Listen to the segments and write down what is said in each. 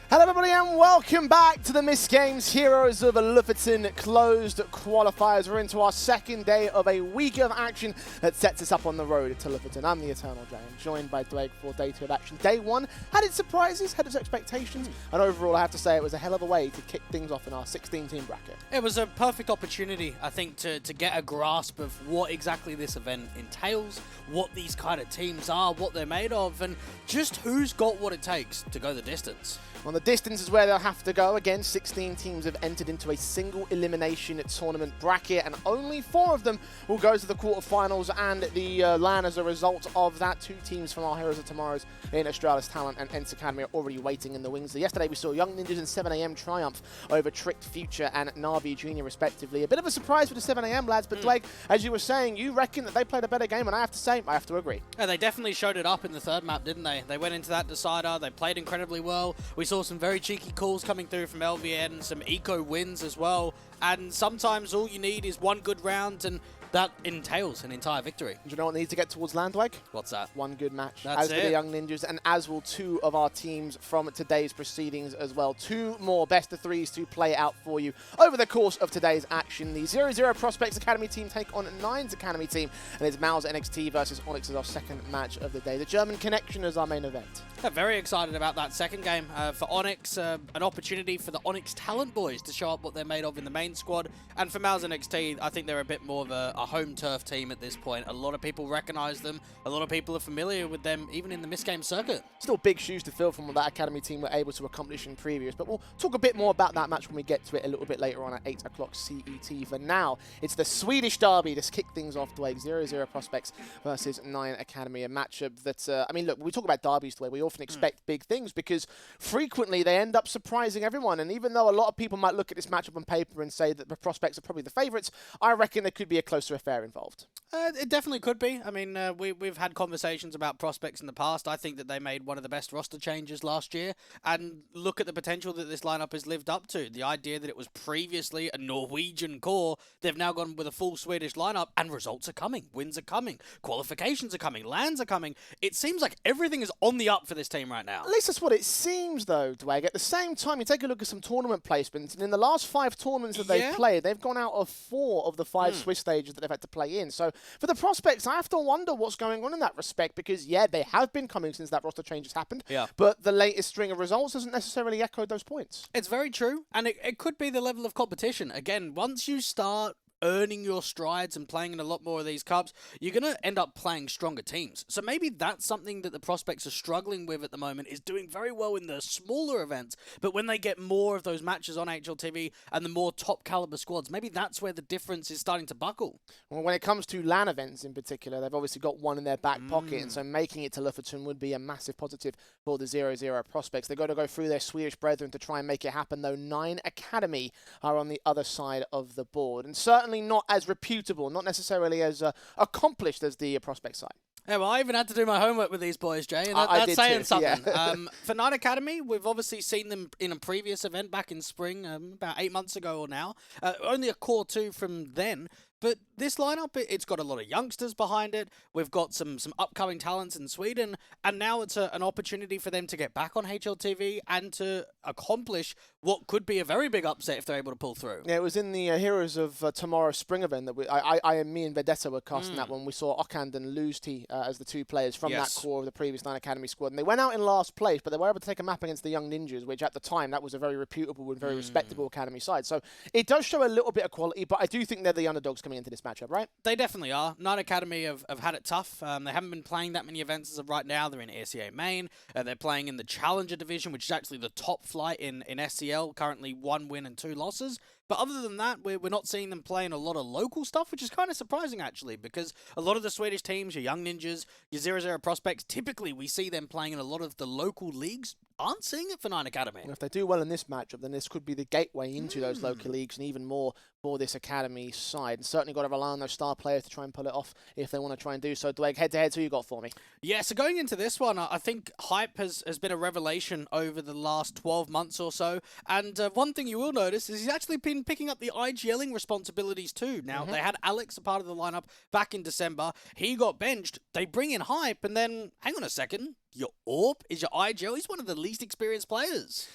Hello everybody and welcome back to the MistGames Heroes of Lofoten closed qualifiers. We're into our second day of a week of action that sets us up on the road to Lofoten. I'm the Eternal Jay, joined by Dwayne for day 2 of action. Day 1 had its surprises, had its expectations, and overall I have to say it was a hell of a way to kick things off in our 16-team bracket. It was a perfect opportunity, I think, to get a grasp of what exactly this event entails, what these kind of teams are, what they're made of, and just who's got what it takes to go the distance. Well, the distance is where they'll have to go. Again, 16 teams have entered into a single elimination tournament bracket, and only 4 of them will go to the quarterfinals and the LAN as a result of that. 2 teams from our Heroes of Tomorrow's in Australis Talent and Ents Academy are already waiting in the wings. So yesterday we saw Young Ninjas and 7am triumph over Tricked Future and Navi Jr. respectively. A bit of a surprise for the 7am lads, but Blake, as you were saying, you reckon that they played a better game, and I have to say, I have to agree. Yeah, they definitely showed it up in the third map, didn't they? They went into that decider, they played incredibly well. We saw some very cheeky calls coming through from LVN, some eco wins as well, and sometimes all you need is one good round, and that entails an entire victory. Do you know what needs to get towards Landweg? What's that? One good match. That's as do the Young Ninjas, and as will 2 of our teams from today's proceedings as well. 2 more best of 3s to play out for you over the course of today's action. The 0-0 Prospects Academy team take on 9's Academy team, and it's MOUZ NXT versus ONYX as our second match of the day. The German Connection is our main event. Yeah, very excited about that second game. For ONYX, an opportunity for the ONYX talent boys to show up what they're made of in the main squad. And for MOUZ NXT, I think they're a bit more of a home turf team at this point. A lot of people recognize them. A lot of people are familiar with them, even in the MistGames circuit. Still big shoes to fill from what that Academy team were able to accomplish in previous. But we'll talk a bit more about that match when we get to it a little bit later on at 8 o'clock CET. For now, it's the Swedish derby to kick things off the way. 0-0 Prospects versus 9 Academy. A matchup that, I mean, look, when we talk about derbies the way, we often expect big things because frequently they end up surprising everyone. And even though a lot of people might look at this matchup on paper and say that the Prospects are probably the favourites, I reckon there could be a closer affair involved. It definitely could be. I mean, we've had conversations about Prospects in the past. I think that they made one of the best roster changes last year, and look at the potential that this lineup has lived up to. The idea that it was previously a Norwegian core, they've now gone with a full Swedish lineup, and results are coming, wins are coming, qualifications are coming, lands are coming. It seems like everything is on the up for this team right now. At least that's what it seems, though, Dwayne. At the same time, you take a look at some tournament placements, and in the last 5 tournaments that they've played, they've gone out of 4 of the 5 Swiss stages that they've had to play in. So for the Prospects, I have to wonder what's going on in that respect, because, yeah, they have been coming since that roster change has happened, but the latest string of results hasn't necessarily echoed those points. It's very true, and it could be the level of competition. Again, once you start earning your strides and playing in a lot more of these cups, you're going to end up playing stronger teams. So maybe that's something that the Prospects are struggling with at the moment, is doing very well in the smaller events, but when they get more of those matches on HLTV and the more top caliber squads, maybe that's where the difference is starting to buckle. Well, when it comes to LAN events in particular, they've obviously got one in their back pocket, and so making it to Lofoten would be a massive positive for the 0-0 Prospects. They've got to go through their Swedish brethren to try and make it happen, though 9 Academy are on the other side of the board, and certainly not as reputable, not necessarily as accomplished as the Prospect side. Yeah, well, I even had to do my homework with these boys, Jay, and that's saying something. Yeah. For 9 Academy, we've obviously seen them in a previous event back in spring, about 8 months ago or now. Only a core 2 from then. But this lineup, it's got a lot of youngsters behind it. We've got some upcoming talents in Sweden, and now it's an opportunity for them to get back on HLTV and to accomplish what could be a very big upset if they're able to pull through. Yeah, it was in the Heroes of Tomorrow spring event that me and Vedetta were casting that one. We saw Ockand and Luzti as the 2 players from that core of the previous 9 Academy squad, and they went out in last place, but they were able to take a map against the Young Ninjas, which at the time, that was a very reputable and very respectable Academy side. So it does show a little bit of quality, but I do think they're the underdogs coming into this matchup, right? They definitely are. 9 Academy have had it tough. They haven't been playing that many events as of right now. They're in ACA main. They're playing in the Challenger division, which is actually the top flight in SCL, currently 1 win and 2 losses. But other than that, we're not seeing them playing a lot of local stuff, which is kind of surprising, actually, because a lot of the Swedish teams, your Young Ninjas, your 0-0 Prospects, typically we see them playing in a lot of the local leagues. Aren't seeing it for 9 Academy. And if they do well in this matchup, then this could be the gateway into those local leagues and even more for this Academy side. And certainly got to rely on those star players to try and pull it off if they want to try and do so. Dwayne, head-to-head, who you got for me? Yeah, so going into this one, I think hype has been a revelation over the last 12 months or so. And one thing you will notice is he's actually been picking up the IGLing responsibilities too. Now, they had Alex a part of the lineup back in December. He got benched. They bring in hype, and then, hang on a second, your AWP? Is your IGL? He's one of the least experienced players.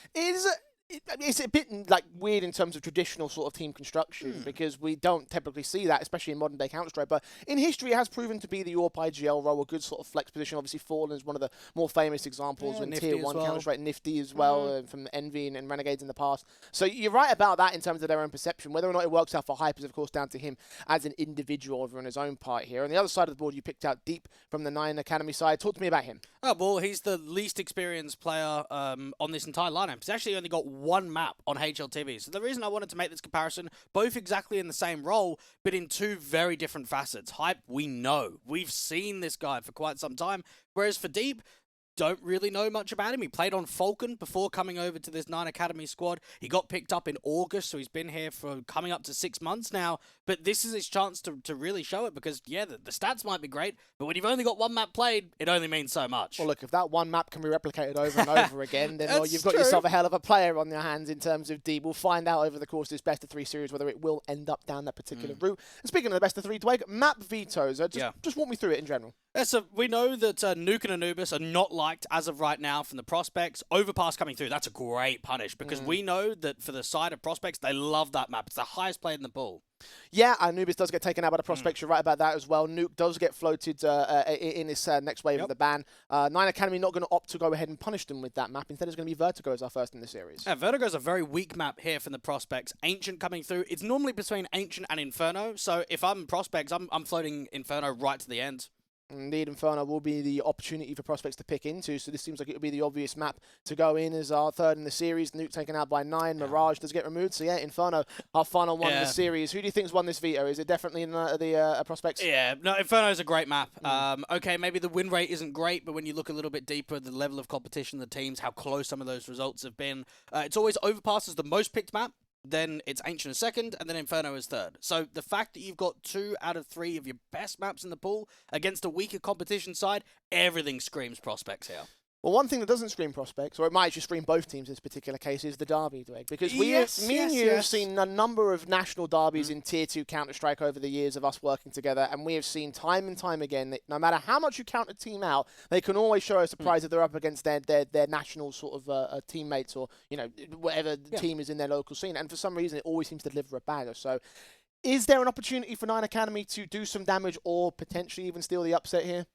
It's a bit like weird in terms of traditional sort of team construction because we don't typically see that, especially in modern day Counter-Strike. But in history, it has proven to be the AWP IGL role, a good sort of flex position. Obviously, Fallen is one of the more famous examples in Nifty Tier 1 well. Counter-Strike, Nifty as well, from Envy and Renegades in the past. So you're right about that in terms of their own perception. Whether or not it works out for Hype is, of course, down to him as an individual over on his own part here. On the other side of the board, you picked out Deep from the 9 Academy side. Talk to me about him. Oh, well, he's the least experienced player on this entire lineup. He's actually only got one map on HLTV. So the reason I wanted to make this comparison, both exactly in the same role, but in two very different facets. Hype, we know. We've seen this guy for quite some time. Whereas for Deep, don't really know much about him. He played on Falcon before coming over to this 9 Academy squad. He got picked up in August, so he's been here for coming up to 6 months now. But this is his chance to really show it because, yeah, the stats might be great, but when you've only got one map played, it only means so much. Well, look, if that one map can be replicated over and over again, then well, you've got yourself a hell of a player on your hands in terms of Deep. We'll find out over the course of this best-of-3 series whether it will end up down that particular route. And speaking of the best-of-3, Dwayne, map vetoes. Just walk me through it in general. Yeah, so we know that Nuke and Anubis are not liked as of right now from the prospects. Overpass coming through, that's a great punish because we know that for the side of prospects, they love that map. It's the highest played in the pool. Yeah, Anubis does get taken out by the prospects. You're right about that as well. Nuke does get floated in this next wave of the ban. 9 Academy not going to opt to go ahead and punish them with that map. Instead, it's going to be Vertigo as our first in the series. Yeah, Vertigo's a very weak map here from the prospects. Ancient coming through. It's normally between Ancient and Inferno. So if I'm prospects, I'm floating Inferno right to the end. Indeed, Inferno will be the opportunity for prospects to pick into, so this seems like it would be the obvious map to go in as our third in the series. Nuke taken out by 9, Mirage does get removed, so yeah, Inferno, our final one in the series. Who do you think's won this veto? Is it definitely in the prospects? Yeah, no, Inferno's a great map. Okay, maybe the win rate isn't great, but when you look a little bit deeper, the level of competition, the teams, how close some of those results have been, it's always Overpass as the most picked map. Then it's Ancient as second, and then Inferno as third. So the fact that you've got 2 out of 3 of your best maps in the pool against a weaker competition side, everything screams prospects here. Well, one thing that doesn't scream prospects, or it might just scream both teams in this particular case, is the derby, Dwayne. Because me and you have seen a number of national derbies in Tier 2 Counter-Strike over the years of us working together, and we have seen time and time again that no matter how much you count a team out, they can always show a surprise if they're up against their national sort of teammates or, you know, whatever team is in their local scene. And for some reason, it always seems to deliver a banger. So is there an opportunity for 9 Academy to do some damage or potentially even steal the upset here?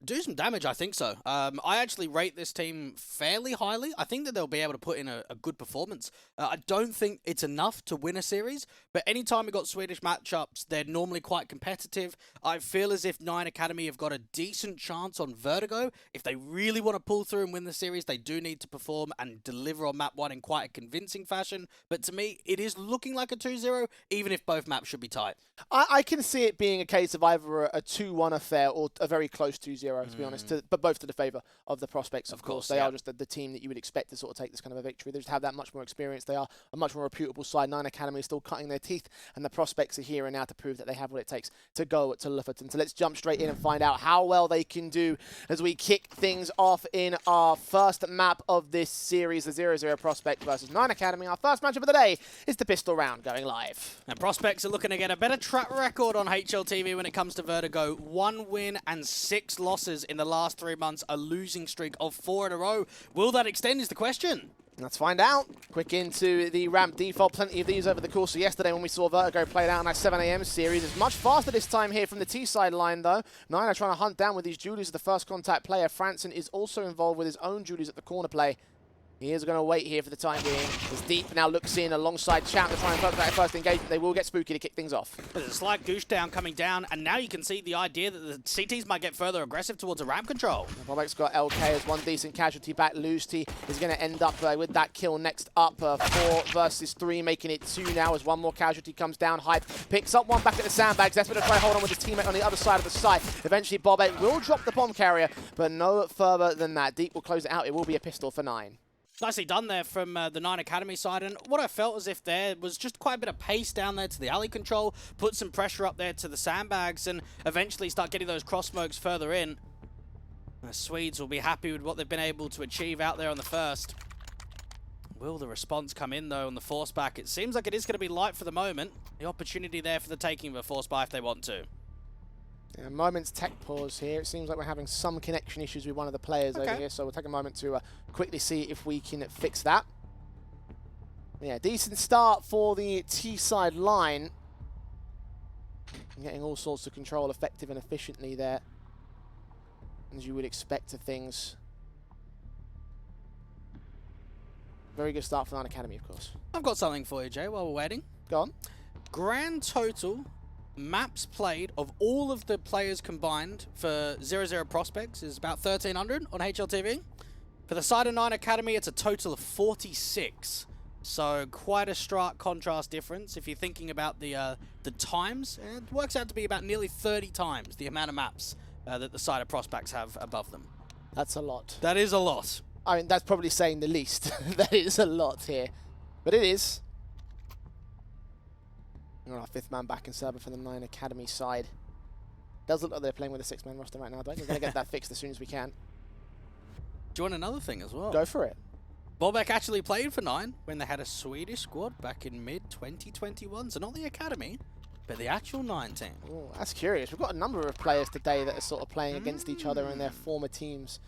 Do some damage, I think so. I actually rate this team fairly highly. I think that they'll be able to put in a good performance. I don't think it's enough to win a series, but anytime we've got Swedish matchups, they're normally quite competitive. I feel as if 9 Academy have got a decent chance on Vertigo. If they really want to pull through and win the series, they do need to perform and deliver on map 1 in quite a convincing fashion. But to me, it is looking like a 2-0, even if both maps should be tight. I can see it being a case of either a 2-1 affair or a very close 2-0, to be honest, but both to the favour of the prospects, of course. They are just the team that you would expect to sort of take this kind of a victory. They just have that much more experience. They are a much more reputable side. 9 Academy is still cutting their teeth, and the prospects are here and now to prove that they have what it takes to go to Lofoten. So let's jump straight in and find out how well they can do as we kick things off in our first map of this series, the 0-0 Prospect versus 9 Academy. Our first matchup of the day is the pistol round going live. And prospects are looking to get a better track record on HLTV when it comes to Vertigo. 1 win and 6 losses in the last 3 months, a losing streak of 4 in a row. Will that extend is the question. Let's find out. Quick into the ramp default. Plenty of these over the course of yesterday when we saw Vertigo played out in that 7 AM series. It's much faster this time here from the T-side line, though. 9 are trying to hunt down with these Julies as the first contact player. Franson is also involved with his own Julies at the corner play. He is going to wait here for the time being. As Deep now looks in alongside Champ to try and focus that first engagement. They will get spooky to kick things off. There's a slight goosh down coming down, and now you can see the idea that the CTs might get further aggressive towards a ramp control. Bobek's got LK as one decent casualty back. Loosty is going to end up with that kill next up. 4 versus 3, making it 2 now as one more casualty comes down. Hype picks up one back at the sandbags. That's going to try to hold on with his teammate on the other side of the site. Eventually, Bobek will drop the bomb carrier, but no further than that. Deep will close it out. It will be a pistol for 9. Nicely done there from the 9 Academy side, and what I felt as if there was just quite a bit of pace down there to the alley control, put some pressure up there to the sandbags, and eventually start getting those cross smokes further in. The Swedes will be happy with what they've been able to achieve out there on the first. Will the response come in, though, on the force back? It seems like it is going to be light for the moment. The opportunity there for the taking of a force buy if they want to. Yeah, moment's tech pause here. It seems like we're having some connection issues with one of the players over here, so we'll take a moment to quickly see if we can fix that. Yeah, decent start for the T-side line. Getting all sorts of control effective and efficiently there, as you would expect of things. Very good start for Nine Academy, of course. I've got something for you, Jay, while we're waiting. Go on. Grand total maps played of all of the players combined for 0-0 prospects is about 1,300 on HLTV. For the side of 9 Academy, it's a total of 46. So quite a stark contrast difference. If you're thinking about the times, it works out to be about nearly 30 times the amount of maps that the side of prospects have above them. That's a lot. That is a lot. I mean, that's probably saying the least. That is a lot here. But it is. Our fifth man back in server for the 9 Academy side. Does look like they're playing with a 6-man roster right now, though. We're going to get that fixed as soon as we can. Do you want another thing as well? Go for it. Bobek actually played for 9 when they had a Swedish squad back in mid-2021. So not the Academy, but the actual 9 team. Ooh, that's curious. We've got a number of players today that are sort of playing against each other in their former teams.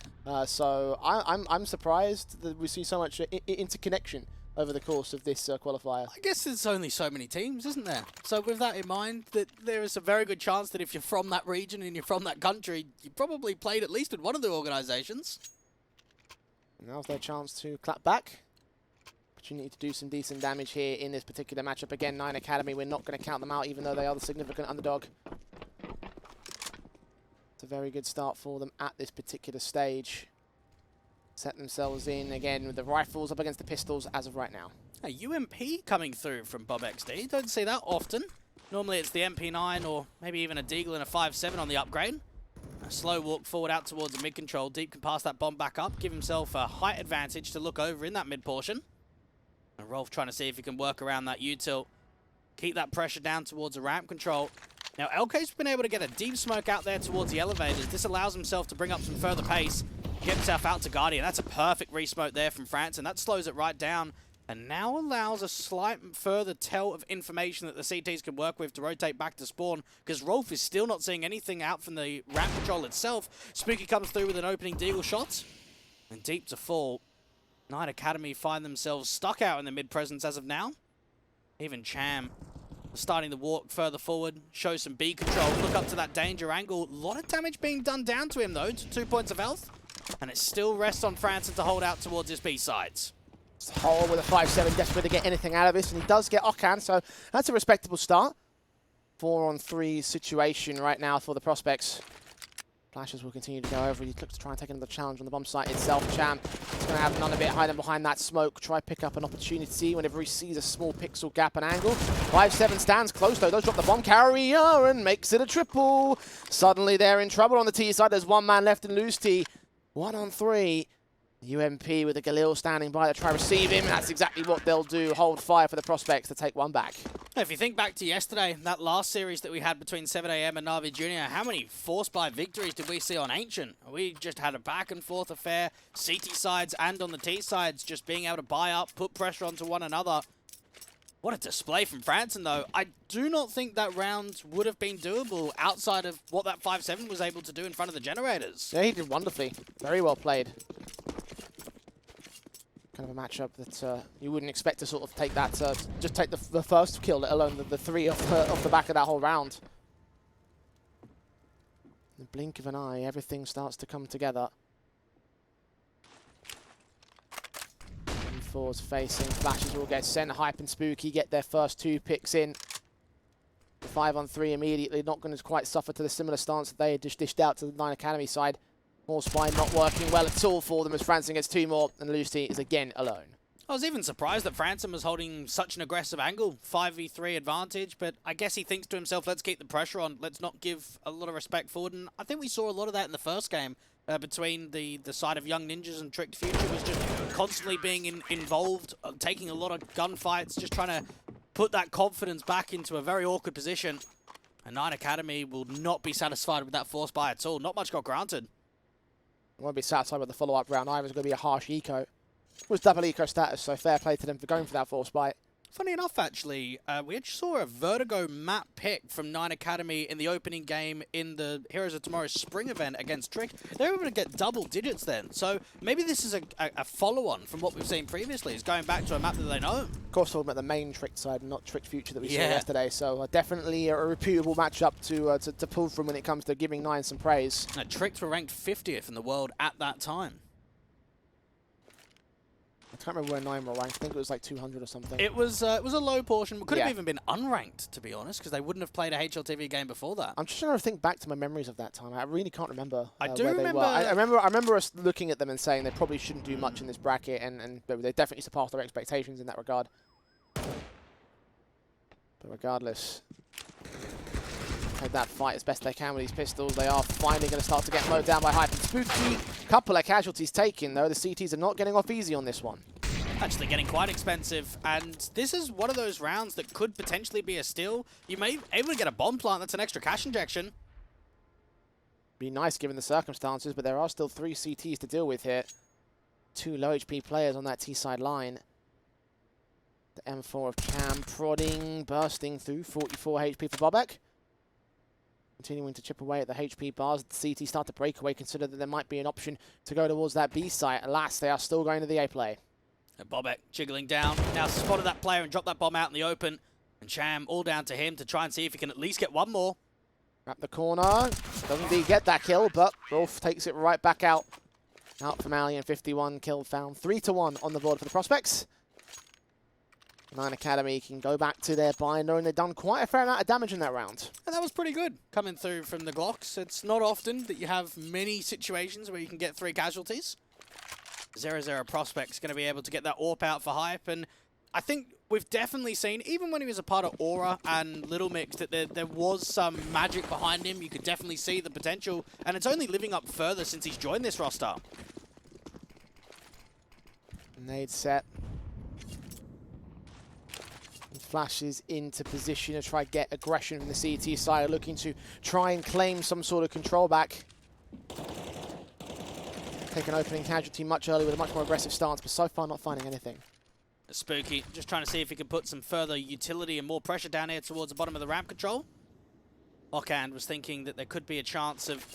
So I'm surprised that we see so much interconnection over the course of this qualifier. I guess there's only so many teams, isn't there? So with that in mind, that there is a very good chance that if you're from that region and you're from that country, you probably played at least with one of the organizations. Now's their chance to clap back. Opportunity to do some decent damage here in this particular matchup. Again, 9 Academy, we're not going to count them out, even though they are the significant underdog. It's a very good start for them at this particular stage. Set themselves in again with the rifles up against the pistols as of right now. A UMP coming through from Bob XD. Don't see that often. Normally it's the MP9 or maybe even a Deagle and a 5.7 on the upgrade. A slow walk forward out towards the mid control. Deep can pass that bomb back up, give himself a height advantage to look over in that mid portion. And Rolf trying to see if he can work around that U-tilt. Keep that pressure down towards the ramp control. Now LK's been able to get a deep smoke out there towards the elevators. This allows himself to bring up some further pace. Get himself out to Guardian. That's a perfect resmoke there from France, and that slows it right down. And now allows a slight further tell of information that the CTs can work with to rotate back to spawn, because Rolf is still not seeing anything out from the ramp control itself. Spooky comes through with an opening deagle shot. And deep to fall. 9 Academy find themselves stuck out in the mid-presence as of now. Even Cham starting to walk further forward, show some B control, look up to that danger angle. A lot of damage being done down to him though, to 2 points of health. And it still rests on Franson to hold out towards his B sides. Hole with a 5.7, desperate to get anything out of this, and he does get Okan, so that's a respectable start. 4-on-3 situation right now for the prospects. Flashes will continue to go over. He looks to try and take another challenge on the bomb site itself. Cham is going to have none of it, hiding behind that smoke. Try pick up an opportunity whenever he sees a small pixel gap and angle. 5.7 stands close though. Does drop the bomb carrier and makes it a triple. Suddenly they're in trouble on the T side. There's one man left in loose T. 1-on-3. UMP with a Galil standing by to try receive him. That's exactly what they'll do. Hold fire for the prospects to take one back. If you think back to yesterday, that last series that we had between 7am and Navi Jr., how many force buy victories did we see on Ancient? We just had a back and forth affair, CT sides and on the T sides, just being able to buy up, put pressure onto one another. What a display from Franson, though. I do not think that round would have been doable outside of what that 5.7 was able to do in front of the generators. Yeah, he did wonderfully. Very well played. Kind of a matchup that you wouldn't expect to sort of take that, just take the first kill, let alone the three off the back of that whole round. In the blink of an eye, everything starts to come together. Fours facing, flashes will get sent. Hype and Spooky get their first 2 picks in. The 5-on-3 immediately, not going to quite suffer to the similar stance that they had just dished out to the 9 Academy side. More spine not working well at all for them as Franson gets 2 more and Lucy is again alone. I was even surprised that Franson was holding such an aggressive angle, 5v3 advantage, but I guess he thinks to himself, let's keep the pressure on, let's not give a lot of respect forward, and I think we saw a lot of that in the first game. Between the side of Young Ninjas and Tricked Future was just constantly being involved, taking a lot of gunfights, just trying to put that confidence back into a very awkward position. And 9 Academy will not be satisfied with that force buy at all. Not much got granted. I won't be satisfied with the follow-up round either. It's going to be a harsh eco. It was double eco status, so fair play to them for going for that force buy. Funny enough, actually, we actually saw a Vertigo map pick from 9 Academy in the opening game in the Heroes of Tomorrow's spring event against Trick. They were able to get double digits then. So maybe this is a follow-on from what we've seen previously. It's going back to a map that they know. Of course, talking about the main Trick side, not Trick Future that we saw yesterday. So definitely a reputable matchup to pull from when it comes to giving 9 some praise. Tricks were ranked 50th in the world at that time. I can't remember where 9 were ranked. I think it was like 200 or something. It was a low portion. It could have even been unranked, to be honest, because they wouldn't have played a HLTV game before that. I'm just trying to think back to my memories of that time. I really can't remember I do where remember. they were. I remember us looking at them and saying they probably shouldn't do much in this bracket, and they definitely surpassed their expectations in that regard. But regardless, played that fight as best they can with these pistols. They are finally going to start to get mowed down by Hype and Spooky. Couple of casualties taken, though. The CTs are not getting off easy on this one. Actually getting quite expensive, and this is one of those rounds that could potentially be a steal. You may be able to get a bomb plant. That's an extra cash injection. Be nice given the circumstances, but there are still 3 CTs to deal with here. 2 low HP players on that T-side line. The M4 of Cam prodding, bursting through 44 HP for Bobek. Continuing to chip away at the HP bars. The CT start to break away, consider that there might be an option to go towards that B site. Alas, they are still going to the A play. And Bobek jiggling down. Now spotted that player and dropped that bomb out in the open. And Cham all down to him to try and see if he can at least get one more. Wrap the corner. Doesn't indeed get that kill, but Rolf takes it right back out. Out from Alien, 51 kill found. 3-1 on the board for the Prospects. 9 Academy can go back to their buy, knowing they've done quite a fair amount of damage in that round. And that was pretty good coming through from the Glocks. It's not often that you have many situations where you can get 3 casualties. 0-0 Prospect's going to be able to get that AWP out for Hype, and I think we've definitely seen, even when he was a part of Aura and Little Mix, that there was some magic behind him. You could definitely see the potential, and it's only living up further since he's joined this roster. Nade set. And flashes into position to try to get aggression from the CT side, looking to try and claim some sort of control back. Take an opening casualty much earlier with a much more aggressive stance, but so far not finding anything. Spooky just trying to see if he can put some further utility and more pressure down here towards the bottom of the ramp control. Ockhand was thinking that there could be a chance of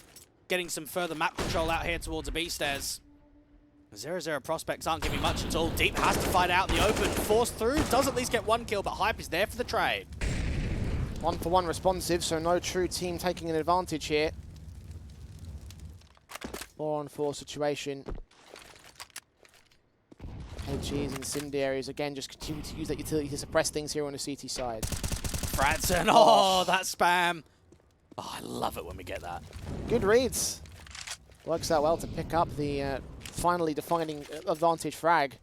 getting some further map control out here towards the B stairs. 0-0 Prospects aren't giving much at all. Deep has to fight out in the open, forced through, does at least get 1 kill, but Hype is there for the trade. 1-for-1 responsive, so no true team taking an advantage here. 4-on-4 situation. HG's incendiaries again just continue to use that utility to suppress things here on the CT side. Franson, oh, that spam. Oh, I love it when we get that. Good reads. Works out well to pick up the finally defining advantage frag.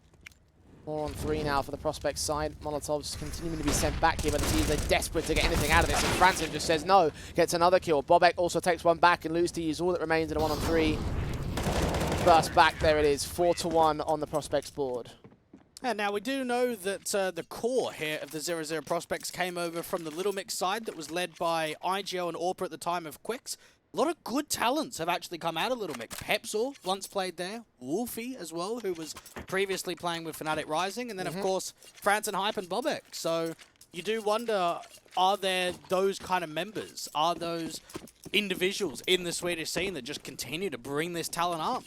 4-on-3 now for the Prospects side. Molotovs continuing to be sent back here, but the teams are desperate to get anything out of this, and Franson just says no, gets another kill. Bobek also takes one back and loses to use all that remains in a 1-on-3. Burst back, there it is, 4-1 on the Prospects board. And now we do know that the core here of the 0-0 Prospects came over from the Little Mix side that was led by IGL and Orpa at the time of Quicks. A lot of good talents have actually come out of Little Mix. Pepsor once played there, Wolfie as well, who was previously playing with Fnatic Rising, and then of course Franson, Hype and Bobek. So you do wonder, are there those kind of members? Are those individuals in the Swedish scene that just continue to bring this talent up?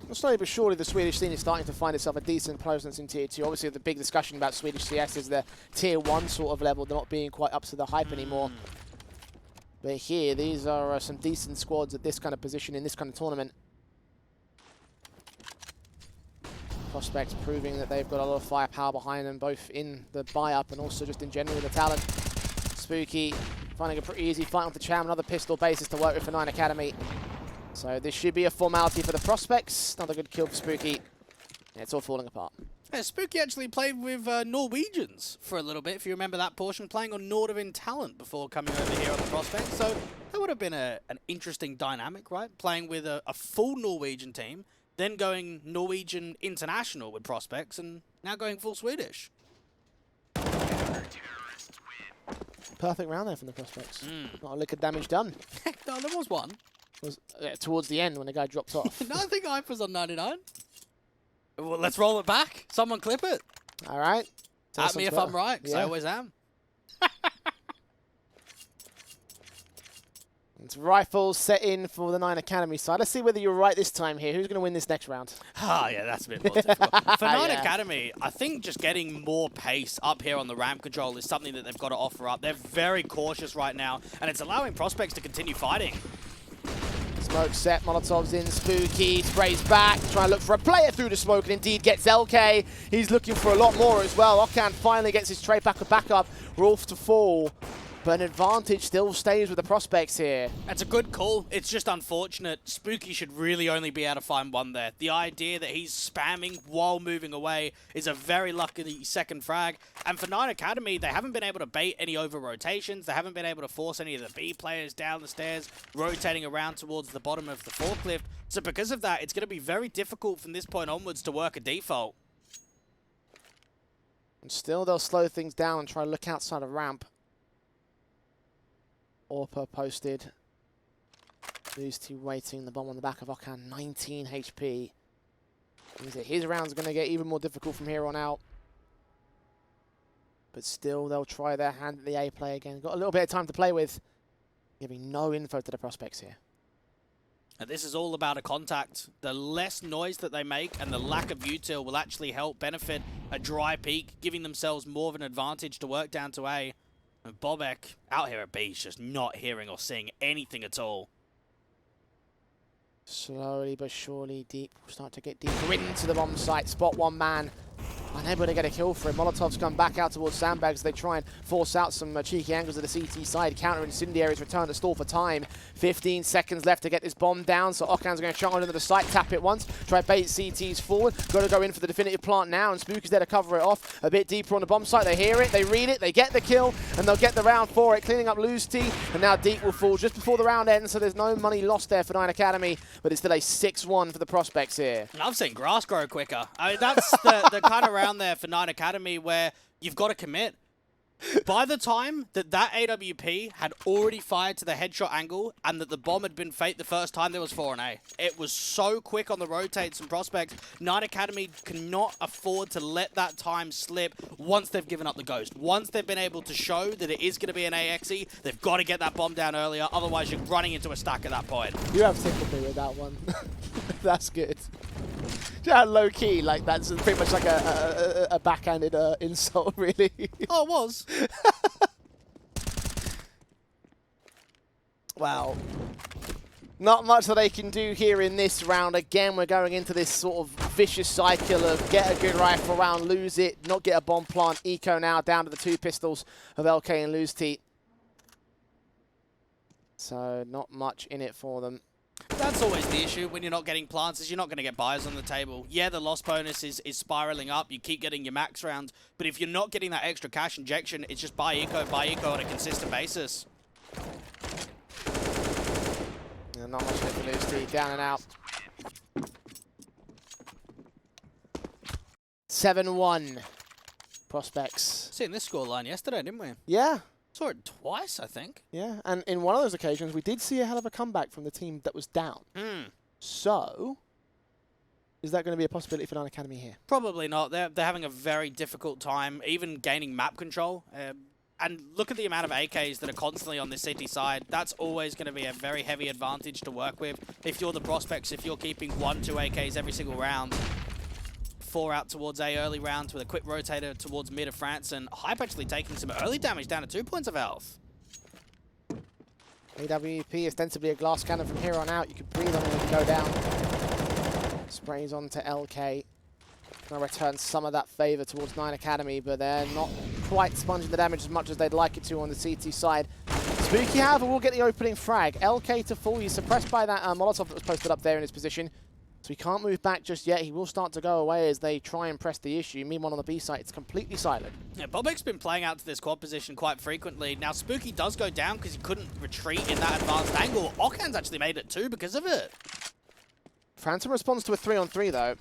Well, slowly but surely the Swedish scene is starting to find itself a decent presence in Tier 2. Obviously the big discussion about Swedish CS is the Tier 1 sort of level. They're not being quite up to the hype anymore. But here, these are some decent squads at this kind of position in this kind of tournament. Prospects proving that they've got a lot of firepower behind them, both in the buy-up and also just in general the talent. Spooky finding a pretty easy fight onto Cham, another pistol basis to work with for 9 Academy. So this should be a formality for the Prospects. Another good kill for Spooky. Yeah, it's all falling apart. Yeah, Spooky actually played with Norwegians for a little bit, if you remember that portion, playing on Nordavin Talent before coming over here on the Prospects. So that would have been an interesting dynamic, right? Playing with a full Norwegian team, then going Norwegian International with Prospects, and now going full Swedish. Perfect round there from the Prospects. Not a lick of damage done. No, there was one. Was towards the end when the guy dropped off. No, I think Hype was on 99. Well, let's roll it back. Someone clip it. All right. At me if I'm right, because I Yeah. always am. It's rifles set in for the 9 Academy side. Let's see whether you're right this time here. Who's going to win this next round? Ah, yeah, that's a bit more difficult. For 9 Yeah. Academy, I think just getting more pace up here on the ramp control is something that they've got to offer up. They're very cautious right now, and it's allowing prospects to continue fighting. Smoke set, Molotov's in, Spooky, sprays back, trying to look for a player through the smoke, and indeed gets LK. He's looking for a lot more as well. Okan finally gets his trade back up. Rolf to fall. But an advantage still stays with the prospects here. That's a good call. It's just unfortunate. Spooky should really only be able to find one there. The idea that he's spamming while moving away is a very lucky second frag. And for 9 Academy, they haven't been able to bait any over rotations. They haven't been able to force any of the B players down the stairs, rotating around towards the bottom of the forklift. So because of that, it's going to be very difficult from this point onwards to work a default. And still they'll slow things down and try to look outside of ramp. Orpa posted. MOUZ waiting, the bomb on the back of Okan, 19 HP. Means that his round's going to get even more difficult from here on out. But still, they'll try their hand at the A play again. Got a little bit of time to play with. Giving no info to the prospects here. And this is all about a contact. The less noise that they make and the lack of util will actually help benefit a dry peak, giving themselves more of an advantage to work down to A. And Bobek out here at B is just not hearing or seeing anything at all. Slowly but surely, Deep will start to get deeper into the bomb site. Spot one man. Unable to get a kill for him. Molotov's come back out towards sandbags. They try and force out some cheeky angles at the CT side. Counter incendiaries return to stall for time. 15 seconds left to get this bomb down. So Okan's going to shot into the site, tap it once, try bait CTs forward. Got to go in for the definitive plant now, and Spooky's there to cover it off. A bit deeper on the bomb site. They hear it, they read it, they get the kill, and they'll get the round for it, cleaning up MOUZ. And now Deep will fall just before the round ends, so there's no money lost there for 9 Academy, but it's still a 6-1 for the prospects here. And I've seen grass grow quicker. I mean, that's the kind of round there for 9 Academy where you've got to commit. By the time that AWP had already fired to the headshot angle and that the bomb had been faked the first time, there was 4 and A. It was so quick on the rotates and prospects. 9 Academy cannot afford to let that time slip once they've given up the ghost. Once they've been able to show that it is going to be an AXE, they've got to get that bomb down earlier, otherwise you're running into a stack at that point. You have tickled me with that one. That's good. Yeah, low key, like that's pretty much like a backhanded insult, really. Oh, it was. Wow. Not much that they can do here in this round. Again, we're going into this sort of vicious cycle of get a good rifle round, lose it, not get a bomb plant. Eco now down to the 2 pistols of LK and MOUZ. So not much in it for them. That's always the issue when you're not getting plants, is you're not going to get buyers on the table. Yeah, the loss bonus is spiraling up. You keep getting your max rounds. But if you're not getting that extra cash injection, it's just buy eco on a consistent basis. Yeah, not much in it for MOUZ. Down and out. 7-1. Prospects. Seen this scoreline yesterday, didn't we? Yeah. Saw it twice, I think. Yeah, and in one of those occasions, we did see a hell of a comeback from the team that was down. So, is that going to be a possibility for 9 Academy here? Probably not. They're having a very difficult time, even gaining map control. And look at the amount of AKs that are constantly on this CT side. That's always going to be a very heavy advantage to work with. If you're the prospects, if you're keeping 1-2 AKs every single round, 4 out towards A early rounds with a quick rotator towards mid of France, and Hype actually taking some early damage down to 2 points of health. AWP ostensibly a glass cannon from here on out. You can breathe on it and go down. Sprays on to LK. Going to return some of that favour towards 9 Academy, but they're not quite sponging the damage as much as they'd like it to on the CT side. Spooky, however, will get the opening frag. LK to full. He's suppressed by that Molotov that was posted up there in his position. So he can't move back just yet. He will start to go away as they try and press the issue. Meanwhile, on the B site, it's completely silent. Yeah, Bobek's been playing out to this quad position quite frequently. Now, Spooky does go down because he couldn't retreat in that advanced angle. Okan's actually made it too because of it. Phantom responds to a 3-on-3, though.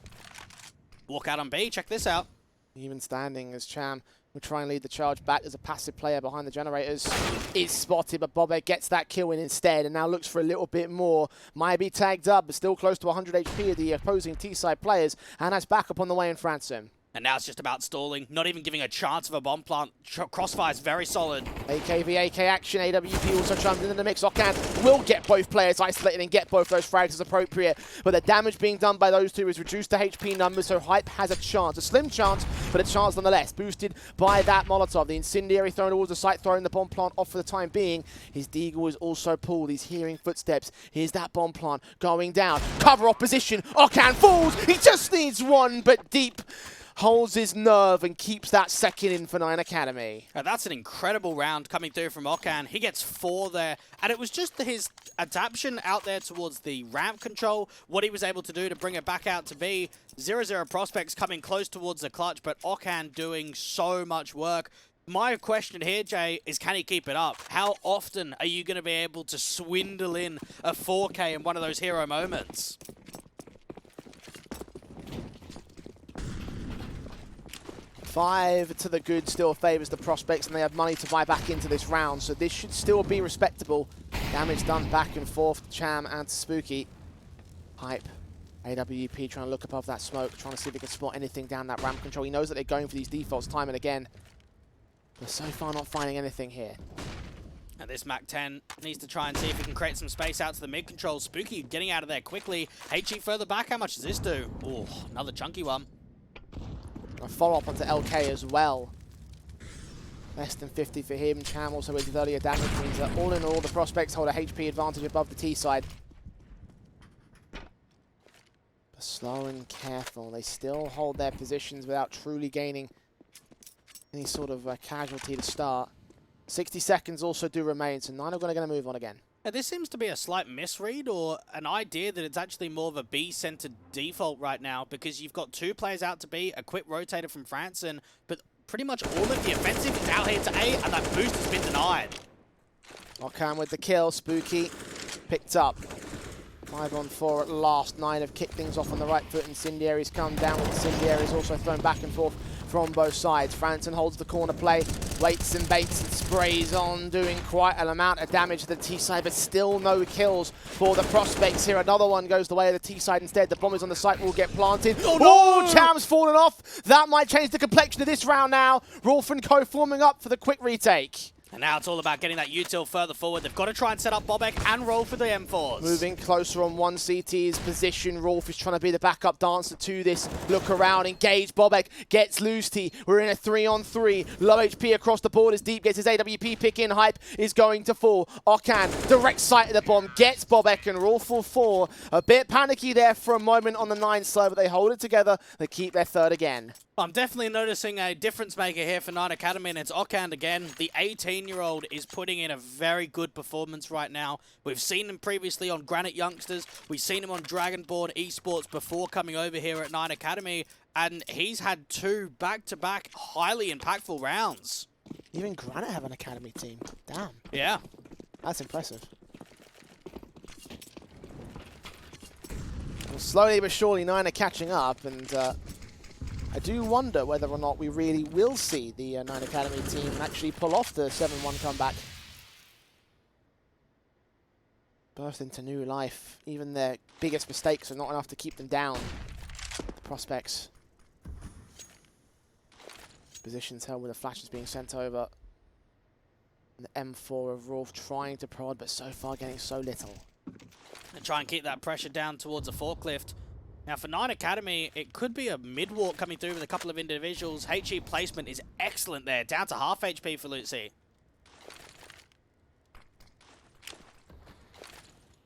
Walk out on B. Check this out. Even standing as Cham will try and lead the charge back as a passive player behind the generators. Is spotted, but Bobek gets that kill in instead and now looks for a little bit more. Might be tagged up, but still close to 100 HP of the opposing T-side players. And that's back up on the way in Franson. And now it's just about stalling, not even giving a chance of a bomb plant. Crossfire is very solid. AK v AK action, AWP also chimes into the mix. ONYX will get both players isolated and get both those frags as appropriate. But the damage being done by those two is reduced to HP numbers, so Hype has a chance. A slim chance, but a chance nonetheless. Boosted by that Molotov. The incendiary thrown towards the site, throwing the bomb plant off for the time being. His Deagle is also pulled. He's hearing footsteps. Here's that bomb plant going down. Cover off position. ONYX falls. He just needs one, but deep. Holds his nerve and keeps that second in for 9 Academy. That's an incredible round coming through from ONYX. He gets 4 there, and it was just his adaptation out there towards the ramp control, what he was able to do to bring it back out to B. 0-0 prospects coming close towards the clutch, but ONYX doing so much work. My question here, Jay, is can he keep it up? How often are you going to be able to swindle in a 4K in one of those hero moments? 5 to the good still favours the prospects, and they have money to buy back into this round, so this should still be respectable. Damage done back and forth to Cham and to Spooky. Hype, AWP trying to look above that smoke, trying to see if they can spot anything down that ramp control. He knows that they're going for these defaults time and again, but so far not finding anything here. And this MAC-10 needs to try and see if he can create some space out to the mid control. Spooky getting out of there quickly. HE further back, how much does this do? Oh, another chunky one. A follow-up onto LK as well. Less than 50 for him. Cham also with his earlier damage means that all in all, the prospects hold a HP advantage above the T side. But slow and careful. They still hold their positions without truly gaining any sort of casualty to start. 60 seconds also do remain, so 9 are going to move on again. Now, this seems to be a slight misread or an idea that it's actually more of a B-centered default right now, because you've got 2 players out to B, a quick rotator from Franson, but pretty much all of the offensive is out here to A, and that boost has been denied. ONYX with the kill. Spooky picked up. 5 on 4 at last. 9 have kicked things off on the right foot. Incendiaries come down with Incendiaries also thrown back and forth from both sides. Franson holds the corner play, waits and baits and sprays on, doing quite an amount of damage to the T-side, but still no kills for the prospects here. Another one goes the way of the T-side instead. The bombers on the site will get planted. Oh, no! Cham's fallen off. That might change the complexion of this round now. Rolf and Co forming up for the quick retake. And now it's all about getting that util further forward. They've got to try and set up Bobek and roll for the M4s. Moving closer on 1CT's position. Rolf is trying to be the backup dancer to this. Look around, engage. Bobek gets Loosty. We're in a 3-on-3. Low HP across the board as Deep gets his AWP pick in. Hype is going to fall. ONYX, direct sight of the bomb, gets Bobek, and Rolf will fall. A bit panicky there for a moment on the 9 side, but they hold it together. They keep their third again. I'm definitely noticing a difference maker here for 9 Academy, and it's ONYX again. The 18-year-old is putting in a very good performance right now. We've seen him previously on Granite Youngsters. We've seen him on Dragonborn Esports before coming over here at 9 Academy, and he's had 2 back-to-back highly impactful rounds. Even Granite have an Academy team. Damn. Yeah. That's impressive. Well, slowly but surely, 9 are catching up, and I do wonder whether or not we really will see the 9 Academy team actually pull off the 7-1 comeback. Burst into new life. Even their biggest mistakes are not enough to keep them down. The prospects. Positions held with the flashes being sent over. And the M4 of Rolf trying to prod, but so far getting so little. And try and keep that pressure down towards a forklift. Now for 9 Academy, it could be a mid-walk coming through with a couple of individuals. HE placement is excellent there, down to half HP for Lucy.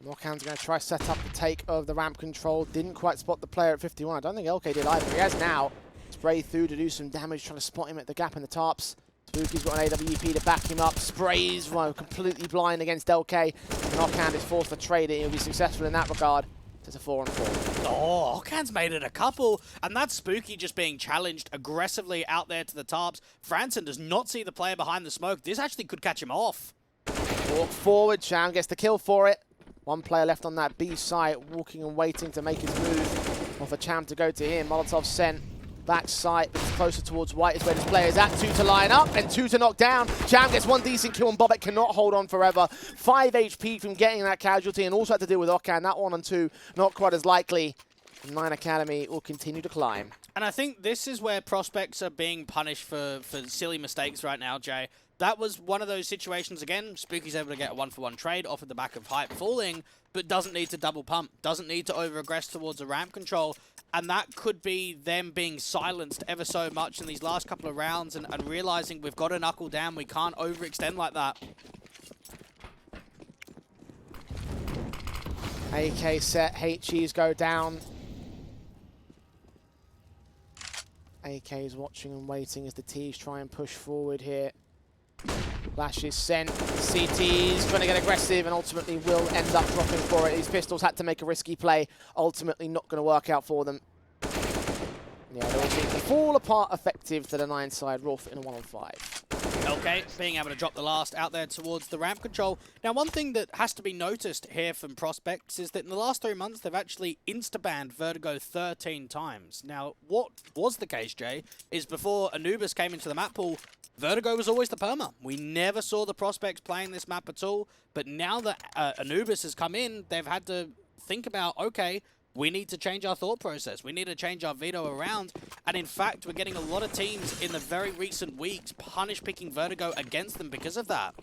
ONYX's going to try set up the take of the ramp control. Didn't quite spot the player at 51. I don't think LK did either. He has now. Spray through to do some damage, trying to spot him at the gap in the tarps. Spooky's got an AWP to back him up. Sprays, well, completely blind against LK. And ONYX is forced to trade it. He'll be successful in that regard. It's a 4-on-4. Oh, ONYX's made it a couple, and that's Spooky just being challenged aggressively out there to the tarps. Franson does not see the player behind the smoke. This actually could catch him off. Walk forward, Cham gets the kill for it. 1 player left on that B site, walking and waiting to make his move. Or for Cham to go to him. Molotov sent. Back site, but it's closer towards White is where this player is at. 2 to line up and 2 to knock down. Cham gets 1 decent kill and Bobek cannot hold on forever. 5 HP from getting that casualty, and also had to deal with ONYX. That 1 on 2, not quite as likely. 9 Academy will continue to climb. And I think this is where prospects are being punished for silly mistakes right now, Jay. That was one of those situations, again, Spooky's able to get a 1-for-1 trade off of the back of Hype falling, but doesn't need to double pump, doesn't need to over-aggress towards a ramp control, and that could be them being silenced ever so much in these last couple of rounds and realizing we've got to knuckle down, we can't overextend like that. AK set, HEs go down. AK is watching and waiting as the T's try and push forward here. Flash is sent. CT's trying to get aggressive and ultimately will end up dropping for it. These pistols had to make a risky play. Ultimately not going to work out for them. Yeah, they all seem to fall apart effective to the 9 side. Rolf in a 1-on-5. Okay, being able to drop the last out there towards the ramp control. Now, one thing that has to be noticed here from prospects is that in the last 3 months, they've actually insta-banned Vertigo 13 times. Now, what was the case, Jay, is before Anubis came into the map pool, Vertigo was always the perma. We never saw the prospects playing this map at all, but now that Anubis has come in, they've had to think about, okay, we need to change our thought process. We need to change our veto around. And in fact, we're getting a lot of teams in the very recent weeks punish picking Vertigo against them because of that.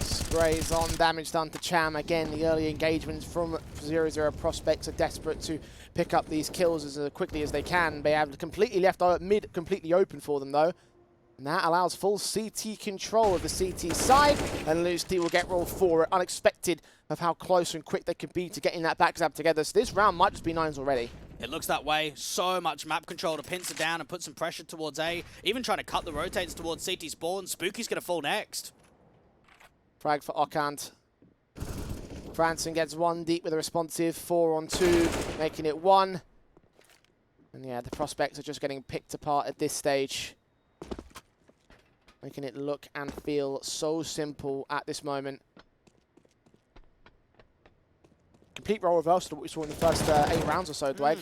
Sprays on, damage done to Cham. Again, the early engagements from 0-0 prospects are desperate to pick up these kills as quickly as they can. They have completely left mid completely open for them though. And that allows full CT control of the CT side, and MOUZ will get rolled for it. Unexpected of how close and quick they could be to getting that backstab together. So this round might just be 9s already. It looks that way. So much map control to pincer down and put some pressure towards A. Even trying to cut the rotates towards CT spawn. Spooky's going to fall next. Frag for Okant. Franson gets 1 deep with a responsive, 4-on-2, making it 1. And yeah, the prospects are just getting picked apart at this stage. Making it look and feel so simple at this moment. Complete role reversal to what we saw in the first 8 rounds or so, Dwayne.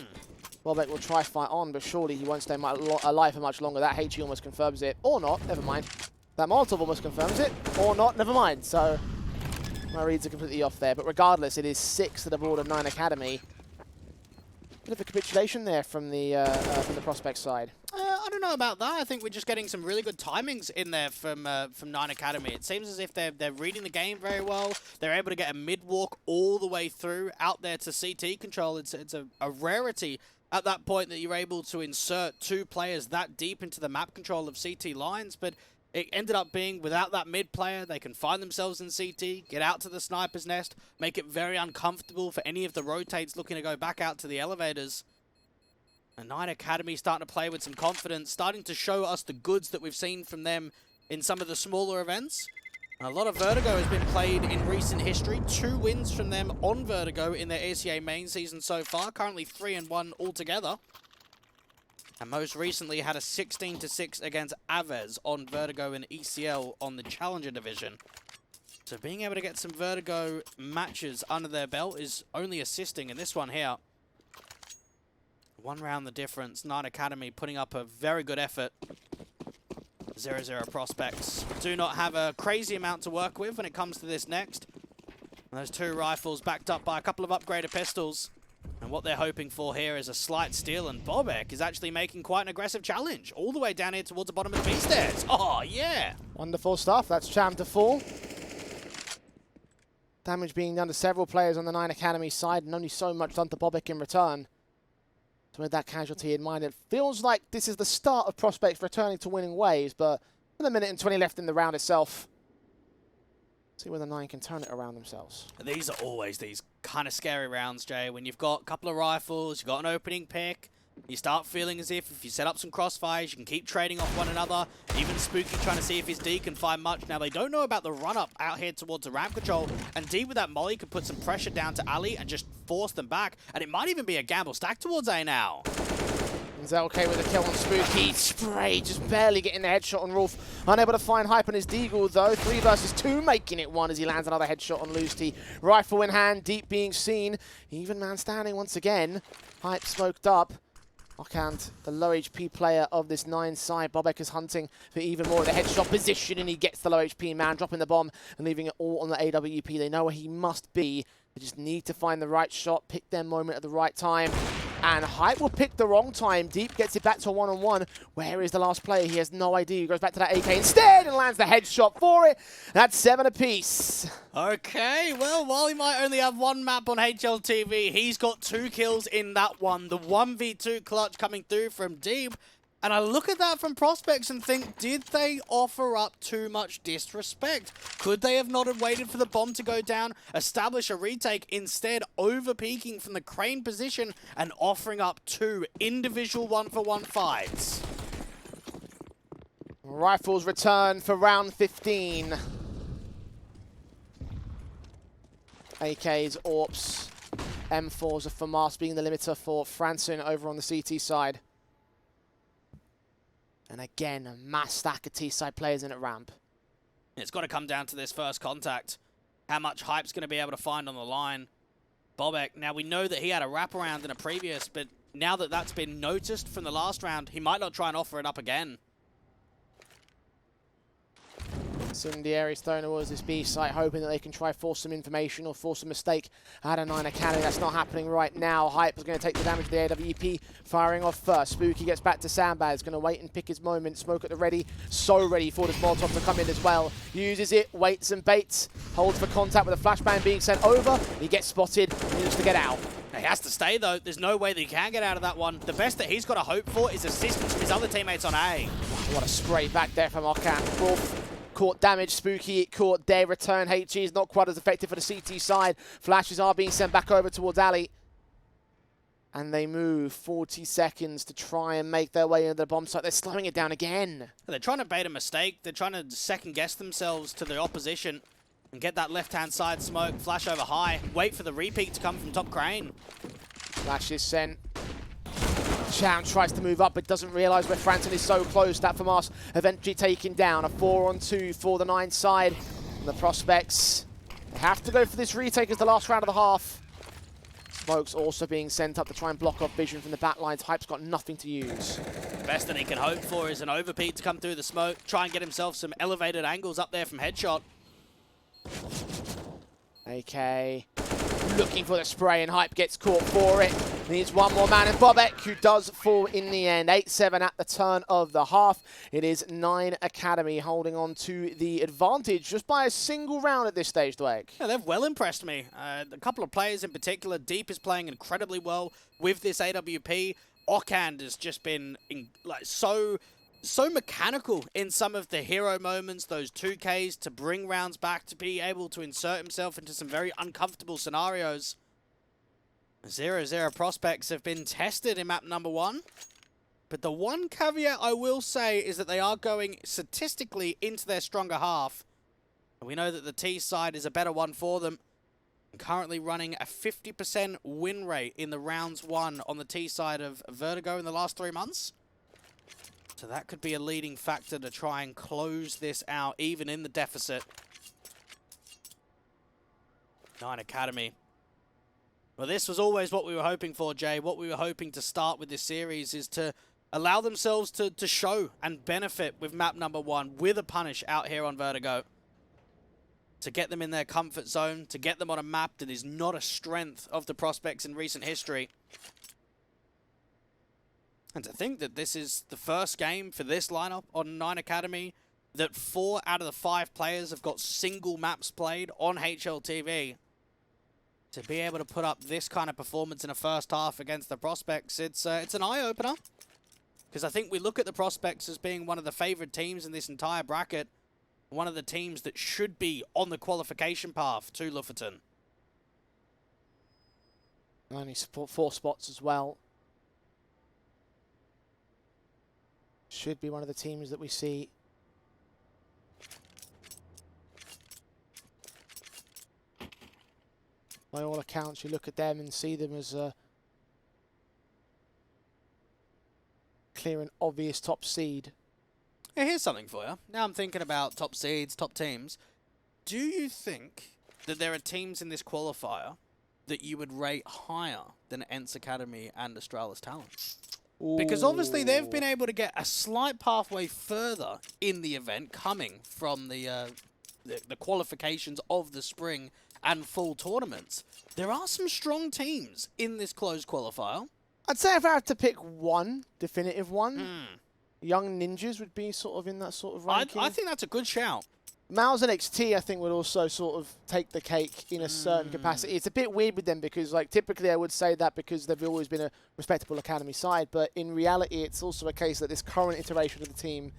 Welbeck will try fight on, but surely he won't stay alive for much longer. That HE almost confirms it. Or not, never mind. That Molotov almost confirms it. Or not, never mind. So my reads are completely off there. But regardless, it is 6 that have ordered 9 Academy. Bit of a capitulation there from the prospect side. I don't know about that. I think we're just getting some really good timings in there from 9 Academy. It seems as if they're reading the game very well. They're able to get a mid walk all the way through out there to CT control. It's a rarity at that point that you're able to insert 2 players that deep into the map control of CT lines, but it ended up being without that mid player, they can find themselves in CT, get out to the sniper's nest, make it very uncomfortable for any of the rotates looking to go back out to the elevators. And 9 Academy starting to play with some confidence, starting to show us the goods that we've seen from them in some of the smaller events. And a lot of Vertigo has been played in recent history. 2 wins from them on Vertigo in their ACA main season so far, currently 3-1 altogether. And most recently had a 16-6 against Aves on Vertigo and ECL on the Challenger division. So being able to get some Vertigo matches under their belt is only assisting in this one here. 1 round the difference. 9 Academy putting up a very good effort. 0-0 prospects do not have a crazy amount to work with when it comes to this next. And those 2 rifles backed up by a couple of upgraded pistols. And what they're hoping for here is a slight steal, and Bobek is actually making quite an aggressive challenge all the way down here towards the bottom of the B stairs. Oh, yeah. Wonderful stuff. That's Cham to fall. Damage being done to several players on the 9 Academy side, and only so much done to Bobek in return. So with that casualty in mind, it feels like this is the start of prospects returning to winning ways, but with 1 minute and 20 left in the round itself, see whether 9 can turn it around themselves. These are always these kind of scary rounds, Jay. When you've got a couple of rifles, you've got an opening pick, you start feeling as if you set up some crossfires, you can keep trading off one another. Even Spooky trying to see if his D can find much. Now, they don't know about the run-up out here towards the ramp control, and D with that molly could put some pressure down to Ali and just force them back, and it might even be a gamble stack towards A now. Zelke with a kill on Spooky. Spray just barely getting the headshot on Rolf. Unable to find Hype on his Deagle though. 3 versus 2, making it 1 as he lands another headshot on LOUZ. Rifle in hand, deep being seen. Even man standing once again. Hype smoked up. Okant, the low HP player of this 9 side. Bobek is hunting for even more of the headshot position, and he gets the low HP man, dropping the bomb and leaving it all on the AWP. They know where he must be They just need to find the right shot, pick their moment at the right time. And Hype will pick the wrong time. Deep gets it back to a one-on-one. Where is the last player? He has no idea. He goes back to that AK instead and lands the headshot for it. That's 7 apiece. Okay, well, while he might only have one map on HLTV, he's got 2 kills in that one. The 1v2 clutch coming through from Deep. And I look at that from Prospects and think, did they offer up too much disrespect? Could they have not have waited for the bomb to go down, establish a retake, instead over-peaking from the crane position and offering up 2 individual 1-for-1 fights? Rifles return for round 15. AKs, AWPs, M4s of FAMAS being the limiter for Franson over on the CT side. And again, a mass stack of T-side players in at ramp. It's got to come down to this first contact. How much Hype's going to be able to find on the line. Bobek, now we know that he had a wraparound in a previous, but now that that's been noticed from the last round, he might not try and offer it up again. Incendiary's throwing towards this B site, hoping that they can try force some information or force a mistake at a 9 Academy. That's not happening right now. Hype is going to take the damage of the AWP, firing off first. Spooky gets back to Sandbag, going to wait and pick his moment. Smoke at the ready, so ready for this Molotov to come in as well. Uses it, waits and baits, holds for contact with a flashbang being sent over. He gets spotted, he needs to get out. He has to stay though. There's no way that he can get out of that one. The best that he's got to hope for is assistance from his other teammates on A. What a spray back there from Okan. Wolf caught damage, Spooky caught their return. HG is not quite as effective for the CT side. Flashes are being sent back over towards Ali. And they move 40 seconds to try and make their way into the bomb site. They're slowing it down again. They're trying to bait a mistake. They're trying to second guess themselves to the opposition and get that left-hand side smoke, flash over high, wait for the repeat to come from top crane. Flash is sent. Chown tries to move up, but doesn't realise where Franton is so close. That FAMAS eventually taken down. A 4-on-2 for the 9 side. And the Prospects, they have to go for this retake as the last round of the half. Smoke's also being sent up to try and block off vision from the back lines. Hype's got nothing to use. Best that he can hope for is an overpeat to come through the smoke, try and get himself some elevated angles up there from headshot. AK looking for the spray, and Hype gets caught for it. Needs one more man, and Bobek, who does fall in the end. 8-7 at the turn of the half. It is 9 Academy holding on to the advantage just by a single round at this stage, Dweck. Yeah, they've well impressed me. A couple of players in particular. Deep is playing incredibly well with this AWP. Okan has just been so mechanical in some of the hero moments, those 2Ks to bring rounds back, to be able to insert himself into some very uncomfortable scenarios. 0-0 Prospects have been tested in map number 1. But the one caveat I will say is that they are going statistically into their stronger half. And we know that the T side is a better one for them. Currently running a 50% win rate in the rounds 1 on the T side of Vertigo in the last 3 months. So that could be a leading factor to try and close this out, even in the deficit. 9 Academy. Well, this was always what we were hoping for, Jay. What we were hoping to start with this series is to allow themselves to show and benefit with map number 1 with a punish out here on Vertigo. To get them in their comfort zone, to get them on a map that is not a strength of the Prospects in recent history. And to think that this is the first game for this lineup on 9 Academy, that 4 out of the 5 players have got single maps played on HLTV. To be able to put up this kind of performance in a first half against the Prospects, it's an eye-opener. Because I think we look at the Prospects as being one of the favoured teams in this entire bracket. One of the teams that should be on the qualification path to Lofoten. Only 4 spots as well. Should be one of the teams that we see by all accounts. You look at them and see them as a clear and obvious top seed. Hey, here's something for you. Now I'm thinking about top seeds, top teams. Do you think that there are teams in this qualifier that you would rate higher than ENCE Academy and Astralis Talent? Because obviously they've been able to get a slight pathway further in the event, coming from the qualifications of the spring and full tournaments. There are some strong teams in this closed qualifier. I'd say if I had to pick one, definitive one, Young Ninjas would be sort of in that sort of ranking. I think that's a good shout. MOUZ and XT, I think, would also sort of take the cake in a certain capacity. It's a bit weird with them because, like, typically I would say that because they've always been a respectable academy side, but in reality, it's also a case that this current iteration of the team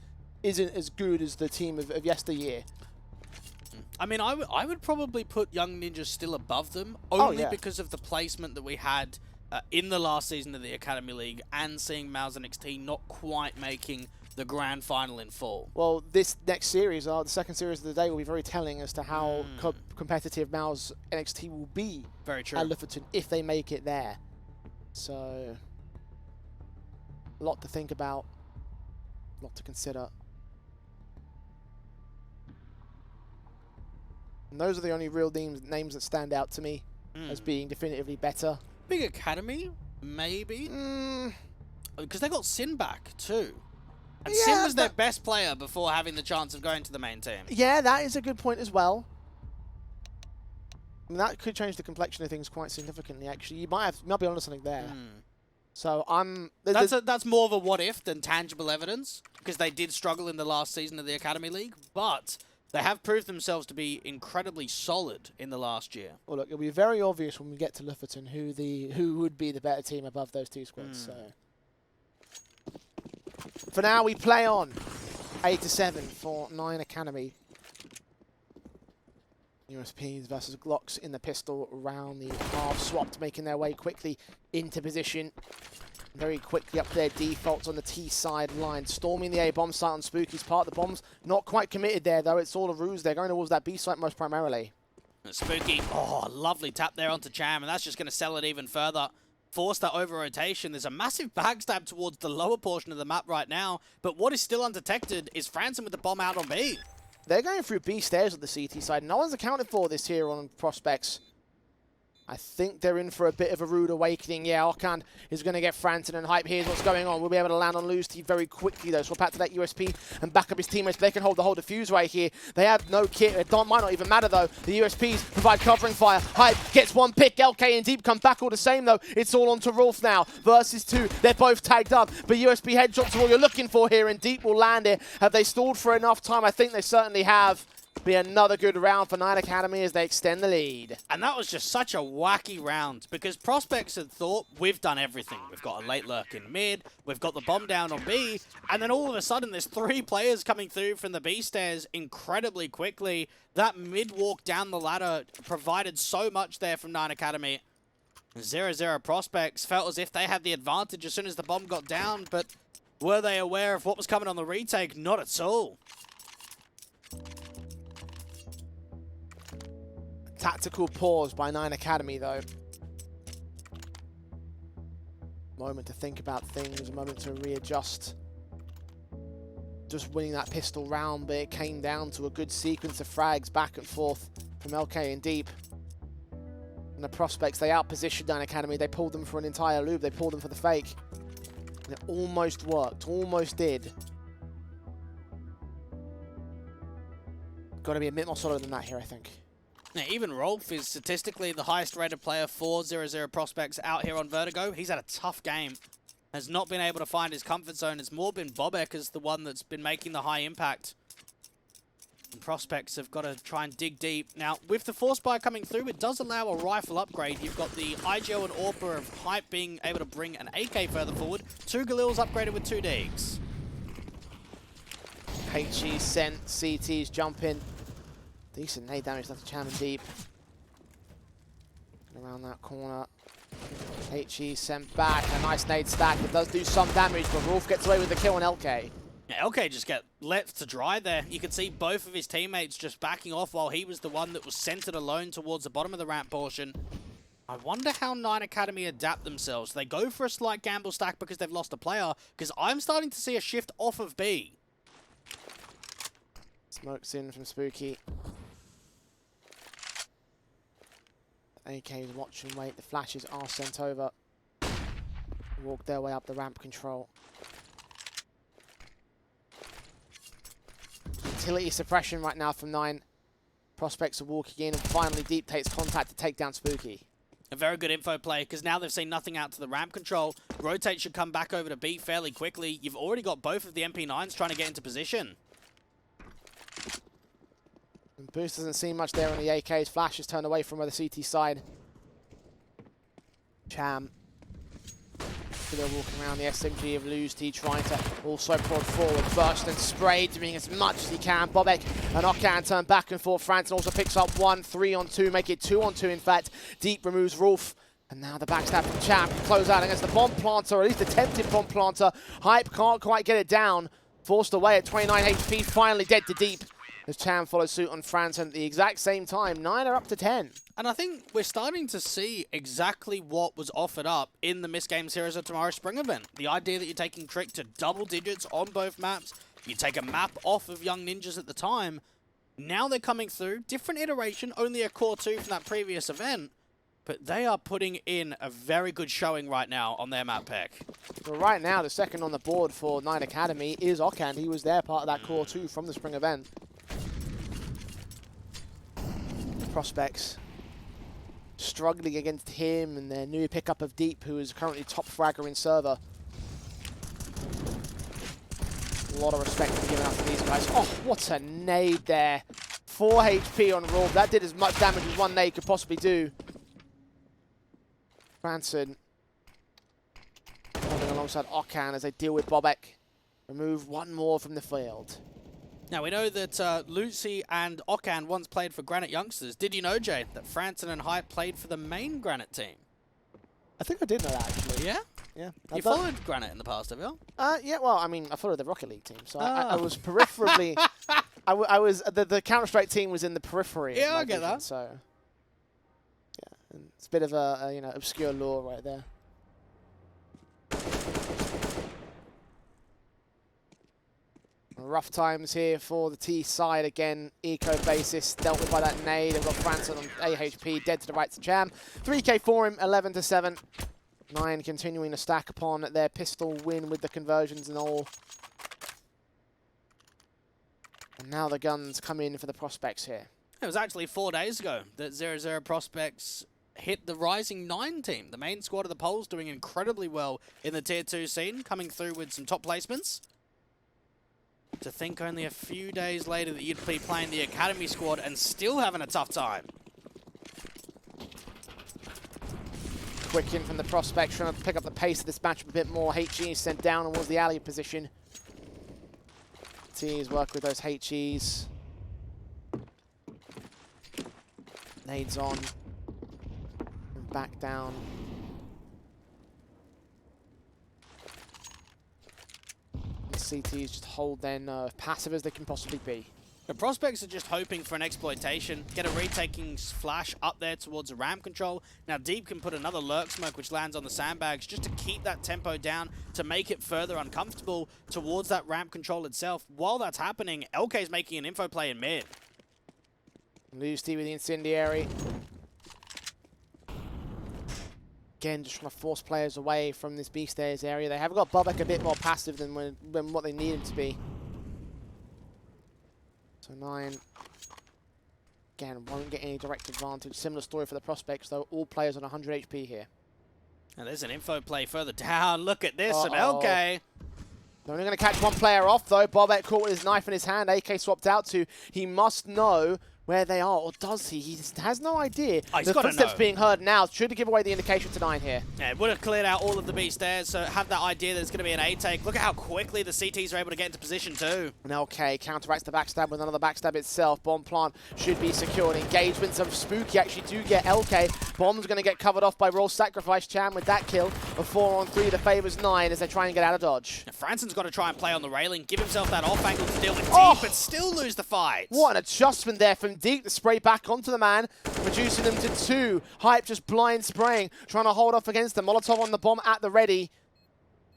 isn't as good as the team of yesteryear. I mean, I would probably put Young Ninjas still above them, only because of the placement that we had in the last season of the Academy League and seeing MOUZ and XT not quite making the grand final in full. Well, this next series, the second series of the day, will be very telling as to how competitive MOUZ NXT will be very true. At Lofoten if they make it there. So, a lot to think about, a lot to consider. And those are the only real names that stand out to me as being definitively better. Big Academy, maybe? Because they got Sin back too. And Sin was their best player before having the chance of going to the main team. Yeah, that is a good point as well. I mean, that could change the complexion of things quite significantly, actually. You might be onto something there. So that's more of a what if than tangible evidence, because they did struggle in the last season of the Academy League, but they have proved themselves to be incredibly solid in the last year. Well, look, it'll be very obvious when we get to Lofoten who would be the better team above those two squads. So, for now, we play on 8-7 for 9 Academy. USPs versus Glocks in the pistol around the half swapped, making their way quickly into position. Very quickly up their defaults on the T side line, storming the A bomb site on Spooky's part. The bomb's not quite committed there, though. It's all a ruse. They're going towards that B site most primarily. Spooky, lovely tap there onto Cham, and that's just going to sell it even further. Force that over rotation. There's a massive backstab towards the lower portion of the map right now, but what is still undetected is Franson with the bomb out on B. They're going through B stairs on the CT side. No one's accounted for this here on Prospects. I think they're in for a bit of a rude awakening. Yeah, Arkan is going to get Franton and hype. Here's what's going on. We'll be able to land on Lose T very quickly, though. Swap out to that USP and back up his teammates. They can hold the whole defuse right here. They have no kit. It might not even matter, though. The USPs provide covering fire. Hype gets one pick. LK and Deep come back all the same, though. It's all on to Rolf now. Versus 2. They're both tagged up. But USP headshots are all you're looking for here, and Deep will land it. Have they stalled for enough time? I think they certainly have. Be another good round for 9 Academy as they extend the lead. And that was just such a wacky round because Prospects had thought, we've done everything. We've got a late lurk in mid, we've got the bomb down on B, and then all of a sudden there's 3 players coming through from the B stairs incredibly quickly. That mid walk down the ladder provided so much there from 9 Academy. 0-0 Prospects felt as if they had the advantage as soon as the bomb got down, but were they aware of what was coming on the retake? Not at all. Tactical pause by 9 Academy, though. Moment to think about things, a moment to readjust. Just winning that pistol round, but it came down to a good sequence of frags back and forth from LK and Deep. And the Prospects, they outpositioned 9 Academy. They pulled them for an entire loop. They pulled them for the fake. And it almost worked, almost did. Got to be a bit more solid than that here, I think. Now, even Rolf is statistically the highest rated player for 0-0 Prospects out here on Vertigo. He's had a tough game. Has not been able to find his comfort zone. It's more been Bobek as the one that's been making the high impact. And Prospects have got to try and dig deep. Now, with the Force Buy coming through, it does allow a rifle upgrade. You've got the IGO and Orpa of Hype being able to bring an AK further forward. 2 Galils upgraded with 2 Digs. HE sent, CT's jumping. Decent nade damage left to Cham and Deep. Around that corner. HE sent back. A nice nade stack. It does do some damage, but Rolf gets away with the kill on LK. Yeah, LK just get left to dry there. You can see both of his teammates just backing off while he was the one that was centered alone towards the bottom of the ramp portion. I wonder how 9 Academy adapt themselves. They go for a slight gamble stack because they've lost a player, because I'm starting to see a shift off of B. Smokes in from Spooky. AK's watch and wait. The flashes are sent over. Walk their way up the ramp control. Utility suppression right now from 9. Prospects are walking in, and finally Deep takes contact to take down Spooky. A very good info play, because now they've seen nothing out to the ramp control. Rotate should come back over to B fairly quickly. You've already got both of the MP9s trying to get into position. And Boost doesn't see much there on the AKs. Flash is turned away from the CT side. Cham. They're walking around the SMG of MOUZ, trying to also prod forward. Burst and Spray doing as much as he can. Bobek and Okan turn back and forth. Franson also picks up 1, 3-on-2, make it 2-on-2 in fact. Deep removes Rolf. And now the backstab from Cham can close out against the bomb planter, or at least attempted bomb planter. Hype can't quite get it down. Forced away at 29 HP, finally dead to Deep. As Cham follows suit on Franson at the exact same time. 9 are up to 10. And I think we're starting to see exactly what was offered up in the MistGames Heroes of Tomorrow Spring event. The idea that you're taking Trick to double digits on both maps. You take a map off of Young Ninjas at the time. Now they're coming through. Different iteration, only a core 2 from that previous event. But they are putting in a very good showing right now on their map pick. Well, right now, the second on the board for Nine Academy is Okan. He was there, part of that core 2 from the spring event. Prospects struggling against him and their new pickup of Deep, who is currently top fragger in server. A lot of respect to be given out to these guys. Oh, what a nade there. 4 HP on Raw. That did as much damage as one nade could possibly do. Franson holding alongside Okan as they deal with Bobek. Remove one more from the field. Now, we know that Lucy and Okan once played for Granite Youngsters. Did you know, Jay, that Franson and Hype played for the main Granite team? I think I did know that, actually. Yeah? Yeah. You followed Granite in the past, have you? Yeah, well, I mean, I followed the Rocket League team, so I was peripherally... I was the Counter-Strike team was in the periphery. Yeah, I get that. So, yeah, and it's a bit of a you know, obscure lore right there. Rough times here for the T side again. Eco basis dealt with by that nade. They've got Franson on AHP, dead to the right to Cham. 3k for him, 11-7. 9 continuing to stack upon their pistol win with the conversions and all. And now the guns come in for the Prospects here. It was actually 4 days ago that 0-0 Prospects hit the Rising 9 team. The main squad of the polls doing incredibly well in the Tier 2 scene, coming through with some top placements. To think only a few days later that you'd be playing the Academy squad and still having a tough time. Quick in from the Prospect, trying to pick up the pace of this match a bit more. HE is sent down towards the alley position. T's work with those HEs. Nades on. And back down. CTs just hold their nerve, passive as they can possibly be. The Prospects are just hoping for an exploitation, get a retaking flash up there towards the ramp control. Now Deep can put another lurk smoke which lands on the sandbags just to keep that tempo down, to make it further uncomfortable towards that ramp control itself. While that's happening, LK's making an info play in mid. MOUZ with the incendiary. Again, just trying to force players away from this B stairs area. They have got Bobek a bit more passive than what they need him to be. So 9, again, won't get any direct advantage. Similar story for the Prospects, though. All players on 100 HP here. And there's an info play further down. Look at this from LK. They're only going to catch one player off, though. Bobek caught with his knife in his hand. AK swapped out to. He must know where they are, or does he? He has no idea. Oh, the footsteps being heard now should give away the indication to 9 here. Yeah, it would have cleared out all of the B stairs, so have that idea that it's going to be an A take. Look at how quickly the CTs are able to get into position too. And LK counteracts the backstab with another backstab itself. Bomb plant should be secured. Engagements of Spooky actually do get LK. Bomb's going to get covered off by Roll Sacrifice. Cham with that kill. A 4-on-3 that favors 9 as they try and get out of dodge. Now, Franson's got to try and play on the railing, give himself that off angle to deal with Deep, but still lose the fight. What an adjustment there from Deep to spray back onto the man, reducing them to 2. Hype just blind spraying, trying to hold off against them. Molotov on the bomb at the ready.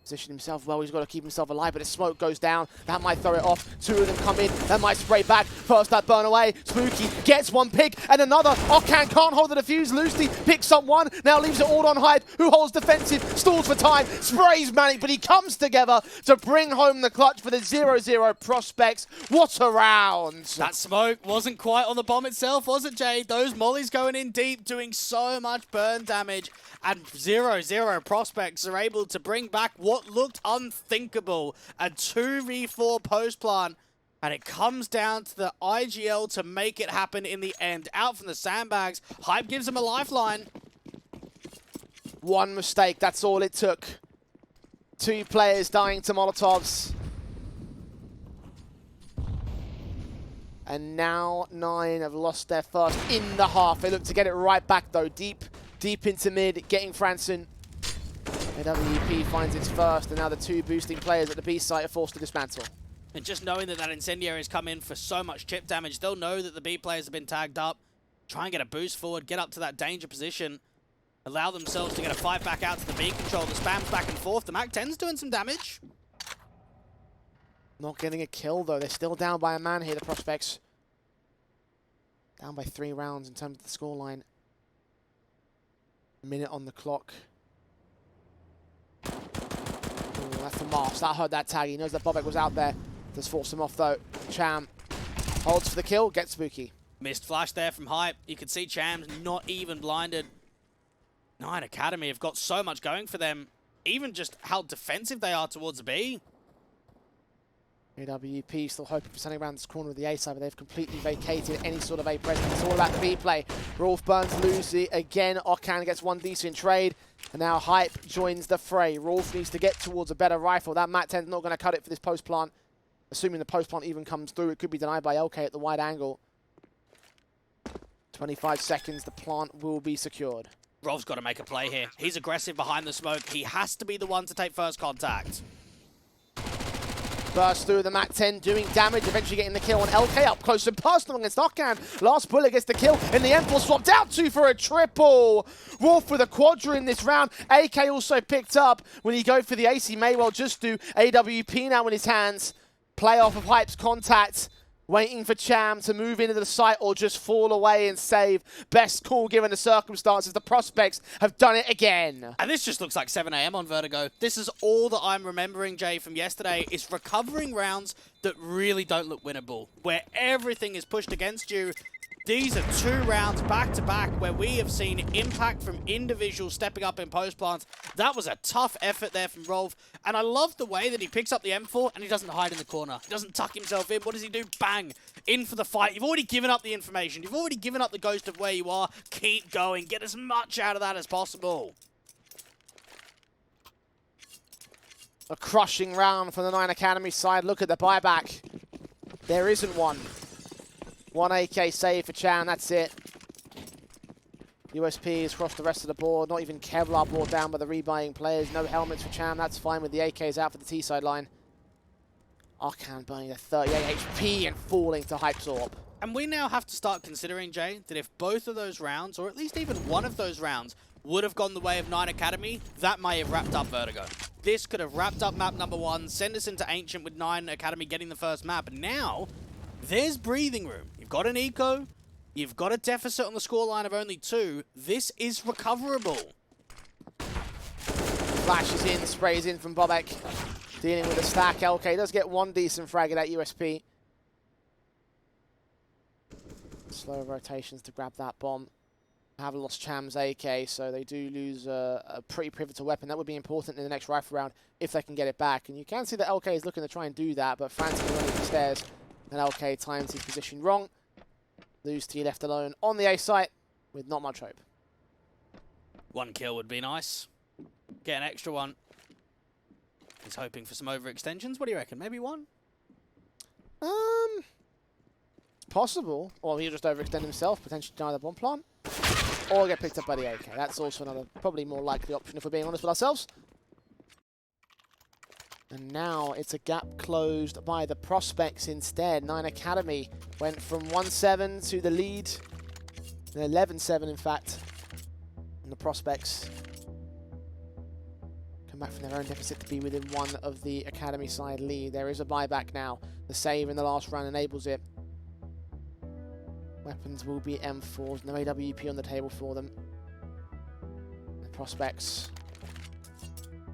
Position himself well, he's got to keep himself alive, but the smoke goes down. That might throw it off. Two of them come in, that might spray back. First that burn away. Spooky gets one pick and another. Okan can't hold the defuse. Loosely picks up one, now leaves it all on Hype, who holds defensive, stalls for time, sprays Manic, but he comes together to bring home the clutch for the 0-0 Prospects. What a round! That smoke wasn't quite on the bomb itself, was it, Jay? Those mollies going in deep, doing so much burn damage, and 0-0 Prospects are able to bring back what looked unthinkable, a 2v4 post plant, and it comes down to the IGL to make it happen in the end. Out from the sandbags, Hype gives him a lifeline. One mistake, that's all it took. Two players dying to Molotovs. And now 9 have lost their first in the half. They look to get it right back though, deep into mid, getting Franson. AWP finds its first, and now the two boosting players at the B site are forced to dismantle. And just knowing that incendiary has come in for so much chip damage, they'll know that the B players have been tagged up. Try and get a boost forward, get up to that danger position, allow themselves to get a fight back out to the B control. The spams back and forth. The MAC-10's doing some damage. Not getting a kill though. They're still down by a man here, the Prospects. Down by 3 rounds in terms of the scoreline. A minute on the clock. Ooh, that's the Mars. That heard that tag. He knows that Bobek was out there. Does force him off though. Cham holds for the kill, gets Spooky. Missed flash there from Hype. You can see Cham's not even blinded. 9 Academy have got so much going for them. Even just how defensive they are towards the B. AWP still hoping for something around this corner of the A side, but they've completely vacated any sort of A presence. It's all about the B play. Rolf burns Lucy again. Okan gets one decent trade. And now Hype joins the fray. Rolf needs to get towards a better rifle. That MAC-10's not going to cut it for this post plant. Assuming the post plant even comes through, it could be denied by LK at the wide angle. 25 seconds, the plant will be secured. Rolf's got to make a play here. He's aggressive behind the smoke. He has to be the one to take first contact. Burst through the MAC-10, doing damage, eventually getting the kill on LK up close and personal against Okan. Last bullet gets the kill, and the M4 swapped out 2 for a triple. Wolf with a quadra in this round. AK also picked up. When you go for the ace, he may well just do AWP now in his hands. Play off of Hype's contact. Waiting for Cham to move into the site or just fall away and save. Best call given the circumstances. The Prospects have done it again. And this just looks like 7 AM on Vertigo. This is all that I'm remembering, Jay, from yesterday, is recovering rounds that really don't look winnable, where everything is pushed against you. These are 2 rounds back-to-back where we have seen impact from individuals stepping up in post plants. That was a tough effort there from Rolf. And I love the way that he picks up the M4 and he doesn't hide in the corner. He doesn't tuck himself in. What does he do? Bang! In for the fight. You've already given up the information. You've already given up the ghost of where you are. Keep going. Get as much out of that as possible. A crushing round from the 9 Academy side. Look at the buyback. There isn't one. 1 AK save for Chan, that's it. USP has crossed the rest of the board. Not even Kevlar brought down by the rebuying players. No helmets for Chan, that's fine with the AKs out for the T-side line. Arcan burning a 38 HP and falling to Hype's Orb. And we now have to start considering, Jay, that if both of those rounds, or at least even one of those rounds, would have gone the way of 9 Academy, that may have wrapped up Vertigo. This could have wrapped up map number 1, send us into Ancient with 9 Academy getting the first map. Now, there's breathing room. You've got an eco, you've got a deficit on the scoreline of only 2. This is recoverable. Flashes in, sprays in from Bobek. Dealing with a stack. LK does get one decent frag at that USP. Slow rotations to grab that bomb. Have lost Cham's AK, so they do lose a pretty pivotal weapon. That would be important in the next rifle round if they can get it back. And you can see that LK is looking to try and do that, but Francis running up the stairs. And LK times his position wrong. Lose T left alone on the A site with not much hope. 1 kill would be nice. Get an extra one. He's hoping for some overextensions. What do you reckon? Maybe 1? Possible. Or he'll just overextend himself, potentially deny the bomb plant. Or get picked up by the AK. That's also another, probably more likely option if we're being honest with ourselves. And now it's a gap closed by the Prospects instead. 9 Academy went from 1-7 to the lead. 11-7 in fact. And the Prospects Come back from their own deficit to be within one of the Academy side lead. There is a buyback now. The save in the last round enables it. Weapons will be M4s. No AWP on the table for them. The prospects,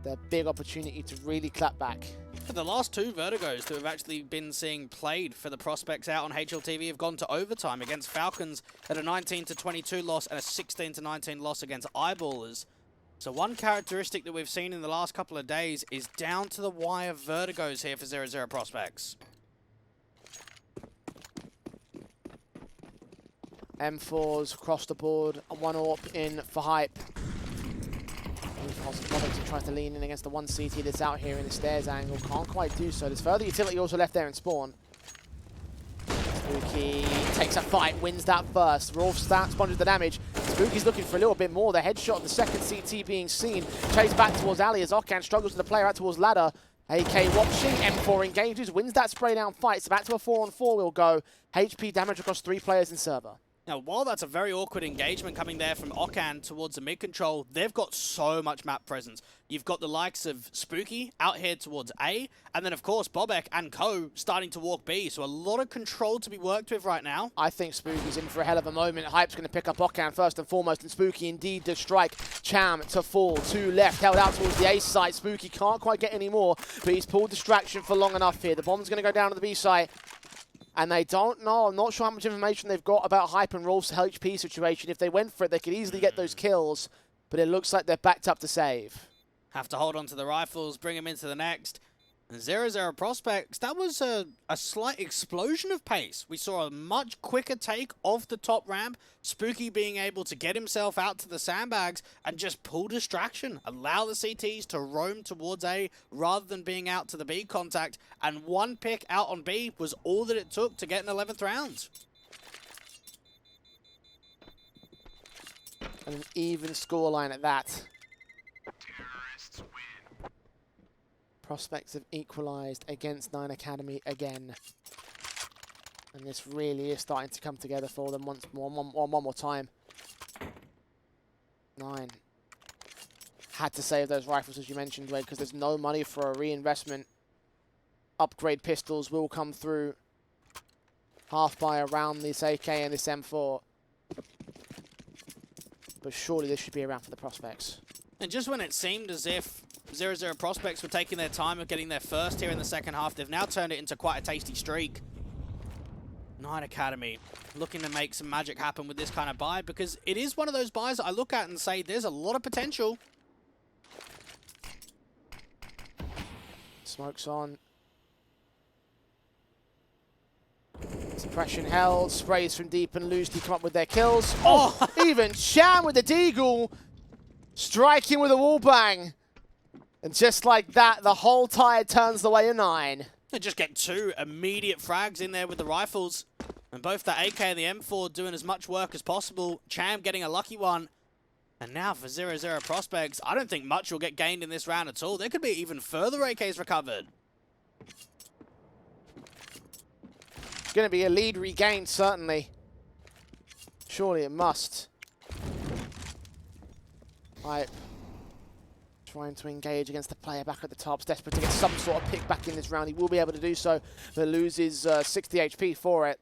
their big opportunity to really clap back. For the last two Vertigos that we've actually been seeing played for the prospects out on HLTV have gone to overtime against Falcons at a 19-22 loss and a 16-19 loss against Eyeballers. So one characteristic that we've seen in the last couple of days is down to the wire Vertigos here for 0-0 prospects. M4s across the board, and one AWP in for Hype. Lofoten tries to lean in against the one CT that's out here in the stairs angle. Can't quite do so. There's further utility also left there in spawn. Spooky takes a fight, wins that first. Rolf sponges the damage. Spooky's looking for a little bit more. The headshot of the second CT being seen. Chase back towards Ali as Okan struggles with the player out towards ladder. AK watching, M4 engages, wins that spray down fight. It's back to a 4-on-4 will go. HP damage across 3 players in server. Now, while that's a very awkward engagement coming there from Okan towards the mid-control, they've got so much map presence. You've got the likes of Spooky out here towards A, and then, of course, Bobek and co starting to walk B, so a lot of control to be worked with right now. I think Spooky's in for a hell of a moment. Hype's going to pick up Okan first and foremost, and Spooky indeed does strike. Cham to fall, 2 left, held out towards the A site. Spooky can't quite get any more, but he's pulled distraction for long enough here. The bomb's going to go down to the B site. And they don't know. I'm not sure how much information they've got about Hype and Rolf's HP situation. If they went for it, they could easily get those kills. But it looks like they're backed up to save. Have to hold on to the rifles, bring them into the next. And 0-0 prospects, that was a slight explosion of pace. We saw a much quicker take off the top ramp. Spooky being able to get himself out to the sandbags and just pull distraction. Allow the CTs to roam towards A rather than being out to the B contact. And one pick out on B was all that it took to get an 11th round. And an even scoreline at that. Prospects have equalised against 9 Academy again. And this really is starting to come together for them once more, one more time. 9. Had to save those rifles, as you mentioned, Wade, because there's no money for a reinvestment. Upgrade pistols will come through. Half buy around this AK and this M4. But surely this should be around for the prospects. And just when it seemed as if 0-0 prospects were taking their time of getting their first here in the second half, they've now turned it into quite a tasty streak. 9 Academy looking to make some magic happen with this kind of buy, because it is one of those buys that I look at and say there's a lot of potential. Smoke's on. Suppression held. Sprays from deep and loose to come up with their kills. Oh, even Cham with the deagle. Striking with a wall bang. And just like that, the whole tide turns the way of 9. They just get 2 immediate frags in there with the rifles. And both the AK and the M4 doing as much work as possible. Cham getting a lucky one. And now for 0-0 prospects, I don't think much will get gained in this round at all. There could be even further AKs recovered. It's going to be a lead regained, certainly. Surely it must. Right. Trying to engage against the player back at the top. Desperate to get some sort of pick back in this round. He will be able to do so, but loses 60 HP for it.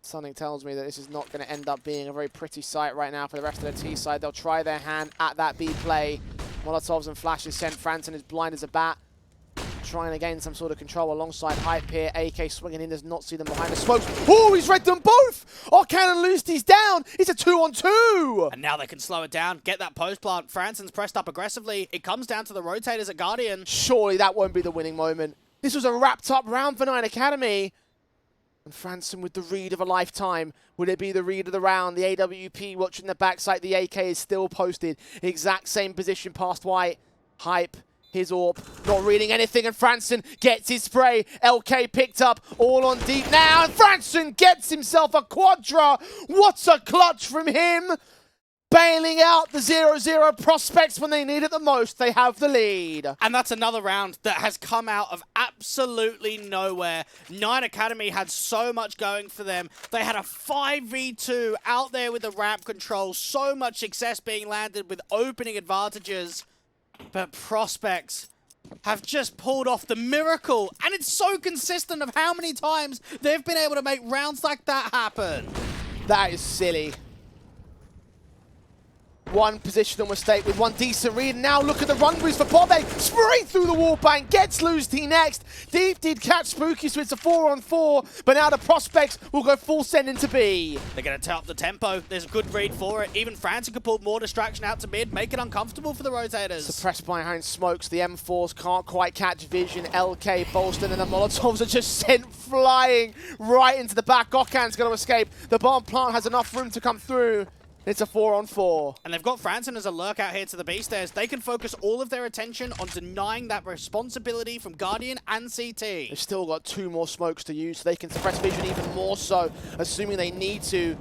Something tells me that this is not going to end up being a very pretty sight right now for the rest of the T side. They'll try their hand at that B play. Molotovs and flashes sent. Franson is blind as a bat. Trying to gain some sort of control alongside Hype here. AK swinging in, does not see them behind the smokes. Oh, he's read them both! Oh, Cannon loosed, he's down! It's a 2-on-2! And now they can slow it down, get that post plant. Franson's pressed up aggressively. It comes down to the rotators at Guardian. Surely that won't be the winning moment. This was a wrapped up round for 9 Academy. And Franson with the read of a lifetime. Would it be the read of the round? The AWP watching the backside. The AK is still posted. Exact same position past White. Hype. His AWP, not reading anything, and Franson gets his spray. LK picked up, all on deep now, and Franson gets himself a quadra. What a clutch from him! Bailing out the 0-0 prospects when they need it the most. They have the lead. And that's another round that has come out of absolutely nowhere. 9 Academy had so much going for them. They had a 5v2 out there with the ramp control. So much success being landed with opening advantages. But Prospects have just pulled off the miracle, and it's so consistent of how many times they've been able to make rounds like that happen. That is silly. One positional mistake with one decent read. Now look at the run boost for Bo3. Straight through the wall bank. Gets LOUZ next. Deep did catch Spooky, so it's a 4-on-4. But now the Prospects will go full send into B. They're going to turn up the tempo. There's a good read for it. Even Frantic could pull more distraction out to mid, make it uncomfortable for the rotators. Suppressed behind smokes. The M4s can't quite catch vision. LK, Bolston, and the Molotovs are just sent flying right into the back. Gokhan's going to escape. The bomb plant has enough room to come through. It's a 4-on-4. And they've got Franson as a lurk out here to the B stairs. They can focus all of their attention on denying that responsibility from Guardian and CT. They've still got 2 more smokes to use, so they can suppress vision even more so, assuming they need to.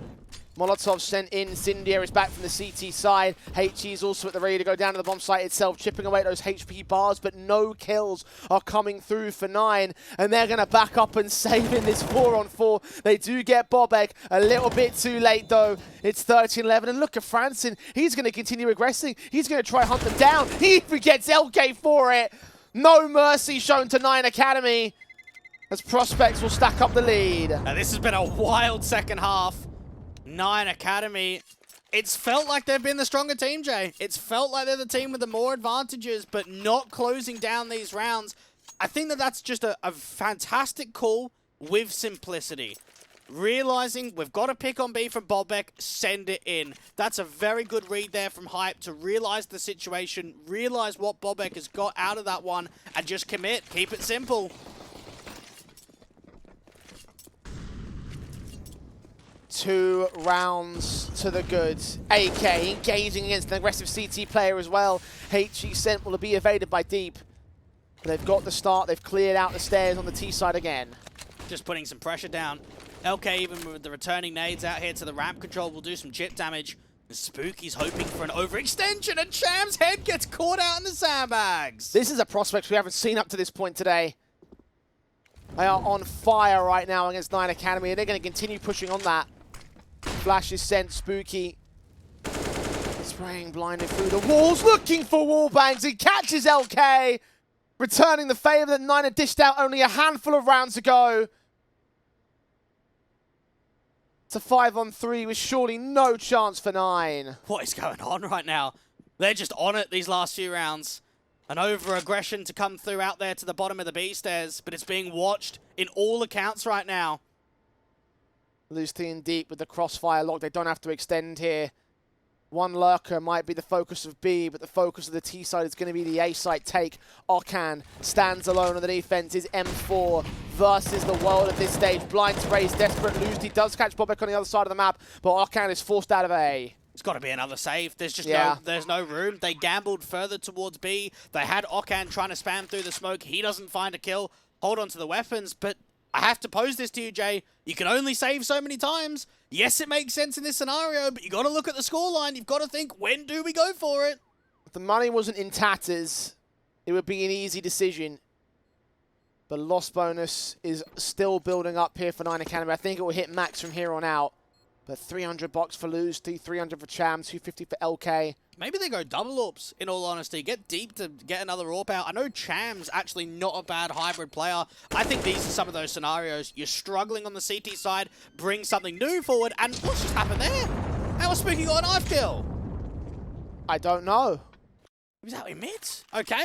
Molotov sent in, Incendiary is back from the CT side. HE is also at the ready to go down to the bomb site itself, chipping away at those HP bars, but no kills are coming through for 9, and they're going to back up and save in this 4-on-4. They do get Bobek a little bit too late, though. It's 13-11, and look at Franson. He's going to continue aggressing. He's going to try hunt them down. He even gets LK for it. No mercy shown to 9 Academy, as Prospects will stack up the lead. Now, this has been a wild second half. 9 Academy, it's felt like they've been the stronger team, Jay. It's felt like they're the team with the more advantages, but not closing down these rounds. I think that that's just a fantastic call with simplicity. Realizing we've got a pick on B from Bobek, send it in. That's a very good read there from Hype to realize the situation, realize what Bobek has got out of that one, and just commit. Keep it simple. 2 rounds to the good. AK engaging against an aggressive CT player as well. HE sent will be evaded by Deep. They've got the start. They've cleared out the stairs on the T side again. Just putting some pressure down. LK, even with the returning nades out here to the ramp control, will do some chip damage. Spooky's hoping for an overextension, and Cham's head gets caught out in the sandbags. This is a prospect we haven't seen up to this point today. They are on fire right now against 9 Academy, and they're going to continue pushing on that. Flash is sent, Spooky spraying blinded through the walls, looking for wall bangs. He catches LK, returning the favor that 9 had dished out only a handful of rounds ago. It's a 5-on-3 with surely no chance for 9. What is going on right now? They're just on it these last few rounds. An over-aggression to come through out there to the bottom of the B stairs, but it's being watched in all accounts right now. LOUZ Deep with the crossfire lock. They don't have to extend here. One lurker might be the focus of B, but the focus of the T side is going to be the A site take. Okan stands alone on the defense. Is M4 versus the world at this stage. Blind sprays, desperate. LOUZ does catch Bobek on the other side of the map, but Okan is forced out of A. It's got to be another save. There's just there's no room. They gambled further towards B. They had Okan trying to spam through the smoke. He doesn't find a kill. Hold on to the weapons, but I have to pose this to you, Jay. You can only save so many times. Yes, it makes sense in this scenario, but you got to look at the scoreline. You've got to think, when do we go for it? If the money wasn't in tatters, it would be an easy decision. But loss bonus is still building up here for 9 Academy. I think it will hit max from here on out. But 300 bucks for LOUZ, 300 for Cham, 250 for LK. Maybe they go double AWPs, in all honesty. Get Deep to get another AWP out. I know Cham's actually not a bad hybrid player. I think these are some of those scenarios. You're struggling on the CT side, bring something new forward, and what's just happened there? How was Spooky got a knife kill? I don't know. He was out in mid. Okay.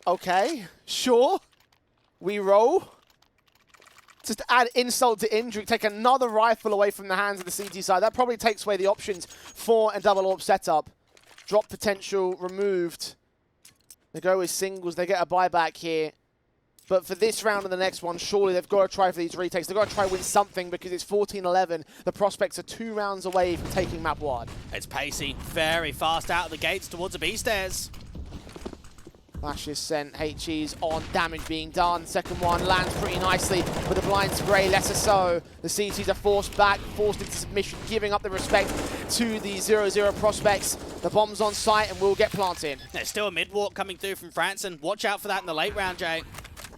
Okay, sure. We roll. Just add insult to injury, take another rifle away from the hands of the CT side. That probably takes away the options for a double AWP setup. Drop potential removed. They go with singles, they get a buyback here. But for this round and the next one, surely they've got to try for these retakes. They've got to try win something because it's 14-11. The Prospects are 2 rounds away from taking map 1. It's pacey, very fast out of the gates towards the B stairs. Flash is sent, HE's on, damage being done. Second one lands pretty nicely with the blind spray, lesser so. The CTs are forced back, forced into submission, giving up the respect to the 0-0 Prospects. The bomb's on site and will get planted. There's still a mid-walk coming through from Franson. Watch out for that in the late round, Jay.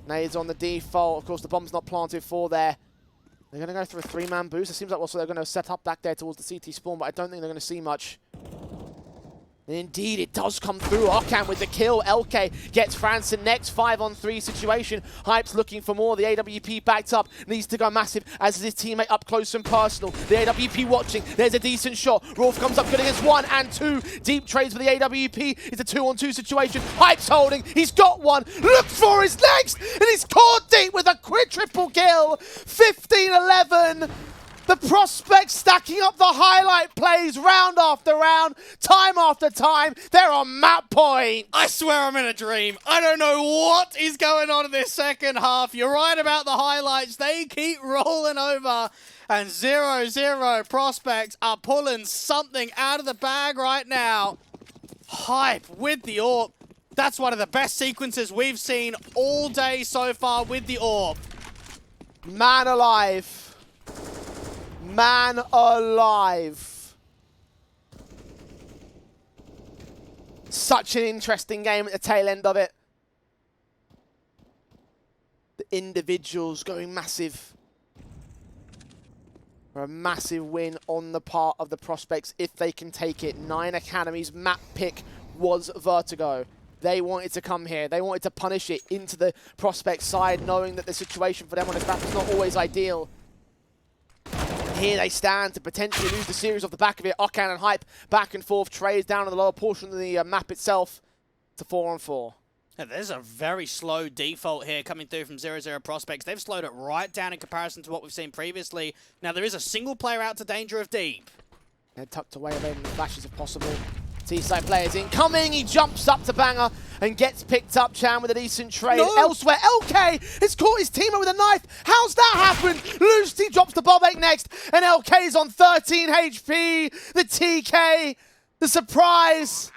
Nades on the default. Of course, the bomb's not planted for there. They're going to go through a 3-man boost. It seems like also they're going to set up back there towards the CT spawn, but I don't think they're going to see much. And indeed, it does come through. Okan with the kill. LK gets Franson next 5-on-3 situation. Hype's looking for more. The AWP backed up. Needs to go massive as his teammate up close and personal. The AWP watching. There's a decent shot. Rolf comes up good against 1 and 2. Deep trades for the AWP. It's a 2-on-2 situation. Hype's holding. He's got one. Look for his next. And he's caught deep with a triple kill. 15-11. The prospects stacking up the highlight plays round after round, time after time. They're on map point. I swear I'm in a dream. I don't know what is going on in this second half. You're right about the highlights. They keep rolling over. And 0-0 prospects are pulling something out of the bag right now. Hype with the AWP. That's one of the best sequences we've seen all day so far with the AWP. Man alive. Man alive. Such an interesting game at the tail end of it. The individuals going massive. For a massive win on the part of the prospects if they can take it. 9 Academy's map pick was Vertigo. They wanted to come here. They wanted to punish it into the prospect side, knowing that the situation for them on this map is not always ideal. Here they stand to potentially lose the series off the back of it. Okan and Hype back and forth, trades down in the lower portion of the map itself to 4-on-4. Yeah, there's a very slow default here coming through from 0-0 prospects. They've slowed it right down in comparison to what we've seen previously. Now there is a single player out to danger of deep. They're tucked away then in the flashes if possible. T-side players incoming. He jumps up to Banger and gets picked up. Chan with a decent trade. No. Elsewhere, LK has caught his teammate with a knife. How's that happened? Loosey drops to Bob8 next, and LK's on 13 HP. The TK, the surprise,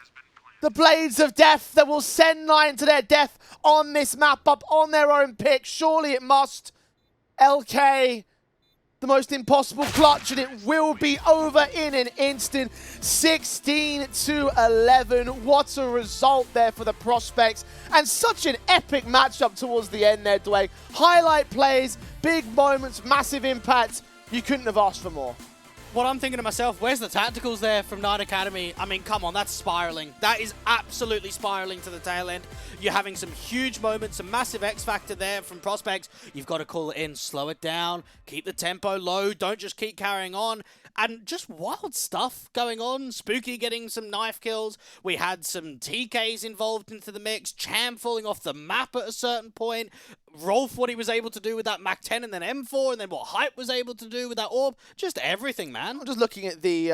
the Blades of Death that will send 9 to their death on this map up on their own pick. Surely it must. LK, the most impossible clutch, and it will be over in an instant. 16-11. What a result there for the prospects, and such an epic matchup towards the end there, Dwayne. Highlight plays, big moments, massive impact. You couldn't have asked for more. What I'm thinking to myself, where's the tacticals there from 9 Academy? I mean, come on, that's spiraling. That is absolutely spiraling to the tail end. You're having some huge moments, some massive X factor there from prospects. You've got to call it in, slow it down, keep the tempo low, don't just keep carrying on. And just wild stuff going on. Spooky getting some knife kills. We had some TKs involved into the mix. Cham falling off the map at a certain point. Rolf, what he was able to do with that Mac 10 and then M4, and then what Hype was able to do with that AWP. Just everything, man. I'm just looking at the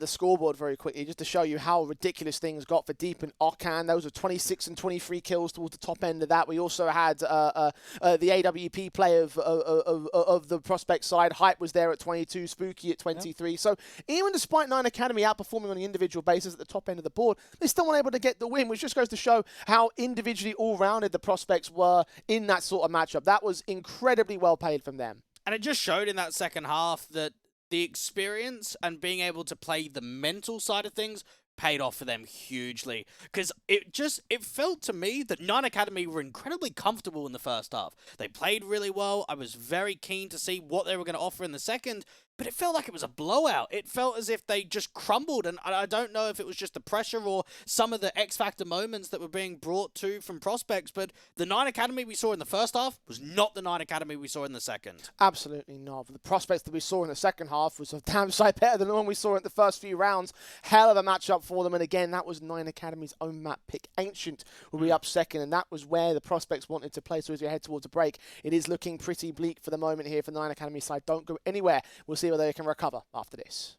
scoreboard very quickly, just to show you how ridiculous things got for Deep and Okan. Those were 26 and 23 kills towards the top end of that. We also had the AWP play of the prospect side. Hype was there at 22, Spooky at 23. Yep. So even despite 9 Academy outperforming on the individual basis at the top end of the board, they still weren't able to get the win, which just goes to show how individually all-rounded the prospects were in that sort of matchup. That was incredibly well played from them. And it just showed in that second half that the experience and being able to play the mental side of things paid off for them hugely. Because it felt to me that 9 Academy were incredibly comfortable in the first half. They played really well. I was very keen to see what they were going to offer in the second, but it felt like it was a blowout. It felt as if they just crumbled, and I don't know if it was just the pressure or some of the X-Factor moments that were being brought to from prospects, but the 9 Academy we saw in the first half was not the 9 Academy we saw in the second. Absolutely not. The prospects that we saw in the second half was a damn sight better than the one we saw in the first few rounds. Hell of a matchup for them, and again, that was 9 Academy's own map pick. Ancient will be up second, and that was where the prospects wanted to play. So as we head towards a break, it is looking pretty bleak for the moment here for 9 Academy side. Don't go anywhere. We'll see whether they can recover after this.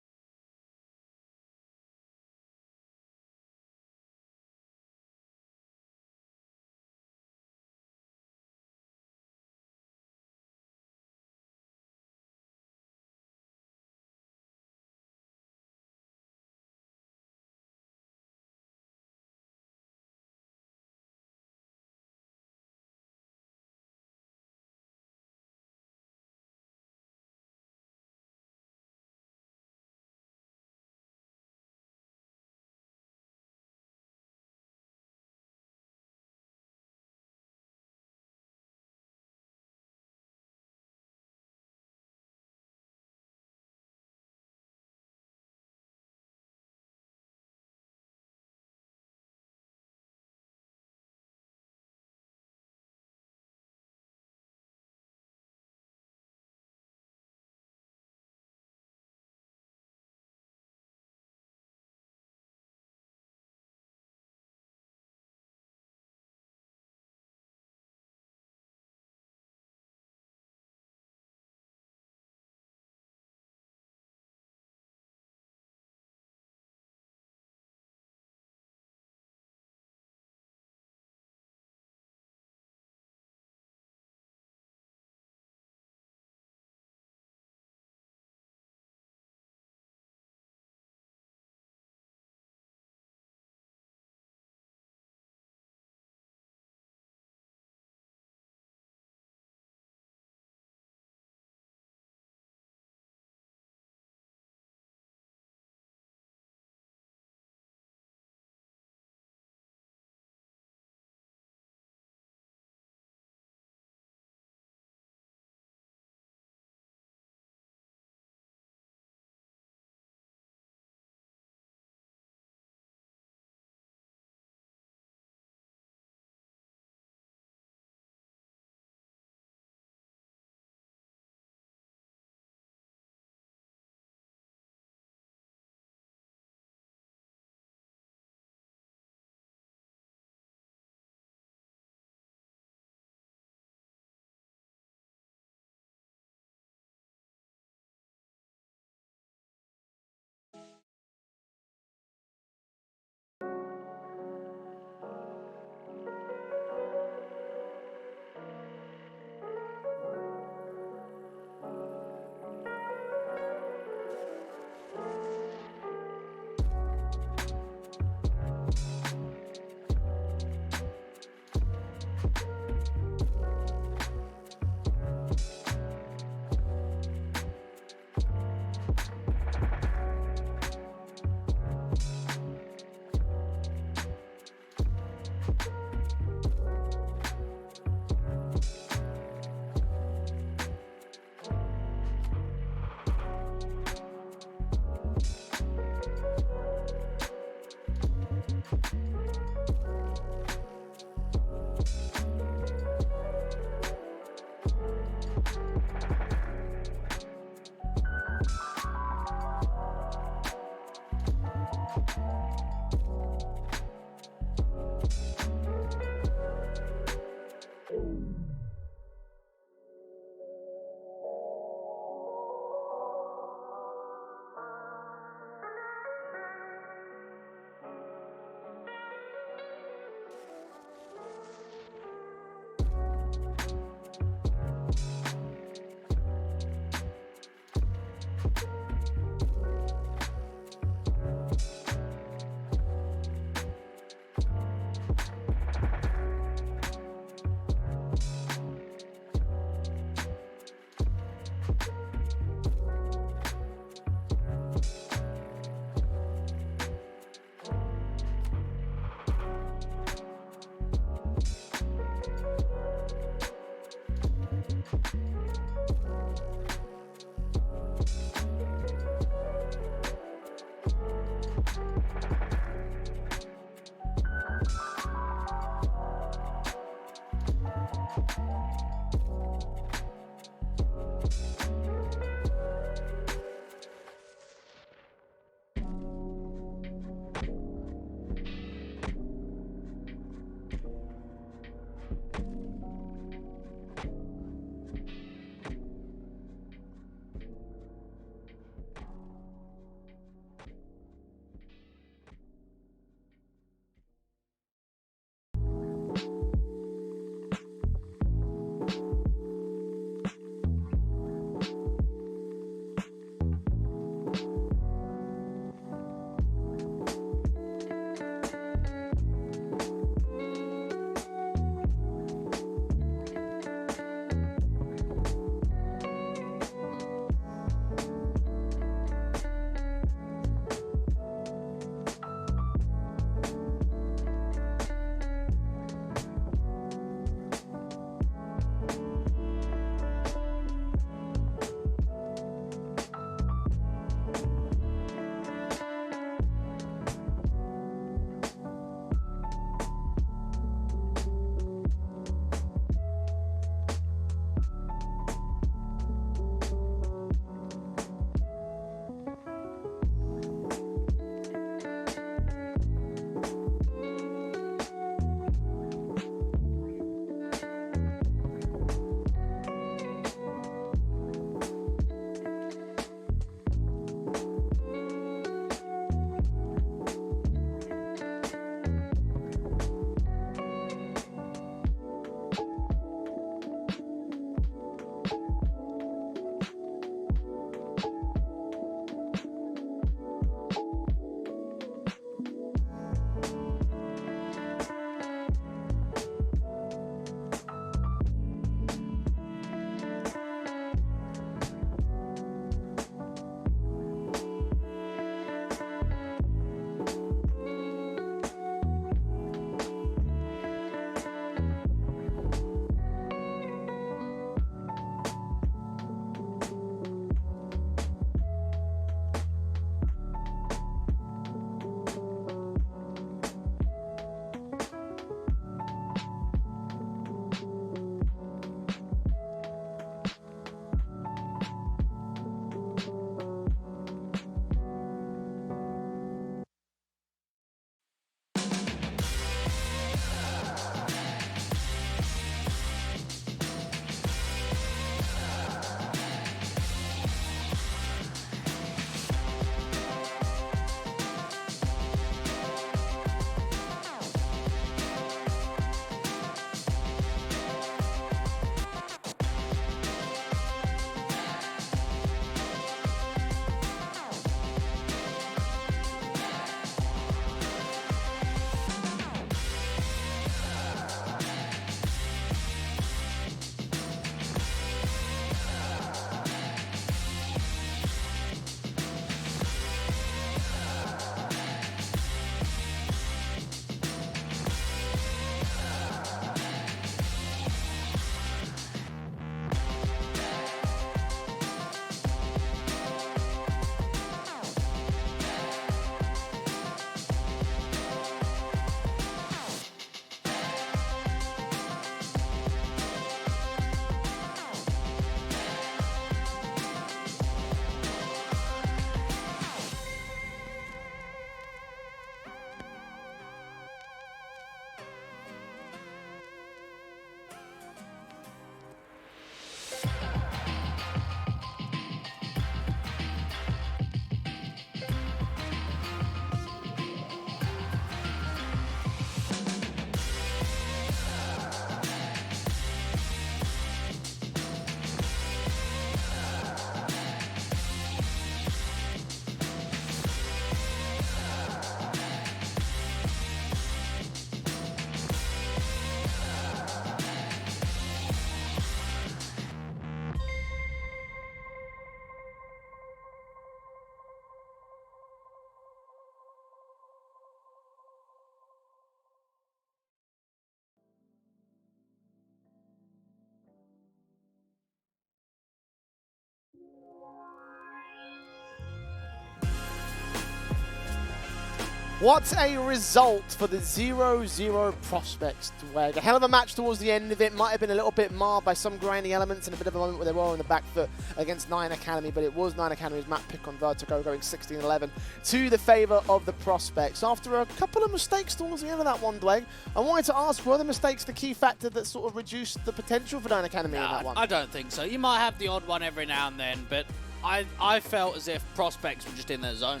What a result for the 0-0 prospects. A hell of a match towards the end of it. Might have been a little bit marred by some grinding elements and a bit of a moment where they were on the back foot against 9 Academy, but it was 9 Academy's map pick on Vertigo going 16-11 to the favour of the prospects. After a couple of mistakes towards the end of that one, Dwayne, I wanted to ask, were the mistakes the key factor that sort of reduced the potential for 9 Academy in that one? I don't think so. You might have the odd one every now and then, but I felt as if prospects were just in their zone.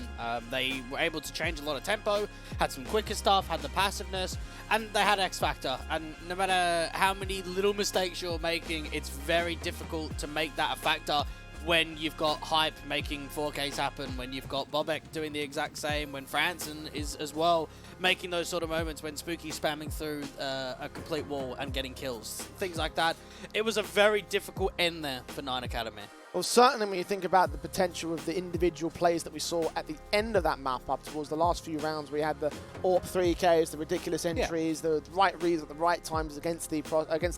They were able to change a lot of tempo, had some quicker stuff, had the passiveness, and they had X Factor. And no matter how many little mistakes you're making, it's very difficult to make that a factor when you've got Hype making 4Ks happen, when you've got Bobek doing the exact same, when Franson is as well making those sort of moments, when Spooky's spamming through a complete wall and getting kills, things like that. It was a very difficult end there for 9 Academy. Well, certainly when you think about the potential of the individual plays that we saw at the end of that map up towards the last few rounds, we had the AWP 3Ks, the ridiculous entries, the right reads at the right times against the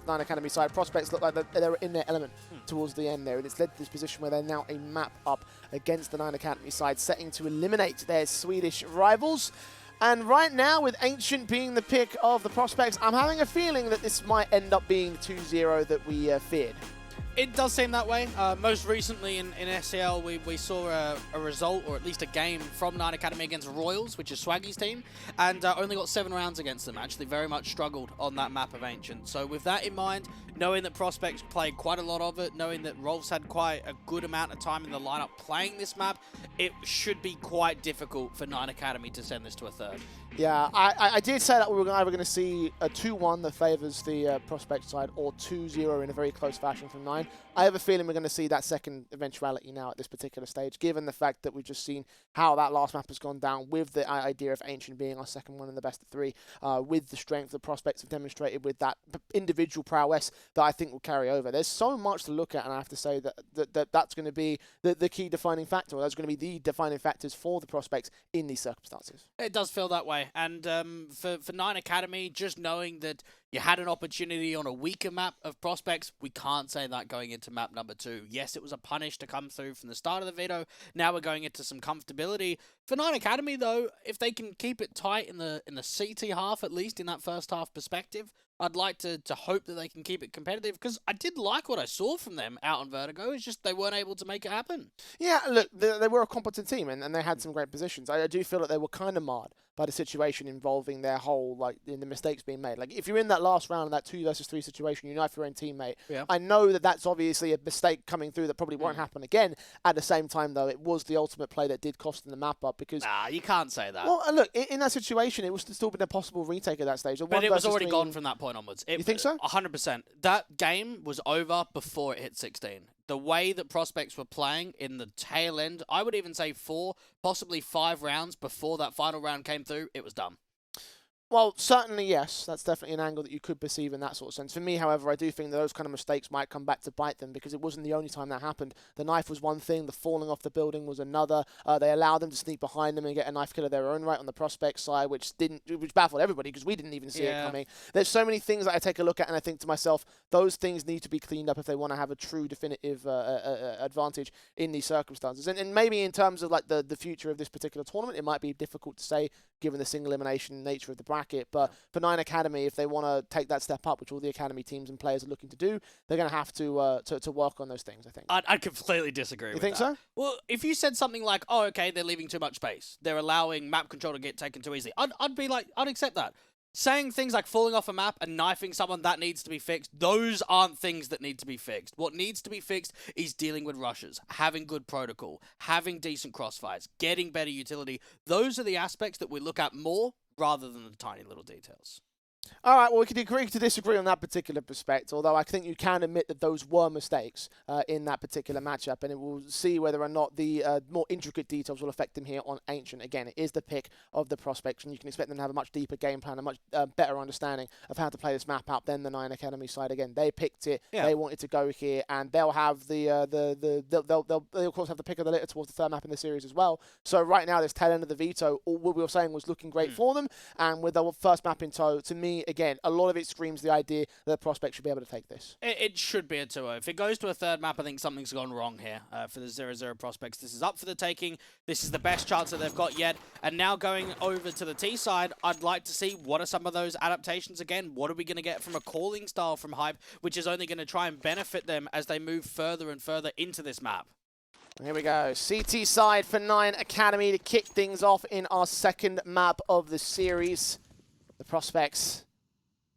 9 Academy side. Prospects look like they were in their element towards the end there, and it's led to this position where they're now a map up against the 9 Academy side, setting to eliminate their Swedish rivals. And right now, with Ancient being the pick of the prospects, I'm having a feeling that this might end up being the 2-0 that we feared. It does seem that way. Most recently in SCL, we saw a result, or at least a game, from 9 Academy against Royals, which is Swaggy's team, and only got 7 rounds against them. Actually very much struggled on that map of Ancient. So with that in mind, knowing that Prospects played quite a lot of it, knowing that Rolf's had quite a good amount of time in the lineup playing this map, it should be quite difficult for 9 Academy to send this to a third. Yeah, I did say that we were either going to see a 2-1 that favours the Prospect side, or 2-0 in a very close fashion from 9. I have a feeling we're going to see that second eventuality now at this particular stage, given the fact that we've just seen how that last map has gone down, with the idea of Ancient being our second one in the best of 3, with the strength the Prospects have demonstrated, with that individual prowess that I think will carry over. There's so much to look at, and I have to say that's going to be the key defining factor. That's going to be the defining factors for the Prospects in these circumstances. It does feel that way. And for 9 Academy, just knowing that you had an opportunity on a weaker map of Prospects, we can't say that going into map number 2. Yes, it was a punish to come through from the start of the veto. Now we're going into some comfortability. For 9 Academy, though, if they can keep it tight in the CT half, at least in that first half perspective, I'd like to hope that they can keep it competitive, because I did like what I saw from them out on Vertigo. It's just they weren't able to make it happen. Yeah, look, they were a competent team, and they had some great positions. I do feel that they were kind of marred by the situation involving their whole, like, in the mistakes being made. Like, if you're in that last round, that 2 versus 3 situation, you knife your own teammate. Yeah. I know that that's obviously a mistake coming through that probably won't happen again. At the same time, though, it was the ultimate play that did cost them the map up, because... Nah, you can't say that. Well, look, in that situation, it was still been a possible retake at that stage. But it was already gone from that point onwards. You think so? 100%. That game was over before it hit 16. The way that Prospects were playing in the tail end, I would even say 4, possibly 5 rounds before that final round came through, it was done. Well, certainly, yes. That's definitely an angle that you could perceive in that sort of sense. For me, however, I do think that those kind of mistakes might come back to bite them, because it wasn't the only time that happened. The knife was one thing, the falling off the building was another. They allowed them to sneak behind them and get a knife kill of their own right on the Prospect side, which baffled everybody, because we didn't even see it coming. There's so many things that I take a look at, and I think to myself, those things need to be cleaned up if they want to have a true definitive advantage in these circumstances. And maybe in terms of like the future of this particular tournament, it might be difficult to say, given the single elimination nature of the bracket. But for 9 Academy, if they want to take that step up, which all the Academy teams and players are looking to do, they're going to have to work on those things, I think. I'd completely disagree with that. You think so? Well, if you said something like, oh, okay, they're leaving too much space, they're allowing map control to get taken too easily, I'd be like, I'd accept that. Saying things like falling off a map and knifing someone, that needs to be fixed, those aren't things that need to be fixed. What needs to be fixed is dealing with rushes, having good protocol, having decent crossfires, getting better utility. Those are the aspects that we look at more rather than the tiny little details. All right, well, we can agree to disagree on that particular perspective, although I think you can admit that those were mistakes in that particular matchup, and we'll see whether or not the more intricate details will affect them here on Ancient. Again, it is the pick of the Prospects, and you can expect them to have a much deeper game plan, a much better understanding of how to play this map out than the 9 Academy side. Again, they picked it, they wanted to go here, and they'll have they'll of course have the pick of the litter towards the third map in the series as well. So right now, this tail end of the veto, all what we were saying was looking great for them, and with the first map in tow, to me, me, again, a lot of it screams the idea that the Prospect should be able to take this. It should be a 2-0. If it goes to a third map, I think something's gone wrong here for the 0-0 Prospects. This is up for the taking. This is the best chance that they've got yet. And now going over to the T side, I'd like to see what are some of those adaptations again. What are we going to get from a calling style from Hype, which is only going to try and benefit them as they move further and further into this map. Here we go. CT side for 9 Academy to kick things off in our second map of the series. The Prospects,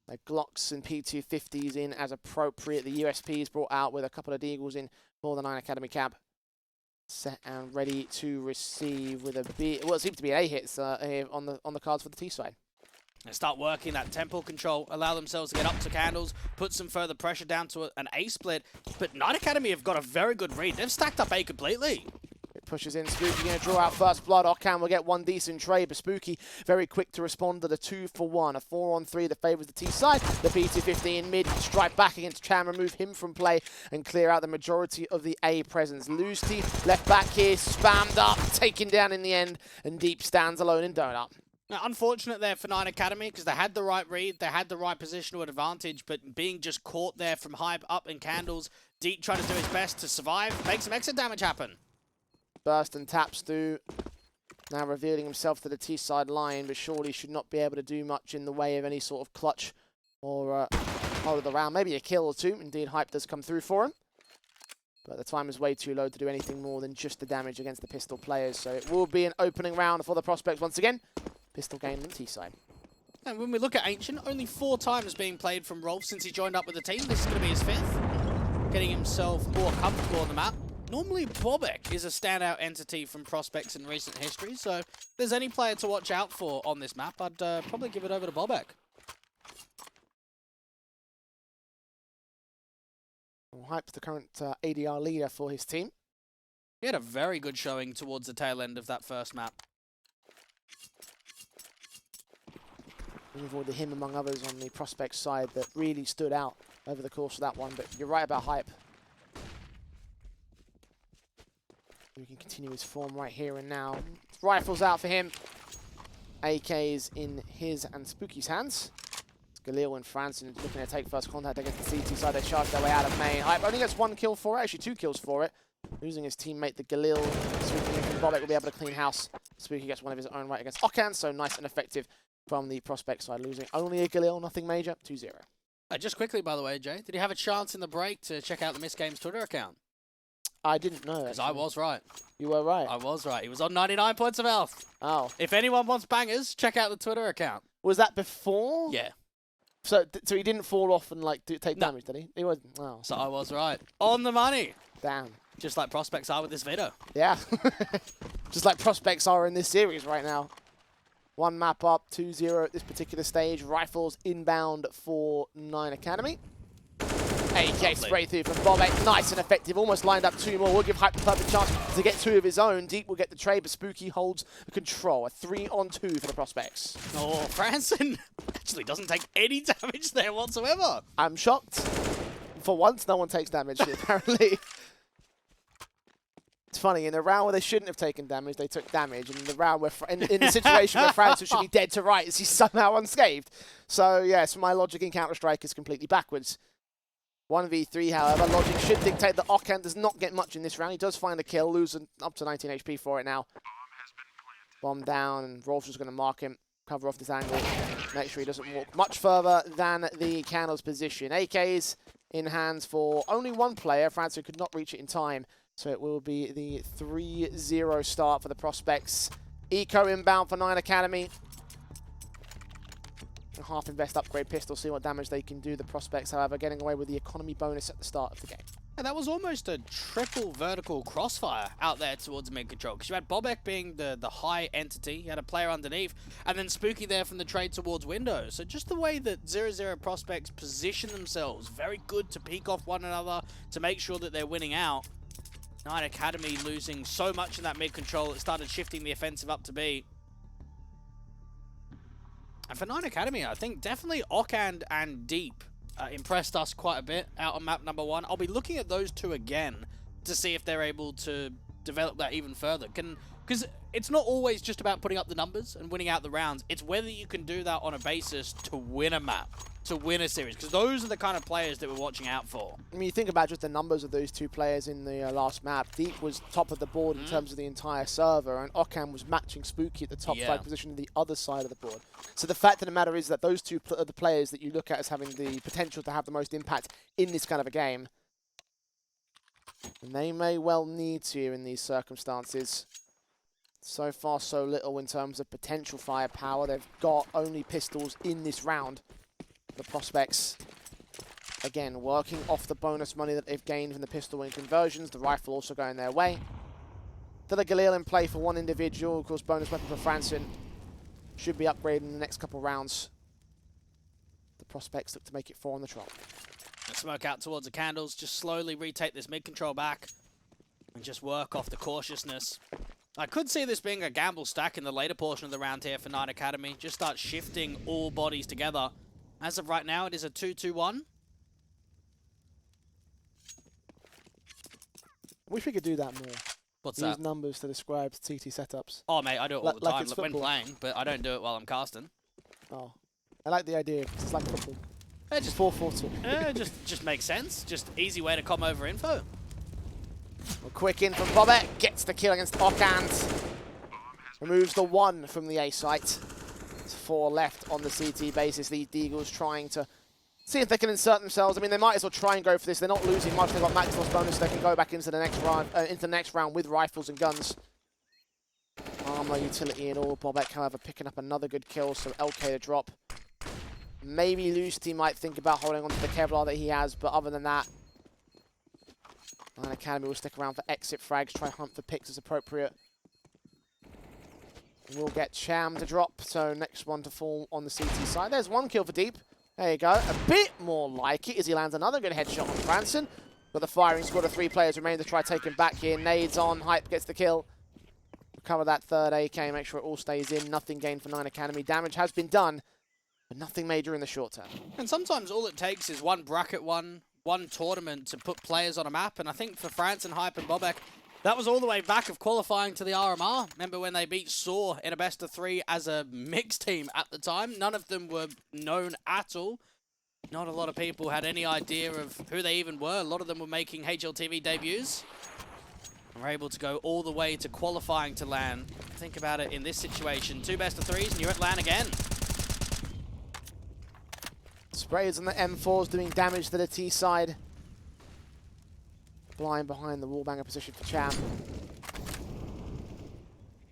their Glocks and P250s in as appropriate. The USPs brought out with a couple of Deagles in for the 9 Academy cab. Set and ready to receive with a B. Well, it seems to be A hits on the cards for the T side. They start working that tempo control, allow themselves to get up to candles, put some further pressure down to an A split. But 9 Academy have got a very good read. They've stacked up A completely. It pushes in. Spooky going to draw out first blood. Occan will get one decent trade, but Spooky very quick to respond to the 2-for-1. A 4-on-3 that favours the T side. The P250 in mid, strike back against Chan, remove him from play and clear out the majority of the A presence. Lose T left back here, spammed up, taken down in the end, and Deep stands alone in Donut. Now, unfortunate there for 9 Academy because they had the right read, they had the right positional advantage, but being just caught there from Hype up in candles, Deep trying to do his best to survive, make some exit damage happen. Burst and taps through, now revealing himself to the T side line, but surely should not be able to do much in the way of any sort of clutch or hold of the round. Maybe a kill or two. Indeed, Hype does come through for him. But the time is way too low to do anything more than just the damage against the pistol players. So it will be an opening round for the Prospects once again. Pistol game on T side. And when we look at Ancient, only 4 times being played from Rolf since he joined up with the team. This is going to be his 5th. Getting himself more comfortable on the map. Normally, Bobek is a standout entity from Prospects in recent history, so if there's any player to watch out for on this map, I'd probably give it over to Bobek. Hype's the current ADR leader for his team. He had a very good showing towards the tail end of that first map. We avoided him among others on the Prospect side that really stood out over the course of that one, but you're right about Hype. We can continue his form right here and now. Rifles out for him. AKs in his and Spooky's hands. Galil and Franson looking to take first contact against the CT side. They charge their way out of main. Hype only gets 1 kill for it, actually 2 kills for it. Losing his teammate, the Galil. Spooky and Bobek will be able to clean house. Spooky gets one of his own right against Occan, so nice and effective from the Prospect side. Losing only a Galil, nothing major, 2-0. Just quickly, by the way, Jay, did you have a chance in the break to check out the MistGames Twitter account? I didn't know. Because I was right. You were right. I was right. He was on 99 points of health. Oh. If anyone wants bangers, check out the Twitter account. Was that before? Yeah. So he didn't fall off and like take damage, did he? He wasn't. Oh. So I was right. On the money. Damn. Just like Prospects are with this Vito. Yeah. Just like Prospects are in this series right now. 1 map up, 2-0 at this particular stage. Rifles inbound for 9 Academy. AK spray through from Bobek. Nice and effective. Almost lined up 2 more. We'll give Hype the perfect chance to get 2 of his own. Deep will get the trade, but Spooky holds the control. A 3-on-2 for the Prospects. Oh, Franson actually doesn't take any damage there whatsoever. I'm shocked. For once, no one takes damage here, apparently. It's funny, in a round where they shouldn't have taken damage, they took damage. And in the round where, in the situation where Franson should be dead to rights, he's somehow unscathed. So, yes, my logic in Counter-Strike is completely backwards. 1v3, however, logic should dictate that Occan does not get much in this round. He does find a kill, losing up to 19 HP for it now. Bomb down, and Rolf's just going to mark him, cover off this angle, make sure he doesn't walk much further than the candle's position. AKs in hands for only 1 player. Franson could not reach it in time, so it will be the 3-0 start for the Prospects. Eco inbound for 9 Academy. Half invest upgrade pistol, see what damage they can do. The Prospects, however, getting away with the economy bonus at the start of the game. And that was almost a triple vertical crossfire out there towards mid-control, because you had Bobek being the high entity, you had a player underneath, and then Spooky there from the trade towards window. So just the way that 0-0 Prospects position themselves, very good to peek off one another, to make sure that they're winning out. 9 Academy losing so much in that mid-control, it started shifting the offensive up to B. And for 9 Academy, I think definitely Occan and Deep impressed us quite a bit out on map number 1. I'll be looking at those 2 again to see if they're able to develop that even further. Can Because it's not always just about putting up the numbers and winning out the rounds. It's whether you can do that on a basis to win a map, to win a series. Because those are the kind of players that we're watching out for. I mean, you think about just the numbers of those two players in the last map. Deep was top of the board in terms of the entire server, and Okan was matching Spooky at the top flag position on the other side of the board. So the fact of the matter is that those two are the players that you look at as having the potential to have the most impact in this kind of a game. And they may well need to in these circumstances. So far, so little in terms of potential firepower. They've got only pistols in this round. The Prospects, again, working off the bonus money that they've gained from the pistol win conversions. The rifle also going their way. The Galil in play for one individual. Of course, bonus weapon for Franson. Should be upgraded in the next couple rounds. The Prospects look to make it 4 on the trot. Smoke out towards the candles. Just slowly retake this mid control back. And just work off the cautiousness. I could see this being a gamble stack in the later portion of the round here for Nine Academy. Just start shifting all bodies together. As of right now, it is a 2-2-1. I wish we could do that more. What's Use that? numbers to describe TT setups. Oh, mate, I do it all the time it's when football. playing, but I don't do it while I'm casting. Oh, I like the idea. It's like football. It just 4-4-2. just makes sense. Just easy way to come over info. A quick in from Bobet. Gets the kill against Ockand. Removes the 1 from the A site. It's 4 left on the CT basis. These Deagles trying to see if they can insert themselves. I mean, they might as well try and go for this. They're not losing much. They've got max loss bonus. They can go back into the next round with rifles and guns. Armor, utility and all. Bobek, however, picking up another good kill, so LK to drop. Maybe Lusty might think about holding on to the Kevlar that he has, but other than that, Nine Academy will stick around for exit frags, try hunt for picks as appropriate. We'll get Cham to drop, so next one to fall on the CT side. There's 1 kill for Deep. There you go. A bit more like it as he lands another good headshot on Franson. But the firing squad of 3 players remain to try take him back here. Nades on, Hype gets the kill. Recover that third AK, make sure it all stays in. Nothing gained for Nine Academy. Damage has been done, but nothing major in the short term. And sometimes all it takes is one bracket one tournament to put players on a map. And I think for Franson, Hype and Bobek, that was all the way back of qualifying to the RMR. Remember when they beat Saw in a best of 3 as a mixed team at the time? None of them were known at all. Not a lot of people had any idea of who they even were. A lot of them were making HLTV debuts. And were able to go all the way to qualifying to LAN. Think about it in this situation. 2 best of 3s and you're at LAN again. Sprays on the M4s doing damage to the T side. Blind behind the wallbanger position for Cham.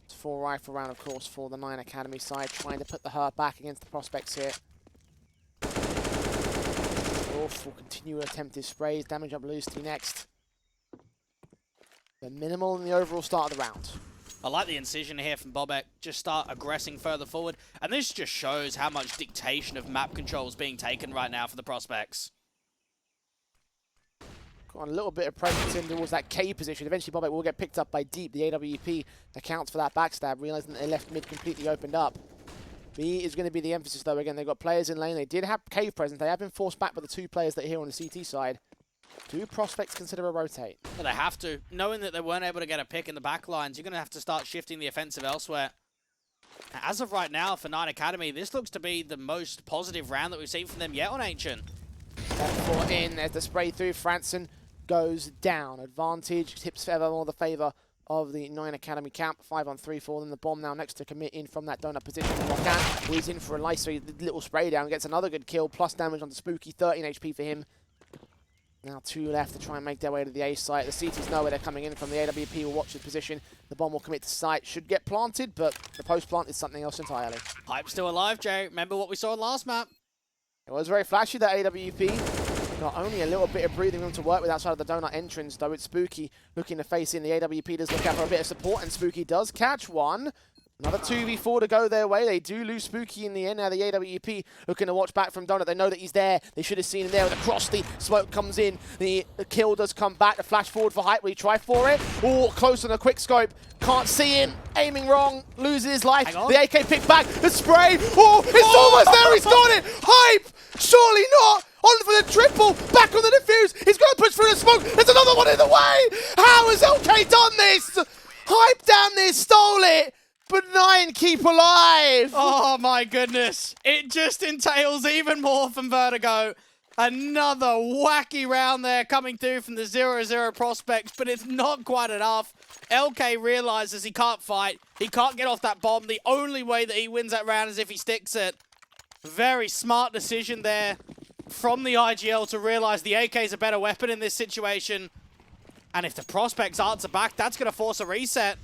It's 4 rifle round, of course, for the Nine Academy side, trying to put the hurt back against the Prospects here. Wolf will continue to attempt his sprays, damage up Lusty next. They're minimal in the overall start of the round. I like the incision here from Bobek. Just start aggressing further forward. And this just shows how much dictation of map control is being taken right now for the Prospects. Got a little bit of pressure in towards that K position. Eventually Bobek will get picked up by Deep. The AWP accounts for that backstab, realizing that they left mid completely opened up. B is going to be the emphasis though. Again, they've got players in lane. They did have cave presence. They have been forced back by the 2 players that are here on the CT side. Do Prospects consider a rotate? Well, they have to. Knowing that they weren't able to get a pick in the back lines, you're going to have to start shifting the offensive elsewhere. As of right now for Nine Academy, this looks to be the most positive round that we've seen from them yet on Ancient. F4 in, there's the spray through. Franson goes down. Advantage tips ever more the favour of the Nine Academy camp. 5 on 3 for them. The bomb now next to commit in from that donut position. Lofoten, he's in for a nice little spray down. Gets another good kill, plus damage on the Spooky. 13 HP for him. Now 2 left to try and make their way to the A site. The CTs know where they're coming in from. The AWP will watch his position. The bomb will commit to site. Should get planted, but the post-plant is something else entirely. Hype still alive, Jay. Remember what we saw in last map? It was very flashy, that AWP. Got only a little bit of breathing room to work with outside of the donut entrance, though it's Spooky looking to face in. The AWP does look out for a bit of support, and Spooky does catch one. Another 2v4 to go their way. They do lose Spooky in the end. Now the AWP looking to watch back from Donut. They know that he's there. They should have seen him there. And across the smoke comes in. The kill does come back. The flash forward for Hype. Will he try for it? Oh, close on a quick scope. Can't see him. Aiming wrong. Loses his life. The AK picked back. The spray. Oh, it's almost there. He's got it. Hype. Surely not. On for the triple. Back on the defuse. He's going to push through the smoke. There's another one in the way. How has LK done this? Hype down there stole it, but 9 keep alive. Oh my goodness. It just entails even more from Vertigo. Another wacky round there coming through from the 0-0 prospects, but it's not quite enough. LK realizes he can't fight. He can't get off that bomb. The only way that he wins that round is if he sticks it. Very smart decision there from the IGL to realize the AK is a better weapon in this situation. And if the prospects answer back, that's going to force a reset.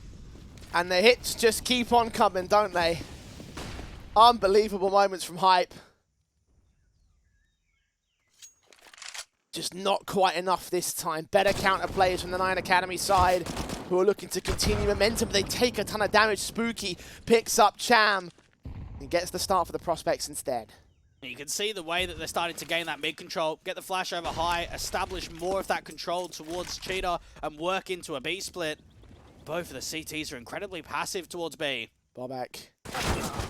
And the hits just keep on coming, don't they? Unbelievable moments from Hype. Just not quite enough this time. Better counter players from the 9 Academy side who are looking to continue momentum. They take a ton of damage. Spooky picks up Cham and gets the start for the prospects instead. You can see the way that they're starting to gain that mid control, get the flash over high, establish more of that control towards Cheetah and work into a B split. Both of the CTs are incredibly passive towards B. Bobek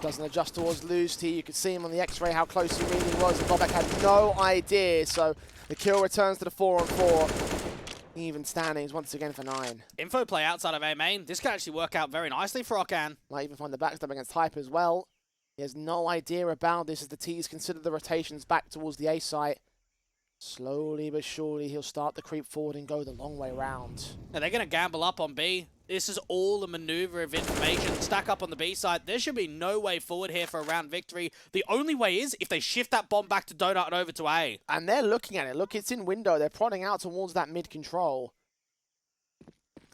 doesn't adjust towards Lose T. You could see him on the X-ray how close he really was, and Bobek had no idea. So the kill returns to the 4-on-4. Even standings once again for 9. Info play outside of A main. This can actually work out very nicely for Okan. Might even find the backstab against Hype as well. He has no idea about this as the T's consider the rotations back towards the A site. Slowly but surely he'll start the creep forward and go the long way round. Now they're going to gamble up on B. This is all a maneuver of information. Stack up on the B side. There should be no way forward here for a round victory. The only way is if they shift that bomb back to Donut and over to A. And they're looking at it. Look, it's in window. They're prodding out towards that mid control.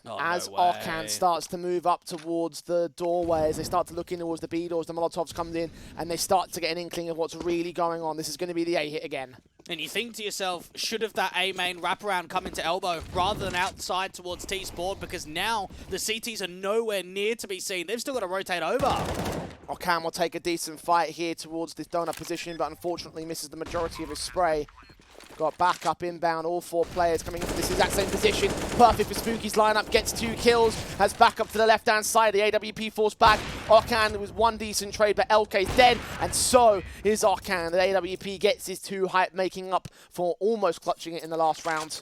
Oh, as no Arcan starts to move up towards the doorways, they start to look in towards the B doors, the Molotovs comes in, and they start to get an inkling of what's really going on. This is going to be the A hit again. And you think to yourself, should have that A main wraparound come into elbow rather than outside towards T's board, because now the CTs are nowhere near to be seen. They've still got to rotate over. Arcan will take a decent fight here towards this donut position, but unfortunately misses the majority of his spray. Got back up inbound, all 4 players coming into this exact same position. Perfect for Spooky's lineup, gets 2 kills, has back up to the left-hand side. The AWP force back. Arcan was 1 decent trade, but LK's dead, and so is Arcan. The AWP gets his 2 Hype, making up for almost clutching it in the last round.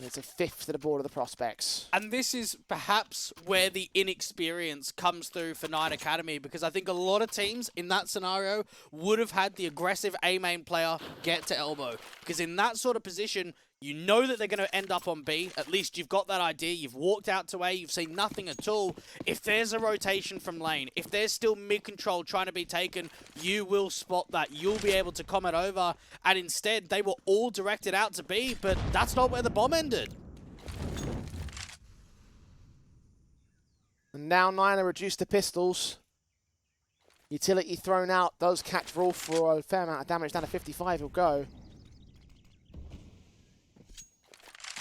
It's a 5th to the board of the prospects. And this is perhaps where the inexperience comes through for 9 Academy, because I think a lot of teams in that scenario would have had the aggressive A main player get to elbow. Because in that sort of position, you know that they're going to end up on B. At least you've got that idea. You've walked out to A. You've seen nothing at all. If there's a rotation from lane, if there's still mid-control trying to be taken, you will spot that. You'll be able to comment over. And instead, they were all directed out to B, but that's not where the bomb ended. And now 9 are reduced to pistols. Utility thrown out does catch Rolf for a fair amount of damage. Down to 55, he'll go.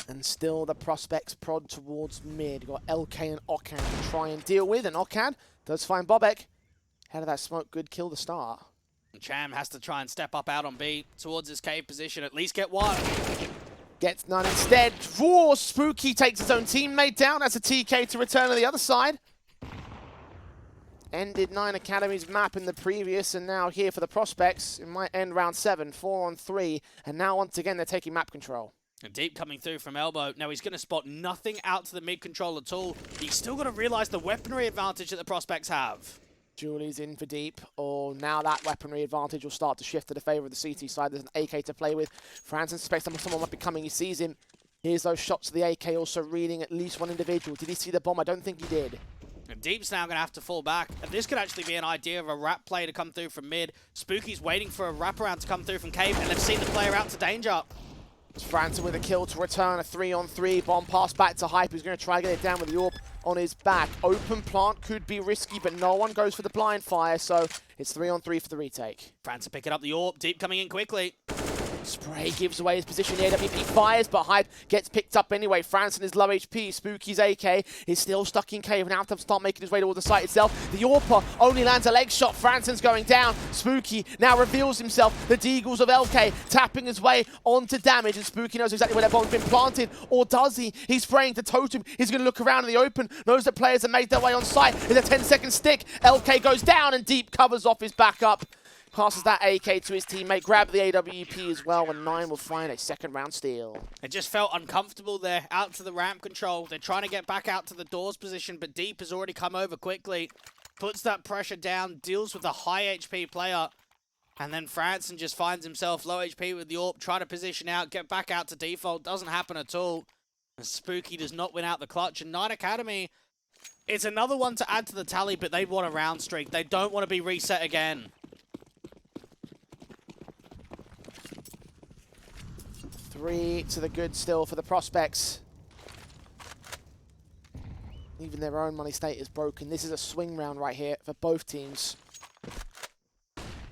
And still the prospects prod towards mid. Got LK and Okan to try and deal with. And Okan does find Bobek. Out of that smoke, good kill to start. And Cham has to try and step up out on B towards his cave position. At least get 1. Gets none instead. Draws. Spooky takes his own teammate down. That's a TK to return to the other side. Ended 9 Academy's map in the previous, and now here for the prospects. It might end round 7, 4-on-3. And now once again, they're taking map control. And Deep coming through from elbow. Now he's going to spot nothing out to the mid-control at all. He's still got to realize the weaponry advantage that the prospects have. Julie's in for Deep. Oh, now that weaponry advantage will start to shift to the favor of the CT side. There's an AK to play with. Franson suspects someone might be coming. He sees him. Here's those shots of the AK also reading at least one individual. Did he see the bomb? I don't think he did. And Deep's now going to have to fall back. And this could actually be an idea of a wrap play to come through from mid. Spooky's waiting for a wraparound to come through from cave, and they've seen the player out to danger. Franson with a kill to return, a 3-on-3. Bomb pass back to Hype, who's going to try to get it down with the AWP on his back. Open plant could be risky, but no one goes for the blind fire, so it's 3-on-3 for the retake. Franson picking up the AWP. Deep coming in quickly. Spray gives away his position. The AWP fires, but Hype gets picked up anyway. Franson is low HP. Spooky's AK is still stuck in cave. Now to start making his way toward the site itself. The AWPer only lands a leg shot. Franson's going down. Spooky now reveals himself. The Deagles of LK tapping his way onto damage, and Spooky knows exactly where that bomb's been planted. Or does he? He's spraying the totem. He's going to look around in the open. Knows that players have made their way on site. There's a 10-second stick. LK goes down, and Deep covers off his backup. Passes that AK to his teammate, grab the AWP as well, and 9 will find a second round steal. It just felt uncomfortable there, out to the ramp control. They're trying to get back out to the doors position, but Deep has already come over quickly. Puts that pressure down, deals with a high HP player. And then Franson just finds himself low HP with the AWP, try to position out, get back out to default. Doesn't happen at all. And Spooky does not win out the clutch. And 9 Academy, it's another one to add to the tally, but they want a round streak. They don't want to be reset again. 3 to the good still for the Prospects. Even their own money state is broken. This is a swing round right here for both teams.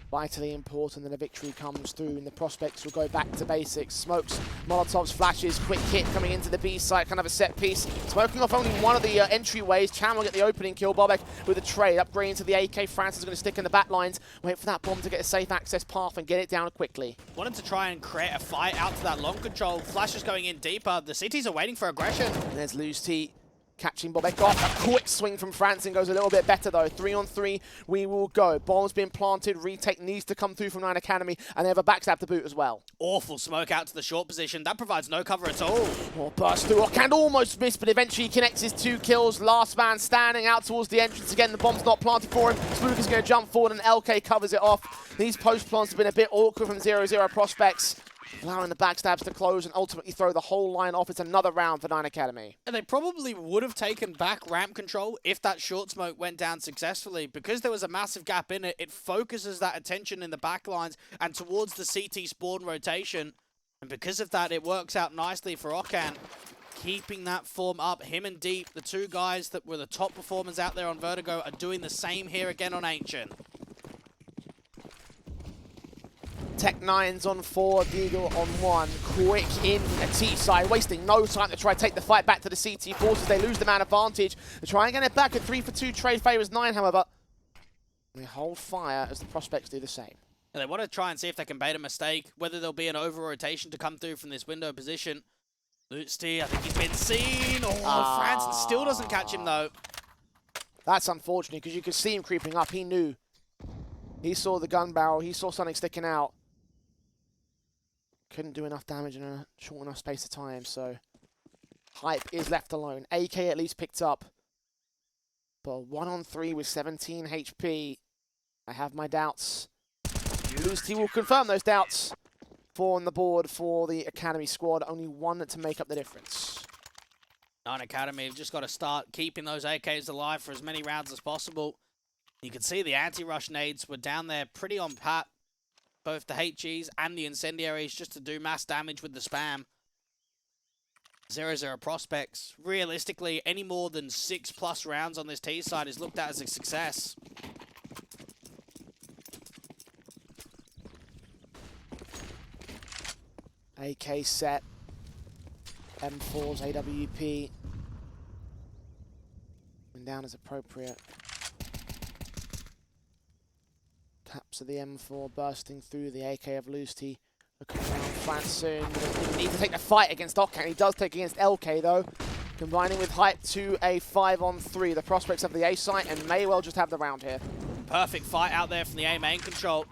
Vitally important that a victory comes through, and the Prospects will go back to basics. Smokes, Molotovs, flashes, quick hit coming into the B site, kind of a set piece. Smoking off only one of the entryways. Chan will get the opening kill. Bobek with a trade, upgrading to the AK. Francis is going to stick in the back lines, wait for that bomb to get a safe access path and get it down quickly. Wanted to try and create a fight out to that long control. Flash is going in deeper. The CTs are waiting for aggression. And there's LOUZ catching Bobek off. A quick swing from Franson goes a little bit better though. 3 on 3, we will go. Bomb's been planted. Retake needs to come through from 9 Academy, and they have a backstab to boot as well. Awful smoke out to the short position. That provides no cover at all. Burst through. Can almost miss, but eventually he connects his 2 kills. Last man standing out towards the entrance again. The bomb's not planted for him. Spooker's going to jump forward, and LK covers it off. These post plants have been a bit awkward from 0-0 Prospects, allowing the backstabs to close and ultimately throw the whole line off. It's another round for 9 Academy. And they probably would have taken back ramp control if that short smoke went down successfully. Because there was a massive gap in it, it focuses that attention in the back lines and towards the CT spawn rotation. And because of that, it works out nicely for Okan, keeping that form up. Him and Deep, the 2 guys that were the top performers out there on Vertigo, are doing the same here again on Ancient. Tech9's on 4, Deagle on 1. Quick in a T side, wasting no time to try to take the fight back to the CT forces. They lose the man advantage. They try and get it back at 3 for 2. Trade favors 9, however. They hold fire as the Prospects do the same. And they want to try and see if they can bait a mistake, whether there'll be an over-rotation to come through from this window position. LOUZ, I think he's been seen. Oh, Franson still doesn't catch him, though. That's unfortunate, because you could see him creeping up. He knew. He saw the gun barrel. He saw something sticking out. Couldn't do enough damage in a short enough space of time, so Hype is left alone. AK at least picked up. But 1 on 3 with 17 HP. I have my doubts. LOUZ will confirm those doubts. 4 on the board for the Academy squad. Only 1 to make up the difference. 9 Academy have just got to start keeping those AKs alive for as many rounds as possible. You can see the anti-rush nades were down there pretty on pat. Both the HGs and the incendiaries just to do mass damage with the spam. 0-0 Prospects. Realistically, any more than 6+ rounds on this T side is looked at as a success. AK set. M4's AWP. And down as appropriate. Taps of the M4 bursting through the AK of LOUZ. Looking around Franson. Didn't need to take the fight against Okan. He does take against LK though. Combining with Hype to a 5 on 3. The Prospects have the A site and may well just have the round here. Perfect fight out there from the A main control.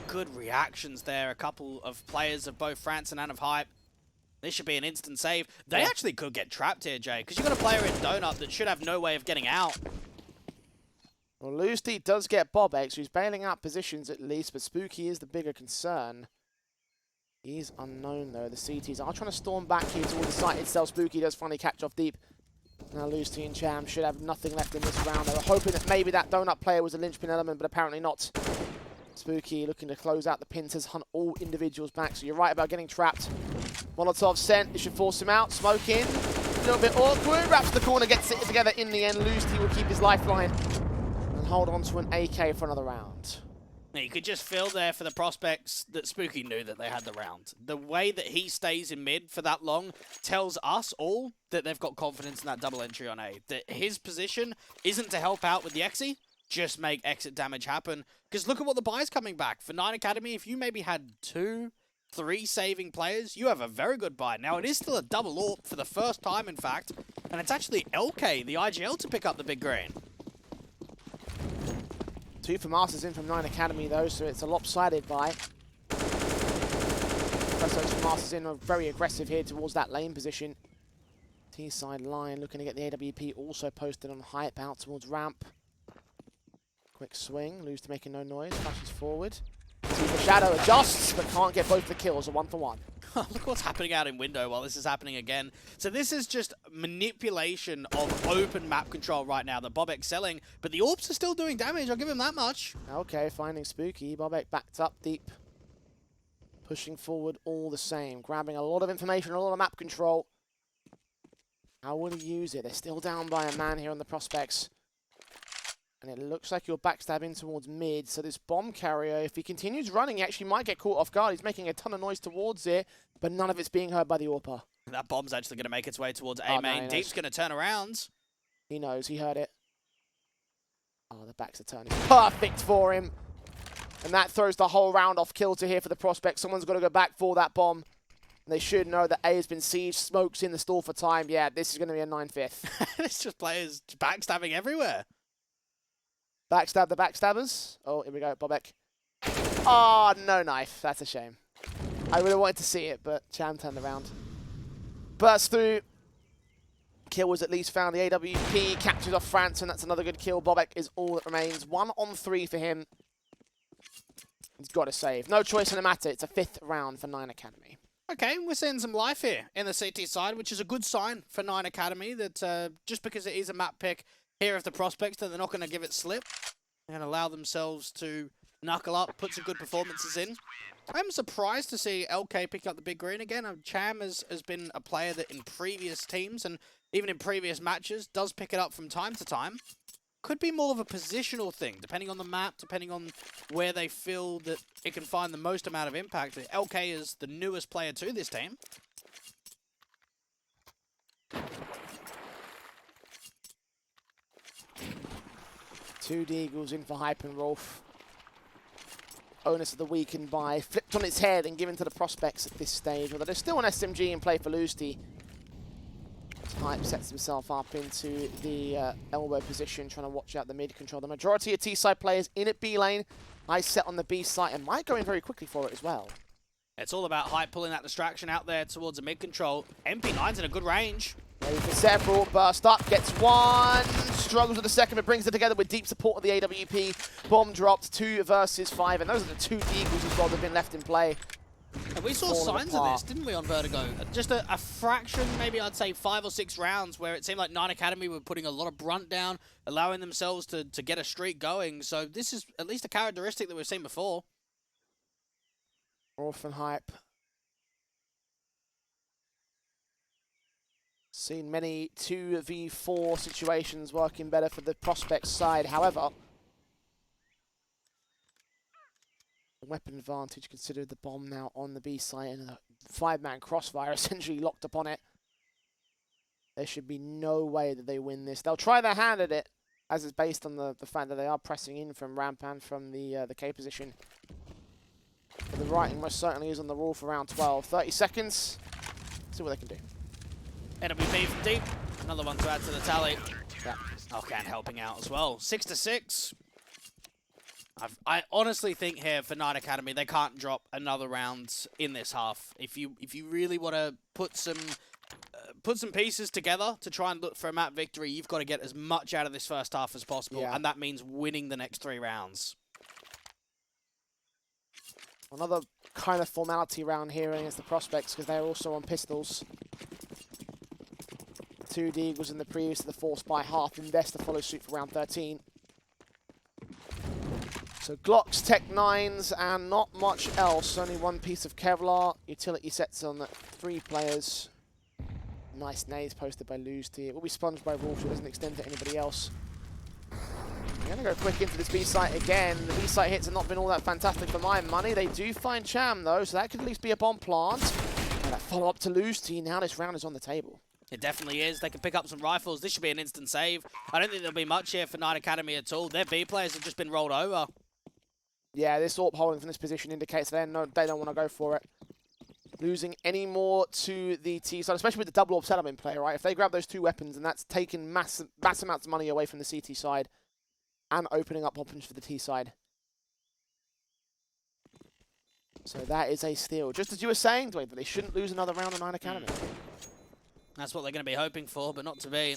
Good reactions there. A couple of players of both Franson and of Hype. This should be an instant save. They actually could get trapped here, Jay, because you've got a player in Donut that should have no way of getting out. Well, LOUZ does get Bobek, who's bailing out positions at least, but Spooky is the bigger concern. He's unknown though. The CTs are trying to storm back here towards the site itself. Spooky does finally catch off Deep. Now LOUZ and Cham should have nothing left in this round. They were hoping that maybe that Donut player was a linchpin element, but apparently not. Spooky looking to close out the Pintas, hunt all individuals back. So you're right about getting trapped. Molotov sent. It should force him out. Smoke in. A little bit awkward. Wraps the corner, gets it together in the end. LOUZ will keep his lifeline and hold on to an AK for another round. You could just feel there for the Prospects that Spooky knew that they had the round. The way that he stays in mid for that long tells us all that they've got confidence in that double entry on A. That his position isn't to help out with the Exi, just make exit damage happen. Because look at what the buy's coming back. For 9 Academy, if you maybe had 2, 3 saving players, you have a very good buy. Now, it is still a double AWP for the first time, in fact. And it's actually LK, the IGL, to pick up the big green. 2 for Masters in from 9 Academy though, so it's a lopsided buy. First those for Masters in are very aggressive here towards that lane position. T-side line looking to get the AWP also posted on hype out towards ramp. Quick swing, Lose to making no noise, flashes forward. See the shadow adjusts, but can't get both the kills, a 1-for-1. Look what's happening out in window while this is happening again. So this is just manipulation of open map control right now that Bo3 selling, but the orbs are still doing damage, I'll give him that much. Okay, finding Spooky. Bo3 backed up deep. Pushing forward all the same. Grabbing a lot of information, a lot of map control. How will he use it? They're still down by a man here on the prospects. And it looks like you're backstabbing towards mid. So this bomb carrier, if he continues running, he actually might get caught off guard. He's making a ton of noise towards it, but none of it's being heard by the AWPer. That bomb's actually going to make its way towards A main. No, Deep's going to turn around. He knows, he heard it. Oh, the backs are turning. Perfect for him. And that throws the whole round off kilter here for the prospect. Someone's got to go back for that bomb. And they should know that A has been sieged. Smoke's in the stall for time. Yeah, this is going to be a 9-5. It's just players backstabbing everywhere. Backstab the backstabbers. Oh, here we go, Bo3. Oh, no knife. That's a shame. I really wanted to see it, but Cham turned around. Burst through. Kill was at least found. The AWP captures off France, and that's another good kill. Bo3 is all that remains. 1 on 3 for him. He's got to save. No choice in the matter. It's a 5th round for 9 Academy. Okay, we're seeing some life here in the CT side, which is a good sign for 9 Academy, that just because it is a map pick here of the prospects, that they're not going to give it slip and allow themselves to knuckle up, put some good performances in. I'm surprised to see LK pick up the big green again. Cham has been a player that in previous teams and even in previous matches does pick it up from time to time. Could be more of a positional thing, depending on the map, depending on where they feel that it can find the most amount of impact. LK is the newest player to this team. Two Deagles in for Hype and Rolf. Onus of the weekend buy. Flipped on its head and given to the prospects at this stage. Although there's still an SMG in play for Lusty. Hype sets himself up into the elbow position, trying to watch out the mid control. The majority of T-side players in at B lane. Eyes set on the B site and might go in very quickly for it as well. It's all about Hype pulling that distraction out there towards the mid control. MP9's in a good range. Ready for several, burst up, gets one, struggles with the second, but brings it together with deep support of the AWP. Bomb dropped, 2 versus 5, and those are the 2 Deagles as well that have been left in play. And we saw signs of this, didn't we, on Vertigo? Just a fraction, maybe I'd say 5 or 6 rounds, where it seemed like 9 Academy were putting a lot of brunt down, allowing themselves to get a streak going. So this is at least a characteristic that we've seen before. Orphan Hype. Seen many 2v4 situations working better for the prospect side. However, the weapon advantage considered, the bomb now on the B site and a 5-man crossfire essentially locked upon it. There should be no way that they win this. They'll try their hand at it, as is based on the fact that they are pressing in from ramp and from the K position. But the writing most certainly is on the wall for round 12. 30 seconds. See what they can do. NWP from deep. Another one to add to the tally. Yeah. Alcan helping out as well. 6-6. I honestly think here for 9 Academy, they can't drop another round in this half. If you really want to put some pieces together to try and look for a map victory, you've got to get as much out of this first half as possible, and that means winning the next 3 rounds. Another kind of formality round here against the prospects, because they're also on pistols. 2 Deagles in the previous to the force by half. Invest to follow suit for round 13. So Glocks, Tech 9s, and not much else. Only 1 piece of Kevlar. Utility sets on 3 players. Nice nades posted by Lusty. It will be sponged by Wolf, so it doesn't extend to anybody else. We're going to go quick into this B site again. The B site hits have not been all that fantastic for my money. They do find Cham though, so that could at least be a bomb plant. And a follow up to Lusty. Now this round is on the table. It definitely is. They can pick up some rifles. This should be an instant save. I don't think there'll be much here for 9 Academy at all. Their B players have just been rolled over. Yeah, this AWP holding from this position indicates they don't want to go for it. Losing any more to the T side, especially with the double AWP setup in play, right? If they grab those 2 weapons, and that's taken mass amounts of money away from the CT side. and opening up options for the T side. So that is a steal. Just as you were saying, Dwayne, that they shouldn't lose another round of 9 Academy. That's what they're going to be hoping for, but not to be.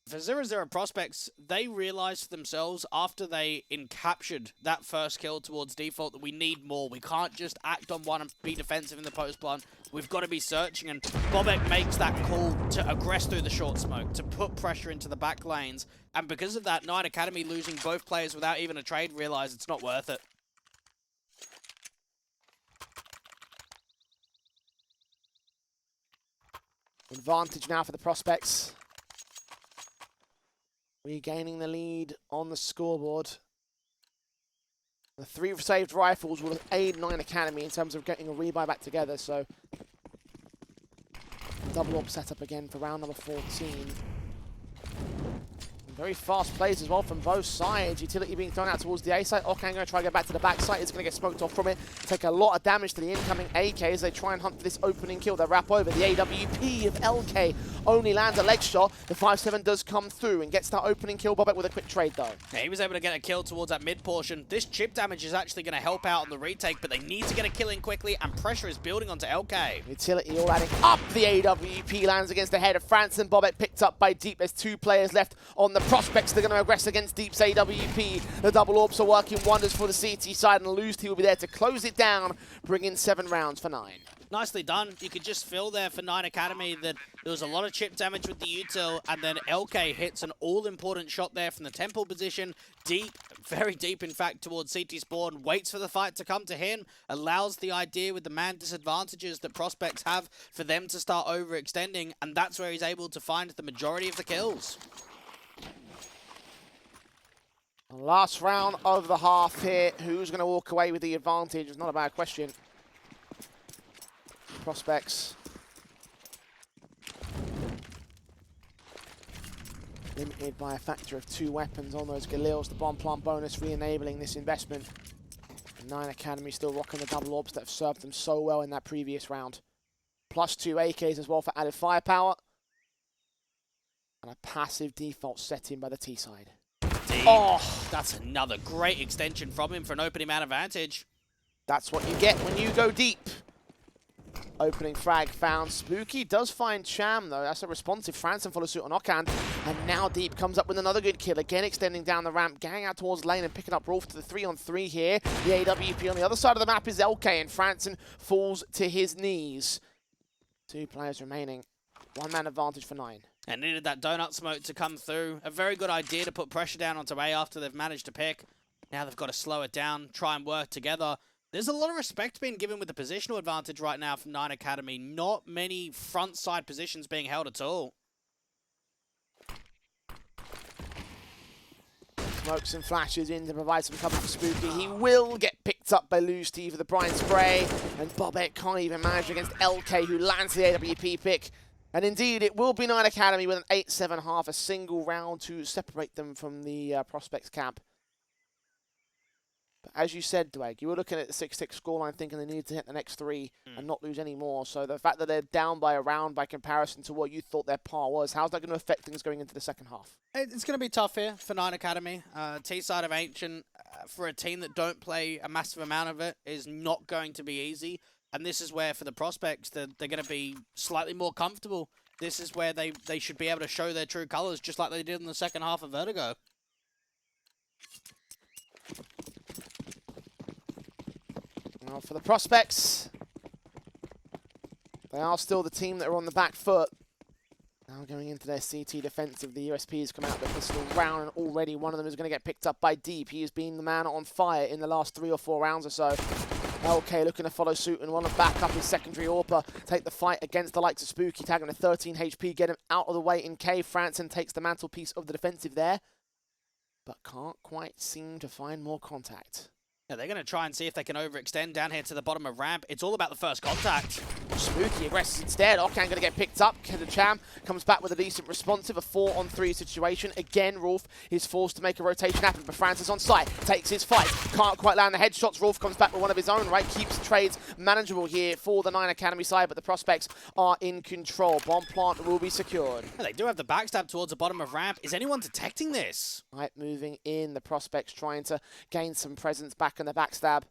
For 0-0 Prospects, they realized for themselves after they captured that first kill towards default that we need more. We can't just act on one and be defensive in the post plant. We've got to be searching, and Bobek makes that call to aggress through the short smoke, to put pressure into the back lanes. And because of that, 9 Academy losing both players without even a trade realize it's not worth it. Advantage now for the Prospects. Regaining the lead on the scoreboard. The 3 saved rifles will aid 9 Academy in terms of getting a rebuy back together, so double up setup again for round number 14. Very fast plays as well from both sides. Utility being thrown out towards the A side. Okan going to try to get back to the back side. It's going to get smoked off from it. Take a lot of damage to the incoming AK as they try and hunt for this opening kill. They wrap over. The AWP of LK only lands a leg shot. The 5-7 does come through and gets that opening kill. Bobek with a quick trade though. Yeah, he was able to get a kill towards that mid portion. This chip damage is actually going to help out on the retake, but they need to get a kill in quickly, and pressure is building onto LK. Utility all adding up. The AWP lands against the head of Franson. Bobek picked up by Deep. There's 2 players left on the Prospects. They're going to aggress against Deep's AWP. The double orbs are working wonders for the CT side, and LOUZ will be there to close it down, bring in 7 rounds for 9. Nicely done. You could just feel there for 9 Academy that there was a lot of chip damage with the util, and then LK hits an all-important shot there from the temple position, deep, very deep in fact, towards CT spawn, waits for the fight to come to him, allows the idea with the man disadvantages that Prospects have for them to start overextending, and that's where he's able to find the majority of the kills. Last round of the half here. Who's going to walk away with the advantage? It's not a bad question. Prospects. Limited by a factor of 2 weapons on those Galils. The bomb plant bonus re-enabling this investment. And 9 Academy still rocking the double orbs that have served them so well in that previous round. Plus 2 AKs as well for added firepower. And a passive default set in by the T side. Oh, that's another great extension from him for an opening man advantage. That's what you get when you go deep. Opening frag found. Spooky does find Cham though. That's a responsive Franson follow suit on Okan. And now Deep comes up with another good kill. Again extending down the ramp, going out towards lane and picking up Rolf to the 3-on-3 here. The AWP on the other side of the map is LK, and Franson falls to his knees. 2 players remaining. 1 man advantage for 9. And needed that donut smoke to come through. A very good idea to put pressure down onto A after they've managed to pick. Now they've got to slow it down, try and work together. There's a lot of respect being given with the positional advantage right now from 9 Academy. Not many front side positions being held at all. Smokes and flashes in to provide some cover for Spooky. He will get picked up by LOUZ for the Brine Spray. And Bobek can't even manage against LK, who lands the AWP pick. And indeed, it will be 9 Academy with an 8-7 half, a single round to separate them from the Prospects camp. But as you said, Dweg, you were looking at the 6-6 scoreline thinking they needed to hit the next 3 and not lose any more. So the fact that they're down by a round by comparison to what you thought their par was, how's that going to affect things going into the second half? It's going to be tough here for 9 Academy. T-side of Ancient, for a team that don't play a massive amount of it, is not going to be easy. And this is where, for the Prospects, they're going to be slightly more comfortable. This is where they should be able to show their true colours, just like they did in the second half of Vertigo. Well, for the Prospects, they are still the team that are on the back foot. Now going into their CT defensive, the USPs come out the pistol round, and already one of them is going to get picked up by Deep. He has been the man on fire in the last 3 or 4 rounds or so. LK looking to follow suit and want to back up his secondary AWPer, take the fight against the likes of Spooky, tag him to 13 HP, get him out of the way in K. Franson takes the mantelpiece of the defensive there, but can't quite seem to find more contact. Yeah, they're going to try and see if they can overextend down here to the bottom of ramp. It's all about the first contact. Spooky aggressive instead. Okan going to get picked up. Cham comes back with a decent responsive, a 4-on-3 situation. Again, Rolf is forced to make a rotation happen, but Francis on site, takes his fight. Can't quite land the headshots. Rolf comes back with one of his own, right? Keeps trades manageable here for the 9 Academy side, but the prospects are in control. Bomb plant will be secured. Yeah, they do have the backstab towards the bottom of ramp. Is anyone detecting this? Right, moving in. The prospects trying to gain some presence back in the backstab.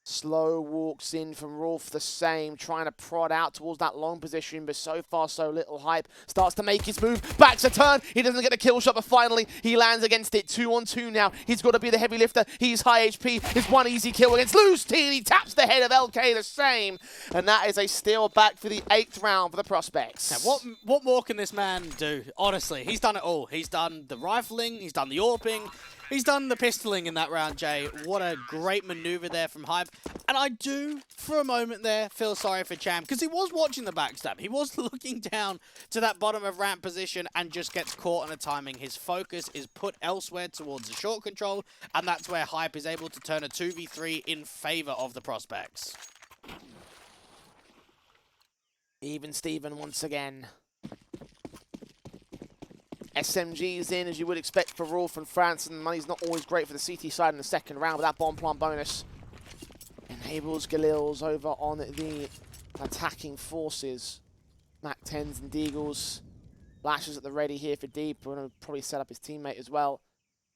Slow walks in from Rolf, the same, trying to prod out towards that long position, but so far so little hype. Starts to make his move, backs a turn, he doesn't get the kill shot, but finally he lands against it. 2-on-2 now, he's got to be the heavy lifter, he's high HP, his one easy kill against Lofoten, he taps the head of LK, the same, and that is a steal back for the 8th round for the prospects. Now, what more can this man do? Honestly, he's done it all. He's done the rifling, he's done the AWPing, he's done the pistoling in that round, Jay. What a great maneuver there from Hype. And I do, for a moment there, feel sorry for Cham, because he was watching the backstab. He was looking down to that bottom of ramp position and just gets caught on a timing. His focus is put elsewhere towards the short control, and that's where Hype is able to turn a 2v3 in favor of the prospects. Even Steven once again. SMG's in, as you would expect for Rolf and France, and money's not always great for the CT side in the second round, but that bomb plant bonus enables Galils over on the attacking forces. Mac 10s and Deagles. Lashes at the ready here for Deep. We're going to probably set up his teammate as well.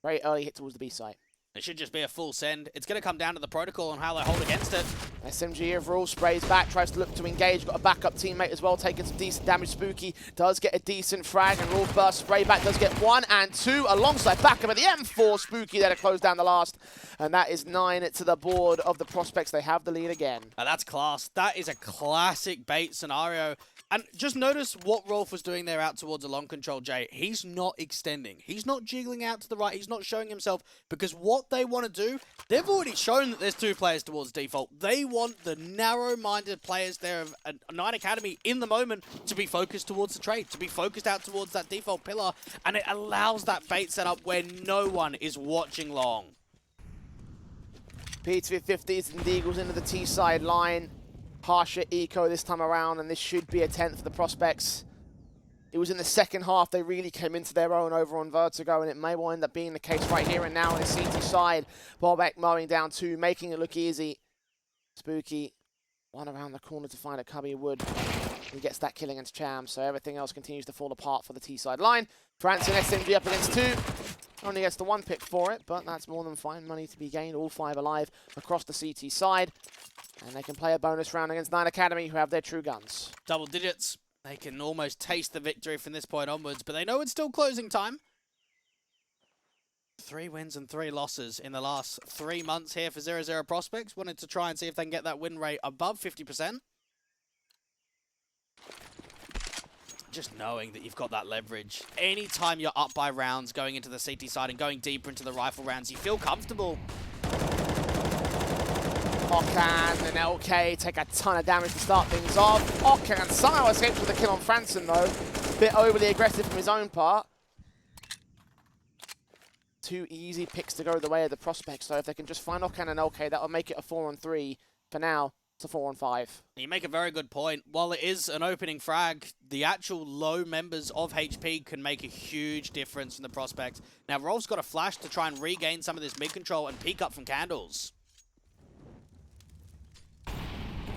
Very early hit towards the B site. It should just be a full send. It's going to come down to the protocol and how they hold against it. SMG overall sprays back, tries to look to engage. Got a backup teammate as well, taking some decent damage. Spooky does get a decent frag, and Rolf burst spray back does get 1 and 2 alongside backup at the M4. Spooky there to close down the last, and that is 9 to the board of the prospects. They have the lead again. And that's class. That is a classic bait scenario. And just notice what Rolf was doing there out towards the long control, Jay. He's not extending. He's not jiggling out to the right. He's not showing himself, because what they want to do, they've already shown that there's 2 players towards default. They want the narrow-minded players there of a 9 Academy in the moment to be focused towards the trade, to be focused out towards that default pillar, and it allows that bait setup where no one is watching long. P250s and Deagles into the T side line. Harsher eco this time around, and this should be a 10th for the prospects. It was in the second half they really came into their own over on Vertigo, and it may well end up being the case right here and now on the CT side. Bobek mowing down 2, making it look easy. Spooky, one around the corner to find a Cubby Wood. He gets that kill against Cham, so everything else continues to fall apart for the T side line. France and SMG up against 2. Only gets the 1 pick for it, but that's more than fine. Money to be gained, all 5 alive across the CT side. And they can play a bonus round against 9 Academy, who have their true guns. Double digits. They can almost taste the victory from this point onwards, but they know it's still closing time. 3 wins and 3 losses in the last 3 months here for 0-0 prospects. Wanted to try and see if they can get that win rate above 50%. Just knowing that you've got that leverage. Anytime you're up by rounds going into the CT side and going deeper into the rifle rounds, you feel comfortable. Okan and LK take a ton of damage to start things off. Okan somehow escapes with a kill on Franson though. A bit overly aggressive from his own part. 2 easy picks to go the way of the prospects, so if they can just find Okan and LK, that'll make it a 4-on-3. For now, it's a 4-on-5. You make a very good point. While it is an opening frag, the actual low members of HP can make a huge difference in the prospects. Now, Rolf's got a flash to try and regain some of this mid-control and peek up from Candles.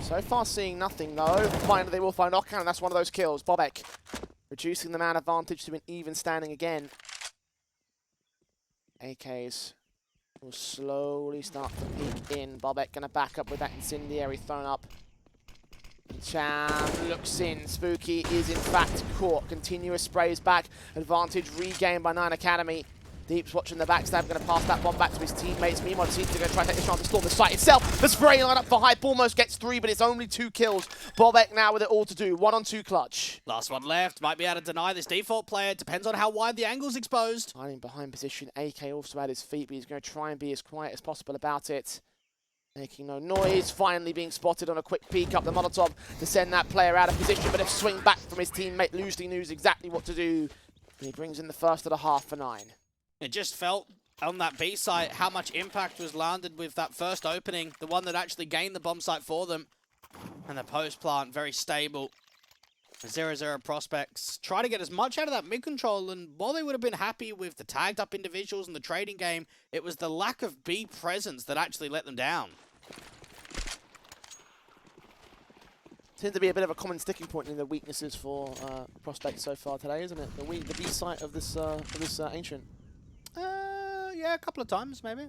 So far seeing nothing though. Finally they will find Okan, and that's one of those kills. Bobek reducing the man advantage to an even standing again. AKs will slowly start to peek in. Bobek gonna back up with that incendiary thrown up. Cham looks in. Spooky is in fact caught. Continuous sprays back. Advantage regained by 9 Academy. Deep's watching the backstab, going to pass that bomb back to his teammates. Meanwhile, the team's going to try to take this round to storm the site itself. The spray line up for Hype almost gets 3, but it's only 2 kills. Bobek now with it all to do. 1-on-2 clutch. Last one left. Might be able to deny this default player. Depends on how wide the angle's exposed. Hiding behind position. AK also at his feet, but he's going to try and be as quiet as possible about it. Making no noise. Finally being spotted on a quick peek up the Molotov to send that player out of position, but a swing back from his teammate. Loosely knows exactly what to do. And he brings in the first of the half for 9. It just felt on that B site, how much impact was landed with that first opening, the one that actually gained the bomb site for them. And the post plant, very stable. 0-0 prospects. Try to get as much out of that mid control, and while they would have been happy with the tagged up individuals and the trading game, it was the lack of B presence that actually let them down. Seems to be a bit of a common sticking point in the weaknesses for prospects so far today, isn't it? The B site of this Ancient. Yeah, a couple of times maybe.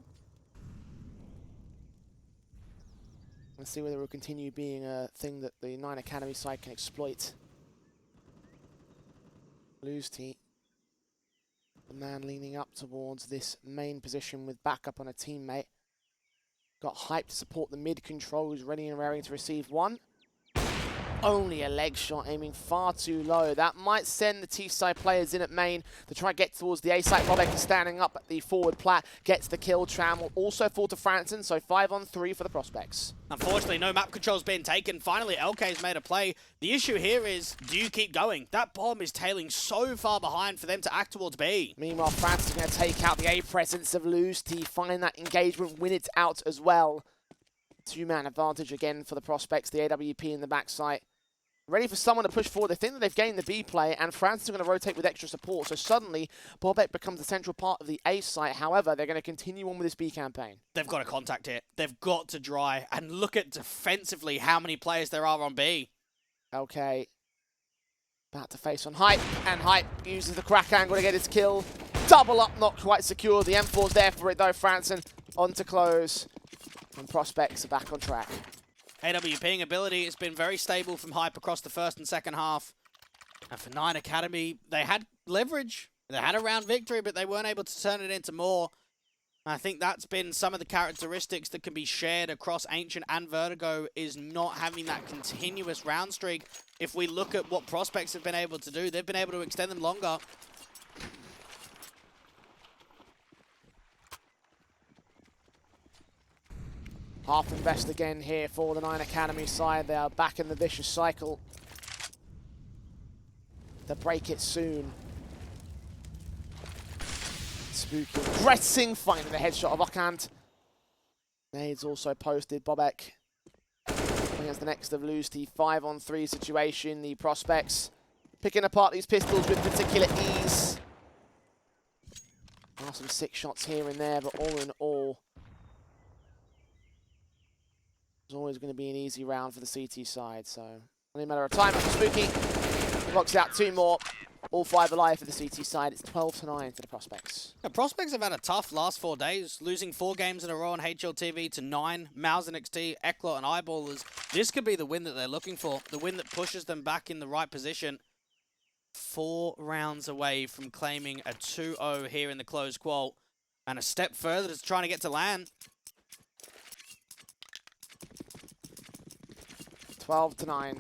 Let's see whether it will continue being a thing that the 9 Academy side can exploit. MOUZ, the man leaning up towards this main position with backup on a teammate. Got hype to support the mid control, who's ready and raring to receive one. Only a leg shot, aiming far too low. That might send the T-side players in at main to try and get towards the A-side. Bobek is standing up at the forward plat, gets the kill. Tram will also fall to Franson, so 5-on-3 for the prospects. Unfortunately, no map control's been taken. Finally, LK's made a play. The issue here is, do you keep going? That bomb is tailing so far behind for them to act towards B. Meanwhile, Franson's going to take out the A presence of MOUZ to find that engagement, win it out as well. Two-man advantage again for the prospects, the AWP in the backside. Ready for someone to push forward. They think that they've gained the B play, and France are going to rotate with extra support. So suddenly, Bobek becomes a central part of the A site. However, they're going to continue on with this B campaign. They've got to contact here. They've got to dry. And look at defensively how many players there are on B. Okay. About to face on Hype, and Hype uses the crack angle to get his kill. Double up, not quite secure. The M4's there for it, though. Franson on to close. And prospects are back on track. AWPing ability has been very stable from Hype across the first and second half. And for 9 Academy, they had leverage. They had a round victory, but they weren't able to turn it into more. I think that's been some of the characteristics that can be shared across Ancient and Vertigo, is not having that continuous round streak. If we look at what prospects have been able to do, they've been able to extend them longer. Half invest again here for the 9 Academy side. They are back in the vicious cycle. To break it soon. Spooky dressing, finding the headshot of Okhant. Nades also posted. Bobek against the next of MOUZ, 5-on-3 situation. The prospects picking apart these pistols with particular ease. There are some 6 shots here and there, but all in all, it's always going to be an easy round for the CT side, so only a matter of time for Spooky. Knocks out 2 more. All 5 alive for the CT side. It's 12-9 for the prospects. The prospects have had a tough last 4 days, losing 4 games in a row on HLTV to 9. MOUZ and XT, Ekla and Eyeballers. This could be the win that they're looking for. The win that pushes them back in the right position. 4 rounds away from claiming a 2-0 here in the closed qual. And a step further to trying to get to LAN. 12-9.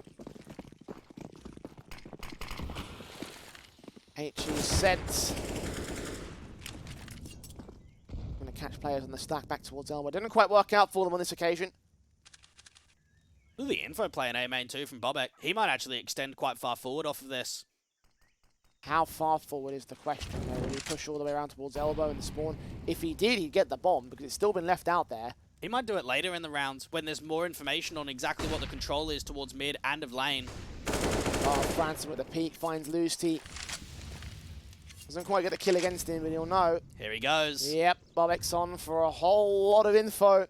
HE sent. Going to catch players on the stack back towards Elbow. Didn't quite work out for them on this occasion. Ooh, the info play in A-main too from Bobek. He might actually extend quite far forward off of this. How far forward is the question, though? Will he push all the way around towards Elbow and the spawn? If he did, he'd get the bomb, because it's still been left out there. He might do it later in the rounds when there's more information on exactly what the control is towards mid and of lane. Oh, Franson with the peek finds MOUZ. Doesn't quite get the kill against him, but he'll know. Here he goes. Yep, Bobek's on for a whole lot of info.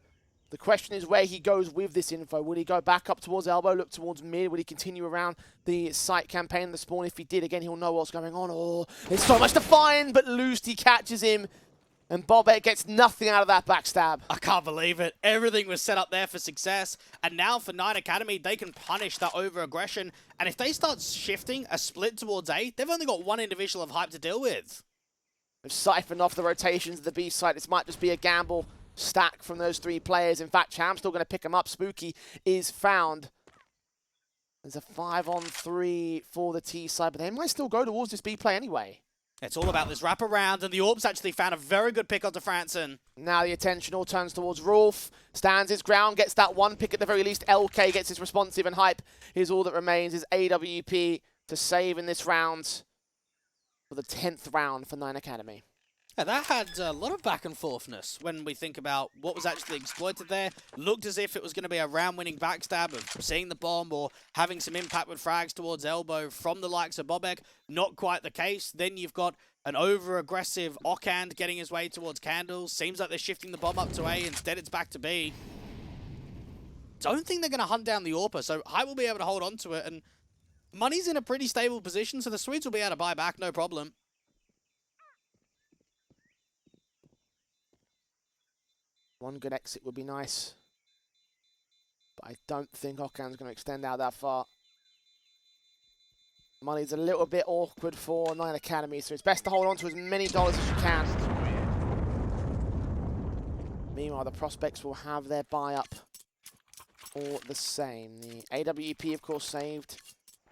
The question is where he goes with this info. Will he go back up towards Elbow, look towards mid? Will he continue around the site campaign, the spawn? If he did, again, he'll know what's going on. Oh, there's so much to find, but MOUZ catches him. And Bobek gets nothing out of that backstab. I can't believe it. Everything was set up there for success. And now for 9 Academy, they can punish that over-aggression. And if they start shifting a split towards A, they've only got 1 individual of Hype to deal with. They've siphoned off the rotations of the B side. This might just be a gamble stack from those 3 players. In fact, Cham's still going to pick him up. Spooky is found. There's a 5-on-3 for the T side, but they might still go towards this B play anyway. It's all about this wraparound, and the Orbs actually found a very good pick onto Franson. Now the attention all turns towards Rolf. Stands his ground, gets that 1 pick at the very least. LK gets his responsive, and Hype is all that remains. Is AWP to save in this round for the 10th round for 9 Academy. Yeah, that had a lot of back and forthness when we think about what was actually exploited there. Looked as if it was going to be a round-winning backstab of seeing the bomb or having some impact with frags towards elbow from the likes of Bobek. Not quite the case. Then you've got an over-aggressive Ockand getting his way towards Candles. Seems like they're shifting the bomb up to A. Instead, it's back to B. Don't think they're going to hunt down the AWPer, so Hype will be able to hold on to it. And Money's in a pretty stable position, so the Swedes will be able to buy back, no problem. One good exit would be nice. But I don't think Ockand's going to extend out that far. Money's a little bit awkward for 9 Academy, so it's best to hold on to as many dollars as you can. Meanwhile, the prospects will have their buy up all the same. The AWP, of course, saved.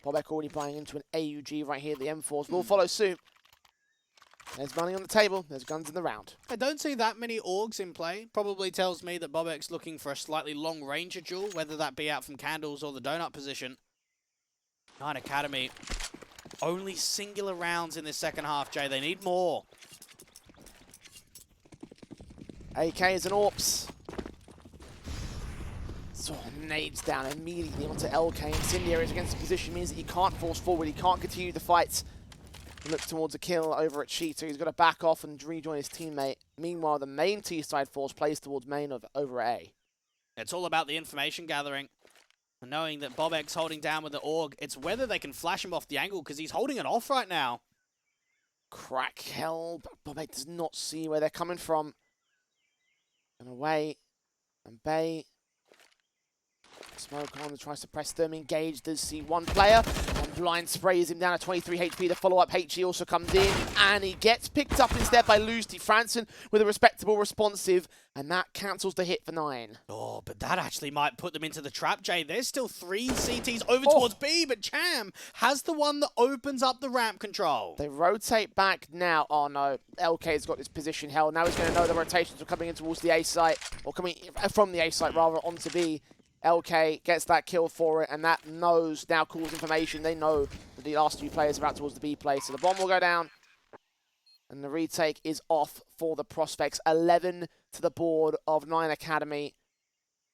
Bobek already buying into an AUG right here. The M4s will follow suit. There's money on the table. There's guns in the round. I don't see that many AUGs in play. Probably tells me that Bobek's looking for a slightly long-ranger duel, whether that be out from Candles or the donut position. 9 Academy, only singular rounds in this second half, Jay. They need more. AKs and AWPs. So nades down immediately onto LK. Incendiaries against the position means that he can't force forward. He can't continue the fight. Look towards a kill over at Cheetah. He's got to back off and rejoin his teammate. Meanwhile, the main T-side force plays towards main over at A. It's all about the information gathering. And knowing that Bobek's holding down with the AUG, it's whether they can flash him off the angle, because he's holding it off right now. Crack hell, but Bobek does not see where they're coming from. And away, and Bay. Smoke on, tries to press them, engage, does see one player. One blind sprays him down at 23 HP. The follow-up HE also comes in, and he gets picked up instead by Lusty Franson with a respectable responsive, and that cancels the hit for 9. Oh, but that actually might put them into the trap, Jay. There's still 3 CTs over towards B, but Cham has the one that opens up the ramp control. They rotate back now. Oh no, LK's got his position held. Now he's going to know the rotations are coming in towards the A site, or coming from the A site rather, onto B. LK gets that kill for it, and that knows now calls information. They know that the last 2 players are out towards the B place, so the bomb will go down. And the retake is off for the prospects. 11 to the board of 9 Academy,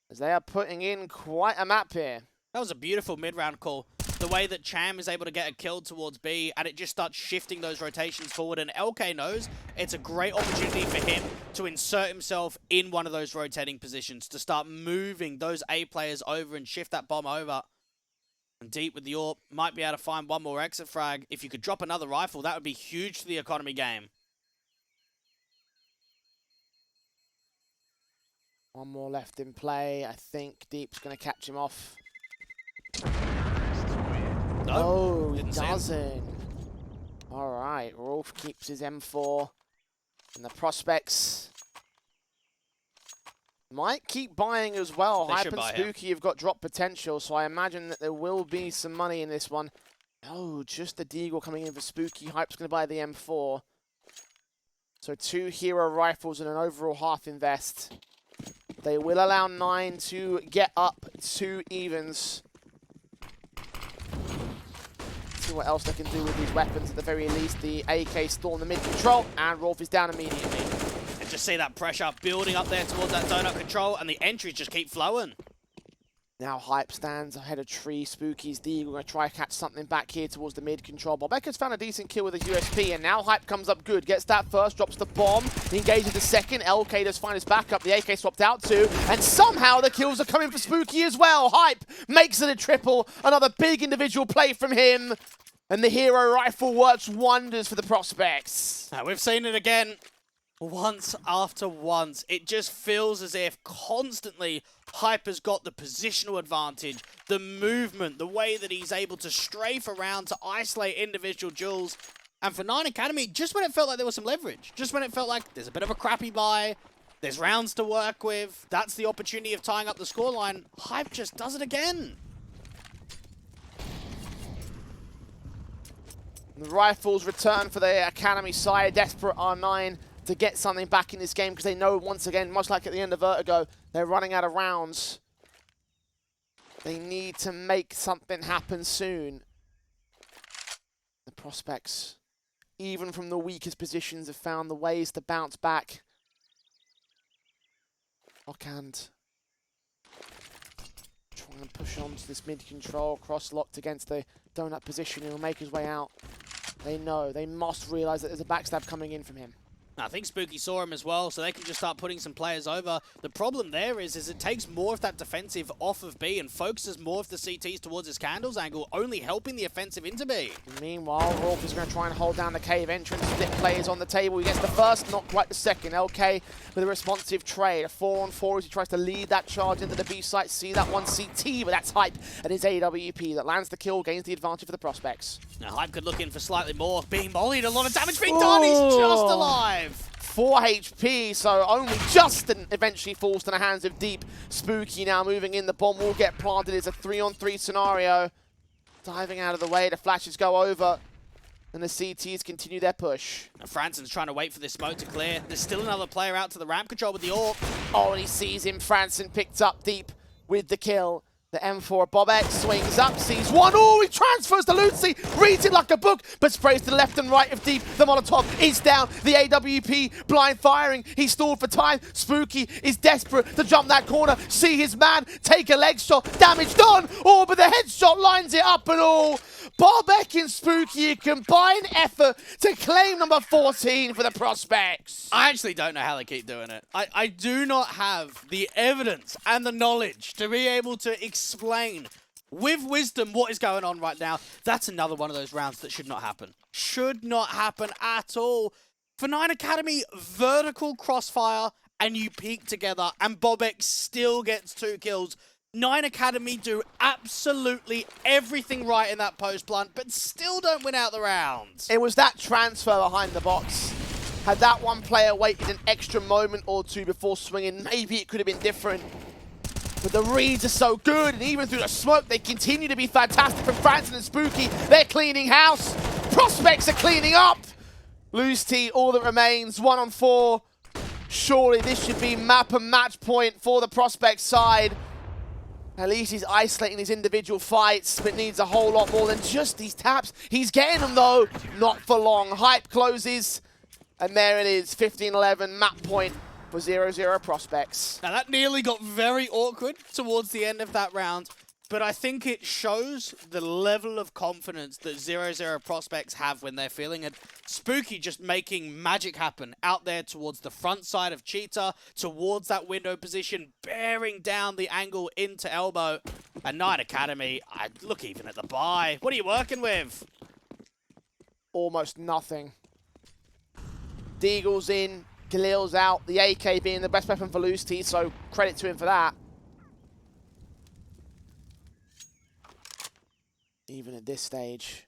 as they are putting in quite a map here. That was a beautiful mid-round call. The way that Cham is able to get a kill towards B, and it just starts shifting those rotations forward, and LK knows it's a great opportunity for him to insert himself in one of those rotating positions, to start moving those A players over and shift that bomb over. And deep with the AWP, might be able to find one more exit frag. If you could drop another rifle, that would be huge to the economy game. One more left in play. I think Deep's going to catch him off. No, he doesn't. All right, Rolf keeps his M4. And the prospects might keep buying as well. Hype and Spooky have got drop potential, so I imagine that there will be some money in this one. Oh, just the Deagle coming in for Spooky. Hype's going to buy the M4. So 2 hero rifles and an overall half invest. They will allow 9 to get up 2 evens. See what else they can do with these weapons. At the very least, the AK Storm, the mid-control, and Rolf is down immediately. And just see that pressure building up there towards that donut control, and the entries just keep flowing. Now Hype stands ahead of Tree. Spooky's D. We're going to try to catch something back here towards the mid-control. Bobek has found a decent kill with his USP, and now Hype comes up good. Gets that first, drops the bomb, engages the second. LK does find his backup. The AK swapped out too, and somehow the kills are coming for Spooky as well. Hype makes it a triple. Another big individual play from him. And the hero rifle works wonders for the prospects. Now, we've seen it again. Once after once, it just feels as if constantly Hype has got the positional advantage, the movement, the way that he's able to strafe around to isolate individual duels. And for 9 Academy, just when it felt like there was some leverage, just when it felt like there's a bit of a crappy buy, there's rounds to work with, that's the opportunity of tying up the scoreline, Hype just does it again. The rifles return for the Academy side. Desperate R9 to get something back in this game, because they know once again, much like at the end of Vertigo, they're running out of rounds. They need to make something happen soon. The prospects even from the weakest positions, have found the ways to bounce back. Ockhand trying to push on to this mid-control, cross-locked against the donut position. He'll make his way out. They know, they must realize that there's a backstab coming in from him. I think Spooky saw him as well, so they can just start putting some players over. The problem there is it takes more of that defensive off of B and focuses more of the CTs towards his candles angle, only helping the offensive into B. Meanwhile, Rolf is going to try and hold down the cave entrance. Split players on the table. He gets the first, not quite the second. LK with a responsive trade. A 4-on-4 as he tries to lead that charge into the B site. See that one CT, but that's Hype and his AWP that lands the kill, gains the advantage for the prospects. Now Hype could look in for slightly more. Being mollied, a lot of damage being done. He's just alive. 4 HP, so only Justin eventually falls to the hands of Deep. Spooky now moving in. The bomb will get planted. It's a 3-on-3 scenario. Diving out of the way, the flashes go over, and the CTs continue their push. Now Franson's trying to wait for this smoke to clear. There's still another player out to the ramp control with the AWP. Oh, and he sees him. Franson picked up Deep with the kill. The M4 Bob3 swings up, sees one. Oh, he transfers to Lucy, reads it like a book, but sprays to the left and right of Deep. The Molotov is down. The AWP blind firing. He stalled for time. Spooky is desperate to jump that corner. See his man take a leg shot. Damage done. Oh, but the headshot lines it up and all. Bob3 and Spooky, a combined effort to claim number 14 for the prospects. I actually don't know how they keep doing it. I do not have the evidence and the knowledge to be able to explain with wisdom what is going on right now. That's another one of those rounds that should not happen. Should not happen at all. For 9 Academy, vertical crossfire and you peek together and Bob3 still gets 2 kills. 9 Academy do absolutely everything right in that post plant, but still don't win out the rounds. It was that transfer behind the box. Had that one player waited an extra moment or two before swinging, maybe it could have been different. But the reads are so good, and even through the smoke, they continue to be fantastic from Franson and Spooky. They're cleaning house. Prospects are cleaning up. Loose T, all that remains, 1-on-4. Surely this should be map and match point for the Prospect side. At least he's isolating his individual fights, but needs a whole lot more than just these taps. He's getting them, though. Not for long. Hype closes, and there it is, 15-11, map point for 0-0 Prospects. Now, that nearly got very awkward towards the end of that round, but I think it shows the level of confidence that 0-0 Prospects have when they're feeling it. Spooky just making magic happen out there towards the front side of Cheetah, towards that window position, bearing down the angle into elbow. And 9 Academy, look even at the buy. What are you working with? Almost nothing. Deagle's in, Khalil's out, the AK being the best weapon for Loose T, so credit to him for that. Even at this stage,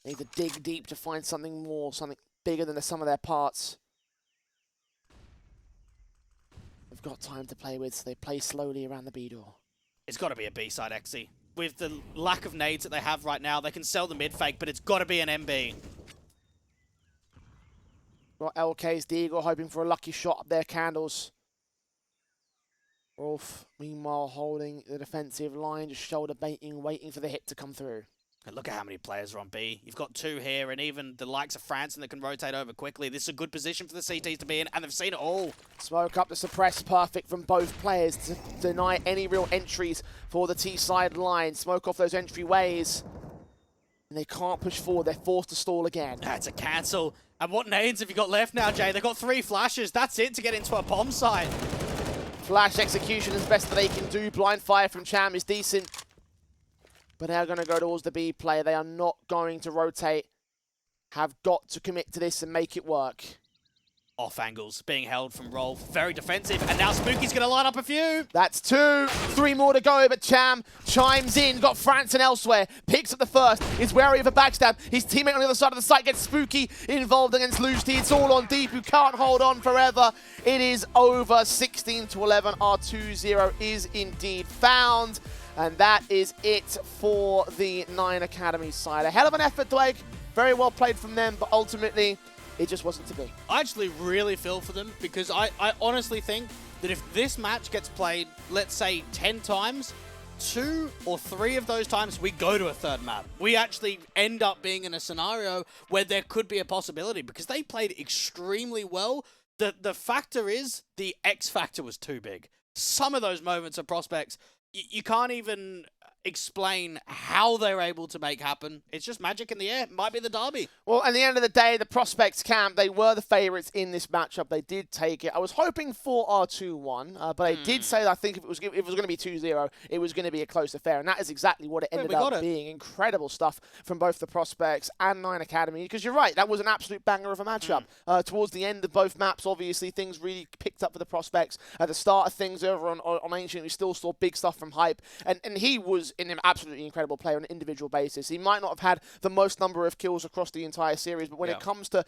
they need to dig deep to find something more, something bigger than the sum of their parts. They've got time to play with, so they play slowly around the B door. It's got to be a B-side XE. With the lack of nades that they have right now, they can sell the mid-fake, but it's got to be an MB. Got LK's Deagle hoping for a lucky shot up their candles. Rolf, meanwhile, holding the defensive line, just shoulder baiting, waiting for the hit to come through. And look at how many players are on B. You've got 2 here, and even the likes of Franson that can rotate over quickly. This is a good position for the CTs to be in, and they've seen it all. Smoke up to suppress, perfect from both players to deny any real entries for the T-side line. Smoke off those entryways, and they can't push forward. They're forced to stall again. That's a cancel. And what nades have you got left now, Jay? They've got 3 flashes. That's it to get into a bomb site. Flash execution is best that they can do. Blind fire from Cham is decent. But they're going to go towards the B player. They are not going to rotate. Have got to commit to this and make it work. Off angles being held from Rolf. Very defensive. And now Spooky's going to line up a few. That's 2. 3 more to go, but Cham chimes in. Got Franson elsewhere. Picks up the first. Is wary of a backstab. His teammate on the other side of the site gets Spooky involved against Loose T. It's all on Deep, who can't hold on forever. It is over 16-11. Our 2-0 is indeed found. And that is it for the 9 Academy side. A hell of an effort, Blake. Very well played from them, but ultimately, it just wasn't to be. I actually really feel for them because I honestly think that if this match gets played, let's say 10 times, 2 or 3 of those times, we go to a third map. We actually end up being in a scenario where there could be a possibility because they played extremely well. The factor is the X factor was too big. Some of those moments of prospects, you can't even explain how they're able to make happen. It's just magic in the air. It might be the derby. Well, at the end of the day, the Prospects camp, they were the favourites in this matchup. They did take it. I was hoping for our 2-1, but I did say that I think if it was going to be 2-0, it was going to be a close affair, and that is exactly what it ended up being. Incredible stuff from both the Prospects and 9 Academy, because you're right, that was an absolute banger of a matchup. Towards the end of both maps, obviously, things really picked up for the Prospects. At the start of things over on Ancient, we still saw big stuff from Hype, and he was an absolutely incredible player on an individual basis. He might not have had the most number of kills across the entire series, but when it comes to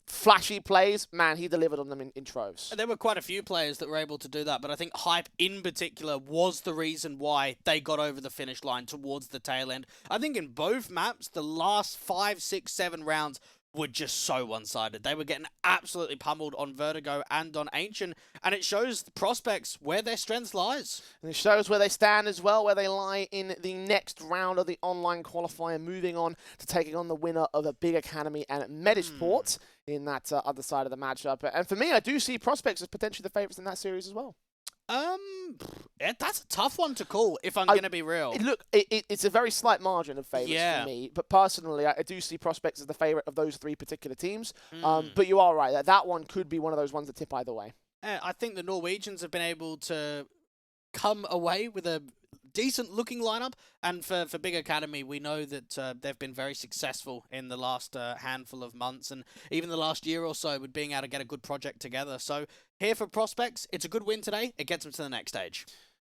flashy plays, man, he delivered on them in troves. And there were quite a few players that were able to do that, but I think Hype in particular was the reason why they got over the finish line towards the tail end. I think in both maps, the last 5, 6, 7 rounds were just so one-sided. They were getting absolutely pummeled on Vertigo and on Ancient, and it shows the Prospects where their strength lies. And it shows where they stand as well, where they lie in the next round of the online qualifier, moving on to taking on the winner of a Big Academy and Medisport in that other side of the matchup. And for me, I do see Prospects as potentially the favourites in that series as well. That's a tough one to call, if I'm going to be real. Look, it's a very slight margin of favourites for me, but personally, I do see Prospects as the favourite of those 3 particular teams. But you are right, that one could be one of those ones that tip either way. I think the Norwegians have been able to come away with a decent-looking lineup, and for Big Academy, we know that they've been very successful in the last handful of months, and even the last year or so with being able to get a good project together. So here for Prospects, it's a good win today. It gets them to the next stage.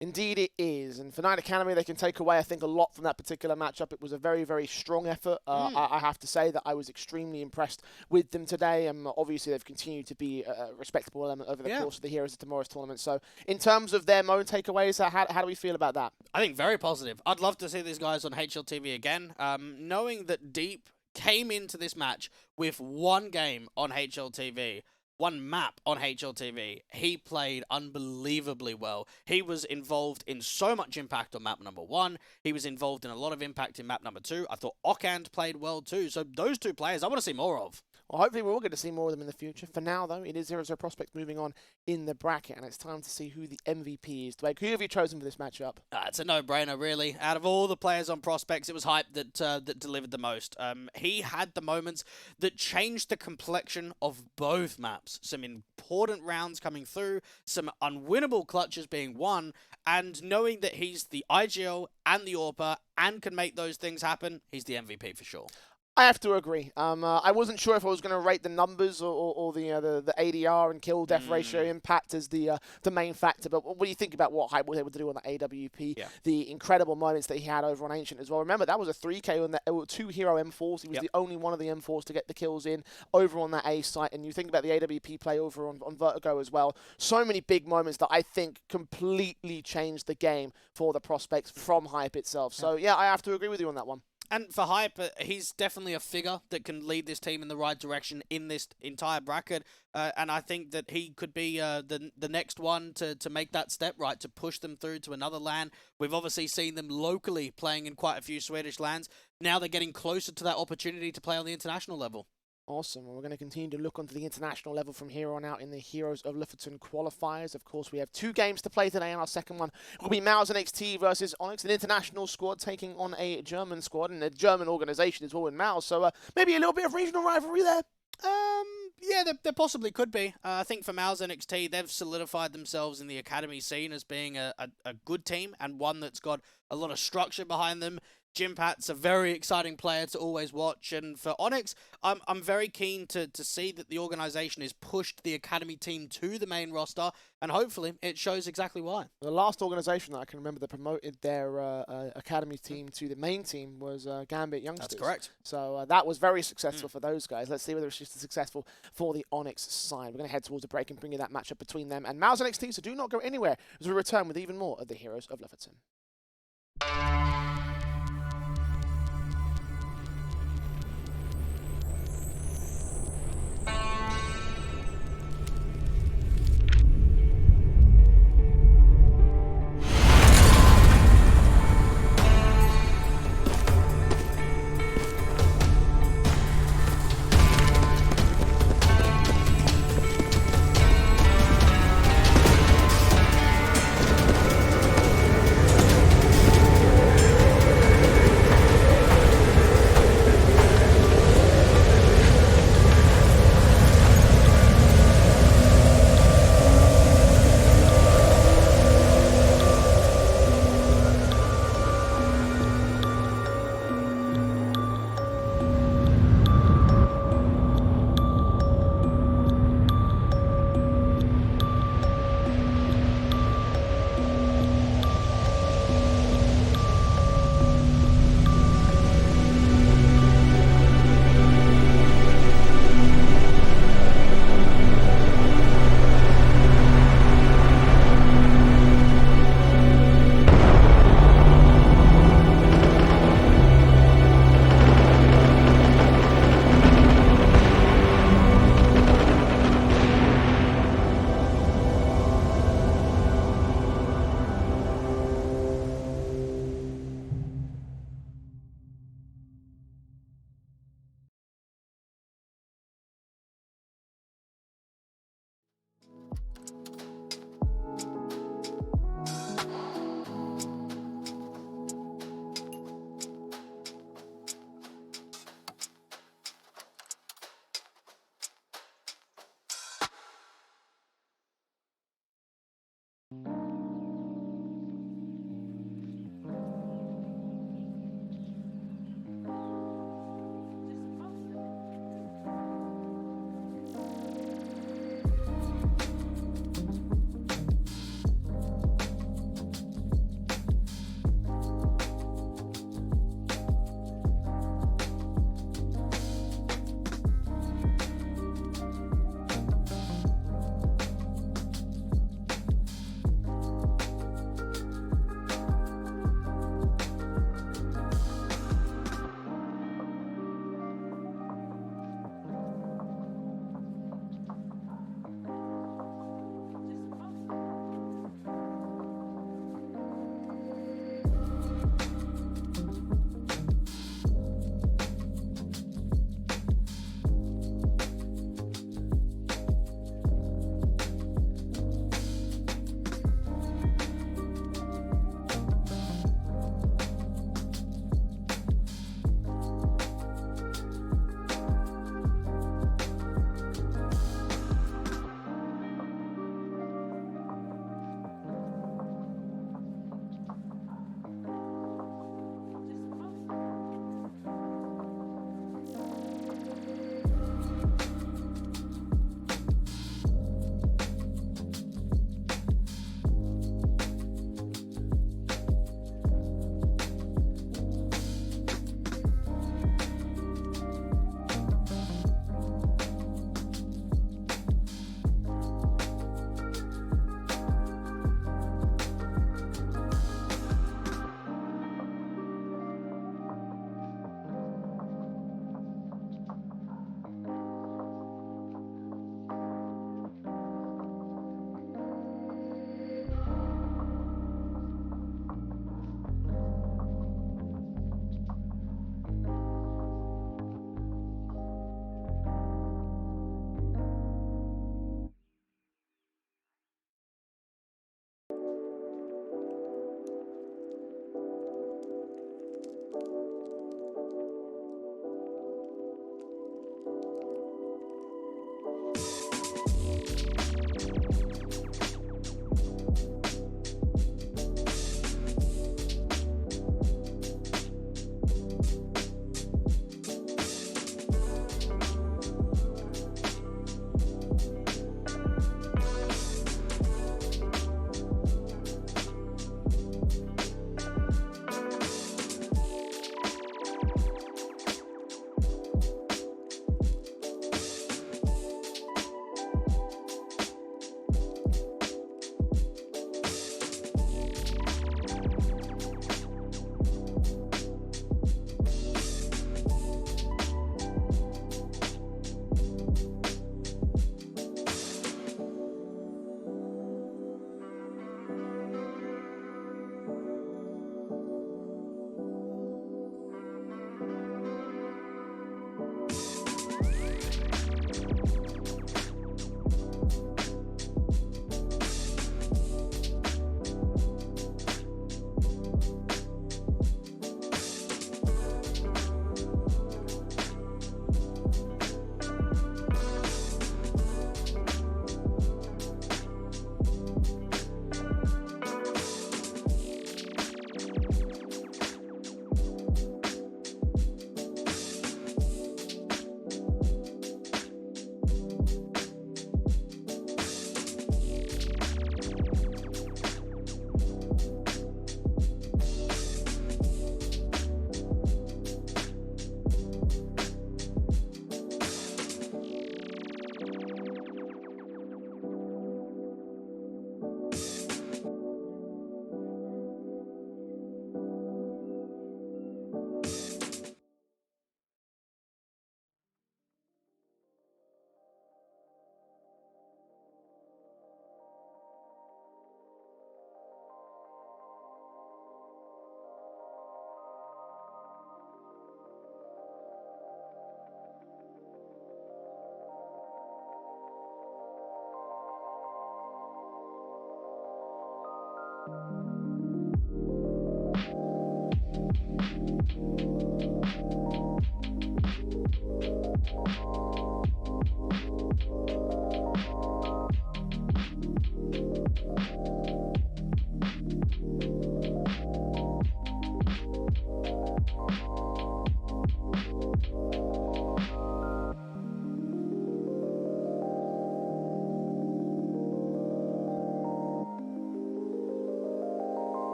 Indeed it is. And for 9 Academy, they can take away, I think, a lot from that particular matchup. It was a very, very strong effort. I have to say that I was extremely impressed with them today. And obviously, they've continued to be a respectable element over the course of the Heroes of Tomorrow's tournament. So in terms of their own takeaways, how do we feel about that? I think very positive. I'd love to see these guys on HLTV again. Knowing that Deep came into this match with 1 game on HLTV, 1 map on HLTV, he played unbelievably well. He was involved in so much impact on map number 1. He was involved in a lot of impact in map number 2. I thought Okand played well too. So those 2 players I want to see more of. Well, hopefully we're all going to see more of them in the future. For now, though, it is 0-0 Prospects moving on in the bracket, and it's time to see who the MVP is. Dwayne, who have you chosen for this matchup? It's a no-brainer, really. Out of all the players on Prospects, it was Hype that delivered the most. He had the moments that changed the complexion of both maps. Some important rounds coming through, some unwinnable clutches being won, and knowing that he's the IGL and the AWPer and can make those things happen, he's the MVP for sure. I have to agree. I wasn't sure if I was going to rate the numbers or the ADR and kill death ratio impact as the main factor. But when you think about what Hype was able to do on the AWP, the incredible moments that he had over on Ancient as well. Remember, that was a 3K on the 2 hero M4s. He was the only one of the M4s to get the kills in over on that A site. And you think about the AWP play over on Vertigo as well. So many big moments that I think completely changed the game for the Prospects from Hype itself. So yeah, I have to agree with you on that one. And for Hype, he's definitely a figure that can lead this team in the right direction in this entire bracket. And I think that he could be the next one to make that step, right, to push them through to another LAN. We've obviously seen them locally playing in quite a few Swedish LANs. Now they're getting closer to that opportunity to play on the international level. Awesome. Well, we're going to continue to look onto the international level from here on out in the Heroes of Lofoten qualifiers. Of course, we have 2 games to play today, and our second one will be MOUZ NXT versus ONYX, an international squad taking on a German squad, and a German organization as well in MOUZ. So maybe a little bit of regional rivalry there. Yeah, there possibly could be. I think for MOUZ NXT, they've solidified themselves in the academy scene as being a good team and one that's got a lot of structure behind them. Jimpat's a very exciting player to always watch, and for ONYX, I'm very keen to see that the organization has pushed the academy team to the main roster, and hopefully it shows exactly why. The last organization that I can remember that promoted their academy team to the main team was Gambit Youngsters. That's correct. So that was very successful for those guys. Let's see whether it's just as successful for the ONYX side. We're going to head towards the break and bring you that matchup between them and MOUZ NXT, so do not go anywhere as we return with even more of the Heroes of Lofoten.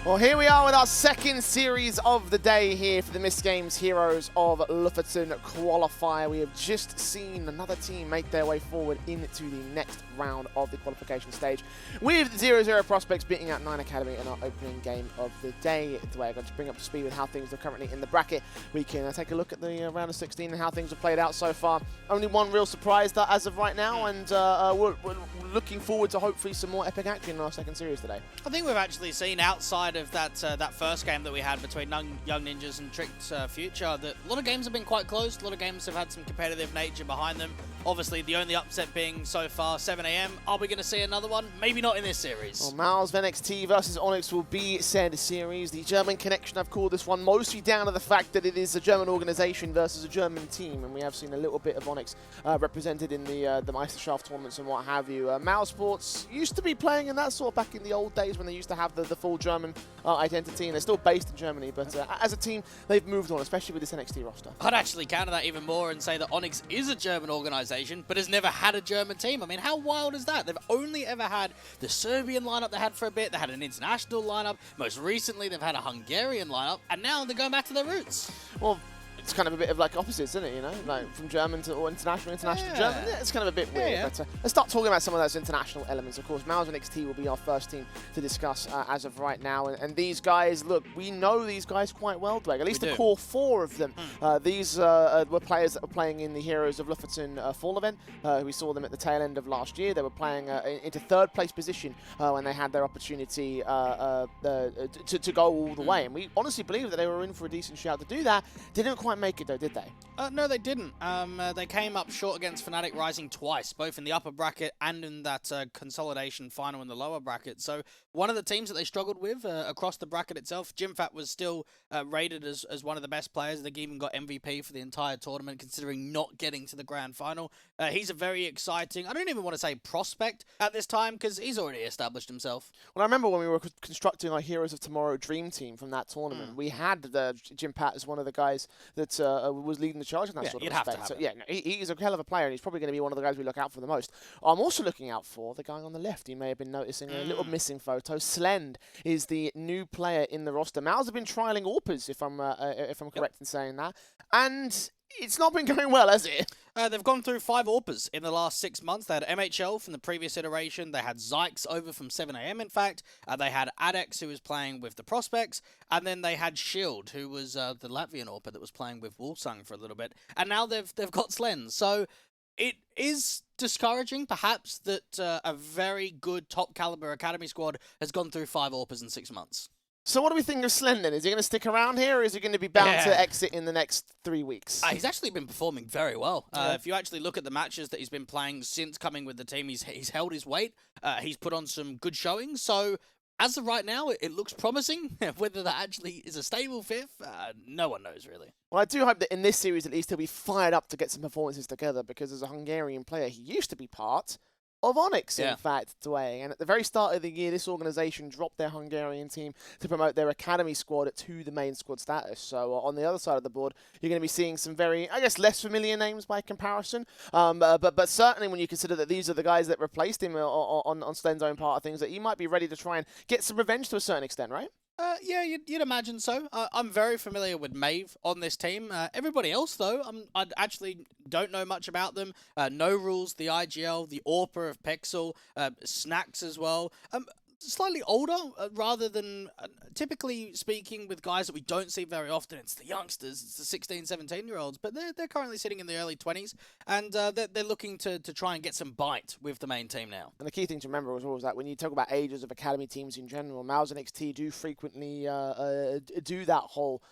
Well, here we are with our second series of the day here for the MistGames Heroes of Lofoten qualifier. We have just seen another team make their way forward into the next round of the qualification stage, with 0-0 Prospects beating out 9 Academy in our opening game of the day. We're going to bring up to speed with how things are currently in the bracket. We can take a look at the round of 16 and how things have played out so far. Only one real surprise as of right now, and we're looking forward to hopefully some more epic action in our second series today. I think we've actually seen outside of that first game that we had between Young Ninjas and Tricked Future that a lot of games have been quite close. A lot of games have had some competitive nature behind them. Obviously, the only upset being so far 7 AM. Are we going to see another one? Maybe not in this series. Well, MOUZ NXT versus ONYX will be said series. The German connection, I've called this one mostly down to the fact that it is a German organization versus a German team, and we have seen a little bit of ONYX represented in the Meisterschaft tournaments and what have you. MOUZ Sports used to be playing in that sort of back in the old days when they used to have the full German identity, and they're still based in Germany, but as a team, they've moved on, especially with this NXT roster. I'd actually counter that even more and say that ONYX is a German organization, but has never had a German team. I mean, how wild is that? They've only ever had the Serbian lineup they had for a bit. They had an international lineup. Most recently, they've had a Hungarian lineup, and now they're going back to their roots. Well, it's kind of a bit of like opposites, isn't it? You know, like from German to international to German. Yeah, it's kind of a bit weird. Yeah. But let's start talking about some of those international elements. Of course, MOUZ NXT will be our first team to discuss as of right now. And these guys, look, we know these guys quite well, Dwayne. At least the core four of them. These were players that were playing in the Heroes of Lofoten fall event. We saw them at the tail end of last year. They were playing into third place position when they had their opportunity to go all the way. And we honestly believe that they were in for a decent shout to do that. Didn't quite make it though, did they? No, they didn't. They came up short against Fnatic Rising twice, both in the upper bracket and in that consolidation final in the lower bracket. So one of the teams that they struggled with across the bracket itself, Jimfat was still rated as one of the best players. They even got MVP for the entire tournament, considering not getting to the grand final. He's a very exciting, I don't even want to say prospect at this time, because he's already established himself. Well, I remember when we were constructing our Heroes of Tomorrow dream team from that tournament, we had Jimpat as one of the guys that was leading the charge in that sort of respect. So, yeah, no, he's a hell of a player, and he's probably going to be one of the guys we look out for the most. I'm also looking out for the guy on the left. You may have been noticing a little missing photo. Slend is the new player in the roster. MOUZ have been trialing AWPers, if I'm correct in saying that, and it's not been going well, has it? They've gone through 5 AWPers in the last 6 months. They had MHL from the previous iteration. They had Zykes over from 7 AM, in fact. They had Adex, who was playing with the Prospects. And then they had Shield, who was the Latvian AWPer that was playing with Wolfsang for a little bit. And now they've got Slend. So it is discouraging, perhaps, that a very good top-caliber academy squad has gone through 5 AWPers in 6 months. So what do we think of Slend then? Is he going to stick around here, or is he going to be bound to exit in the next 3 weeks? He's actually been performing very well. If you actually look at the matches that he's been playing since coming with the team, he's held his weight. He's put on some good showings. So as of right now, it looks promising. Whether that actually is a stable fifth, no one knows really. Well, I do hope that in this series, at least, he'll be fired up to get some performances together, because as a Hungarian player, he used to be part of ONYX, in fact, Dwayne. And at the very start of the year, this organisation dropped their Hungarian team to promote their academy squad to the main squad status. So on the other side of the board, you're going to be seeing some very, I guess, less familiar names by comparison. But certainly when you consider that these are the guys that replaced him on Slend's own part of things, that you might be ready to try and get some revenge to a certain extent, right? Yeah, you'd imagine so. I'm very familiar with Maeve on this team. Everybody else, though, I actually don't know much about them. No Rules, the IGL, the AWPer of Pexel, Snacks as well. Slightly older, rather than typically speaking with guys that we don't see very often. It's the youngsters, it's the 16, 17-year-olds, but they're currently sitting in the early 20s, and they're looking to try and get some bite with the main team now. And the key thing to remember as well is that when you talk about ages of academy teams in general, MOUZ NXT do frequently do that whole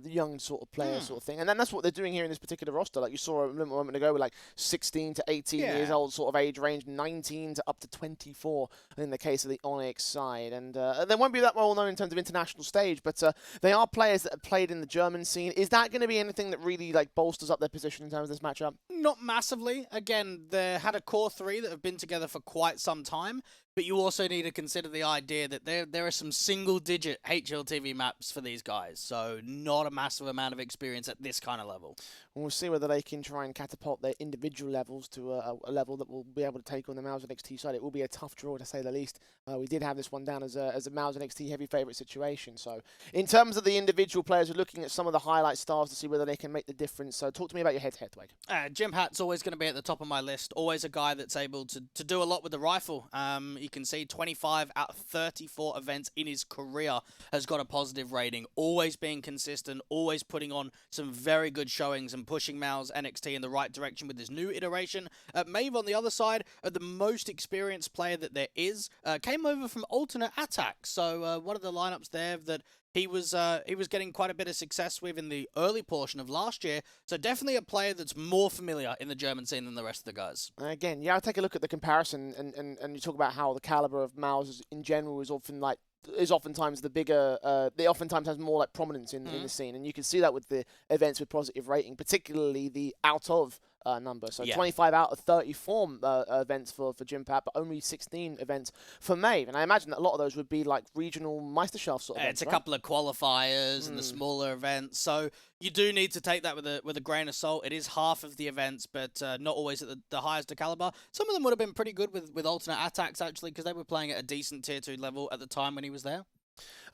young sort of player sort of thing, and then that's what they're doing here in this particular roster. Like you saw a moment ago with like 16 to 18 years old sort of age range, 19 to up to 24 in the case of the ONYX side, and they won't be that well known in terms of international stage, but they are players that have played in the German scene. Is that going to be anything that really like bolsters up their position in terms of this matchup? Not massively. Again, they had a core 3 that have been together for quite some time. But you also need to consider the idea that there are some single-digit HLTV maps for these guys, so not a massive amount of experience at this kind of level. We'll see whether they can try and catapult their individual levels to a level that will be able to take on the MOUZ NXT side. It will be a tough draw, to say the least. We did have this one down as a MOUZ NXT heavy favourite situation. So in terms of the individual players, we're looking at some of the highlight stars to see whether they can make the difference. So talk to me about your head-to-head, Dwayne. Jim Hat's always going to be at the top of my list. Always a guy that's able to do a lot with the rifle. You can see 25 out of 34 events in his career has got a positive rating. Always being consistent, always putting on some very good showings and pushing MOUZ NXT in the right direction with this new iteration. Maeve, on the other side, the most experienced player that there is, came over from alternate attack. So one of the lineups there that he was getting quite a bit of success with in the early portion of last year. So definitely a player that's more familiar in the German scene than the rest of the guys. Again, yeah, I'll take a look at the comparison and you talk about how the caliber of MOUZ in general is oftentimes the bigger, they oftentimes has more like prominence in the scene, and you can see that with the events with positive rating, particularly the out of number. So 25 out of 34 events for Jim Pat, but only 16 events for Maeve. And I imagine that a lot of those would be like regional Meisterschaft sort of events, it's a right? couple of qualifiers and the smaller events. So you do need to take that with a grain of salt. It is half of the events, but not always at the highest caliber. Some of them would have been pretty good with alternate attacks, actually, because they were playing at a decent tier 2 level at the time when he was there.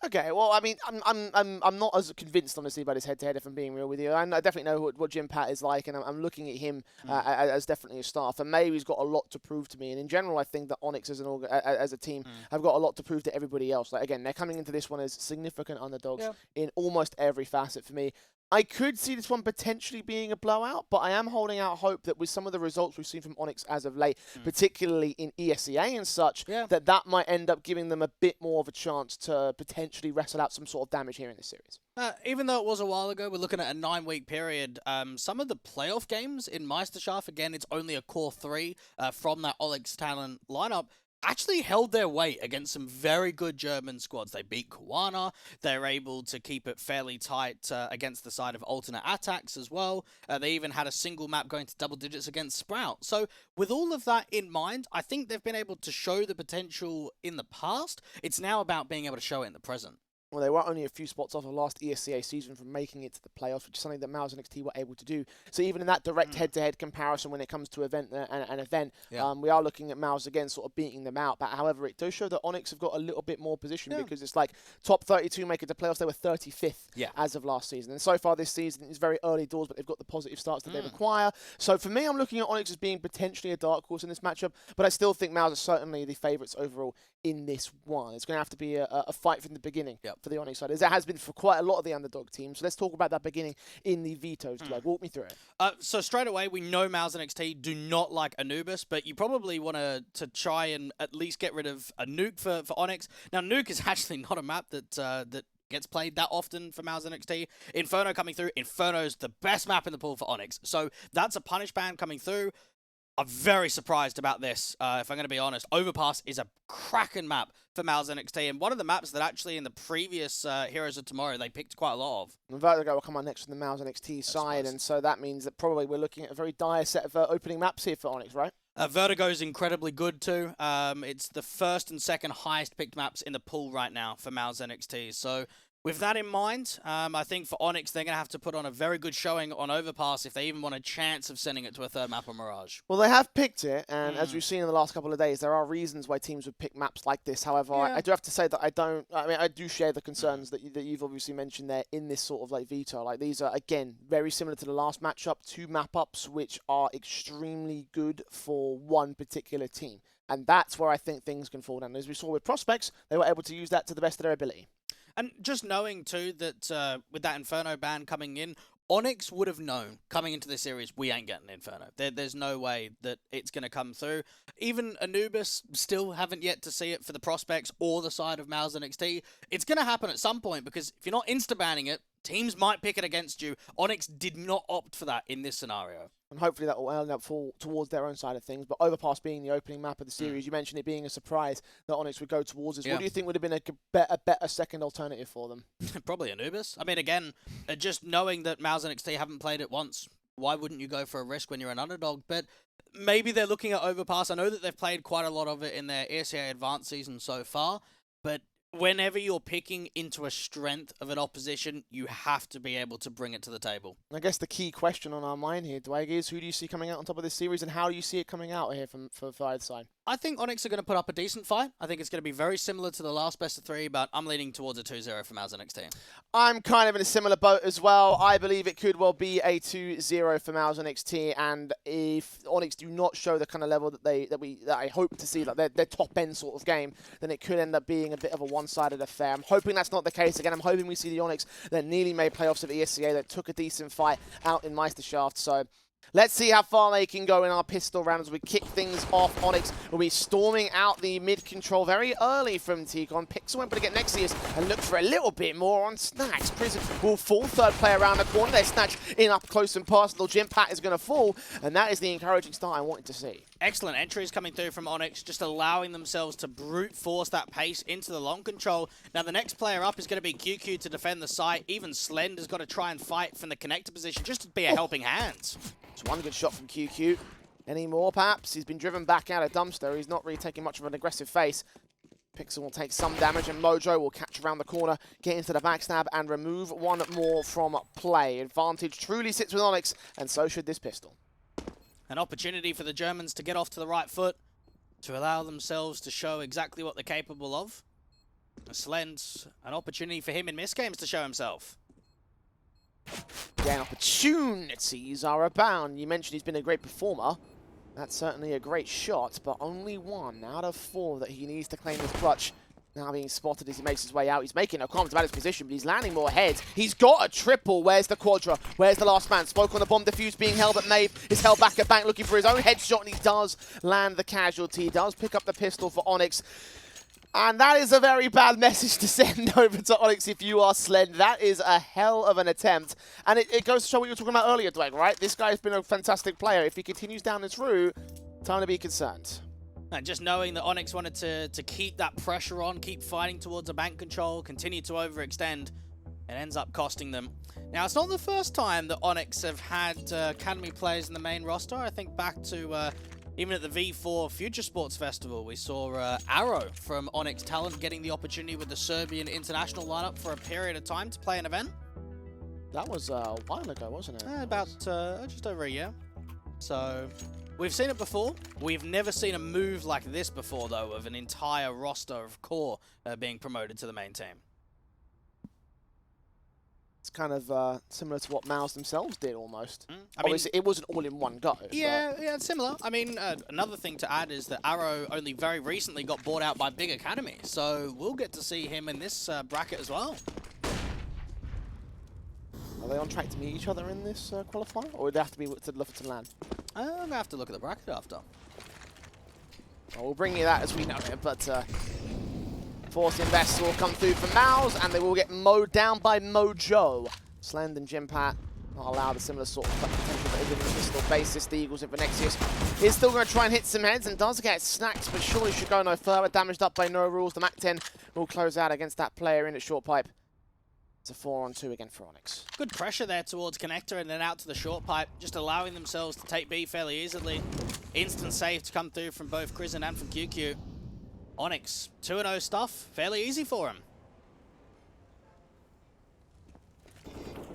Okay, well, I mean, I'm not as convinced, honestly, about his head-to-head, if I'm being real with you. I definitely know what Jim Pat is like, and I'm looking at him as definitely a star. For May, he's got a lot to prove to me, and in general, I think that ONYX as a team have got a lot to prove to everybody else. Like, again, they're coming into this one as significant underdogs in almost every facet for me. I could see this one potentially being a blowout, but I am holding out hope that with some of the results we've seen from ONYX as of late, particularly in ESEA and such, that might end up giving them a bit more of a chance to potentially wrestle out some sort of damage here in this series. Even though it was a while ago, we're looking at a 9-week period. Some of the playoff games in Meisterschaft, again, it's only a core 3 from that ONYX talent lineup, actually held their weight against some very good German squads. They beat Kuwana. They're able to keep it fairly tight against the side of alternate attacks as well. They even had a single map going to double digits against Sprout. So with all of that in mind, I think they've been able to show the potential in the past. It's now about being able to show it in the present. Well, they were only a few spots off of last ESCA season from making it to the playoffs, which is something that MOUZ NXT were able to do. So even in that direct head-to-head comparison when it comes to event and event, we are looking at MOUZ again sort of beating them out. But however, it does show that ONYX have got a little bit more position because it's like top 32 make it to playoffs. They were 35th as of last season. And so far this season, it's very early doors, but they've got the positive starts that they require. So for me, I'm looking at ONYX as being potentially a dark horse in this matchup, but I still think MOUZ are certainly the favourites overall in this one. It's going to have to be a fight from the beginning for the ONYX side, as it has been for quite a lot of the underdog teams. So let's talk about that beginning in the vetoes. Like, walk me through it. So straight away, we know MOUZ NXT do not like Anubis, but you probably want to try and at least get rid of a nuke for ONYX. Now, nuke is actually not a map that gets played that often for MOUZ NXT. Inferno coming through. Inferno's the best map in the pool for ONYX. So that's a punish ban coming through. I'm very surprised about this, if I'm going to be honest. Overpass is a cracking map for MOUZ NXT, and one of the maps that actually in the previous Heroes of Tomorrow they picked quite a lot of. Vertigo will come on next from the MOUZ NXT side, and so that means that probably we're looking at a very dire set of opening maps here for ONYX, right? Vertigo's incredibly good too. It's the first and second highest picked maps in the pool right now for MOUZ NXT, so with that in mind, I think for ONYX, they're going to have to put on a very good showing on Overpass if they even want a chance of sending it to a third map on Mirage. Well, they have picked it, and as we've seen in the last couple of days, there are reasons why teams would pick maps like this. However, I do have to say that I do share the concerns that you've obviously mentioned there in this sort of like veto. Like, these are, again, very similar to the last matchup, 2 map-ups which are extremely good for one particular team. And that's where I think things can fall down. As we saw with Prospects, they were able to use that to the best of their ability. And just knowing, too, that with that Inferno ban coming in, ONYX would have known coming into this series, we ain't getting Inferno. There's no way that it's going to come through. Even Anubis still haven't yet to see it for the Prospects or the side of MOUZ NXT. It's going to happen at some point because if you're not insta-banning it, teams might pick it against you. ONYX did not opt for that in this scenario. And hopefully that will end up fall towards their own side of things. But Overpass being the opening map of the series, you mentioned it being a surprise that ONYX would go towards this. What do you think would have been a better second alternative for them? Probably Anubis. I mean, again, just knowing that MOUZ NXT haven't played it once, why wouldn't you go for a risk when you're an underdog? But maybe they're looking at Overpass. I know that they've played quite a lot of it in their ASEA Advanced season so far, but whenever you're picking into a strength of an opposition, you have to be able to bring it to the table. I guess the key question on our mind here, Dwight, is who do you see coming out on top of this series, and how do you see it coming out here for either side? I think ONYX are going to put up a decent fight. I think it's going to be very similar to the last best of 3, but I'm leaning towards a 2-0 for MOUZ NXT. I'm kind of in a similar boat as well. I believe it could well be a 2-0 for MOUZ NXT, and if ONYX do not show the kind of level that I hope to see, like their top end sort of game, then it could end up being a bit of a one-sided affair. I'm hoping that's not the case. Again, I'm hoping we see the ONYX that nearly made playoffs of ESCA, that took a decent fight out in Meisterschaft. So let's see how far they can go in our pistol round as we kick things off. ONYX will be storming out the mid-control very early from T-Con. Pixel went to get Nexius and look for a little bit more on Snacks. Prison will fall. Third player around the corner. There's Snatch in up close and personal. Jimpat is going to fall, and that is the encouraging start I wanted to see. Excellent entries coming through from ONYX, just allowing themselves to brute force that pace into the long control. Now the next player up is going to be QQ to defend the site. Even Slend has got to try and fight from the connector position just to be a helping hand. It's one good shot from QQ. Any more, perhaps? He's been driven back out of Dumpster. He's not really taking much of an aggressive face. Pixel will take some damage, and Mojo will catch around the corner, get into the backstab, and remove one more from play. Advantage truly sits with ONYX, and so should this pistol. An opportunity for the Germans to get off to the right foot, to allow themselves to show exactly what they're capable of. Slend's an opportunity for him in MistGames to show himself. Again, opportunities are abound. You mentioned he's been a great performer. That's certainly a great shot, but only 1 out of 4 that he needs to claim this clutch. Now being spotted as he makes his way out. He's making no comments about his position, but he's landing more heads. He's got a triple. Where's the Quadra? Where's the last man? Spoke on the bomb defuse, being held at Maeve. Is held back at Bank, looking for his own headshot, and he does land the casualty. He does pick up the pistol for ONYX. And that is a very bad message to send over to ONYX if you are Slend. That is a hell of an attempt. And it goes to show what you were talking about earlier, Dwayne, right? This guy's been a fantastic player. If he continues down this route, time to be concerned. And just knowing that ONYX wanted to keep that pressure on, keep fighting towards a bank control, continue to overextend, it ends up costing them. Now, it's not the first time that ONYX have had academy players in the main roster. I think back to even at the V4 Future Sports Festival, we saw Arrow from ONYX Talent getting the opportunity with the Serbian international lineup for a period of time to play an event. That was a while ago, wasn't it? About just over a year. So we've seen it before. We've never seen a move like this before, though, of an entire roster of core being promoted to the main team. It's kind of similar to what MOUZ themselves did, almost. Obviously, it wasn't all in one go. Yeah, it's similar. I mean, another thing to add is that Arrow only very recently got bought out by Big Academy, so we'll get to see him in this bracket as well. Are they on track to meet each other in this qualifier, or would they have to be to Lofoten land? I'm going to have to look at the bracket after. Well, we'll bring you that as we know it, but Force Invest will come through for MOUZ, and they will get mowed down by Mojo. Slend and Jimpat not allowed a similar sort of potential that is in the pistol basis. The Eagles in for Nexius is still going to try and hit some heads and does get snacks, but surely should go no further. Damaged up by No Rules. The MAC-10 will close out against that player in at short pipe. It's a 4-on-2 again for ONYX. Good pressure there towards Connector and then out to the short pipe, just allowing themselves to take B fairly easily. Instant save to come through from both Crizzen and from QQ. ONYX, 2-0 stuff, fairly easy for him.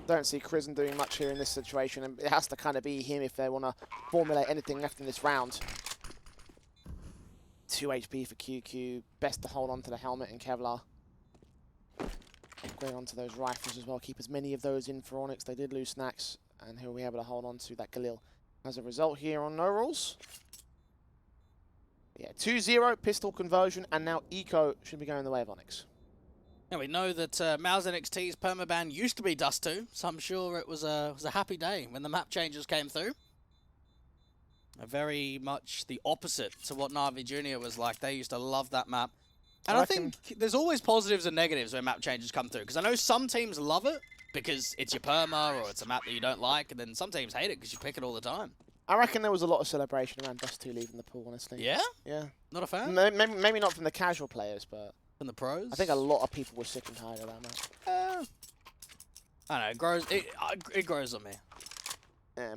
Don't see Crizzen doing much here in this situation, and it has to kind of be him if they want to formulate anything left in this round. 2 HP for QQ, best to hold on to the helmet and Kevlar. Going on to those rifles as well, keep as many of those in for ONYX. They did lose Snacks, and he'll be able to hold on to that Galil as a result here on No Rules. Yeah, 2-0 pistol conversion, and now Eco should be going the way of ONYX. Now we know that MOUZ NXT's permaban used to be Dust 2, so I'm sure it was a happy day when the map changes came through. Very much the opposite to what Na'Vi Jr. was like. They used to love that map. And I think there's always positives and negatives when map changes come through, because I know some teams love it because it's your perma or it's a map that you don't like, and then some teams hate it because you pick it all the time. I reckon there was a lot of celebration around Dust 2 leaving the pool, honestly. Yeah? Yeah. Not a fan? Maybe not from the casual players, but from the pros? I think a lot of people were sick and tired of that map. I don't know, it grows on me.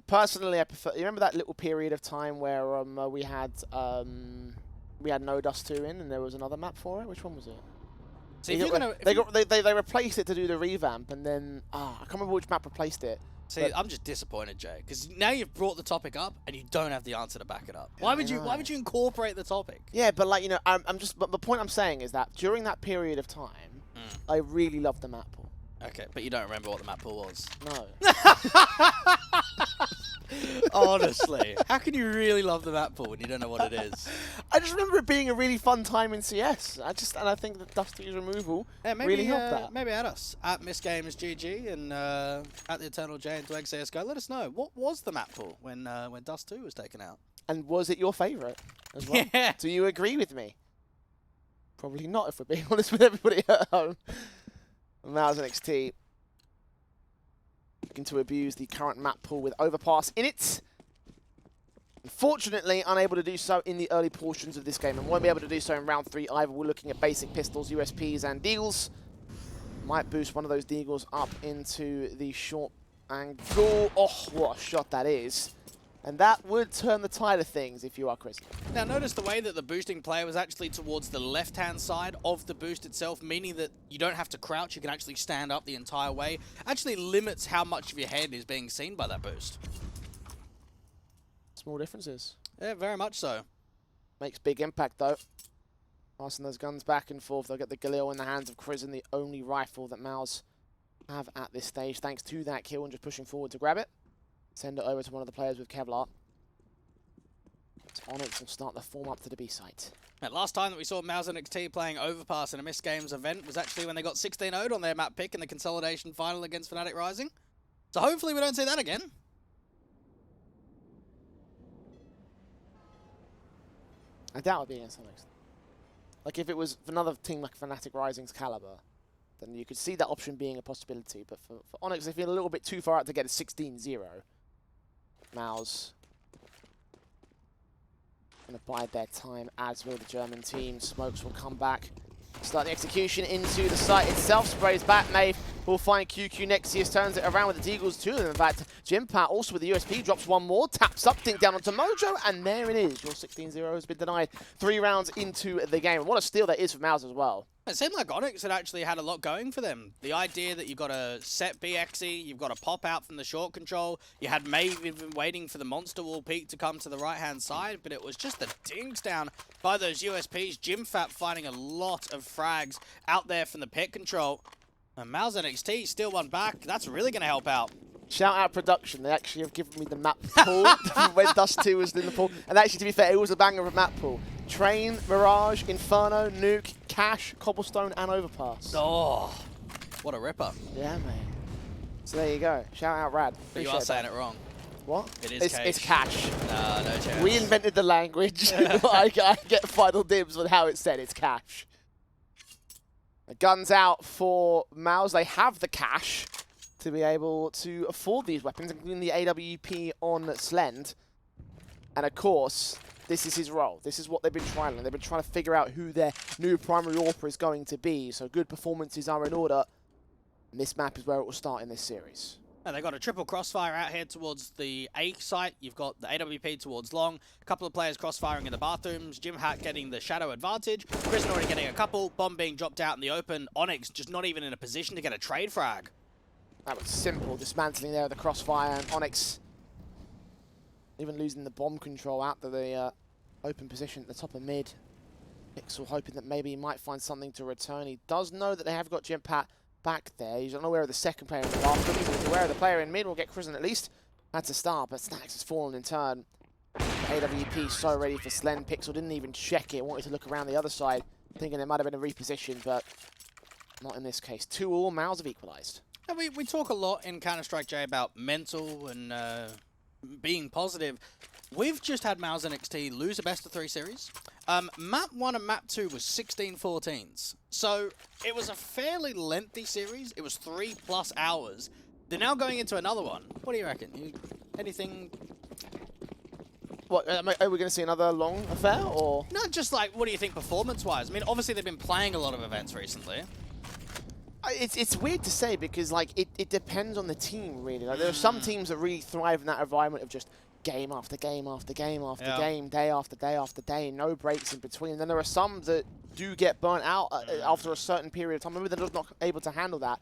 Personally, I prefer. You remember that little period of time where we had No Dust 2 in, and there was another map for it. Which one was it? So if you're gonna, they replaced it to do the revamp, and then I can't remember which map replaced it. See, I'm just disappointed, Jay, because now you've brought the topic up and you don't have the answer to back it up. Why would you incorporate the topic? Yeah, but like but the point I'm saying is that during that period of time, I really loved the map pool. Okay, but you don't remember what the map pool was. No. Honestly, how can you really love the map pool when you don't know what it is? I just remember it being a really fun time in CS. I think that Dusty's removal really helped that. Maybe at us at MistGames GG and at the Eternal J and Dweg CS:GO. Let us know what was the map pool when Dust 2 was taken out. And was it your favourite as well? Yeah. Do you agree with me? Probably not, if we're being honest with everybody at home. MOUZ NXT looking to abuse the current map pool with Overpass in it. Unfortunately, unable to do so in the early portions of this game, and won't be able to do so in round 3 either. We're looking at basic pistols, USPs, and deagles. Might boost one of those deagles up into the short angle. Oh, what a shot that is. And that would turn the tide of things if you are Chris. Now notice the way that the boosting player was actually towards the left-hand side of the boost itself, meaning that you don't have to crouch, you can actually stand up the entire way. Actually limits how much of your head is being seen by that boost. Small differences. Yeah, very much so. Makes big impact though. Passing those guns back and forth. They'll get the Galil in the hands of Crizzen, the only rifle that MOUZ have at this stage, thanks to that kill, and just pushing forward to grab it. Send it over to one of the players with Kevlar. ONYX will start the form up to the B site. Now, last time that we saw MOUZ NXT playing Overpass in a MistGames event was actually when they got 16-0'd on their map pick in the consolidation final against Fnatic Rising. So hopefully we don't see that again. I doubt it'd be against ONYX. Like if it was another team like Fnatic Rising's caliber, then you could see that option being a possibility. But for ONYX, they feel a little bit too far out to get a 16-0. MOUZ going to bide their time, as will the German team. Smokes will come back. Start the execution into the site itself. Sprays back. Maeve will find QQ. Nexius turns it around with the Deagles too. In fact, Jimpat also with the USP drops one more. Taps up, dink down onto Mojo. And there it is. Your 16-0 has been denied 3 rounds into the game. And what a steal that is for MOUZ as well. It seemed like ONYX had actually had a lot going for them. The idea that you've got to set BXE, you've got to pop out from the short control. You had Maeve even waiting for the monster wall peak to come to the right-hand side, but it was just the dinks down by those USPs. Jimfat finding a lot of frags out there from the pit control. And MOUZ NXT still one back. That's really going to help out. Shout out production. They actually have given me the map pool when Dust 2 was in the pool. And actually, to be fair, it was a banger of map pool. Train, Mirage, Inferno, Nuke, Cash, Cobblestone, and Overpass. Oh, what a ripper. Yeah, mate. So there you go. Shout out Rad. But you are saying it wrong. What? It is Cash. It's Cash. No chance. We invented the language. I get final dibs on how it's said. It's Cash. The gun's out for MOUZ. They have the cash to be able to afford these weapons, including the AWP on Slend. And of course, this is his role. This is what they've been trialing. They've been trying to figure out who their new primary AWP is going to be. So good performances are in order. And this map is where it will start in this series. And they've got a triple crossfire out here towards the A site. You've got the AWP towards long. A couple of players crossfiring in the bathrooms. Jimhat getting the shadow advantage. Prison already getting a couple. Bomb being dropped out in the open. ONYX just not even in a position to get a trade frag. That was simple, dismantling there with the crossfire, and ONYX even losing the bomb control out to the open position at the top of mid. Pixel hoping that maybe he might find something to return. He does know that they have got Jimpat back there. He's unaware of the second player in the bathroom. He's aware of the player in mid. We'll get Crizzen at least. That's a start, but Snacks has fallen in turn. The AWP so ready for Slend. Pixel didn't even check it. Wanted to look around the other side, thinking there might have been a reposition, but not in this case. 2-all, MOUZ have equalized. And we talk a lot in Counter-Strike, J, about mental and being positive. We've just had MOUZ NXT lose a best-of-3 series. Map 1 and Map 2 was 16-14s. So it was a fairly lengthy series. It was 3+ hours. They're now going into another one. What do you reckon? Anything? What, are we going to see another long affair, or? No, just like, what do you think performance-wise? I mean, obviously they've been playing a lot of events recently. It's weird to say because like it depends on the team really. Like there are some teams that really thrive in that environment of just game after game after game after game, day after day after day, no breaks in between. And then there are some that do get burnt out after a certain period of time. Maybe they're just not able to handle that.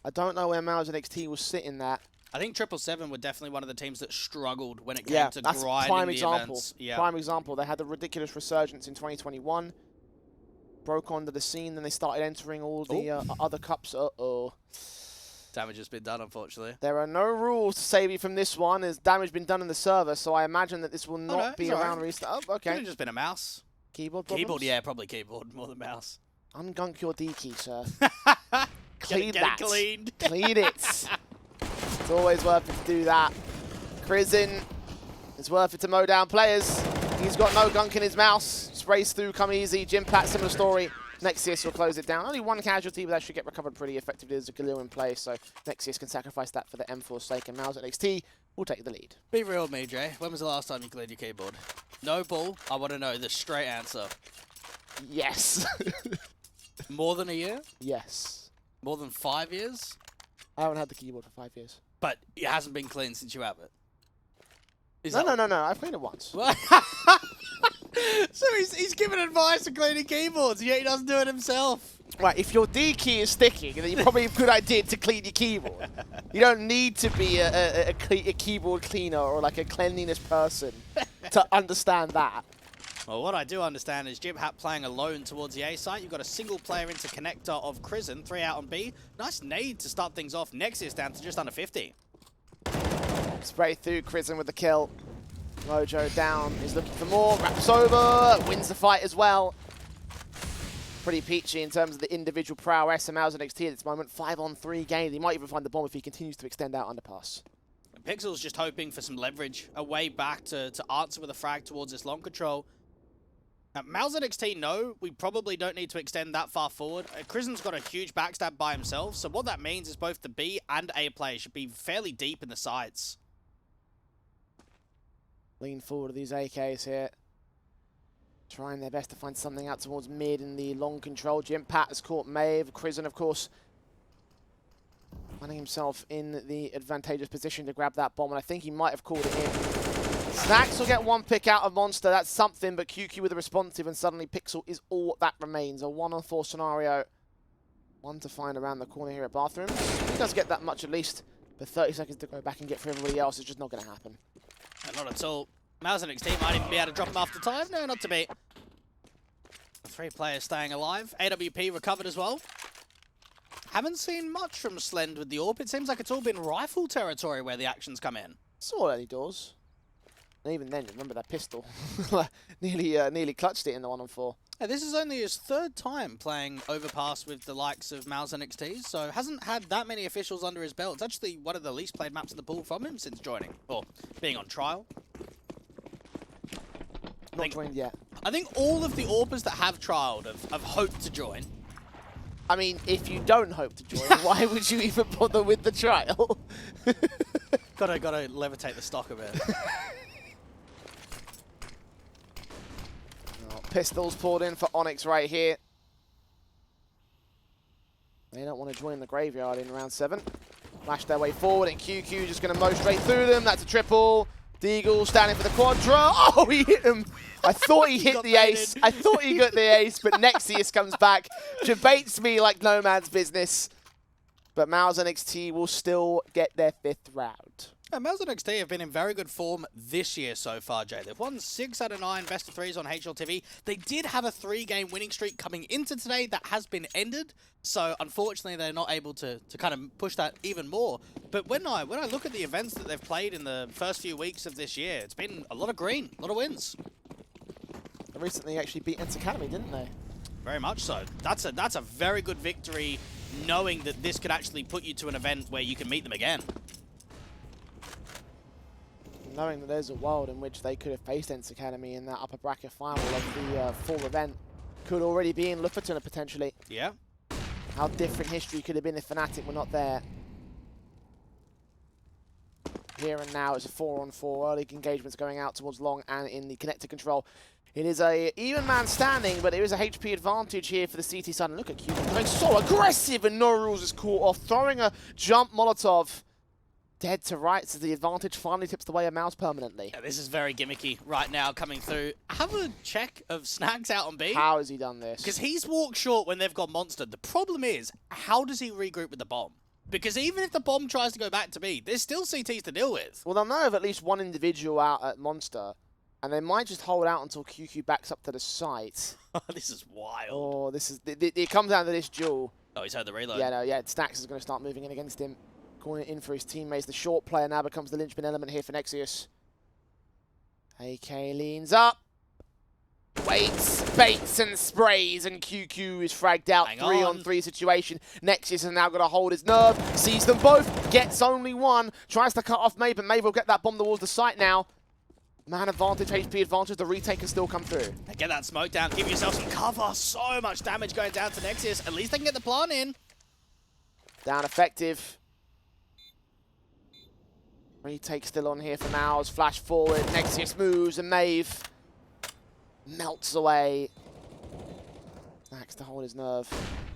I don't know where MOUZ NXT will sit in that. I think 777 were definitely one of the teams that struggled when it came to that's grinding prime the example. events. Yeah. Prime example. They had the ridiculous resurgence in 2021. Broke onto the scene, then they started entering all the other cups. Damage has been done, unfortunately. There are no rules to save you from this one. There's damage been done in the server, so I imagine that this will not be around restart. Oh, okay. Could have just been a mouse. Keyboard problems? Keyboard, yeah, probably keyboard more than mouse. Ungunk your D key, sir. Clean get that. It cleaned. Clean it. It's always worth it to do that. Krizen, it's worth it to mow down players. He's got no gunk in his mouse. Sprays through, come easy. Jimpat, similar story. Nexius will close it down. Only one casualty, but that should get recovered pretty effectively. There's a Galil in play, so Nexius can sacrifice that for the M4's sake, and MOUZ NXT will take the lead. Be real with me, Jay. When was the last time you cleared your keyboard? No bull. I want to know the straight answer. Yes. More than a year? Yes. More than 5 years? I haven't had the keyboard for 5 years. But it hasn't been cleaned since you have it? No. I've cleaned it once. So he's giving advice on cleaning keyboards, yet he doesn't do it himself. Right, if your D key is sticking, then you're probably a good idea to clean your keyboard. You don't need to be a keyboard cleaner or like a cleanliness person to understand that. Well, what I do understand is Jimhat playing alone towards the A site. You've got a single player interconnector of Krizen, 3 out on B. Nice nade to start things off. Nexius down to just under 50. Spray through, Krizen with the kill. Mojo down, he's looking for more, wraps over, wins the fight as well. Pretty peachy in terms of the individual prowess of MOUZ NXT at this moment. 5-on-3 game. He might even find the bomb if he continues to extend out underpass. Pixel's just hoping for some leverage, a way back to answer with a frag towards this long control. MOUZ NXT know we probably don't need to extend that far forward. Krizen's got a huge backstab by himself, so what that means is both the B and A players should be fairly deep in the sides. Lean forward to these AKs here. Trying their best to find something out towards mid in the long control. Jimpat has caught Maeve. Krizen, of course, finding himself in the advantageous position to grab that bomb, and I think he might have called it in. Snacks will get one pick out of Monster. That's something, but QQ with a responsive, and suddenly Pixel is all that remains. A 1-on-4 scenario. One to find around the corner here at Bathrooms. He does get that much at least, but 30 seconds to go back and get for everybody else is just not going to happen. Not at all. MOUZ NXT might even be able to drop him after time. No, not to be. 3 players staying alive. AWP recovered as well. Haven't seen much from Slend with the AWP. It seems like it's all been rifle territory where the actions come in. It's all early doors. And even then, remember that pistol. nearly clutched it in the 1-on-4. Yeah, this is only his 3rd time playing Overpass with the likes of MOUZ NXT, so hasn't had that many officials under his belt. It's actually one of the least played maps in the pool from him since joining, or being on trial. Not joined yet. I think all of the AWPers that have trialed have hoped to join. I mean, if you don't hope to join, why would you even bother with the trial? Gotta levitate the stock a bit. Pistols poured in for ONYX right here. They don't want to join the graveyard in round 7. Flash their way forward, and QQ just going to mow straight through them. That's a triple. Deagle standing for the quadra. Oh, he hit him. I thought he hit the ace. I thought he got the ace, but Nexius comes back, debates me like no man's business. But MOUZ NXT will still get their 5th round. Yeah, MOUZ NXT have been in very good form this year so far, Jay. They've won 6 out of 9 best of 3s on HLTV. They did have a 3-game winning streak coming into today that has been ended. So, unfortunately, they're not able to kind of push that even more. But when I look at the events that they've played in the first few weeks of this year, it's been a lot of green, a lot of wins. They recently actually beat Ents Academy, didn't they? Very much so. That's a very good victory, knowing that this could actually put you to an event where you can meet them again. Knowing that there's a world in which they could have faced Ents Academy in that upper bracket final of the full event. Could already be in Lofoten potentially. Yeah. How different history could have been if Fnatic were not there. Here and now, it's a 4-on-4. Early engagements going out towards Long and in the connector control. It is a even man standing, but there is a HP advantage here for the CT side. And look at Q going so aggressive, and no rules is caught off, throwing a jump Molotov. Dead to right, so the advantage finally tips the way of MOUZ permanently. Yeah, this is very gimmicky right now coming through. Have a check of Snags out on B. How has he done this? Because he's walked short when they've got Monster. The problem is, how does he regroup with the bomb? Because even if the bomb tries to go back to B, there's still CTs to deal with. Well, they'll know of at least one individual out at Monster, and they might just hold out until QQ backs up to the site. This is wild. Oh, this is... It comes down to this duel. Oh, he's heard the reload. Yeah, no, yeah, Snags is going to start moving in against him. Calling it in for his teammates. The short player now becomes the linchpin element here for Nexius. AK leans up. Waits, baits and sprays, and QQ is fragged out. 3-on-3 situation. Nexius has now got to hold his nerve. Sees them both. Gets only one. Tries to cut off Maeve, but Maeve will get that bomb towards the site now. Man advantage, HP advantage. The retake can still come through. Get that smoke down. Give yourself some cover. So much damage going down to Nexius. At least they can get the plant in. Down effective. Retake still on here for MOUZ. Flash forward. Nexius moves, and Maeve melts away. Snags to hold his nerve.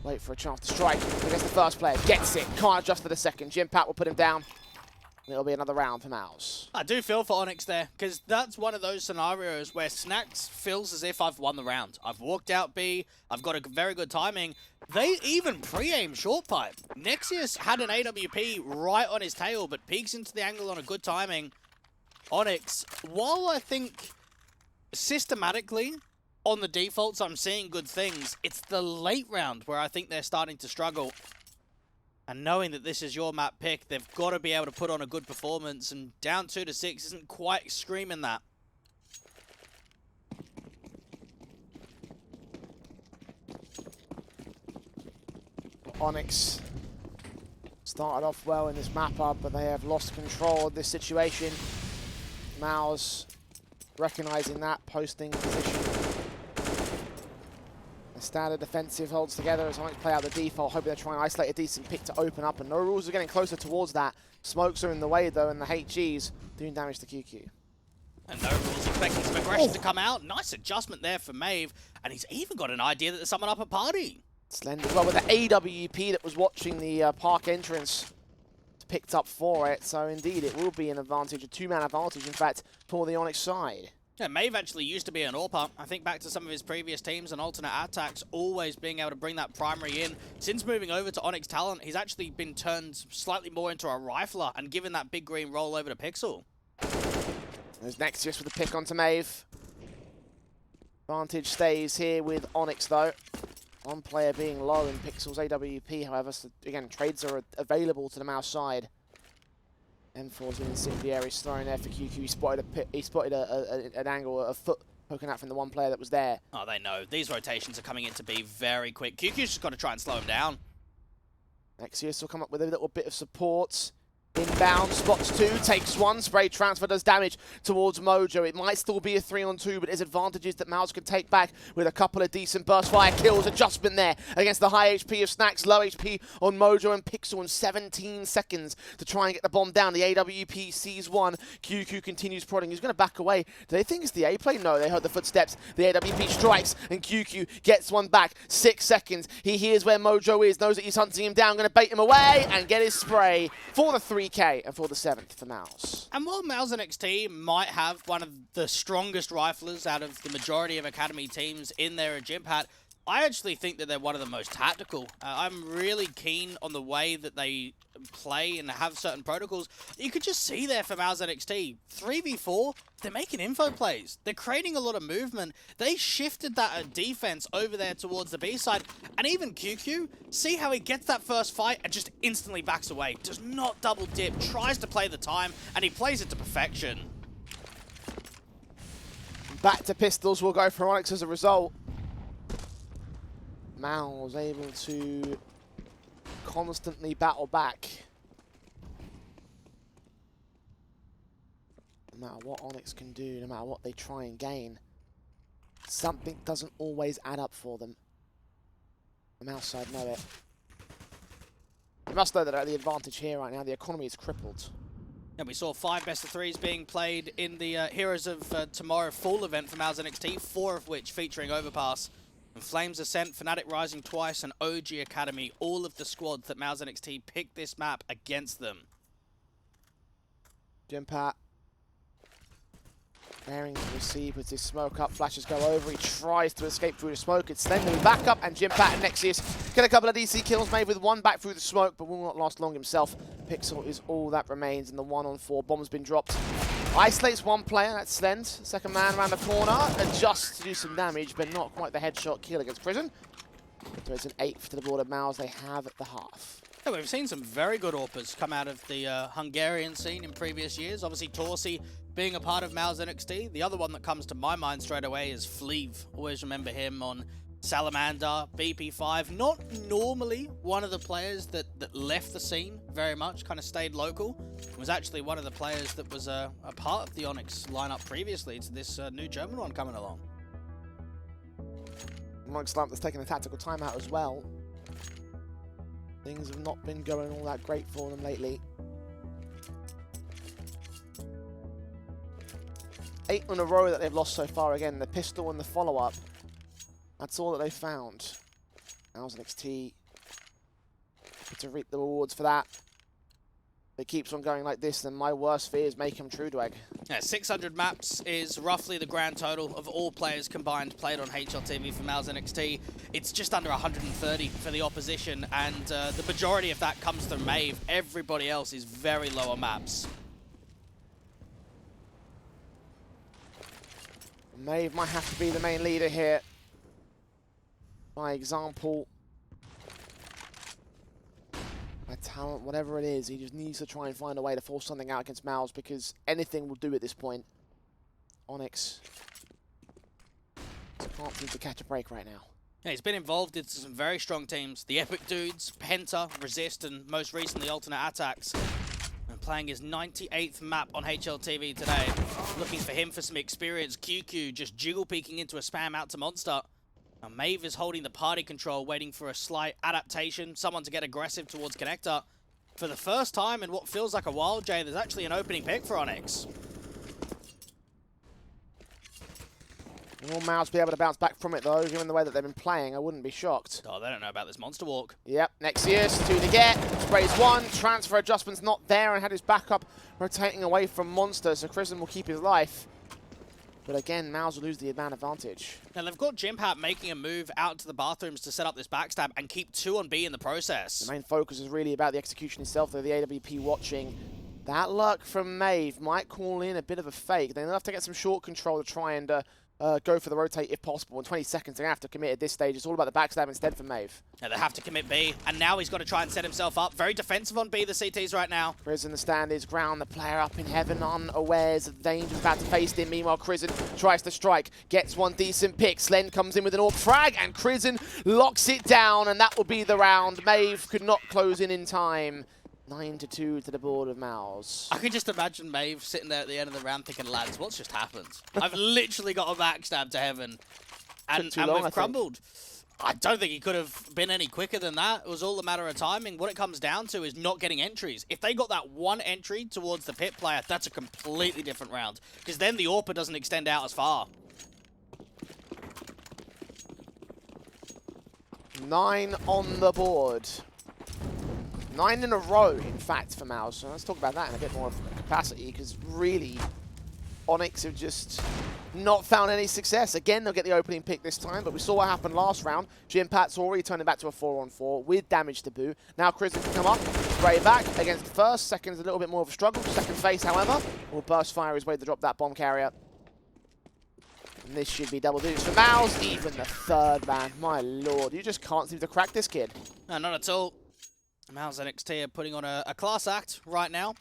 Wait for a chance to strike against the first player. Gets it. Can't adjust for the second. Jimpat will put him down. It'll be another round for MOUZ. I do feel for ONYX there, because that's one of those scenarios where Snags feels as if I've won the round. I've walked out B, I've got a very good timing. They even pre-aim short pipe. Nexius had an AWP right on his tail, but peeks into the angle on a good timing. ONYX, while I think systematically on the defaults I'm seeing good things, it's the late round where I think they're starting to struggle. And knowing that this is your map pick, they've got to be able to put on a good performance, and down 2-6 isn't quite screaming that. ONYX started off well in this map up, but they have lost control of this situation. MOUZ recognizing that, posting position. The standard defensive holds together as ONYX play out the default, hoping they're trying to isolate a decent pick to open up, and no rules are getting closer towards that. Smokes are in the way though, and the HGs doing damage to QQ. And no rules expecting some aggression to come out. Nice adjustment there for Maeve, and he's even got an idea that there's someone up at party. Slender as well with the AWP that was watching the park entrance. Picked up for it, so indeed it will be an advantage, a two-man advantage in fact, for the ONYX side. Yeah, Maeve actually used to be an AWPer. I think back to some of his previous teams and alternate attacks, always being able to bring that primary in. Since moving over to ONYX Talent, he's actually been turned slightly more into a rifler and given that big green roll over to Pixel. There's Nexius with the pick onto Maeve. Advantage stays here with ONYX though. One player being low in Pixel's AWP, however, so again, trades are available to the MOUZ side. M4's an incendiary thrown there for QQ. He spotted an angle, a foot poking out from the one player that was there. Oh, they know. These rotations are coming in to be very quick. QQ's just got to try and slow him down. Nexius will come up with a little bit of support. Inbound, spots two, takes one, spray transfer does damage towards Mojo. It might still be a 3-on-2, but there's advantages that MOUZ can take back with a couple of decent burst fire kills. Adjustment there against the high HP of Snags, low HP on Mojo and Pixel in 17 seconds to try and get the bomb down. The AWP sees one. QQ continues prodding. He's going to back away. Do they think it's the A play? No, they heard the footsteps. The AWP strikes and QQ gets one back. 6 seconds. He hears where Mojo is, knows that he's hunting him down, going to bait him away and get his spray for the 3K and for the 7th for MOUZ. And while MOUZ NXT might have one of the strongest riflers out of the majority of Academy teams in their gym hat, I actually think that they're one of the most tactical. I'm really keen on the way that they play and have certain protocols. You could just see there for MOUZ NXT, 3v4, they're making info plays. They're creating a lot of movement. They shifted that defense over there towards the B side. And even QQ, see how he gets that first fight and just instantly backs away. Does not double dip, tries to play the time, and he plays it to perfection. Back to pistols will go for ONYX as a result. MOUZ able to constantly battle back. No matter what ONYX can do, no matter what they try and gain, something doesn't always add up for them. The MOUZ side know it. You must know that at the advantage here right now, the economy is crippled. And we saw 5 best-of-3s being played in the Heroes of Tomorrow Fall event for MOUZ NXT, 4 of which featuring Overpass. And Flames Ascent, Fnatic Rising twice, and OG Academy, all of the squads that MOUZ NXT picked this map against them. Jimpat preparing to receive with his smoke up. Flashes go over. He tries to escape through the smoke. It's then moving back up, and Jimpat and Nexius get a couple of DC kills made with one back through the smoke, but will not last long himself. Pixel is all that remains in the 1-on-4. Bomb's been dropped. Isolates one player, that's Slend. Second man around the corner, adjusts to do some damage, but not quite the headshot kill against Prison. So it's an 8th to the board of MOUZ they have at the half. Yeah, we've seen some very good AWPers come out of the Hungarian scene in previous years. Obviously, Torsi being a part of MOUZ NXT. The other one that comes to my mind straight away is Fleeve. Always remember him on Salamander, BP5. Not normally one of the players that left the scene very much, kind of stayed local. Was actually one of the players that was a part of the ONYX lineup previously to this new German one coming along. ONYX lineup that's taken a tactical timeout as well. Things have not been going all that great for them lately. 8 in a row that they've lost so far again. The pistol and the follow-up. That's all that they found. MOUZ NXT to reap the rewards for that. If it keeps on going like this, then my worst fears make him true to egg. Yeah, 600 maps is roughly the grand total of all players combined played on HLTV for MOUZ NXT. It's just under 130 for the opposition, and the majority of that comes from MAVE. Everybody else is very low on maps. MAVE might have to be the main leader here. By example, by talent, whatever it is, he just needs to try and find a way to force something out against MOUZ, because anything will do at this point. ONYX can't seem to catch a break right now. Yeah, he's been involved in some very strong teams. The Epic Dudes, Penta, Resist, and most recently Alternate Attacks. And playing his 98th map on HLTV today. Looking for him for some experience. QQ just jiggle peeking into a spam out to Monster. Now MAVE is holding the party control, waiting for a slight adaptation, someone to get aggressive towards Connector. For the first time in what feels like a while, Jay, there's actually an opening pick for ONYX. Will MOUZ be able to bounce back from it though, given the way that they've been playing? I wouldn't be shocked. Oh, they don't know about this monster walk. Yep, Nexius, 2 to get, sprays 1, transfer adjustment's not there, and had his backup rotating away from Monster, so Chrisen will keep his life. But again, MOUZ will lose the man advantage. Now they've got Jimpat making a move out to the bathrooms to set up this backstab and keep 2 on B in the process. The main focus is really about the execution itself, though the AWP watching. That luck from MAVE might call in a bit of a fake. They'll have to get some short control to try and go for the rotate if possible. In 20 seconds, they're going to have to commit at this stage. It's all about the backstab instead for MAVE. Yeah, they have to commit B, and now he's got to try and set himself up. Very defensive on B, the CTs right now. Chrisen, the stand is ground. The player up in heaven, unawares of the danger about to face him. Meanwhile, Chrisen tries to strike, gets one decent pick. Slend comes in with an AWP frag, and Chrisen locks it down, and that will be the round. MAVE could not close in time. 9-2 to the board of MOUZ. I can just imagine MAVE sitting there at the end of the round thinking, lads, what's just happened? I've literally got a backstab to heaven, and we've crumbled. I don't think he could have been any quicker than that. It was all a matter of timing. What it comes down to is not getting entries. If they got that one entry towards the pit player, that's a completely different round, because then the AWPer doesn't extend out as far. 9 on the board. 9 in a row, in fact, for MOUZ. So let's talk about that in a bit more of capacity, because really, ONYX have just not found any success. Again, they'll get the opening pick this time, but we saw what happened last round. Jimpat's already turning back to a 4-on-4 with damage to boot. Now Chrisen can come up, spray back against the first. Second's a little bit more of a struggle. Second phase, however, will burst fire his way to drop that bomb carrier. And this should be double digits for MOUZ. Even the third man, my lord. You just can't seem to crack this kid. No, not at all. MOUZ NXT are putting on a class act right now.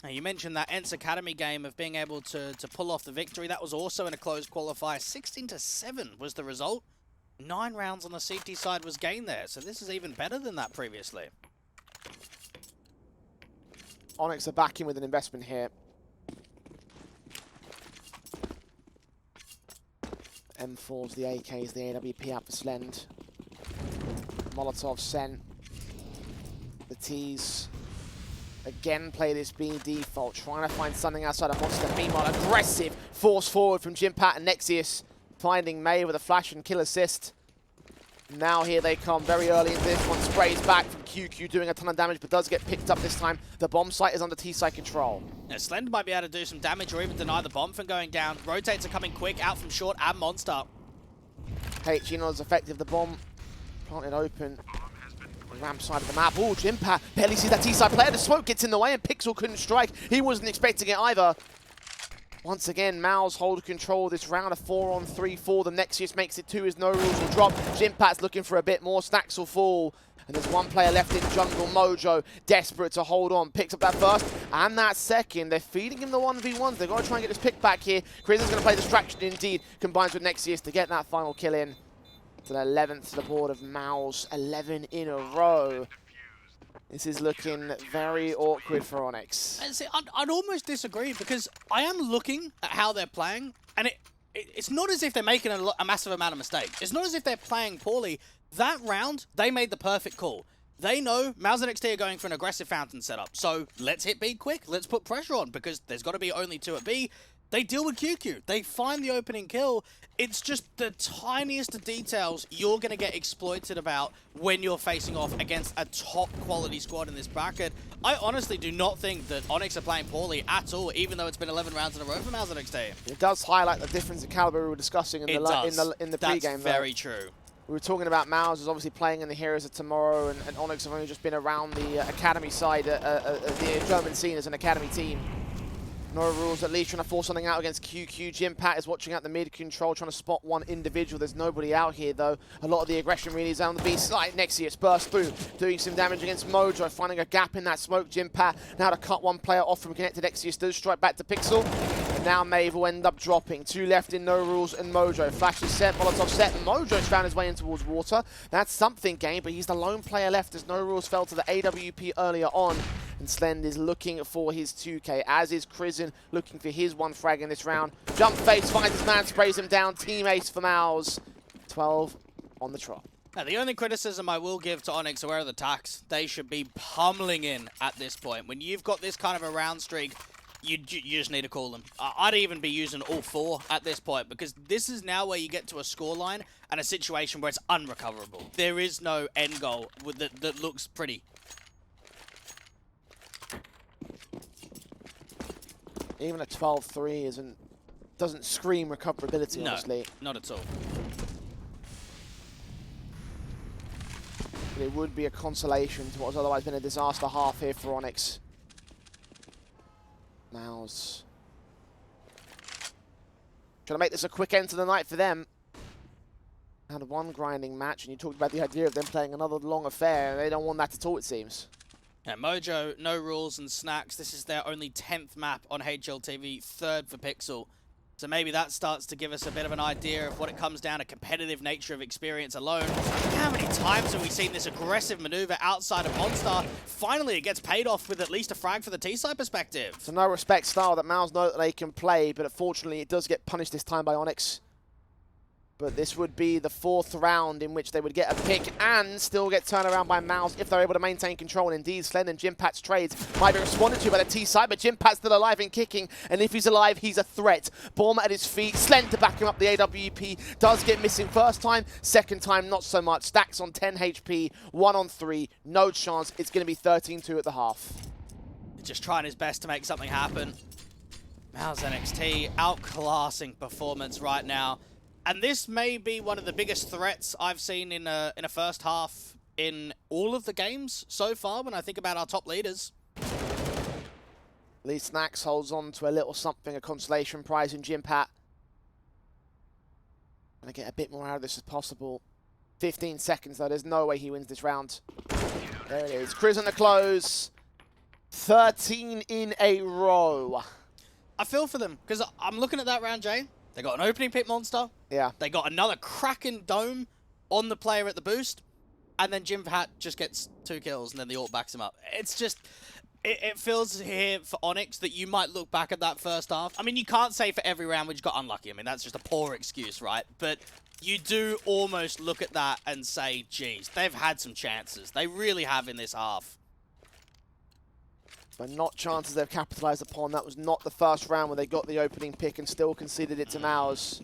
Now, you mentioned that ENCE Academy game of being able to pull off the victory. That was also in a closed qualifier. 16-7 was the result. 9 rounds on the CT side was gained there. So this is even better than that previously. ONYX are back in with an investment here. M4s, the AKs, the AWP out for Slend. Molotov sent. The T's Again, play this B default, trying to find something outside of Monster. Meanwhile, aggressive force forward from Jimpat and Nexius, finding May with a flash and kill assist. Now here they come very early in this one. Sprays back from QQ, doing a ton of damage, but does get picked up this time. The bomb site is under T-side control. Now, Slender might be able to do some damage or even deny the bomb from going down. Rotates are coming quick out from short and Monster. HE not as effective. The bomb planted open. Ramp side of the map. Oh, Jimpat barely sees that T-side player. The smoke gets in the way and Pixel couldn't strike. He wasn't expecting it either. Once again, MOUZ hold control of this round. A 4-on-3 for them. Nexius makes it 2 as no rules will drop. Jimpat's looking for a bit more. Stacks will fall. And there's one player left in jungle. Mojo, desperate to hold on. Picks up that first and that second. They're feeding him the 1v1s. They've got to try and get this pick back here. Krizen's going to play distraction indeed. Combines with Nexius to get that final kill in. To the 11th to the board of MOUZ. 11 in a row. This is looking very awkward for ONYX. See, I'd almost disagree because I am looking at how they're playing, and it's not as if they're making a massive amount of mistakes. It's not as if they're playing poorly. That round, they made the perfect call. They know MOUZ and XT are going for an aggressive fountain setup, so let's hit B quick. Let's put pressure on because there's got to be only 2 at B. They deal with QQ. They find the opening kill. It's just the tiniest of details you're going to get exploited about when you're facing off against a top-quality squad in this bracket. I honestly do not think that ONYX are playing poorly at all, even though it's been 11 rounds in a row for MOUZ and XT. It does highlight the difference in caliber we were discussing in the pregame. That's very true. We were talking about MOUZ is obviously playing in the Heroes of Tomorrow, and ONYX have only just been around the academy side, the German scene as an academy team. No rules, at least trying to force something out against QQ. Jimpat is watching out the mid control, trying to spot one individual. There's nobody out here, though. A lot of the aggression really is on the B side. Nexius bursts through, doing some damage against Mojo, finding a gap in that smoke. Jimpat now to cut one player off from connected. Nexius does strike back to Pixel. And now Maeve will end up dropping. 2 left in No Rules and Mojo. Flash is set, Molotov set. Mojo's found his way in towards water. That's something, game, but he's the lone player left as No Rules fell to the AWP earlier on. And Slend is looking for his 2K, as is Krizen looking for his 1 frag in this round. Jump face, finds his man, sprays him down. Team ace for MOUZ. 12 on the trot. Now, the only criticism I will give to ONYX are where are the attacks. They should be pummeling in at this point. When you've got this kind of a round streak, you just need to call them. I'd even be using all 4 at this point because this is now where you get to a scoreline and a situation where it's unrecoverable. There is no end goal that looks pretty. Even a 12-3 doesn't scream recoverability, honestly. No, not at all. But it would be a consolation to what has otherwise been a disaster half here for ONYX. MOUZ trying to make this a quick end to the night for them. Had 1 grinding match, and you talked about the idea of them playing another long affair, and they don't want that at all, it seems. Yeah, Mojo, No Rules and Snacks. This is their only 10th map on HLTV, 3rd for Pixel. So maybe that starts to give us a bit of an idea of what it comes down to, competitive nature of experience alone. How many times have we seen this aggressive maneuver outside of Monster? Finally, it gets paid off with at least a frag for the T-side perspective. It's a no-respect style that MOUZ know that they can play, but unfortunately it does get punished this time by ONYX. But this would be the 4th round in which they would get a pick and still get turned around by MOUZ if they're able to maintain control. And indeed, Slend and Jimpat's trades might be responded to by the T-side, but Jimpat's still alive and kicking. And if he's alive, he's a threat. Bomb at his feet. Slend to back him up. The AWP does get missing first time. Second time, not so much. Stacks on 10 HP. 1 on 3. No chance. It's going to be 13-2 at the half. Just trying his best to make something happen. MOUZ NXT outclassing performance right now. And this may be one of the biggest threats I've seen in a first half in all of the games so far when I think about our top leaders. Lee Snacks holds on to a little something, a consolation prize in Jimpat. Gonna get a bit more out of this as possible. 15 seconds though, there's no way he wins this round. There it is, Kriz on the close. 13 in a row. I feel for them, because I'm looking at that round, Jay. They got an opening pit monster. Yeah. They got another cracking dome on the player at the boost. And then Jimpat just gets 2 kills and then the ult backs him up. It's just, it feels here for ONYX that you might look back at that first half. I mean, you can't say for every round we just got unlucky. I mean, that's just a poor excuse, right? But you do almost look at that and say, geez, they've had some chances. They really have in this half. But not chances they've capitalized upon. That was not the first round where they got the opening pick and still conceded it to MOUZ.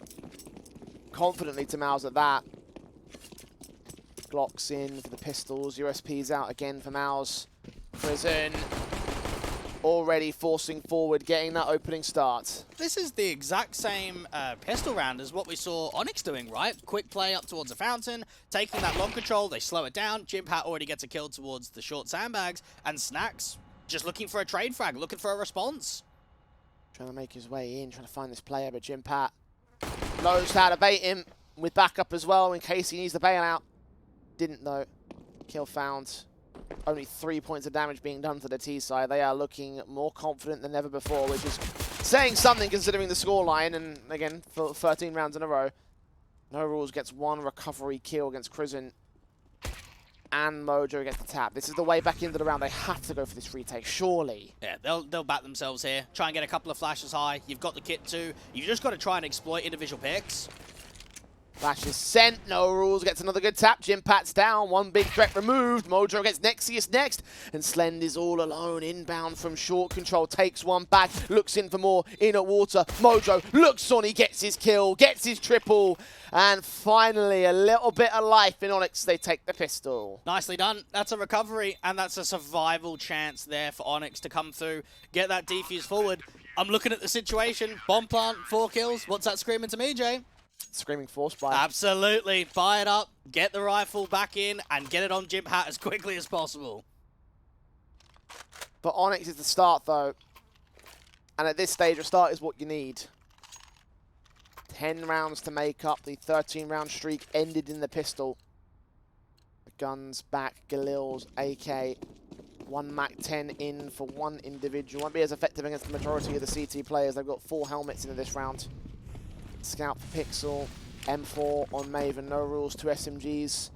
Confidently to MOUZ at that. Glocks in for the pistols. USP's out again for MOUZ. Prison already forcing forward, getting that opening start. This is the exact same pistol round as what we saw ONYX doing, right? Quick play up towards the fountain, taking that long control, they slow it down. Jimpat already gets a kill towards the short sandbags, and Snacks just looking for a trade frag, looking for a response. Trying to make his way in, trying to find this player, but Jimpat knows how to bait him with backup as well in case he needs the bailout. Didn't though. Kill found. Only 3 points of damage being done for the T side. They are looking more confident than ever before, which is saying something considering the scoreline. And again, for 13 rounds in a row, No Rules gets 1 recovery kill against Crizzen. And Mojo gets the tap. This is the way back into the round. They have to go for this retake, surely. Yeah, they'll back themselves here. Try and get a couple of flashes high. You've got the kit too. You've just got to try and exploit individual picks. Flash is sent, No Rules gets another good tap. Jimpat's down, 1 big threat removed. Mojo gets Nexius next, and Slend is all alone, inbound from short control, takes 1 back, looks in for more, in at water. Mojo looks on, he gets his kill, gets his triple, and finally a little bit of life in ONYX, they take the pistol. Nicely done. That's a recovery, and that's a survival chance there for ONYX to come through, get that defuse forward. I'm looking at the situation, bomb plant, 4 kills. What's that screaming to me, Jay? Screaming force buy. Absolutely. Buy it up, get the rifle back in, and get it on Jimpat as quickly as possible. But ONYX is the start, though. And at this stage, a start is what you need. 10 rounds to make up. The 13-round streak ended in the pistol. The guns back, Galil's AK. 1 MAC-10 in for 1 individual. Won't be as effective against the majority of the CT players. They've got 4 helmets into this round. Scout for Pixel, M4 on Maven, No Rules, 2 SMGs.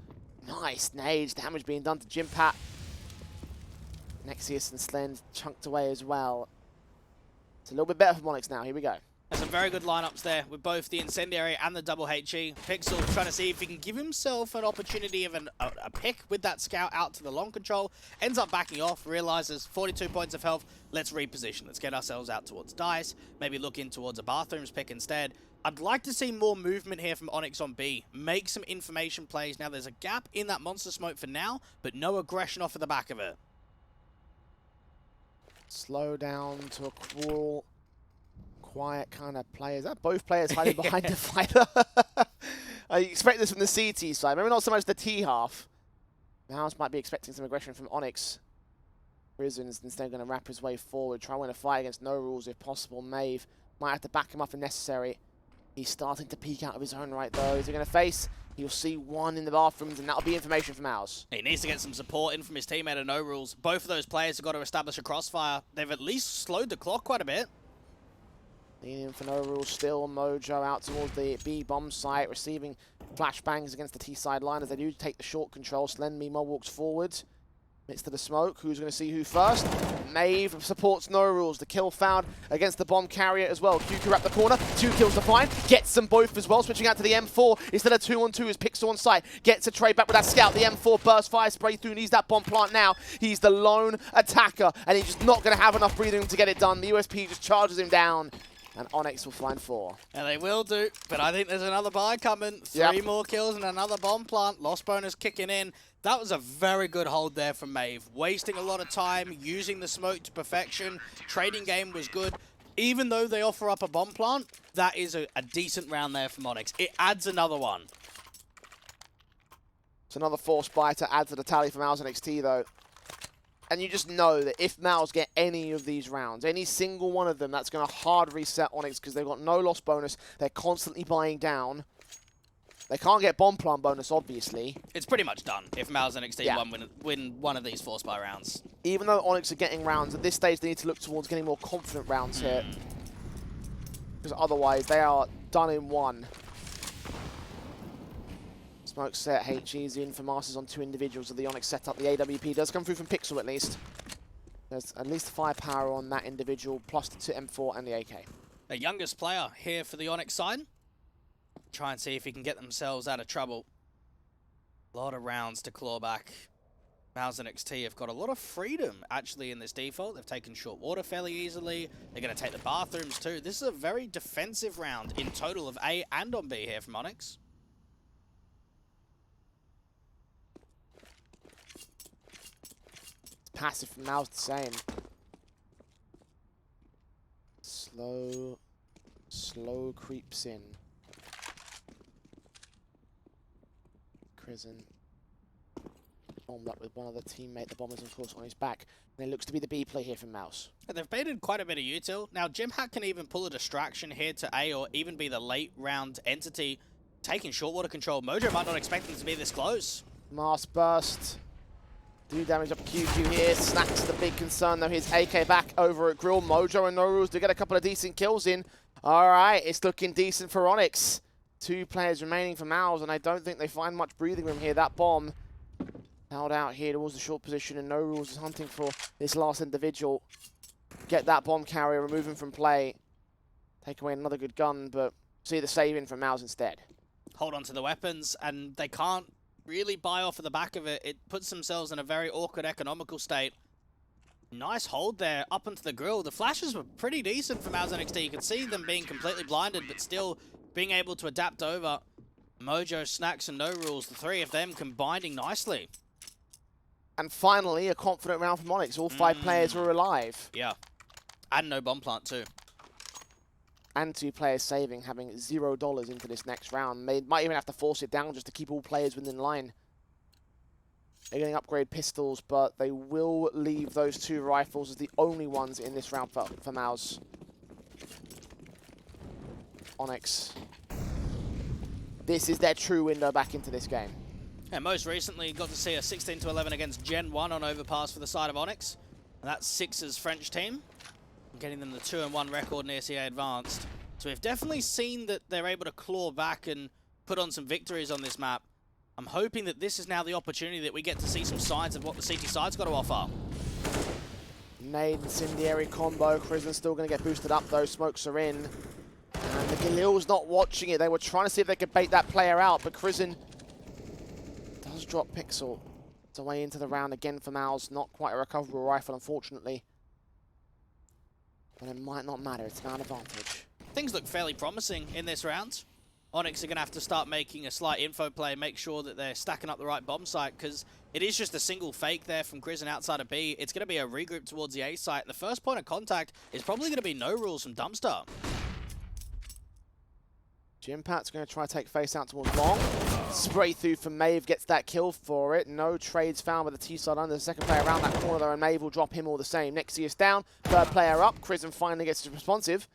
Nice nades, damage being done to Jimpat. Nexius and Slend chunked away as well. It's a little bit better for ONYX now, here we go. There's some very good lineups there with both the Incendiary and the double HE. Pixel trying to see if he can give himself an opportunity of a pick with that scout out to the long control. Ends up backing off, realizes 42 points of health. Let's reposition. Let's get ourselves out towards Dice. Maybe look in towards a bathrooms pick instead. I'd like to see more movement here from ONYX on B. Make some information plays. Now there's a gap in that monster smoke for now, but no aggression off of the back of it. Slow down to a crawl. Quiet kind of play. Is that both players hiding behind the fighter? I expect this from the CT side. Maybe not so much the T half. MOUZ might be expecting some aggression from ONYX. Rizzen's instead going to wrap his way forward. Try and win a fight against No Rules if possible. Maeve might have to back him up if necessary. He's starting to peek out of his own right though. Is he going to face? You'll see 1 in the bathrooms, and that'll be information from MOUZ. He needs to get some support in from his teammate at No Rules. Both of those players have got to establish a crossfire. They've at least slowed the clock quite a bit. Leaning in for No Rules still. Mojo out towards the B bomb site, receiving flashbangs against the T side line as they do take the short control. Slend meanwhile walks forward. Midst of the smoke. Who's going to see who first? Maeve supports No Rules. The kill found against the bomb carrier as well. QQ wrapped the corner. 2 kills to find. Gets them both as well. Switching out to the M4 instead of 2-on-2 is Pixel on site. Gets a trade back with that scout. The M4 burst fire spray through. Needs that bomb plant now. He's the lone attacker and he's just not going to have enough breathing room to get it done. The USP just charges him down. And ONYX will find 4. And they will do, but I think there's another buy coming. 3 more kills and another bomb plant. Lost bonus kicking in. That was a very good hold there from Maeve. Wasting a lot of time, using the smoke to perfection. Trading game was good. Even though they offer up a bomb plant, that is a decent round there from ONYX. It adds another one. It's another force buy to add to the tally for MOUZ NXT though. And you just know that if MOUZ get any of these rounds, any single one of them, that's going to hard reset ONYX because they've got no loss bonus. They're constantly buying down. They can't get bomb plant bonus, obviously. It's pretty much done if MOUZ NXT win one of these force buy rounds. Even though ONYX are getting rounds, at this stage they need to look towards getting more confident rounds here. Because otherwise they are done in 1. Smoke set, HE's in for Masters on 2 individuals of the ONYX setup. The AWP does come through from Pixel at least. There's at least firepower on that individual, plus the 2 M4 and the AK. The youngest player here for the ONYX side. Try and see if he can get themselves out of trouble. A lot of rounds to claw back. MOUZ and NXT have got a lot of freedom, actually, in this default. They've taken short water fairly easily. They're going to take the bathrooms, too. This is a very defensive round in total of A and on B here from ONYX. Passive from MOUZ the same. Slow creeps in. Crizzen bombed up with one other teammate. The bomber's of course on his back. And it looks to be the B play here from MOUZ. They've baited quite a bit of util. Now, Jimhack can even pull a distraction here to A or even be the late round entity taking short water control. Mojo might not expect them to be this close. Mass burst. Do damage up QQ here. Snacks the big concern though. His AK back over at Grill. Mojo and No Rules to get a couple of decent kills in. Alright, it's looking decent for ONYX. 2 players remaining for MOUZ, and I don't think they find much breathing room here. That bomb held out here towards the short position, and No Rules is hunting for this last individual. Get that bomb carrier, remove him from play. Take away another good gun, but see the save-in from MOUZ instead. Hold on to the weapons, and they can't really buy off of the back of it. It puts themselves in a very awkward economical state. Nice hold there up into the grill. The flashes were pretty decent for MOUZ NXT. You can see them being completely blinded, but still being able to adapt over. Mojo, Snacks, and No Rules, the 3 of them combining nicely. And finally, a confident round from ONYX. All 5 players were alive. Yeah. And no bomb plant too. And 2 players saving, having $0 into this next round. They might even have to force it down just to keep all players within line. They're getting upgrade pistols, but they will leave those 2 rifles as the only ones in this round for MOUZ. ONYX. This is their true window back into this game. And most recently got to see a 16-11 against Gen 1 on Overpass for the side of ONYX. And that's Six's French team, getting them the 2-1 record in ESEA Advanced. So we've definitely seen that they're able to claw back and put on some victories on this map. I'm hoping that this is now the opportunity that we get to see some signs of what the CT side's got to offer. Nade incendiary combo. Crizzen's still going to get boosted up though. Smokes are in. And the Galil's not watching it. They were trying to see if they could bait that player out, but Crizzen does drop Pixel. It's away into the round again for MOUZ. Not quite a recoverable rifle, unfortunately. But it might not matter. It's an advantage. Things look fairly promising in this round. ONYX are going to have to start making a slight info play, make sure that they're stacking up the right bomb site, because it is just a single fake there from Crizzen outside of B. It's going to be a regroup towards the A site. The first point of contact is probably going to be No Rules from Dumpster. Jimpat's going to try to take face out towards long. Spray through from Maeve, gets that kill for it. No trades found with the T-side under. The second player around that corner though, and Maeve will drop him all the same. Nexius down, 3rd player up. Crizzen finally gets responsive,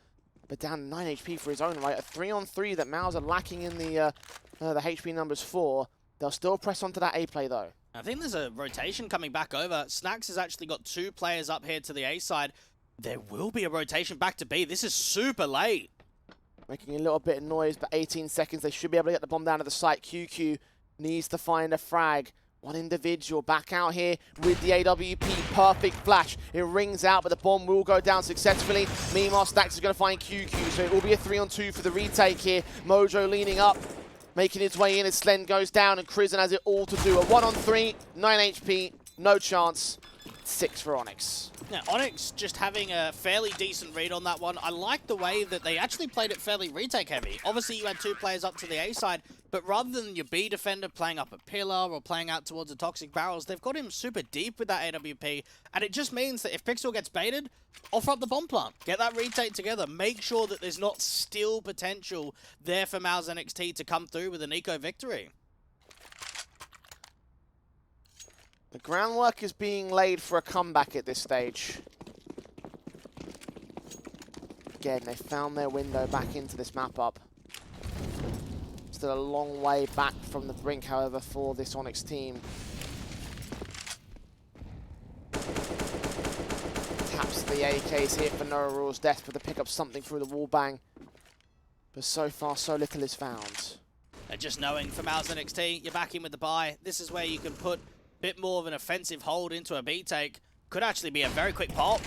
but down to 9 HP for his own right. A 3-on-3 that MOUZ are lacking in the HP numbers for. They'll still press onto that A play though. I think there's a rotation coming back over. Snacks has actually got 2 players up here to the A side. There will be a rotation back to B. This is super late. Making a little bit of noise, but 18 seconds. They should be able to get the bomb down to the site. QQ needs to find a frag. One individual back out here with the AWP. Perfect flash. It rings out, but the bomb will go down successfully. Meanwhile, Stacks is going to find QQ, so it will be a 3-on-2 for the retake here. Mojo leaning up, making its way in as Slen goes down, and Crizzen has it all to do. A 1-on-3, 9 HP, no chance. 6 for ONYX. Now, ONYX just having a fairly decent read on that one. I like the way that they actually played it fairly retake heavy. Obviously, you had 2 players up to the A side, but rather than your B defender playing up a pillar or playing out towards the toxic barrels, they've got him super deep with that AWP, and it just means that if Pixel gets baited, offer up the bomb plant. Get that retake together. Make sure that there's not still potential there for MOUZ NXT to come through with an eco victory. The groundwork is being laid for a comeback at this stage. Again, they found their window back into this map up. Still a long way back from the brink, however, for this ONYX team. Taps the AKs here for No Rules, desperate to pick up something through the wall bang. But so far, so little is found. And just knowing for MOUZ NXT, you're back in with the buy. This is where you can put bit more of an offensive hold into a B take. Could actually be a very quick pop.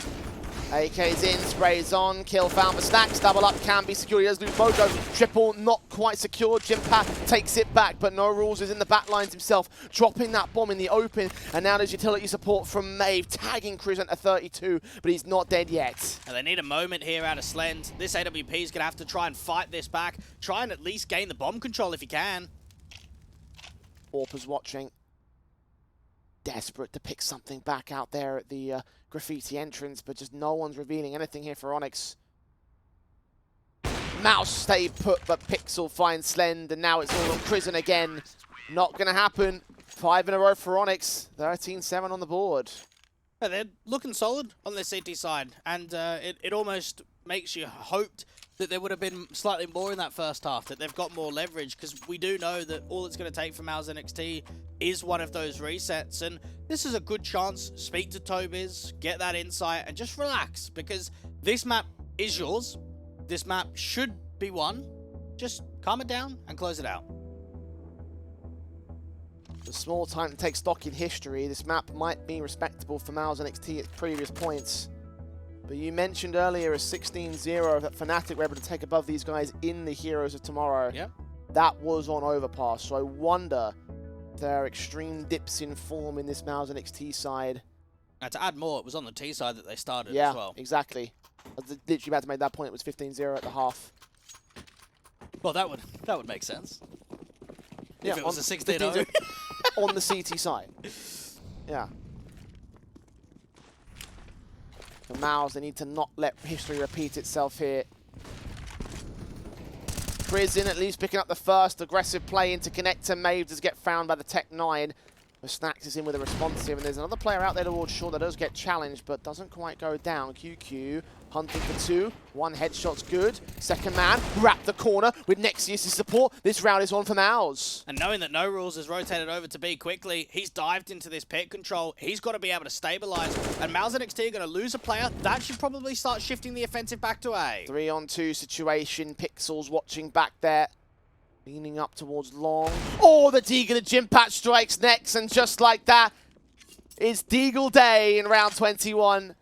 AK's in, sprays on, kill found for Snacks, double up can be secured, he does lose Mojo, triple not quite secured, Jimpat takes it back, but No Rules is in the back lines himself, dropping that bomb in the open, and now there's utility support from Maeve, tagging Crizant at 32, but he's not dead yet. And they need a moment here out of Slend. This AWP is going to have to try and fight this back, try and at least gain the bomb control if he can. Orpa's watching. Desperate to pick something back out there at the graffiti entrance, but just no one's revealing anything here for ONYX. MOUZ stayed put, but Pixel finds Slend, and now it's all on Crizant again. Not going to happen. 5 in a row for ONYX. 13-7 on the board. Yeah, they're looking solid on their CT side, and it almost makes you hoped that there would have been slightly more in that first half, that they've got more leverage, because we do know that all it's going to take for MOUZ NXT is one of those resets, and this is a good chance. Speak to Tobiz, get that insight, and just relax, because this map is yours. This map should be won. Just calm it down and close it out. The small time to take stock in history, this map might be respectable for MOUZ NXT at previous points. But you mentioned earlier a 16-0 that Fnatic were able to take above these guys in the Heroes of Tomorrow. Yep. That was on Overpass, so I wonder if there are extreme dips in form in this MOUZ NXT side. And to add more, it was on the T side that they started as well. Yeah, exactly. I was literally about to make that point. It was 15-0 at the half. Well, that would make sense. Yeah, if it was a 16-0. On the CT side. Yeah. For MOUZ, they need to not let history repeat itself here. Crizant at least picking up the first aggressive play into connector. Maeve does get found by the Tech 9. The Snacks is in with a responsive, and there's another player out there towards shore that does get challenged, but doesn't quite go down. QQ hunting for 2. 1 headshot's good. Second man, wrap the corner with Nexius' support. This round is on for MOUZ. And knowing that No Rules has rotated over to B quickly, he's dived into this pit control. He's got to be able to stabilize. And MOUZ NXT are going to lose a player. That should probably start shifting the offensive back to A. 3-on-2 situation. Pixels watching back there. Leaning up towards long. Oh, the Deagle of Jimpat strikes next, and just like that, it's Deagle Day in round 21.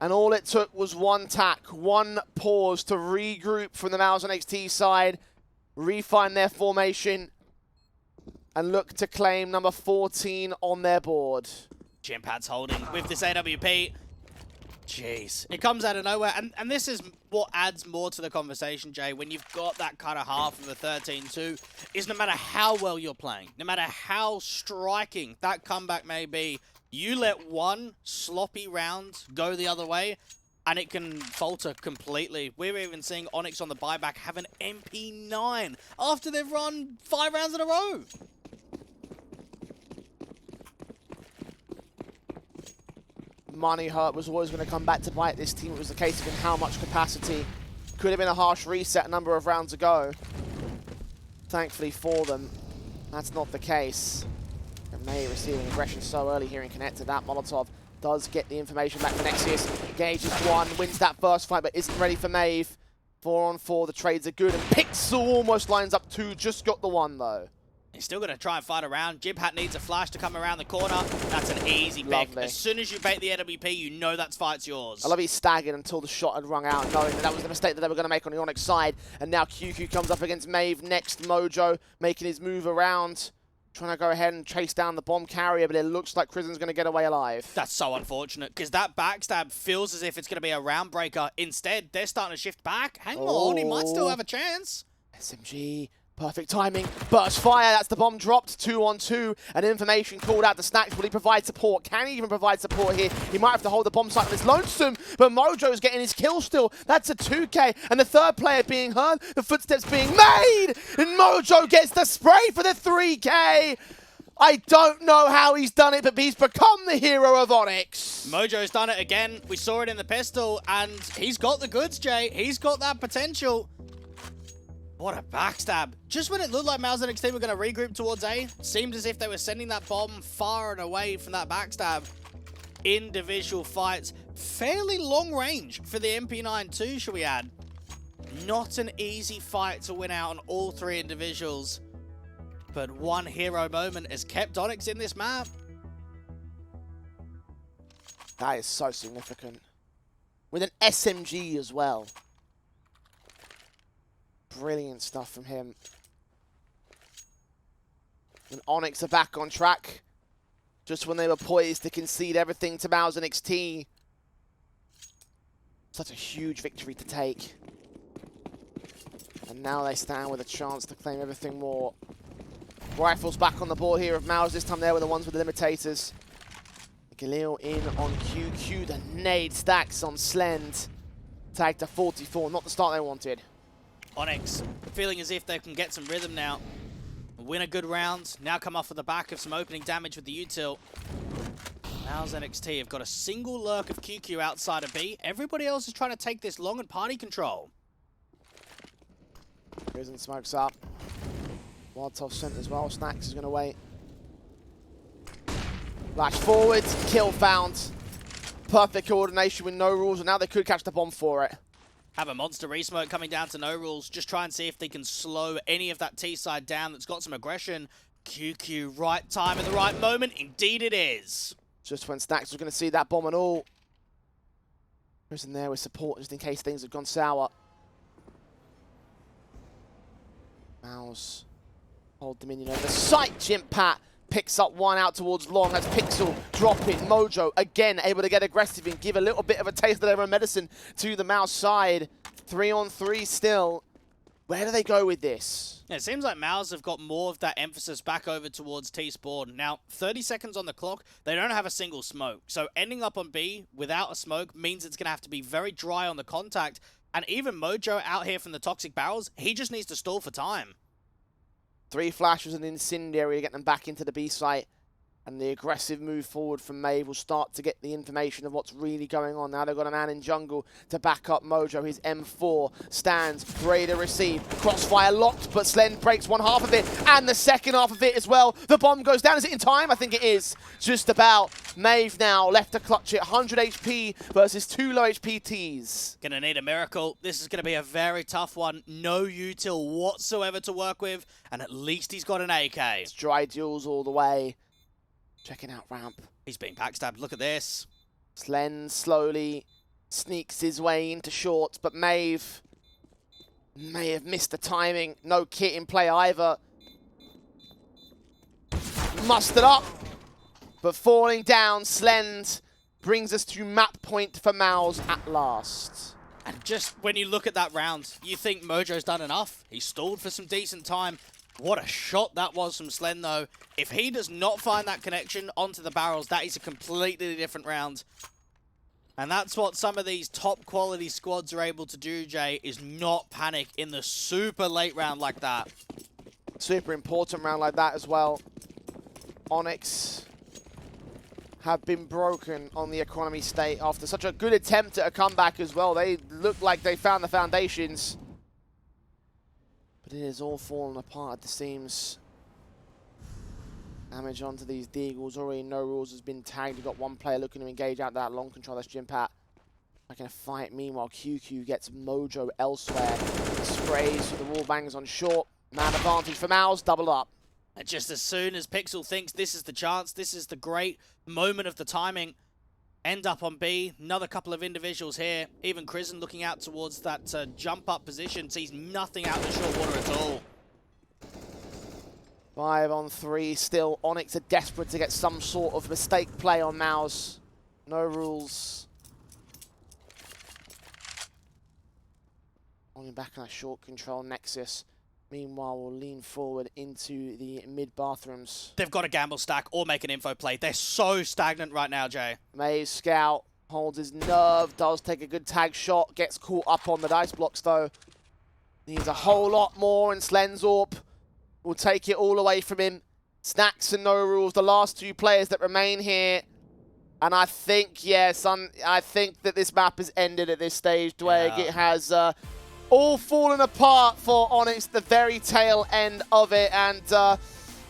And all it took was one tack, one pause to regroup from the MOUZ NXT side, refine their formation, and look to claim number 14 on their board. Jimpat's holding with this AWP. Jeez. It comes out of nowhere, and this is what adds more to the conversation, Jay, when you've got that kind of half of a 13-2, is no matter how well you're playing, no matter how striking that comeback may be, you let one sloppy round go the other way, and it can falter completely. We're even seeing ONYX on the buyback have an MP9 after they've run 5 rounds in a row. Money hurt was always going to come back to bite this team. It was the case of in how much capacity. Could have been a harsh reset a number of rounds ago. Thankfully for them, that's not the case. And May receiving aggression so early here in Connected. That Molotov does get the information back for Nexius. Engages 1, wins that first fight, but isn't ready for Maeve. 4-on-4, the trades are good, and Pixel almost lines up 2, just got the 1 though. He's still going to try and fight around. Jimpat needs a flash to come around the corner. That's an easy pick. Lovely. As soon as you bait the AWP, you know that fight's yours. I love he staggered until the shot had rung out, knowing that that was the mistake that they were going to make on the ONYX side. And now QQ comes up against Maeve next. Mojo making his move around, trying to go ahead and chase down the bomb carrier, but it looks like Crizant's going to get away alive. That's so unfortunate, because that backstab feels as if it's going to be a round breaker. Instead, they're starting to shift back. Hang on, he might still have a chance. SMG. Perfect timing. Burst fire. That's the bomb dropped. 2-on-2. And information called out to Snacks. Will he provide support? Can he even provide support here? He might have to hold the bomb site on his lonesome. But Mojo's getting his kill still. That's a 2K. And the third player being heard. The footsteps being made. And Mojo gets the spray for the 3K. I don't know how he's done it, but he's become the hero of ONYX. Mojo's done it again. We saw it in the pistol. And he's got the goods, Jay. He's got that potential. What a backstab. Just when it looked like MOUZ NXT were going to regroup towards A, seemed as if they were sending that bomb far and away from that backstab. Individual fights. Fairly long range for the MP9 too, shall we add. Not an easy fight to win out on all 3 individuals. But one hero moment has kept ONYX in this map. That is so significant. with an SMG as well. Brilliant stuff from him. And ONYX are back on track. Just when they were poised to concede everything to MOUZ and XT. Such a huge victory to take. And now they stand with a chance to claim everything more. Rifles back on the board here of MOUZ. This time they're the ones with the limitators. Galil in on QQ. The nade stacks on Slend. Tag to 44. Not the start they wanted. ONYX feeling as if they can get some rhythm now. Win a good round. Now come off of the back of some opening damage with the util. MOUZ and XT have got a single lurk of QQ outside of B. Everybody else is trying to take this long and party control. Prison smokes up. Wildtop sent as well. Snacks is going to wait. Flash forward. Kill found. Perfect coordination with no rules, and now they could catch the bomb for it. Have a monster resmoke coming down to no rules. Just try and see if they can slow any of that T-side down that's got some aggression. QQ, right time at the right moment. Indeed it is. Just when Snacks was going to see that bomb and all. Prison there with support just in case things have gone sour. MOUZ hold dominion over the site. Jimpat picks up one out towards long. That's Pixel dropping. Mojo again able to get aggressive and give a little bit of a taste of their own medicine to the MOUZ side. 3-on-3 still. Where do they go with this? Yeah, it seems like MOUZ have got more of that emphasis back over towards T-Spawn. Now, 30 seconds on the clock, they don't have a single smoke. So ending up on B without a smoke means it's going to have to be very dry on the contact. And even Mojo out here from the Toxic Barrels, he just needs to stall for time. 3 flashes and incendiary to get them back into the B site. And the aggressive move forward from Maeve will start to get the information of what's really going on. Now they've got a man in jungle to back up Mojo. His M4 stands, ready to receive. Crossfire locked, but Slend breaks one half of it and the second half of it as well. The bomb goes down. Is it in time? I think it is. Just about. Maeve now left to clutch it. 100 HP versus 2 low HP Ts. Gonna need a miracle. This is gonna be a very tough one. No util whatsoever to work with, and at least he's got an AK. It's dry duels all the way. Checking out ramp. He's being backstabbed. Look at this. Slend slowly sneaks his way into short, but Maeve may have missed the timing. No kit in play either. Mustered up, but falling down. Slend brings us to map point for MOUZ at last. And just when you look at that round, you think Mojo's done enough. He stalled for some decent time. What a shot that was from Slend, though. If he does not find that connection onto the barrels, that is a completely different round. And that's what some of these top-quality squads are able to do, Jay, is not panic in the super late round like that. Super important round like that as well. ONYX have been broken on the economy state after such a good attempt at a comeback as well. They look like they found the foundations. But it has all fallen apart at the seams. Damage onto these Deagles. Already no rules has been tagged. You've got one player looking to engage out that long control. That's Jimpat. Back in a fight. Meanwhile, QQ gets Mojo elsewhere. Sprays for the wall bangers on short. Man advantage for MOUZ. Double up. And just as soon as Pixel thinks this is the chance, this is the great moment of the timing, end up on B. Another couple of individuals here. Even Krisen looking out towards that jump-up position. Sees nothing out in the short water at all. 5-on-3 still. ONYX are desperate to get some sort of mistake play on MOUZ. No rules. Only back on a short control Nexus. Meanwhile, we'll lean forward into the mid-bathrooms. They've got to gamble stack or make an info play. They're so stagnant right now, Jay. Maeve Scout holds his nerve, does take a good tag shot, gets caught up on the dice blocks though. Needs a whole lot more, and Slenzorp will take it all away from him. Snacks and No Rules, the last 2 players that remain here. And I think, yes, I think that this map has ended at this stage, Dwayne. Yeah. It has all fallen apart for ONYX, the very tail end of it. And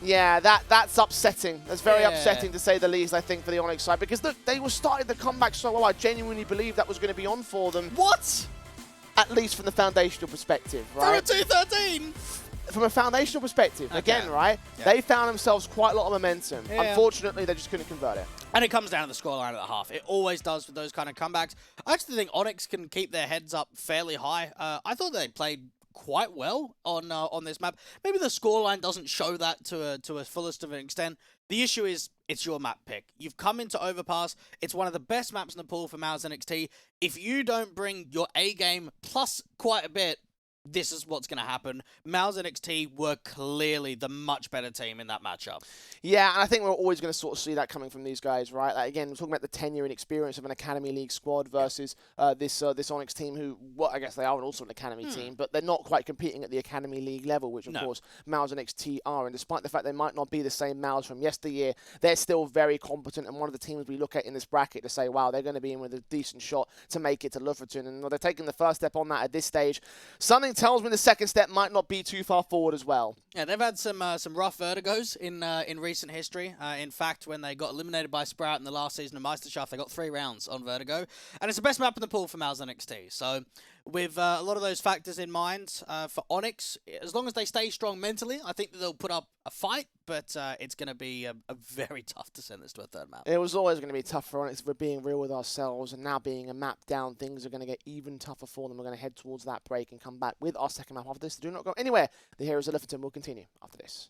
yeah, that's upsetting. That's very upsetting to say the least, I think, for the ONYX side. Because look, they were starting the comeback so well. I genuinely believe that was going to be on for them. What? At least from the foundational perspective, right? From a 213! From a foundational perspective, again, right? Yeah. They found themselves quite a lot of momentum. Unfortunately, they just couldn't convert it. And it comes down to the scoreline at the half. It always does with those kind of comebacks. I actually think ONYX can keep their heads up fairly high. I thought they played quite well on this map. Maybe the scoreline doesn't show that to a fullest of an extent. The issue is it's your map pick. You've come into Overpass. It's one of the best maps in the pool for MOUZ NXT. If you don't bring your A game plus quite a bit, this is what's going to happen. MOUZ NXT were clearly the much better team in that matchup. Yeah, and I think we're always going to sort of see that coming from these guys, right? Like, again, we're talking about the tenure and experience of an Academy League squad versus this ONYX team who, well, I guess they are also an Academy team, but they're not quite competing at the Academy League level, which, of course, MOUZ NXT are. And despite the fact they might not be the same MOUZ from yesteryear, they're still very competent and one of the teams we look at in this bracket to say, wow, they're going to be in with a decent shot to make it to Lofoten. And they're taking the first step on that at this stage. Something tells me the second step might not be too far forward as well. Yeah, they've had some rough vertigos in recent history. In fact, when they got eliminated by Sprout in the last season of Meisterschaft, they got 3 rounds on Vertigo. And it's the best map in the pool for MOUZ NXT. So with a lot of those factors in mind, for ONYX, as long as they stay strong mentally, I think that they'll put up a fight, but it's going to be a very tough to send this to a third map. It was always going to be tough for ONYX if we're being real with ourselves, and now being a map down, things are going to get even tougher for them. We're going to head towards that break and come back with our second map after this. Do not go anywhere. The Heroes of Lofoten will continue after this.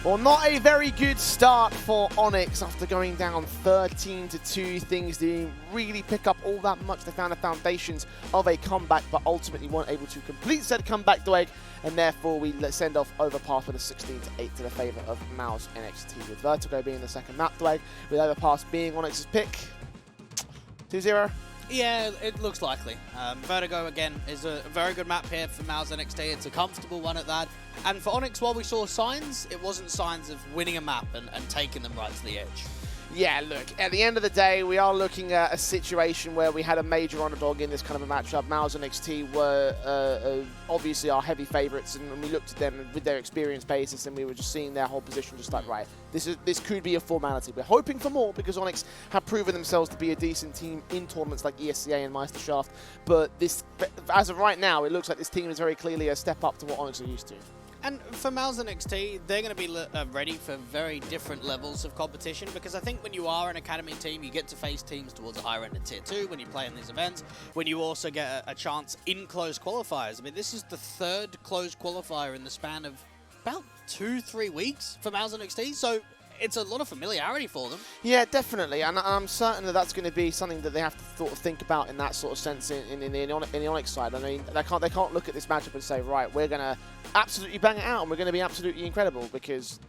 Well, not a very good start for ONYX after going down 13-2. Things didn't really pick up all that much. They found the foundations of a comeback, but ultimately weren't able to complete said comeback, Dweg, and therefore we send off Overpass with a 16-8 to the favour of MOUZ NXT, with Vertigo being the second map, Dweg, with Overpass being ONYX's pick. 2-0. Yeah, it looks likely. Vertigo, again, is a very good map here for MOUZ NXT. It's a comfortable one at that. And for ONYX, while we saw signs, it wasn't signs of winning a map and taking them right to the edge. Yeah, look, at the end of the day, we are looking at a situation where we had a major underdog in this kind of a matchup. MOUZ and NXT were obviously our heavy favourites, and we looked at them with their experience basis, and we were just seeing their whole position just like, right, this could be a formality. We're hoping for more because ONYX have proven themselves to be a decent team in tournaments like ESCA and Meisterschaft, but this, as of right now, it looks like this team is very clearly a step up to what ONYX are used to. And for MOUZ NXT, they're going to be ready for very different levels of competition, because I think when you are an academy team, you get to face teams towards a higher end of Tier 2 when you play in these events, when you also get a chance in closed qualifiers. I mean, this is the third closed qualifier in the span of about 2-3 weeks for MOUZ NXT, so it's a lot of familiarity for them. Yeah, definitely, and I'm certain that that's going to be something that they have to sort of think about in that sort of sense in the ONYX side. I mean, they can't look at this matchup and say, right, we're going to absolutely bang it out and we're going to be absolutely incredible, because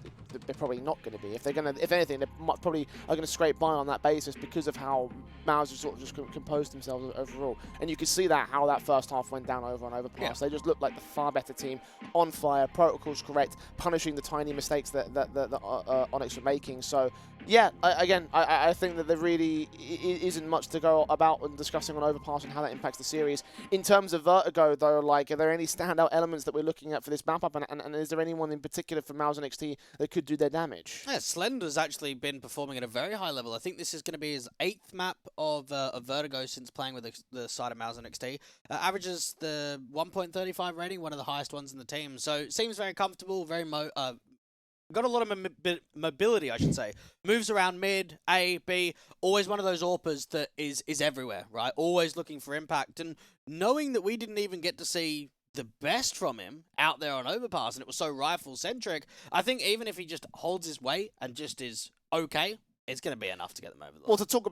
they're probably not going to be. If they're going to, if anything, they probably are going to scrape by on that basis because of how MOUZ sort of just composed themselves overall. And you can see that how that first half went down over and Overpass. Yeah. They just looked like the far better team, on fire, protocols correct, punishing the tiny mistakes that ONYX were making. So yeah, I think that there really isn't much to go about and discussing on Overpass and how that impacts the series. In terms of Vertigo, though, like, are there any standout elements that we're looking at for this map up, and is there anyone in particular for MOUZ NXT that could do their damage? Yeah, Slender's actually been performing at a very high level. I think this is going to be his 8th map of Vertigo since playing with the side of MOUZ NXT. Averages the 1.35 rating, one of the highest ones in the team. So seems very comfortable, very got a lot of mobility, I should say. Moves around mid, A, B, always one of those AWPers that is everywhere, right? Always looking for impact. And knowing that we didn't even get to see the best from him out there on Overpass, and it was so rifle-centric, I think even if he just holds his weight and just is okay, it's going to be enough to get them over the line. Well, to talk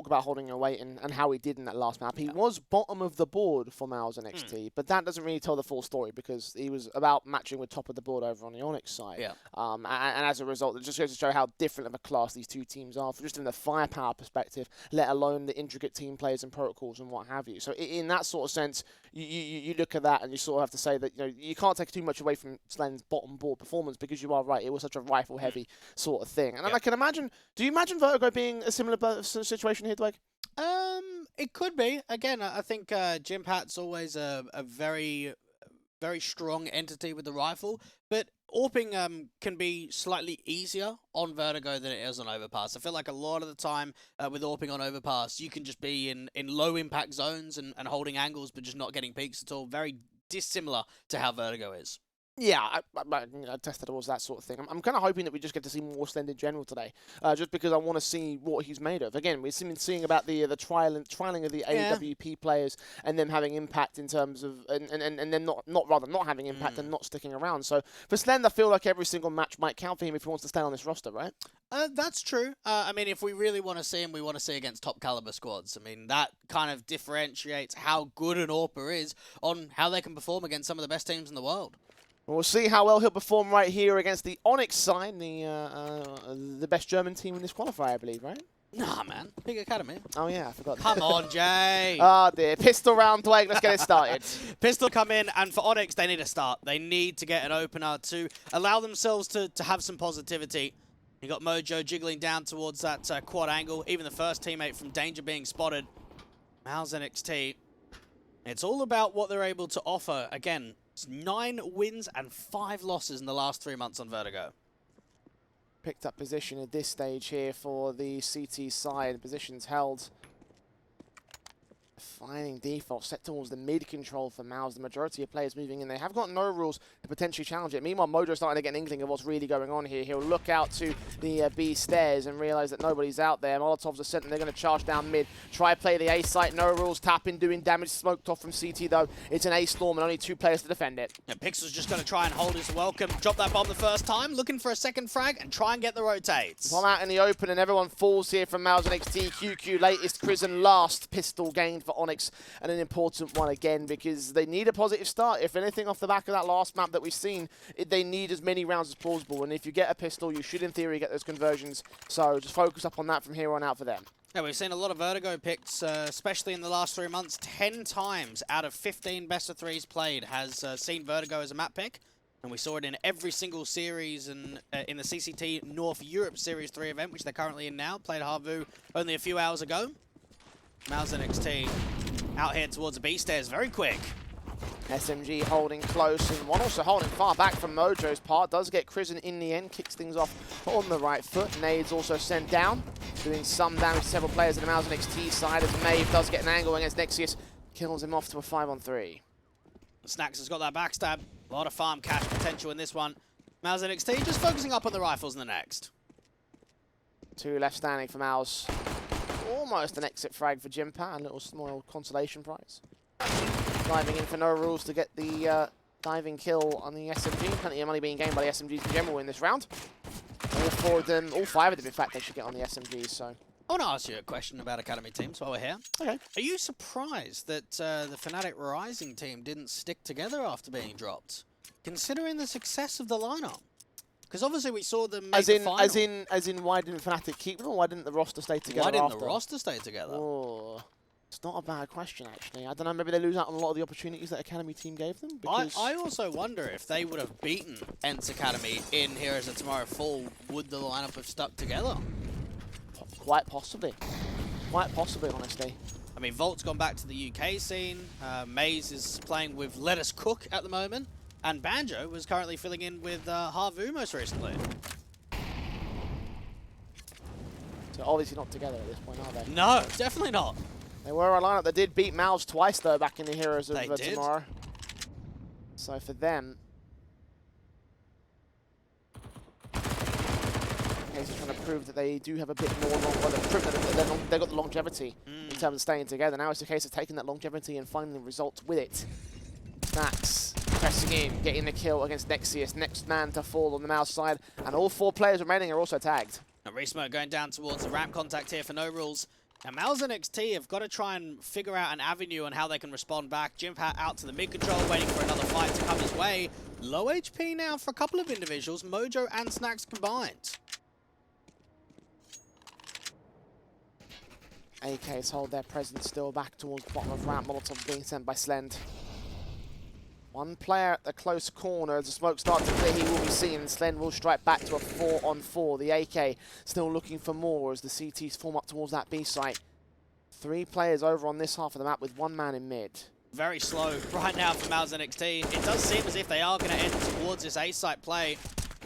about holding your weight and how he did in that last map, he was bottom of the board for MOUZ NXT, but that doesn't really tell the full story, because he was about matching with top of the board over on the ONYX side. Yeah. And as a result, it just goes to show how different of a class these two teams are, just in the firepower perspective, let alone the intricate team plays and protocols and what have you. So in that sort of sense, you look at that and you sort of have to say that, you know, you can't take too much away from Slen's bottom board performance, because you are right, it was such a rifle-heavy sort of thing. And I can imagine, do you imagine Vertigo being a similar situation here, Dwight? It could be. Again, I think Jim Pat's always a very, very strong entity with the rifle, but AWPing can be slightly easier on Vertigo than it is on Overpass. I feel like a lot of the time with AWPing on Overpass, you can just be in low impact zones and holding angles, but just not getting peaks at all. Very dissimilar to how Vertigo is. Yeah, I tested towards that sort of thing. I'm kind of hoping that we just get to see more Slend in general today, just because I want to see what he's made of. Again, we've been seeing about the trialing of the AWP players and them having impact in terms of, and then not having impact and not sticking around. So for Slend, I feel like every single match might count for him if he wants to stay on this roster, right? That's true. I mean, if we really want to see him, we want to see against top caliber squads. I mean, that kind of differentiates how good an AWPer is on how they can perform against some of the best teams in the world. We'll see how well he'll perform right here against the ONYX side, the best German team in this qualifier, I believe, right? Nah, man. Big academy. Oh, yeah, I forgot. Come on, Jay. Oh, dear. Pistol round, Blake. Let's get it started. Pistol come in, and for ONYX, they need a start. They need to get an opener to allow themselves to have some positivity. You got Mojo jiggling down towards that quad angle. Even the first teammate from danger being spotted. MOUZ NXT. It's all about what they're able to offer. Again, 9 wins and 5 losses in the last 3 months on Vertigo. Picked up position at this stage here for the CT side. Positions held. Finding default set towards the mid control for MOUZ. The majority of players moving in. They have got no rules to potentially challenge it. Meanwhile, Mojo starting to get an inkling of what's really going on here. He'll look out to the B stairs and realize that nobody's out there. Molotovs are sent and they're going to charge down mid. Try play the A site. No rules. Tapping, doing damage. Smoked off from CT though. It's an A storm and only 2 players to defend it. And Pixel's just going to try and hold his welcome. Drop that bomb the first time. Looking for a second frag and try and get the rotates. Bomb out in the open and everyone falls here from MOUZ and XT. QQ latest prison last pistol gained for ONYX. And an important one again because they need a positive start. If anything off the back of that last map that we've seen, they need as many rounds as plausible. And if you get a pistol, you should in theory get those conversions. So just focus up on that from here on out for them. Yeah, we've seen a lot of Vertigo picks, especially in the last 3 months. 10 times out of 15 best of threes played has seen Vertigo as a map pick. And we saw it in every single series and in the CCT North Europe Series 3 event, which they're currently in now. Played Harvu only a few hours ago. MOUZ and XT out here towards the B stairs very quick. SMG holding close and one also holding far back from Mojo's part. Does get Crizzen in the end, kicks things off on the right foot. Nades also sent down, doing some damage to several players in the MOUZ and XT side as Maeve does get an angle against Nexius. Kills him off to a 5-on-3. Snacks has got that backstab. A lot of farm cash potential in this one. MOUZ and XT just focusing up on the rifles in the next. 2 left standing for MOUZ. Almost an exit frag for Jimpa, a little small consolation prize. Diving in for no rules to get the diving kill on the SMG. Plenty of money being gained by the SMGs in general in this round. All 4 of them, all 5 of them in fact, they should get on the SMGs, so. I want to ask you a question about Academy teams while we're here. Okay. Are you surprised that the Fnatic Rising team didn't stick together after being dropped, considering the success of the lineup? Because obviously we saw them make the final. As in, why didn't Fnatic keep them, or why didn't the roster stay together? Why didn't the roster stay together? Oh, it's not a bad question actually. I don't know. Maybe they lose out on a lot of the opportunities that Academy team gave them. I also wonder if they would have beaten ENCE Academy in Heroes of Tomorrow Fall, would the lineup have stuck together? Quite possibly. Quite possibly, honestly. I mean, Volt's gone back to the UK scene. MAZE is playing with Let Us Cook at the moment. And Banjo was currently filling in with Harvu most recently. So obviously not together at this point, are they? No, definitely not. They were a lineup that did beat MOUZ twice, though, back in the Heroes of Tomorrow. So for them, case of trying to prove that they do have a bit more they've got the longevity in terms of staying together. Now it's a case of taking that longevity and finding the results with it. Snacks pressing in, getting the kill against Nexius. Next man to fall on the MOUZ side, and all 4 players remaining are also tagged. A resmoke going down towards the ramp contact here for no rules. Now MOUZ and XT have got to try and figure out an avenue on how they can respond back. Jimpat out to the mid control, waiting for another fight to come his way. Low HP now for a couple of individuals, Mojo and Snacks combined. AKs hold their presence still back towards the bottom of ramp. Molotov being sent by Slend. 1 player at the close corner. As the smoke starts to clear, he will be seen. Slend will strike back to a 4-on-4. The AK still looking for more as the CTs form up towards that B site. 3 players over on this half of the map with 1 man in mid. Very slow right now for MOUZ and XT. It does seem as if they are going to end towards this A site play.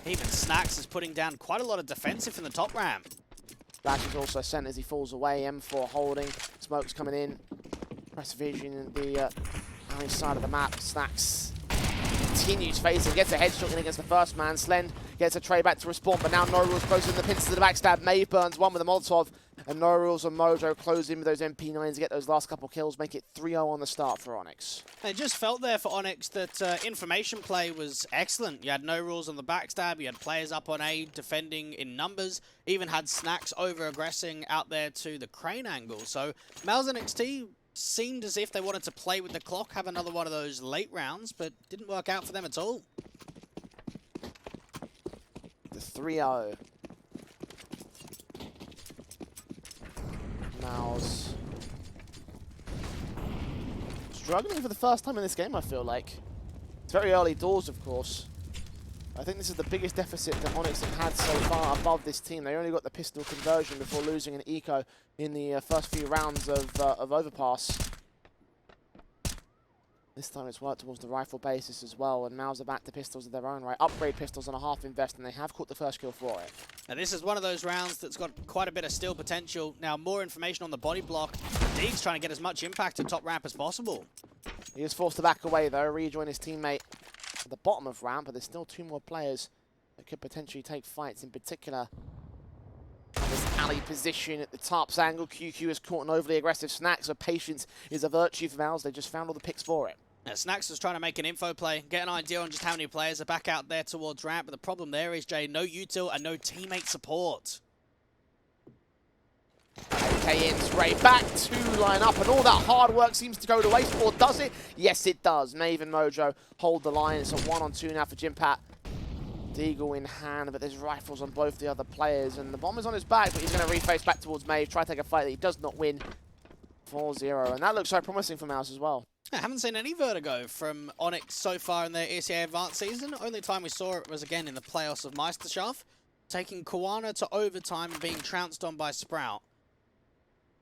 Even Snacks is putting down quite a lot of defensive in the top ramp. Flash is also sent as he falls away. M4 holding. Smoke's coming in. Press vision in the side of the map. Snacks continues facing, gets a headshot in against the first man. Slend gets a tray back to respawn, but now No Rules closes in the pins to the backstab. Maeve burns 1 with a Molotov, and No Rules and Mojo close in with those MP9s to get those last couple kills, make it 3-0 on the start for ONYX. It just felt there for ONYX that information play was excellent. You had No Rules on the backstab, you had players up on A defending in numbers, even had Snacks over-aggressing out there to the crane angle. So MOUZ and XT seemed as if they wanted to play with the clock, have another one of those late rounds, but didn't work out for them at all. The 3-0. MOUZ struggling for the first time in this game, I feel like. It's very early doors, of course. I think this is the biggest deficit that ONYX have had so far above this team. They only got the pistol conversion before losing an eco in the first few rounds of Overpass. This time it's worked towards the rifle basis as well, and MOUZ are back to pistols of their own right. Upgrade pistols on a half invest, and they have caught the first kill for it. Now this is one of those rounds that's got quite a bit of steal potential. Now more information on the body block. Zeke's trying to get as much impact at top ramp as possible. He is forced to back away, though, rejoin his teammate at the bottom of ramp, but there's still 2 more players that could potentially take fights, in particular this alley position at the top's angle. QQ has caught an overly aggressive Snacks, so patience is a virtue for MOUZ. They just found all the picks for it. Yeah, Snacks was trying to make an info play, get an idea on just how many players are back out there towards ramp, but the problem there is, Jay, no util and no teammate support. Okay, in spray back to line up, and all that hard work seems to go to waste. Or does it? Yes, it does. Maeve and Mojo hold the line. It's a 1-on-2 now for Jimpat. Deagle in hand, but there's rifles on both the other players, and the bomb is on his back, but he's going to reface back towards Maeve, try to take a fight that he does not win. 4-0, and that looks so promising for MOUZ as well. I haven't seen any vertigo from ONYX so far in their ECA Advanced season. Only time we saw it was again in the playoffs of Meisterschaft, taking Koana to overtime and being trounced on by Sprout.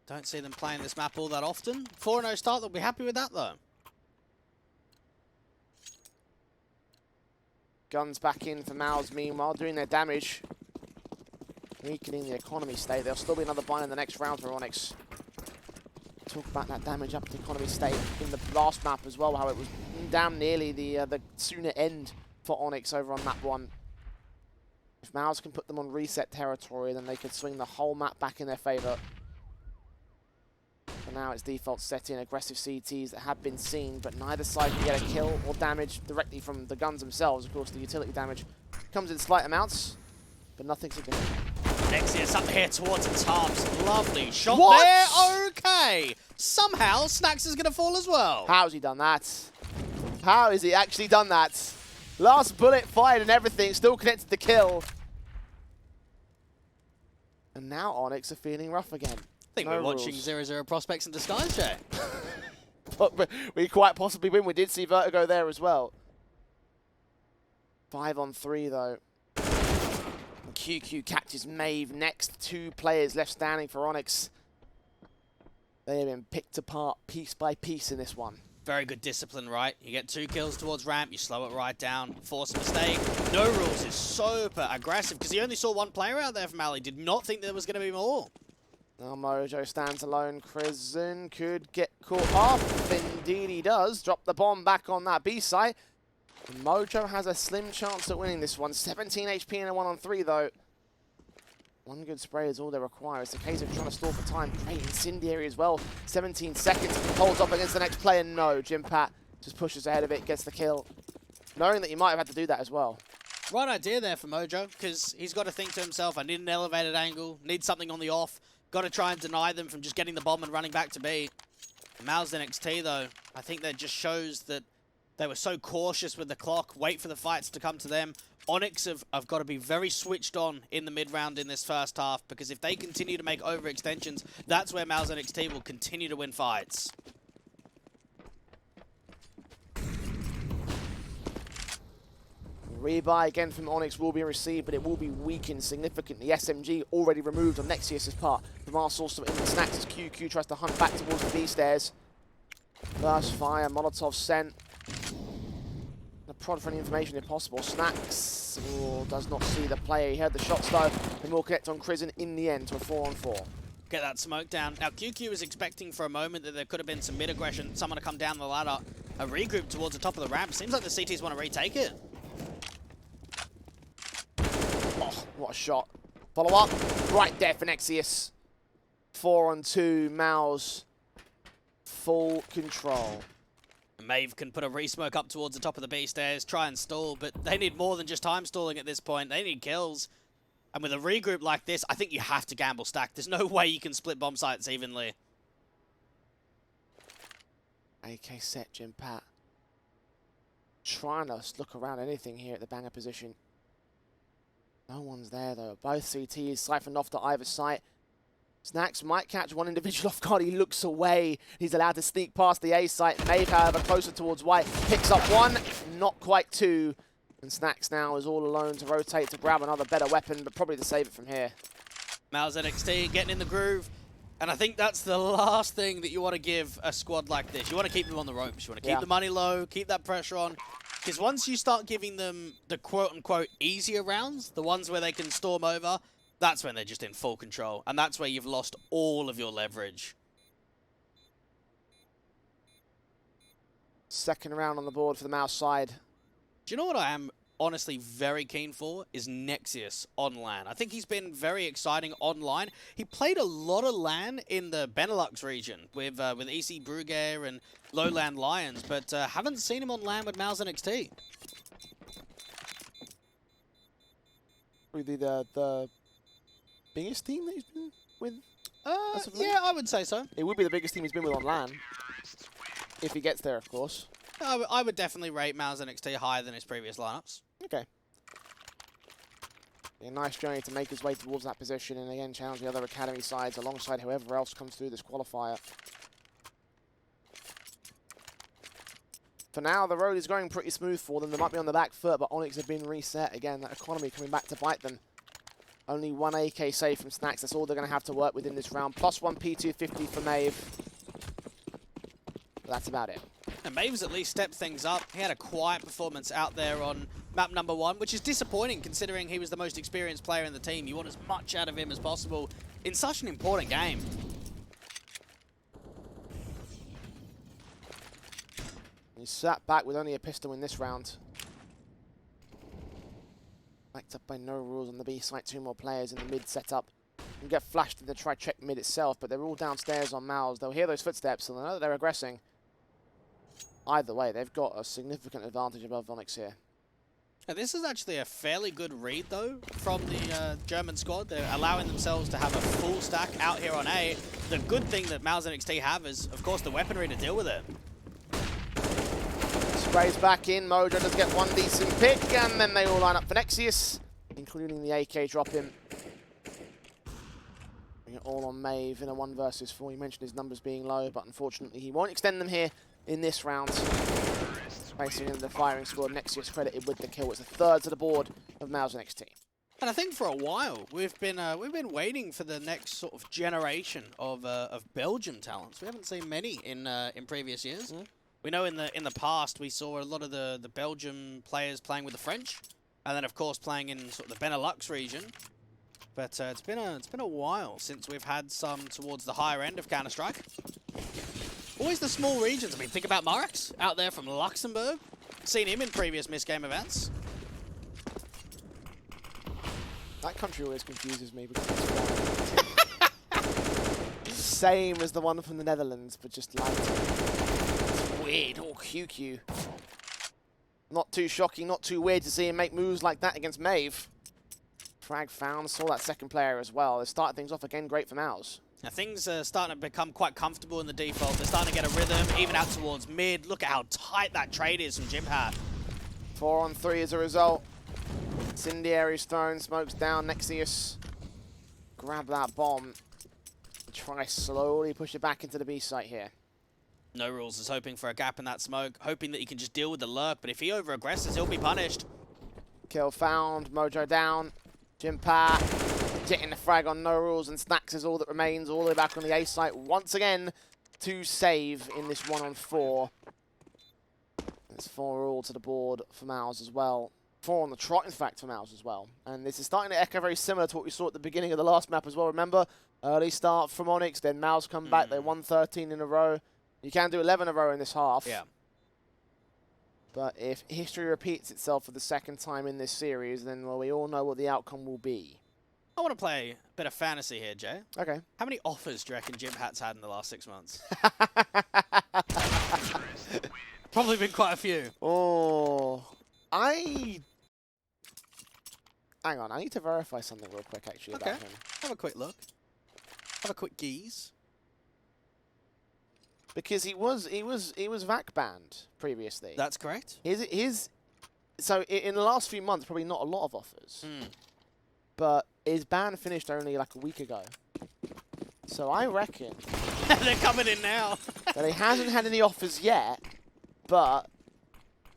Don't see them playing this map all that often. 4-0 start, they'll be happy with that though. Guns back in for MOUZ, meanwhile, doing their damage. Weakening the economy state. There'll still be another bind in the next round for ONYX. Talk about that damage up to the economy state in the last map as well, how it was damn nearly the sooner end for ONYX over on map 1. If MOUZ can put them on reset territory, then they could swing the whole map back in their favour. For now, it's default set in aggressive CTs that have been seen, but neither side can get a kill or damage directly from the guns themselves. Of course, the utility damage comes in slight amounts, but nothing significant. Nexius up here towards the tops. Lovely shot What? there. Okay. Somehow, Snacks is going to fall as well. How's he done that? How has he actually done that? Last bullet fired and everything, still connected to kill. And now ONYX are feeling rough again. I think we're watching 0-0 prospects in disguise, Jay. But we quite possibly win. We did see Vertigo there as well. 5-on-3 though. And QQ catches Maeve next. 2 players left standing for ONYX. They have been picked apart piece by piece in this one. Very good discipline, right? You get 2 kills towards ramp, you slow it right down, force a mistake. No rules is super aggressive because he only saw 1 player out there from alley. Did not think there was going to be more. Now Mojo stands alone. Crizzen could get caught off. Indeed he does. Drop the bomb back on that B site. And Mojo has a slim chance at winning this one. 17 HP in a 1-on-3 though. 1 good spray is all they require. It's a case of trying to stall for time. Great incendiary as well. 17 seconds. Holds up against the next player. No. Jimpat just pushes ahead of it. Gets the kill. Knowing that you might have had to do that as well. Right idea there for Mojo, because he's got to think to himself, I need an elevated angle, need something on the off. Got to try and deny them from just getting the bomb and running back to B. MOUZ NXT, though, I think that just shows that they were so cautious with the clock, wait for the fights to come to them. ONYX have got to be very switched on in the mid-round in this first half, because if they continue to make overextensions, that's where MOUZ NXT will continue to win fights. Rebuy again from ONYX will be received, but it will be weakened significantly. SMG already removed on Nexius' part. From our source in the Snacks as QQ tries to hunt back towards the B stairs. Burst fire, Molotov sent. A prod for any information if possible. Snacks does not see the player. He heard the shots though, and will connect on Crizzen in the end to a 4-on-4. Get that smoke down. Now QQ was expecting for a moment that there could have been some mid-aggression, someone to come down the ladder, a regroup towards the top of the ramp. Seems like the CTs want to retake it. Oh, what a shot. Follow up. Right there for Nexius. 4-on-2. MOUZ. Full control. Maeve can put a re-smoke up towards the top of the B stairs, try and stall, but they need more than just time stalling at this point. They need kills. And with a regroup like this, I think you have to gamble stack. There's no way you can split bomb sites evenly. AK set, Jimpat. Trying to look around anything here at the banger position. No one's there though. Both CTs siphoned off to either site. Snacks might catch one individual off guard. He looks away. He's allowed to sneak past the A site. Maeve, however, closer towards White. Picks up 1, not quite 2. And Snacks now is all alone to rotate to grab another better weapon, but probably to save it from here. MOUZ NXT getting in the groove. And I think that's the last thing that you want to give a squad like this. You want to keep them on the ropes. You want to keep the money low, keep that pressure on. Because once you start giving them the quote-unquote easier rounds, the ones where they can storm over, that's when they're just in full control. And that's where you've lost all of your leverage. Second round on the board for the MOUZ side. Do you know what I am honestly very keen for? Is Nexius on LAN. I think he's been very exciting online. He played a lot of LAN in the Benelux region with EC Brugge and Lowland Lions, but haven't seen him on LAN with MOUZ NXT. Really the biggest team that he's been with? Yeah, I would say so. It would be the biggest team he's been with on LAN. If he gets there, of course. I would definitely rate MOUZ NXT higher than his previous lineups. Okay. A nice journey to make his way towards that position, and again challenge the other academy sides alongside whoever else comes through this qualifier. For now, the road is going pretty smooth for them. They might be on the back foot, but ONYX have been reset. Again, that economy coming back to bite them. Only one AK save from Snax. That's all they're going to have to work with in this round. Plus one P250 for Maeve. But that's about it. And Maeve's at least stepped things up. He had a quiet performance out there on map number 1, which is disappointing considering he was the most experienced player in the team. You want as much out of him as possible in such an important game. He sat back with only a pistol in this round. Backed up by no rules on the B site. 2 more players in the mid setup. And get flashed in the try check mid itself, but they're all downstairs on MOUZ. They'll hear those footsteps and they know that they're aggressing. Either way, they've got a significant advantage above ONYX here. Now, this is actually a fairly good read, though, from the German squad. They're allowing themselves to have a full stack out here on A. The good thing that MOUZ NXT have is, of course, the weaponry to deal with it. Sprays back in. Mojo does get one decent pick, and then they all line up for Nexius, including the AK drop in. Bring it all on Maeve in a 1 versus 4. You mentioned his numbers being low, but unfortunately he won't extend them here in this round. Facing in the firing squad, Nexius credited with the kill. It's a third to the board of MOUZ NXT. And I think for a while we've been waiting for the next sort of generation of Belgium talents. We haven't seen many in previous years. Mm. We know in the past we saw a lot of the Belgium players playing with the French, and then of course playing in sort of the Benelux region. But it's been a while since we've had some towards the higher end of Counter-Strike. Always the small regions. I mean, think about MOUZ out there from Luxembourg. Seen him in previous MistGame events. That country always confuses me because it's same as the one from the Netherlands, but just lighter. It's weird. Oh, QQ. Not too shocking, not too weird to see him make moves like that against Maeve. Frag found, saw that second player as well. They started things off again great for MOUZ. Now things are starting to become quite comfortable in the default. They're starting to get a rhythm, even out towards mid. Look at how tight that trade is from Jimhat. 4 on 3 as a result. Incendiary's thrown, smokes down. Nexius grab that bomb. Try slowly push it back into the B site here. No Rules is hoping for a gap in that smoke, hoping that he can just deal with the lurk, but if he over-aggresses, he'll be punished. Kill found, Mojo down. Jimpat getting the frag on No Rules, and Snax is all that remains all the way back on the A site once again to save in this 1 on 4. There's 4 all to the board for MOUZ as well. 4 on the trot, in fact, for MOUZ as well. And this is starting to echo very similar to what we saw at the beginning of the last map as well. Remember, early start from ONYX, then MOUZ come back. They won 13 in a row. You can do 11 in a row in this half. Yeah. But if history repeats itself for the second time in this series, then, well, we all know what the outcome will be. I want to play a bit of fantasy here, Jay. Okay. How many offers do you reckon Jimhat's had in the last 6 months? Probably been quite a few. Oh, hang on, I need to verify something real quick, actually, about him. Have a quick look. Have a quick geeze. Because he was VAC banned previously. That's correct. So in the last few months, probably not a lot of offers. But his ban finished only like a week ago. So I reckon they're coming in now. that he hasn't had any offers yet, but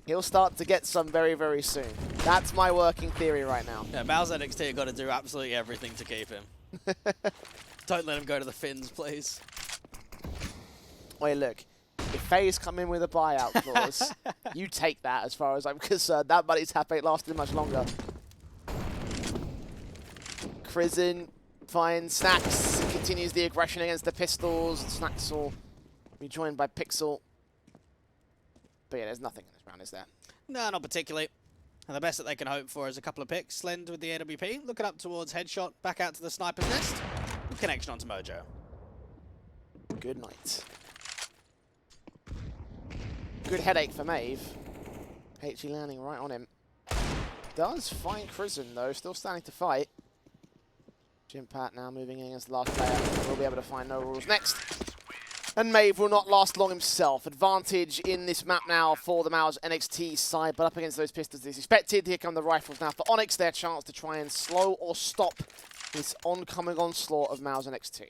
he'll start to get some very, very soon. That's my working theory right now. Yeah, MOUZ NXT have got to do absolutely everything to keep him. Don't let him go to the Finns, please. Wait, look. If FaZe come in with a buyout clause, you take that as far as I'm concerned. That money tap ain't lasting much longer. Prison finds Snax, continues the aggression against the pistols. Snax will be joined by Pixel. But yeah, there's nothing in this round, is there? No, not particularly. And the best that they can hope for is a couple of picks. Slend with the AWP, looking up towards headshot, back out to the sniper's nest. Connection onto Mojo. Good night. Good headache for Maeve. HE landing right on him. Does find Crizzen though, still standing to fight. Jimpat now moving in against the last player. We'll be able to find no rules next. And Maeve will not last long himself. Advantage in this map now for the MOUZ NXT side, but up against those pistols as expected. Here come the rifles now for ONYX, their chance to try and slow or stop this oncoming onslaught of MOUZ NXT.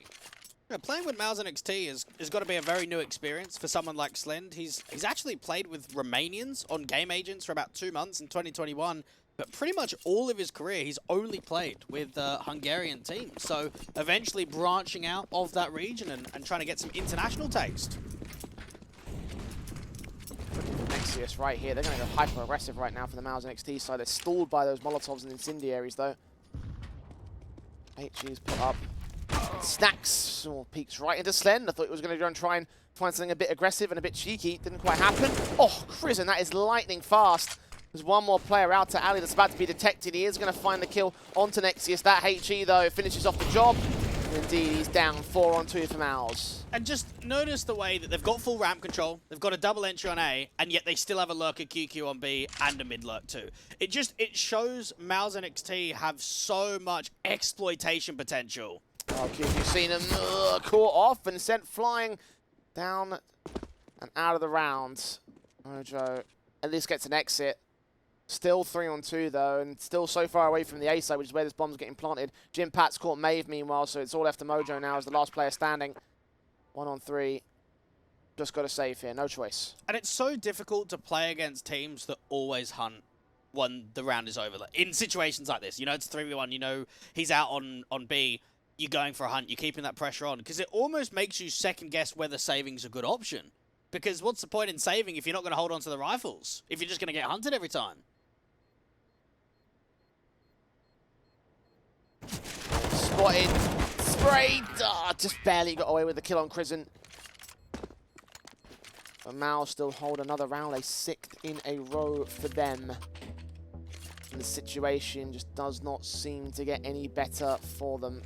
Yeah, playing with MOUZ NXT has got to be a very new experience for someone like Slend. He's actually played with Romanians on game agents for about 2 months in 2021, but pretty much all of his career he's only played with Hungarian teams. So eventually branching out of that region and trying to get some international taste. Nexius right here. They're going to go hyper-aggressive right now for the MOUZ NXT side. They're stalled by those Molotovs and incendiaries though. HE's put up. Snacks peeks right into Slend. I thought he was going to go and try and find something a bit aggressive and a bit cheeky. Didn't quite happen. Oh, Crizzen, that is lightning fast. There's one more player out to Ali that's about to be detected. He is going to find the kill onto Nexius. That HE, though, finishes off the job. And indeed, he's down 4 on 2 for MOUZ. And just notice the way that they've got full ramp control, they've got a double entry on A, and yet they still have a lurker QQ on B and a mid lurk too. It shows MOUZ NXT have so much exploitation potential. Oh, QQ's seen him caught off and sent flying down and out of the round. Mojo at least gets an exit. Still 3 on 2 though, and still so far away from the A side, which is where this bomb's getting planted. Jimpat's caught Maeve meanwhile, so it's all left to Mojo now as the last player standing. 1 on 3. Just got to save here, no choice. And it's so difficult to play against teams that always hunt when the round is over. In situations like this, you know it's 3v1, you know he's out on B, you're going for a hunt, you're keeping that pressure on, because it almost makes you second guess whether saving's a good option. Because what's the point in saving if you're not going to hold on to the rifles? If you're just going to get hunted every time? Spotted, sprayed, just barely got away with the kill on Crizzen. But MOUZ still hold another round, a 6th in a row for them. And the situation just does not seem to get any better for them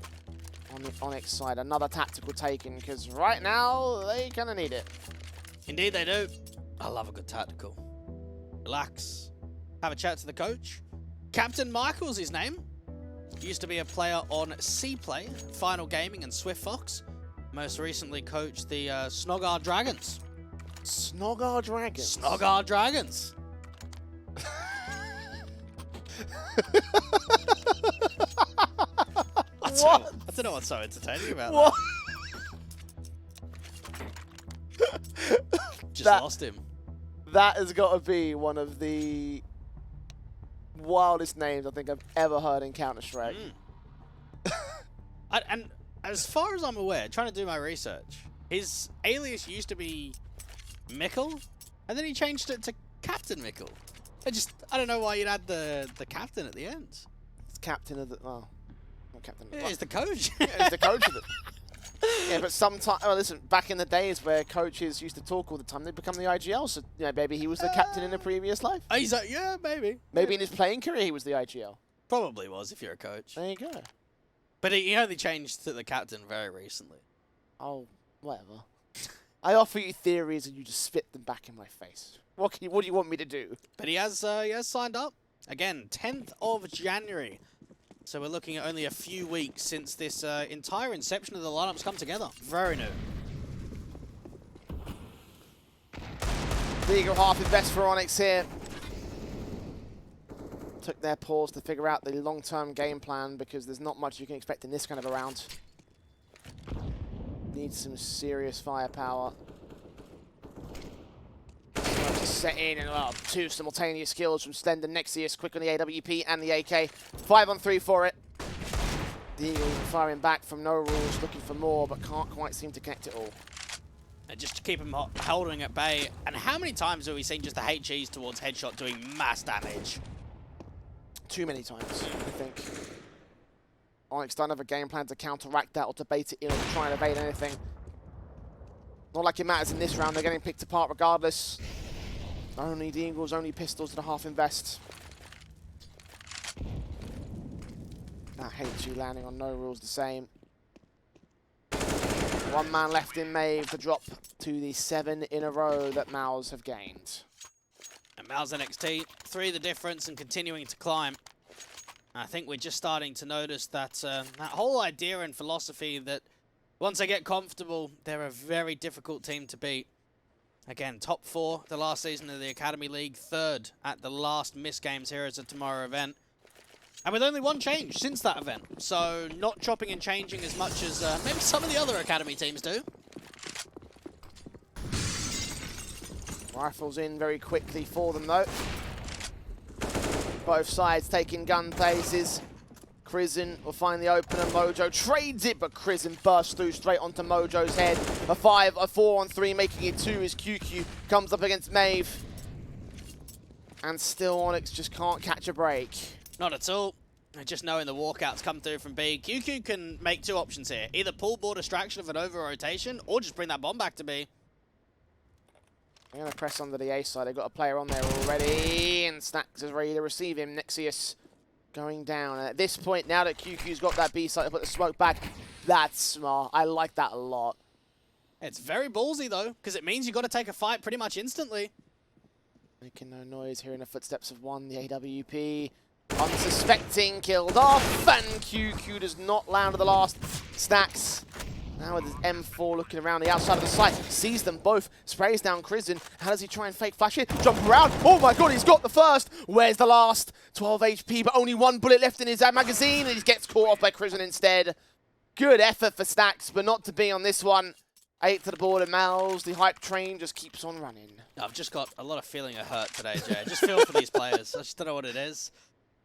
on the ONYX side. Another tactical taken, because right now, they kind of need it. Indeed they do. I love a good tactical. Relax. Have a chat to the coach. Captain Michael's his name. Used to be a player on C-Play, Final Gaming and Swift Fox. Most recently coached the Snogar Dragons. Snogar Dragons? Snogar Dragons. I don't know what's so entertaining about what? that. Just lost him. That has got to be one of the wildest names I think I've ever heard in Counter-Strike. And as far as I'm aware, trying to do my research, his alias used to be Mickle, and then he changed it to Captain Mickle. I don't know why you'd add the captain at the end. It's captain of the... Oh, not captain of the... Yeah, he's the coach. Yeah, he's the coach of it. Yeah, but sometimes... Oh, listen, back in the days where coaches used to talk all the time, they'd become the IGL, so, you know, maybe he was the captain in a previous life. He's like, yeah, maybe. Maybe in his playing career he was the IGL. Probably was, if you're a coach. There you go. But he only changed to the captain very recently. Oh, whatever. I offer you theories and you just spit them back in my face. What do you want me to do? But he has signed up. Again, 10th of January. So we're looking at only a few weeks since this entire inception of the lineups come together. Very new. The eagle half is best for ONYX here. Took their pause to figure out the long-term game plan because there's not much you can expect in this kind of a round. Needs some serious firepower. To set in and two simultaneous kills from Slend and Nexius, quick on the AWP and the AK. 5 on 3 for it. The Eagle firing back from no rules, looking for more, but can't quite seem to connect it all. And just to keep him holding at bay. And how many times have we seen just the HEs towards headshot doing mass damage? Too many times, I think. ONYX don't have a game plan to counteract that or to bait it in or to try and evade anything. Not like it matters in this round, they're getting picked apart regardless. Only Deagles, only pistols to the half invest. That HU landing on no rules the same. One man left in MAVE to drop to the 7 in a row that MOUZ have gained. And MOUZ NXT, 3 the difference and continuing to climb. I think we're just starting to notice that that whole idea and philosophy that once they get comfortable, they're a very difficult team to beat. Again, top 4 the last season of the Academy League, 3rd at the last MistGames Heroes of Tomorrow event. And with only 1 change since that event. So not chopping and changing as much as maybe some of the other Academy teams do. Rifles in very quickly for them though. Both sides taking gun places. Crizzen will find the opener. Mojo trades it, but Crizzen bursts through straight onto Mojo's head. A 4-on-3, making it 2 as QQ comes up against MAVE. And still ONYX just can't catch a break. Not at all. Just knowing the walkouts come through from B. QQ can make 2 options here. Either pull ball distraction of an over-rotation, or just bring that bomb back to B. They're going to press onto the A side. They've got a player on there already. And Snacks is ready to receive him. Nexius going down. And at this point, now that QQ's got that B side to put the smoke back, that's smart. I like that a lot. It's very ballsy, though, because it means you've got to take a fight pretty much instantly. Making no noise, hearing the footsteps of one, the AWP. Unsuspecting, killed off, and QQ does not land at the last. Snacks, now with his M4 looking around the outside of the site, sees them both, sprays down Crizzen. How does he try and fake flash it? Jump around, oh my god, he's got the first! Where's the last? 12 HP, but only 1 bullet left in his magazine, and he gets caught off by Crizzen instead. Good effort for Snacks, but not to be on this one. 8 to the board and MOUZ, the hype train just keeps on running. I've just got a lot of feeling of hurt today, Jay. I just feel for these players. I just don't know what it is.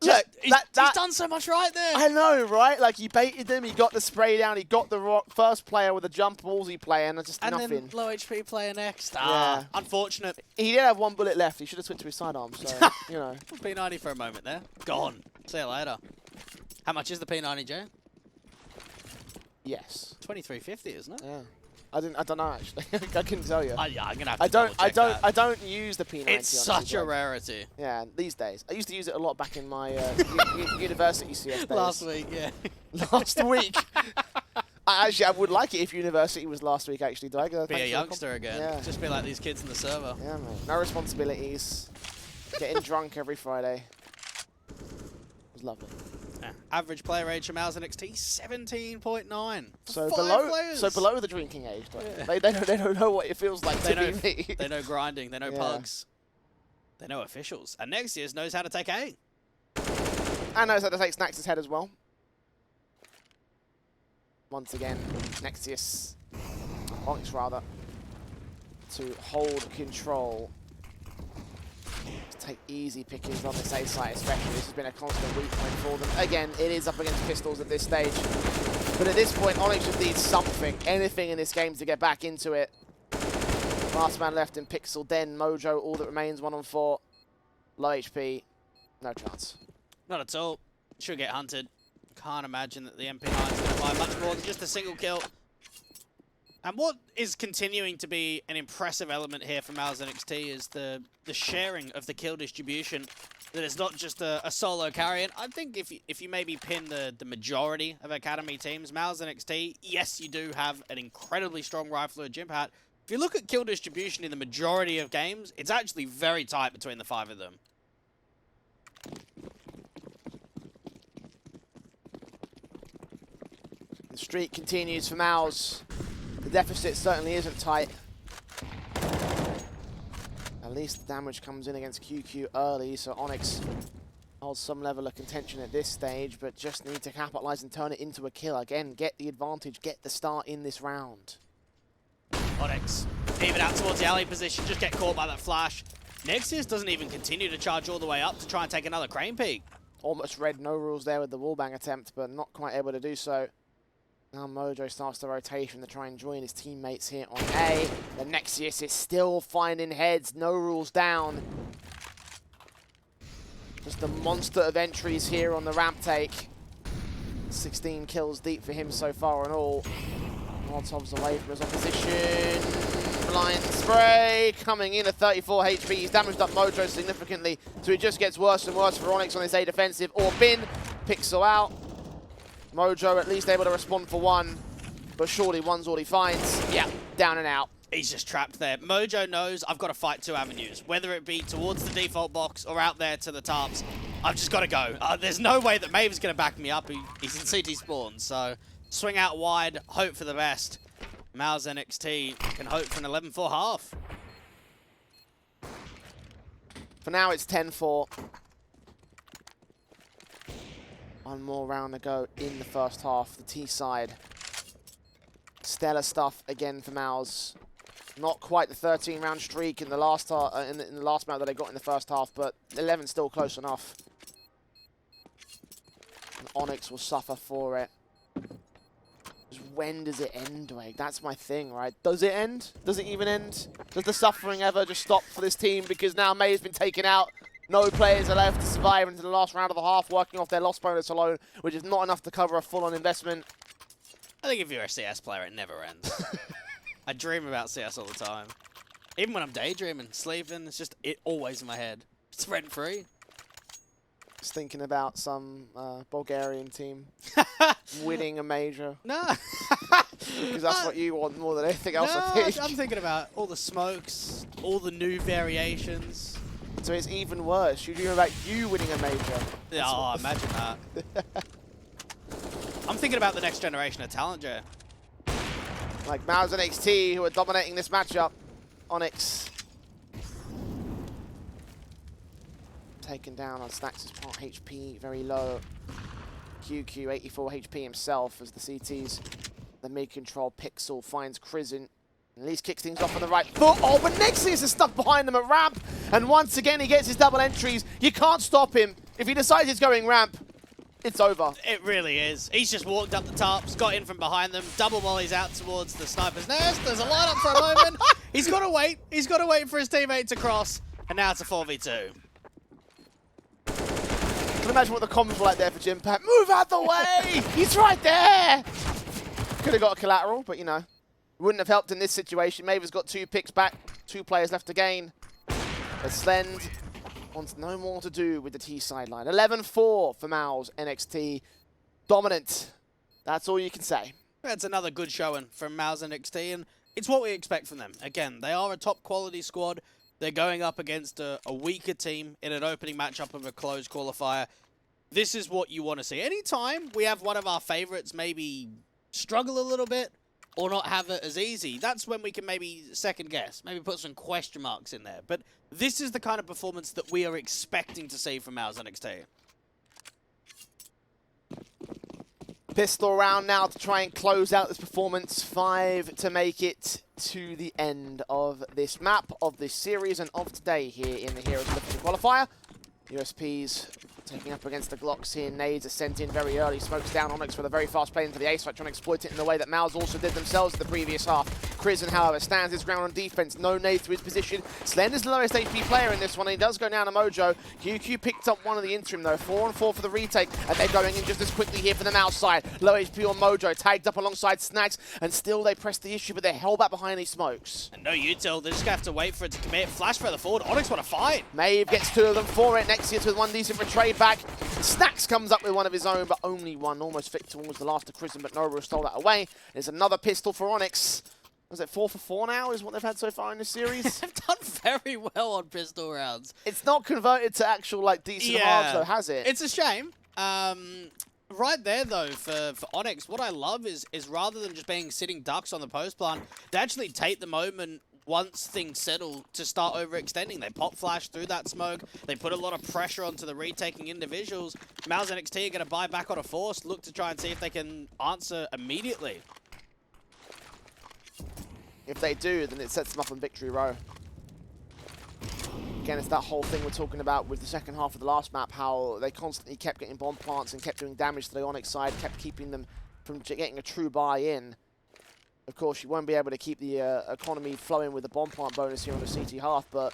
Look, he's done so much right there. I know, right? Like, he baited them, he got the spray down, he got the first player with a jump ballsy player, and just nothing. And then low HP player next. Yeah. Unfortunate. He did have 1 bullet left. He should have switched to his sidearm, so, you know. P90 for a moment there. Gone. See you later. How much is the P90, Jay? Yes. 2350, isn't it? Yeah. I don't know actually. I couldn't tell you. Yeah, I'm gonna have to I don't use the P90. It's such a rarity. Yeah, these days. I used to use it a lot back in my university CS days. Last week, yeah. Last week. I would like it if university was last week. Actually, Doug. Be a youngster again. Yeah. Just be like these kids in the server. Yeah, mate. No responsibilities. Getting drunk every Friday. It was lovely. Yeah. Average player age for MOUZ NXT 17.9. So below the drinking age. Yeah. They don't know what it feels like to be me. They know grinding. They know pugs. They know officials. And Nexius knows how to take A. And knows how to take Snacks' head as well. Once again, Nexius, ONYX rather, to hold control. Take easy pickings on this A site especially. This has been a constant weak point for them. Again, it is up against pistols at this stage. But at this point, ONYX just needs something, anything in this game to get back into it. Last man left in Pixel, Den, Mojo, all that remains 1-on-4. Low HP, no chance. Not at all. Should get hunted. Can't imagine that the MP9 is going to buy much more than just a single kill. And what is continuing to be an impressive element here for MOUZ NXT is the sharing of the kill distribution. That it's not just a solo carry. And I think if you maybe pin the majority of Academy teams, MOUZ NXT, yes, you do have an incredibly strong rifler, Jimpat. If you look at kill distribution in the majority of games, it's actually very tight between the 5 of them. The streak continues for MOUZ. The deficit certainly isn't tight. At least the damage comes in against QQ early, so ONYX holds some level of contention at this stage, but just need to capitalize and turn it into a kill. Again, get the advantage, get the start in this round. ONYX, even out towards the alley position, just get caught by that flash. Nexius doesn't even continue to charge all the way up to try and take another crane peek. Almost read no rules there with the wallbang attempt, but not quite able to do so. Now Mojo starts the rotation to try and join his teammates here on A. The Nexius is still finding heads, no rules down. Just a monster of entries here on the ramp take. 16 kills deep for him so far and all. Molotov's away from his opposition. frontline. Spray coming in at 34 HP. He's damaged up Mojo significantly, so it just gets worse and worse for ONYX on his A defensive. Bin, Pixel out. Mojo at least able to respond for one, but surely one's all he finds. Yeah, down and out. He's just trapped there. Mojo knows I've got to fight two avenues, whether it be towards the default box or out there to the tarps. I've just got to go. There's no way that Maeve is going to back me up. He's in CT spawn, so swing out wide, hope for the best. MOUZ NXT can hope for an 11-4 half. For now, it's 10-4. One more round to go in the first half. The T side. Stellar stuff again for MOUZ. Not quite the 13-round streak in the last in the last map that they got in the first half, but 11 still close enough. And ONYX will suffer for it. Just when does it end, Wade? That's my thing, right? Does it end? Does it even end? Does the suffering ever just stop for this team? Because now May's been taken out. No players are left to survive into the last round of the half, working off their loss bonus alone, which is not enough to cover a full-on investment. I think if you're a CS player, it never ends. I dream about CS all the time. Even when I'm daydreaming, sleeping, it's just always in my head. It's rent-free. Just thinking about some Bulgarian team winning a major. No. Because that's what you want more than anything else, I think. I'm thinking about all the smokes, all the new variations. So it's even worse. You dream about you winning a major. Yeah, oh, imagine that. I'm thinking about the next generation of talent, Jay. Like MOUZ and NXT, who are dominating this matchup. ONYX taken down on Snax' part. HP very low. QQ 84 HP himself as the CTs. The mid-control Pixel finds Crizin. At least kicks things off on the right foot. Oh, but Nexius is stuck behind them at ramp. And once again, he gets his double entries. You can't stop him. If he decides he's going ramp, it's over. It really is. He's just walked up the tops, got in from behind them, double mollies out towards the sniper's nest. There's a lineup for a moment. He's got to wait. He's got to wait for his teammate to cross. And now it's a 4v2. I can imagine what the comments were like there for Jim Pat. Move out the way! He's right there! Could have got a collateral, but you know. Wouldn't have helped in this situation. Maver's got 2 picks back. 2 players left to gain. But Slend wants no more to do with the T sideline. 11-4 for MOUZ NXT. Dominant. That's all you can say. That's another good showing from MOUZ NXT, and it's what we expect from them. Again, they are a top quality squad. They're going up against a weaker team in an opening matchup of a closed qualifier. This is what you want to see. Anytime we have one of our favorites maybe struggle a little bit or not have it as easy, that's when we can maybe second guess, maybe put some question marks in there. But this is the kind of performance that we are expecting to see from MOUZ NXT. Pistol round now to try and close out this performance. 5 to make it to the end of this map, of this series, and of today here in the Heroes Lofoten qualifier. USPs taking up against the Glocks here. Nades are sent in very early. Smokes down ONYX for the very fast play into the ace, trying to exploit it in the way that MOUZ also did themselves in the previous half. Crizin, however, stands his ground on defense. No nade to his position. Slend is the lowest HP player in this one, and he does go down to Mojo. QQ picked up one of the interim, though. 4-4 for the retake, and they're going in just as quickly here for them outside. Low HP on Mojo, tagged up alongside Snax, and still they press the issue, but they're held back behind these smokes. And no util, they're just going to have to wait for it to commit. Flash further forward, ONYX want to fight. Maeve gets 2 of them for it. Nexius with 1 decent retrade back. Snax comes up with one of his own, but only one. Almost flicked towards the last of Crizin, but Nora stole that away. There's another pistol for ONYX. Was it 4 for 4 now is what they've had so far in this series? They've done very well on pistol rounds. It's not converted to actual like decent halves though, has it? It's a shame. Right there though, for ONYX, what I love is rather than just being sitting ducks on the post plant, they actually take the moment once things settle to start overextending. They pop flash through that smoke. They put a lot of pressure onto the retaking individuals. MOUZ NXT are going to buy back on a force, look to try and see if they can answer immediately. If they do, then it sets them up on victory row. Again, it's that whole thing we're talking about with the second half of the last map, how they constantly kept getting bomb plants and kept doing damage to the ONYX side, kept keeping them from getting a true buy-in. Of course, you won't be able to keep the economy flowing with the bomb plant bonus here on the CT half, but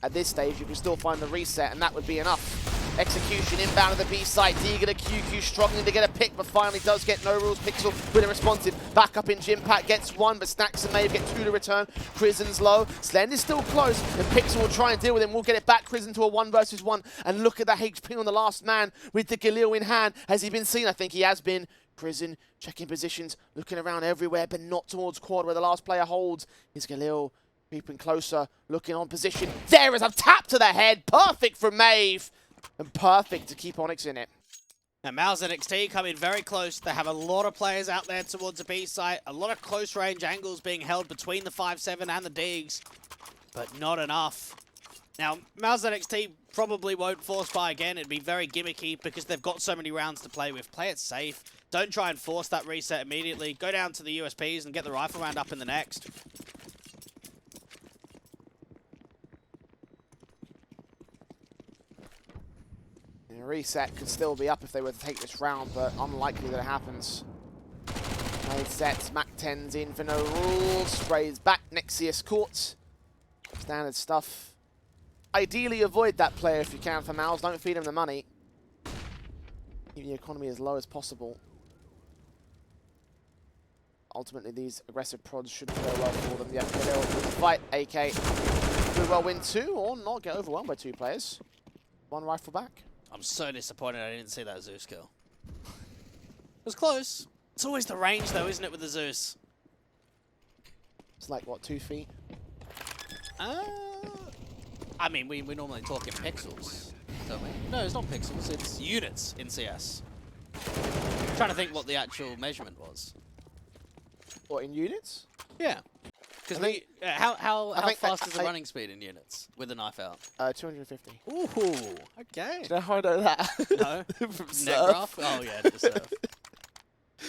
at this stage, you can still find the reset, and that would be enough. Execution inbound of the B side. Deegan to QQ struggling to get a pick, but finally does get no rules. Pixel with a responsive. Back up in Jimpat, gets one, but Snacks and Maeve get two to return. Krizen's low. Slend is still close, and Pixel will try and deal with him. We'll get it back, Krizen to a 1 versus 1. And look at the HP on the last man with the Galil in hand. Has he been seen? I think he has been. Krizen checking positions, looking around everywhere, but not towards quad where the last player holds. Is Galil creeping closer, looking on position. There is a tap to the head. Perfect from Maeve. And perfect to keep ONYX in it. Now, MOUZ NXT come in very close. They have a lot of players out there towards the B site. A lot of close range angles being held between the 5-7 and the digs, but not enough. Now, MOUZ NXT probably won't force buy again. It'd be very gimmicky because they've got so many rounds to play with. Play it safe. Don't try and force that reset immediately. Go down to the USPs and get the rifle round up in the next. A reset could still be up if they were to take this round, but unlikely that it happens. Made sets, Mac 10's in for no rules. Sprays back, Nexius caught. Standard stuff. Ideally avoid that player if you can for MOUZ. Don't feed him the money. Keep the economy as low as possible. Ultimately, these aggressive prods should go well for them. Yeah, they'll fight. AK could well win 2 or not get overwhelmed by 2 players. 1 rifle back. I'm so disappointed I didn't see that Zeus kill. It was close. It's always the range, though, isn't it, with the Zeus? It's like, what, 2 feet? I mean, we normally talk in pixels, don't we? No, it's not pixels, it's units in CS. I'm trying to think what the actual measurement was. What, in units? Yeah. Because how fast is the running speed in units with the knife out? 250. Ooh, okay. Do you know how I know that? No. From Net Surf. graph? Oh yeah, the Surf.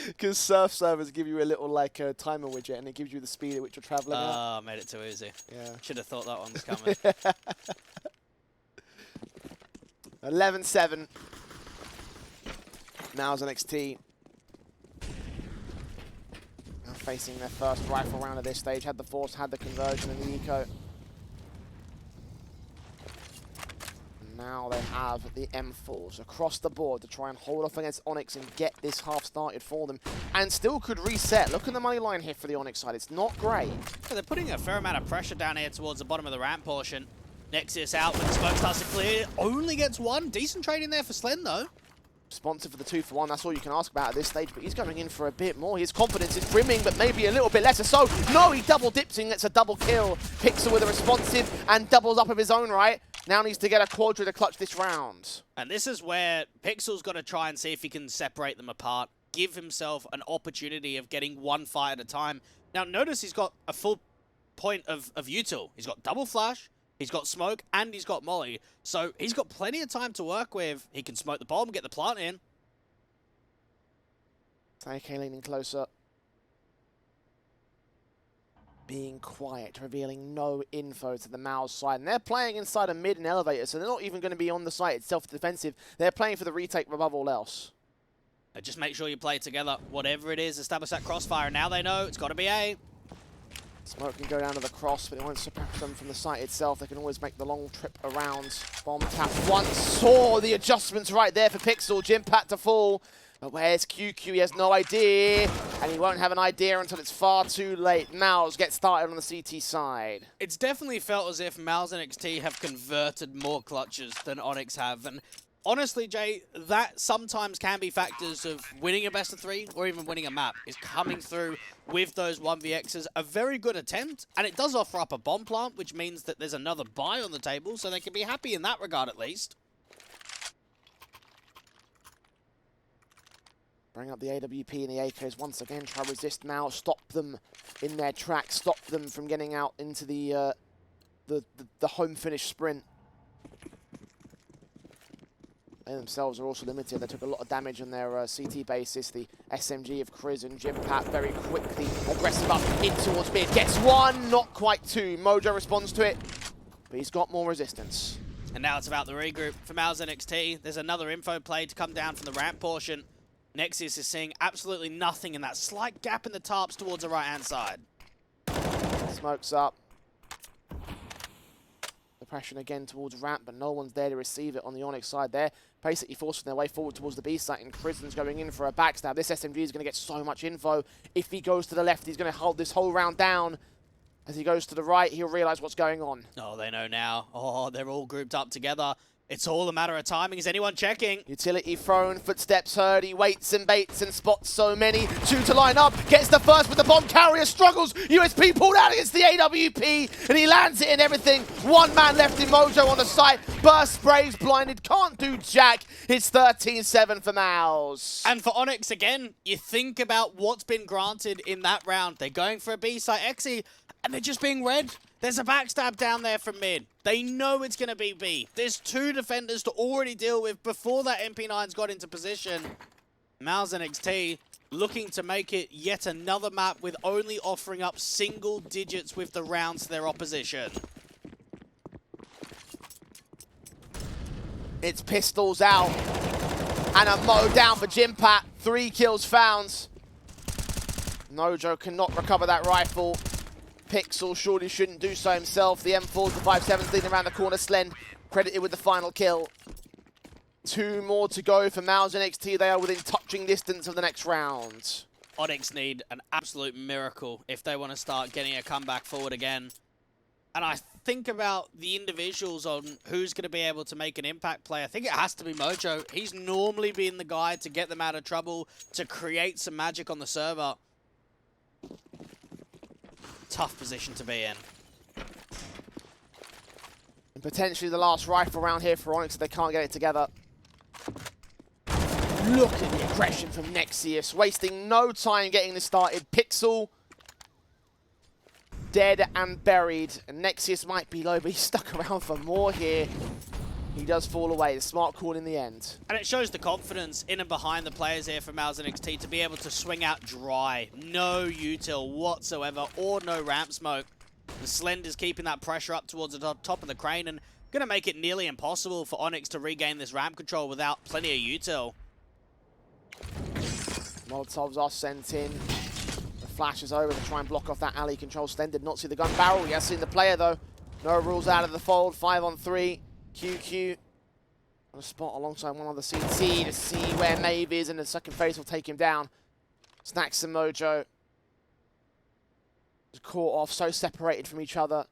Because Surf servers give you a little like timer widget, and it gives you the speed at which you're traveling at. Oh, made it too easy. Yeah. Should have thought that one was coming. 11-7. MOUZ NXT. Now facing their first rifle round at this stage. Had the force, had the conversion, and the eco. Now they have the M4s across the board to try and hold off against ONYX and get this half started for them. And still could reset. Look at the money line here for the ONYX side. It's not great. Yeah, they're putting a fair amount of pressure down here towards the bottom of the ramp portion. Nexus out when the smoke starts to clear. Only gets 1. Decent trade in there for Slen, though. Responsive for the 2-for-1. That's all you can ask about at this stage. But he's going in for a bit more. His confidence is brimming, but maybe a little bit lesser so. No, he double dips and gets a double kill. Pixel with a responsive and doubles up of his own right. Now needs to get a quadra to clutch this round. And this is where Pixel's got to try and see if he can separate them apart. Give himself an opportunity of getting 1 fight at a time. Now, notice he's got a full point of util. He's got double flash, he's got smoke, and he's got molly. So he's got plenty of time to work with. He can smoke the bomb, get the plant in. AK leaning closer. Being quiet, revealing no info to the MOUZ side. And they're playing inside a mid and elevator, so they're not even going to be on the site itself defensive. They're playing for the retake above all else. Just make sure you play together. Whatever it is, establish that crossfire. And now they know it's got to be A. Smoke can go down to the cross, but it won't suppress them from the site itself. They can always make the long trip around. Bomb tap once. Saw the adjustments right there for Pixel. Jimpat to fall. But where's QQ? He has no idea. And he won't have an idea until it's far too late. MOUZ gets started on the CT side. It's definitely felt as if MOUZ NXT have converted more clutches than ONYX have. And honestly, Jay, that sometimes can be factors of winning a best of 3 or even winning a map, is coming through with those 1vx's. A very good attempt, and it does offer up a bomb plant, which means that there's another buy on the table, so they can be happy in that regard at least. Bring up the AWP and the AKs once again. Try to resist MOUZ. Stop them in their tracks. Stop them from getting out into the home finish sprint. They themselves are also limited. They took a lot of damage on their CT basis. The SMG of Kriz and Jimpat very quickly aggressive up in towards mid. Gets 1, not quite 2. Mojo responds to it, but he's got more resistance. And now it's about the regroup for MOUZ NXT. There's another info play to come down from the ramp portion. Nexius is seeing absolutely nothing in that slight gap in the tarps towards the right-hand side. Smokes up. They're suppression again towards ramp, but no one's there to receive it on the ONYX side there. Basically forcing their way forward towards the B site, and Krisen's going in for a backstab. This SMG is going to get so much info. If he goes to the left, he's going to hold this whole round down. As he goes to the right, he'll realize what's going on. Oh, they know now. Oh, they're all grouped up together. It's all a matter of timing. Is anyone checking? Utility thrown, footsteps heard. He waits and baits and spots so many. Two to line up. Gets the first with the bomb carrier. Struggles. USP pulled out against the AWP. And he lands it in everything. One man left in Mojo on the site. Burst sprays, blinded. Can't do jack. It's 13-7 for MOUZ. And for ONYX, again, you think about what's been granted in that round. They're going for a B site Xe, and they're just being read. There's a backstab down there from mid. They know it's going to be B. There's two defenders to already deal with before that MP9's got into position. MOUZ NXT looking to make it yet another map with only offering up single digits with the rounds to their opposition. It's pistols out. And a mow down for Jimpat. 3 kills found. Mojo cannot recover that rifle. Pixel surely shouldn't do so himself. The M4's the 5.7's leading around the corner. Slend credited with the final kill. 2 more to go for MOUZ NXT. They are within touching distance of the next round. ONYX need an absolute miracle if they want to start getting a comeback forward again. And I think about the individuals on who's going to be able to make an impact play. I think it has to be Mojo. He's normally been the guy to get them out of trouble, to create some magic on the server. Tough position to be in. And potentially the last rifle round here for ONYX if they can't get it together. Look at the aggression from Nexius, wasting no time getting this started. Pixel dead and buried, and Nexius might be low, but he's stuck around for more here. He does fall away. The smart call in the end. And it shows the confidence in and behind the players here for MOUZ NXT to be able to swing out dry. No util whatsoever or no ramp smoke. The Slend is keeping that pressure up towards the top of the crane and going to make it nearly impossible for ONYX to regain this ramp control without plenty of util. Molotovs are sent in. The flash is over to try and block off that alley control. Slend did not see the gun barrel. He has seen the player though. No rules out of the fold. 5 on 3. QQ on a spot alongside one on the CT to see where Maeve is, and the second phase will take him down. Snacks and Mojo is caught off, so separated from each other.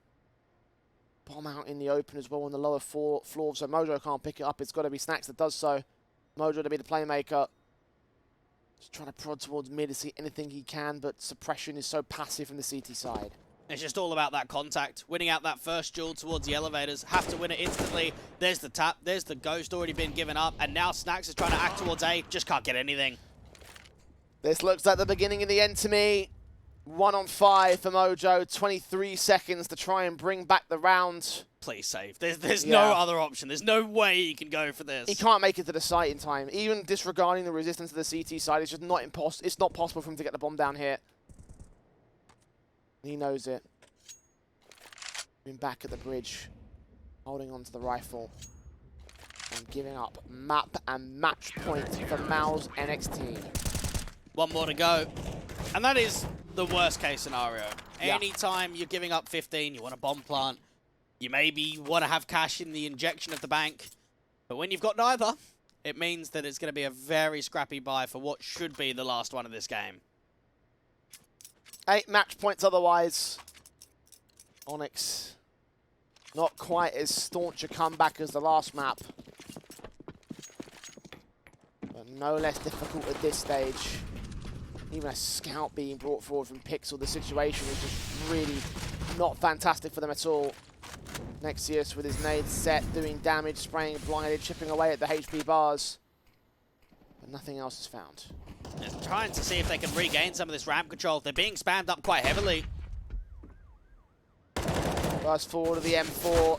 Bomb out in the open as well on the lower floor, so Mojo can't pick it up. It's got to be Snacks that does so. Mojo to be the playmaker. Just trying to prod towards mid to see anything he can, but suppression is so passive from the CT side. It's just all about that contact. Winning out that first duel towards the elevators. Have to win it instantly. There's the tap. There's the ghost already been given up. And now Snacks is trying to act towards A. Just can't get anything. This looks like the beginning and the end to me. 1 on 5 for Mojo. 23 seconds to try and bring back the round. Please save. There's no other option. There's no way he can go for this. He can't make it to the site in time. Even disregarding the resistance to the CT side, it's just not it's not possible for him to get the bomb down here. He knows it. Been back at the bridge, holding on to the rifle, and giving up map and match point for MOUZ NXT. 1 more to go. And that is the worst case scenario. Yeah. Anytime you're giving up 15, you want a bomb plant. You maybe want to have cash in the injection of the bank. But when you've got neither, it means that it's going to be a very scrappy buy for what should be the last one of this game. 8 match points otherwise. ONYX not quite as staunch a comeback as the last map, but no less difficult at this stage. Even a scout being brought forward from Pixel, the situation is just really not fantastic for them at all. Nexius with his nade set, doing damage, spraying blinded, chipping away at the HP bars, but nothing else is found. They're trying to see if they can regain some of this ramp control. They're being spammed up quite heavily. Burst forward of the M4.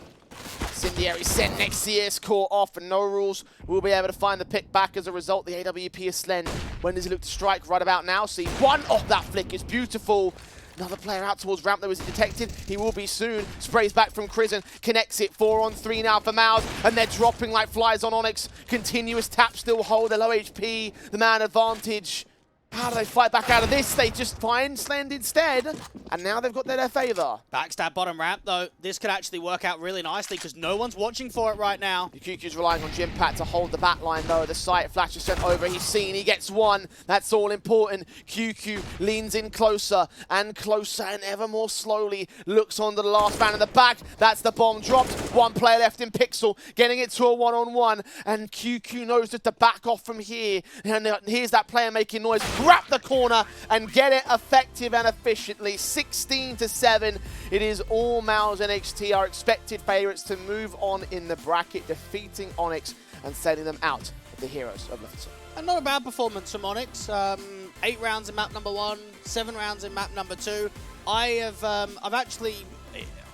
Incendiary sent Nexius, caught off, and no rules will be able to find the pick back as a result. The AWP is Slend. When does he look to strike? Right about now. See, 1 off that flick is beautiful. Another player out towards ramp, though. Is he detected? He will be soon. Sprays back from Krisen. Connects it. 4 on 3 now for MOUZ. And they're dropping like flies on ONYX. Continuous tap still hold. They're low HP. The man advantage. How do they fight back out of this? They just find Slend instead, and now they've got their favour. Backstab bottom ramp, though. This could actually work out really nicely because no one's watching for it right now. QQ's relying on Jimpat to hold the back line, though. The site flash is sent over. He's seen. He gets one. That's all important. QQ leans in closer and closer and ever more slowly. Looks onto the last man in the back. That's the bomb dropped. One player left in Pixel, getting it to a one-on-one. And QQ knows just to back off from here. And here's that player making noise. Grab the corner and get it effective and efficiently. 16-7. It is all MOUZ NXT, our expected favourites to move on in the bracket, defeating ONYX and sending them out of the Heroes of Lofoten. And not a bad performance from ONYX. 8 rounds in map number 1, 7 rounds in map number 2.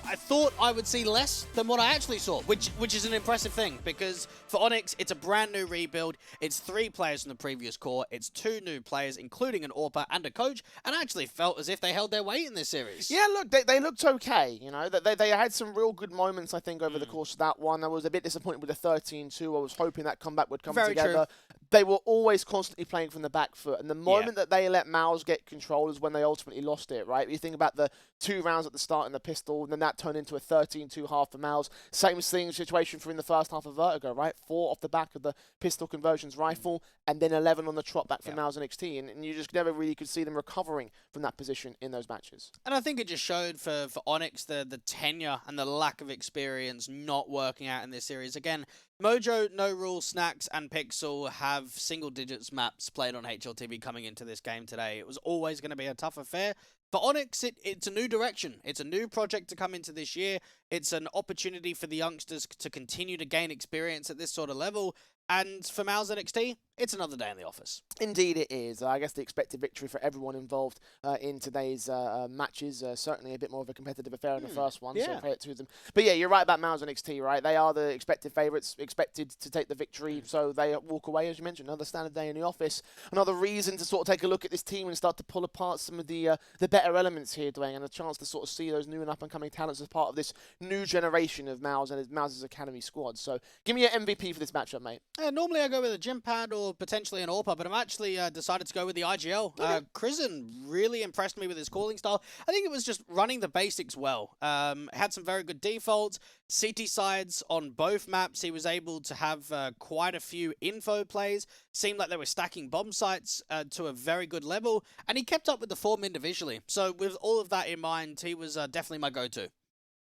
I thought I would see less than what I actually saw, which is an impressive thing because for ONYX, it's a brand new rebuild. It's 3 players from the previous core. It's 2 new players, including an AWPer and a coach, and I actually felt as if they held their weight in this series. Yeah, look, they looked okay. You know, they had some real good moments, I think, over the course of that one. I was a bit disappointed with the 13-2. I was hoping that comeback would come together. True. They were always constantly playing from the back foot, and the moment that they let MOUZ get control is when they ultimately lost it, right? You think about the 2 rounds at the start in the pistol, and then that turned into a 13-2 half for MOUZ. Same situation for in the first half of Vertigo, right? 4 off the back of the pistol conversions rifle, and then 11 on the trot back for MOUZ NXT, and you just never really could see them recovering from that position in those matches. And I think it just showed for ONYX the tenure and the lack of experience not working out in this series. Again, Mojo, No Rule, Snacks, and Pixel have single digits maps played on HLTV coming into this game today. It was always going to be a tough affair. For ONYX, it's a new direction. It's a new project to come into this year. It's an opportunity for the youngsters to continue to gain experience at this sort of level. And for MOUZ NXT, it's another day in the office. Indeed it is. I guess the expected victory for everyone involved in today's matches. Certainly a bit more of a competitive affair in the first one, so pay it to them. But yeah, you're right about MOUZ NXT, right? They are the expected favourites, expected to take the victory, so they walk away, as you mentioned. Another standard day in the office. Another reason to sort of take a look at this team and start to pull apart some of the better elements here, Dwayne, and a chance to sort of see those new and up-and-coming talents as part of this new generation of MOUZ and MOUZ's Academy squad. So give me an MVP for this matchup, mate. Normally I go with a gym pad or potentially an AWPer, but I'm actually decided to go with the IGL. Krisen really impressed me with his calling style. I think it was just running the basics well. Had some very good defaults. CT sides on both maps. He was able to have quite a few info plays. Seemed like they were stacking bomb sites to a very good level, and he kept up with the form individually. So with all of that in mind, he was definitely my go-to.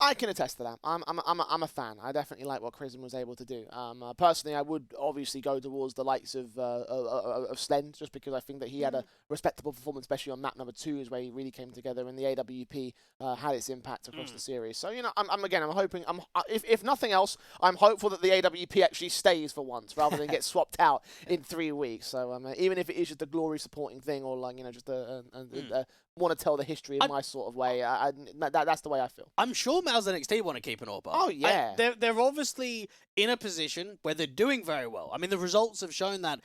I can attest to that. I'm a fan. I definitely like what Krisen was able to do. Personally, I would obviously go towards the likes of Slend, just because I think that he had a respectable performance, especially on map number 2, is where he really came together, and the AWP had its impact across the series. So you know, I'm hoping. If nothing else, I'm hopeful that the AWP actually stays for once, rather than get swapped out in 3 weeks. So even if it is just a glory supporting thing, or like just want to tell the history in my sort of way, that's the way I feel. I'm sure MOUZ NXT want to keep an AWPer. Oh, yeah. They're obviously in a position where they're doing very well. I mean, the results have shown that,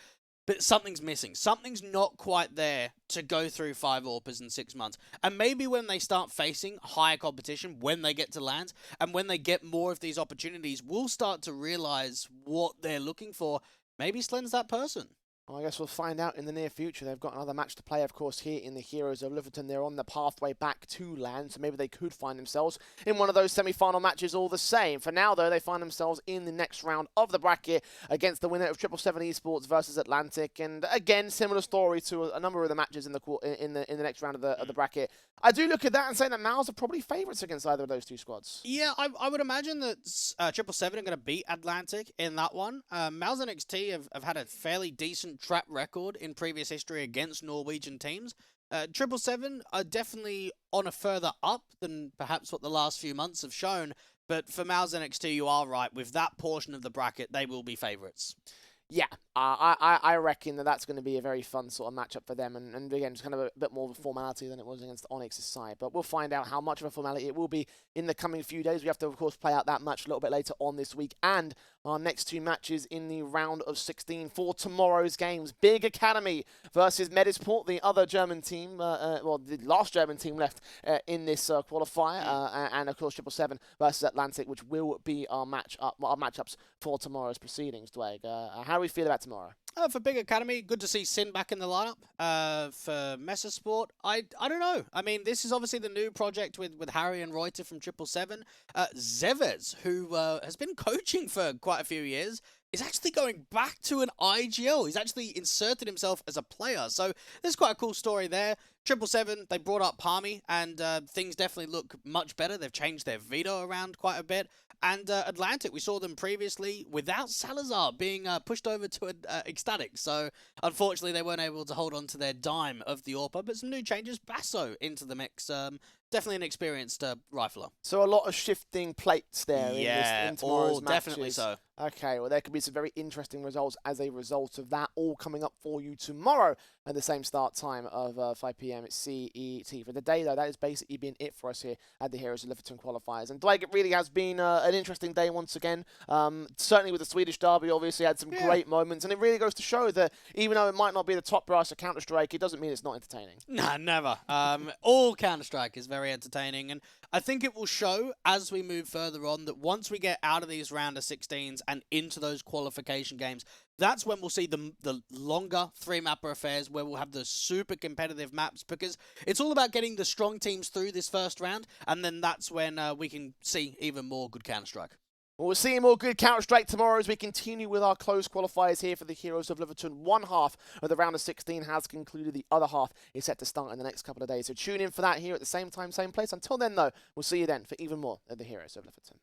but something's missing. Something's not quite there to go through 5 AWPers in 6 months. And maybe when they start facing higher competition, when they get to LANs, and when they get more of these opportunities, we'll start to realize what they're looking for. Maybe Slend's that person. Well, I guess we'll find out in the near future. They've got another match to play, of course, here in the Heroes of Lofoten. They're on the pathway back to LAN, so maybe they could find themselves in one of those semi-final matches all the same. For now, though, they find themselves in the next round of the bracket against the winner of 777 Esports versus Atlantic. And again, similar story to a number of the matches in the next round of the bracket. I do look at that and say that MOUZ are probably favourites against either of those 2 squads. Yeah, I would imagine that 777 are going to beat Atlantic in that one. MOUZ NXT have had a fairly decent track record in previous history against Norwegian teams. 777 are definitely on a further up than perhaps what the last few months have shown, but for MOUZ NXT, you are right. With that portion of the bracket, they will be favourites. Yeah, I reckon that's going to be a very fun sort of matchup for them, and again, just kind of a bit more of a formality than it was against ONYX's side. But we'll find out how much of a formality it will be in the coming few days. We have to, of course, play out that match a little bit later on this week, and our next 2 matches in the round of 16 for tomorrow's games. Big Academy versus Medisport, the other German team, well, the last German team left in this qualifier, and of course 777 versus Atlantic, which will be our matchups for tomorrow's proceedings. Dwayne, how do we feel about tomorrow? For Big Academy, good to see Sin back in the lineup. For Messer Sport, I don't know. I mean, this is obviously the new project with Harry and Reuter from 777. Zevez, who has been coaching for quite a few years, is actually going back to an IGL. He's actually inserted himself as a player. So there's quite a cool story there. 777, they brought up Palmy, and things definitely look much better. They've changed their veto around quite a bit. And Atlantic, we saw them previously without Salazar being pushed over to Ecstatic. So, unfortunately, they weren't able to hold on to their dime of the AWPA. But some new changes. Basso into the mix. Definitely an experienced rifler. So a lot of shifting plates there in tomorrow's matches. Definitely so. Okay, well, there could be some very interesting results as a result of that, all coming up for you tomorrow at the same start time of 5 p.m. CET. For the day, though, that has basically been it for us here at the Heroes of Lofoten qualifiers. And Dwight, it really has been an interesting day once again. Certainly with the Swedish derby, obviously had some great moments. And it really goes to show that even though it might not be the top price of Counter-Strike, it doesn't mean it's not entertaining. Nah, never. All Counter-Strike is very entertaining. And I think it will show as we move further on that once we get out of these round of 16s and into those qualification games, that's when we'll see the longer three-mapper affairs where we'll have the super competitive maps, because it's all about getting the strong teams through this first round, and then that's when we can see even more good Counter-Strike. Well, we'll see more good Counter-Strike tomorrow as we continue with our closed qualifiers here for the Heroes of Lofoten. One half of the round of 16 has concluded. The other half is set to start in the next couple of days. So tune in for that here at the same time, same place. Until then, though, we'll see you then for even more of the Heroes of Lofoten.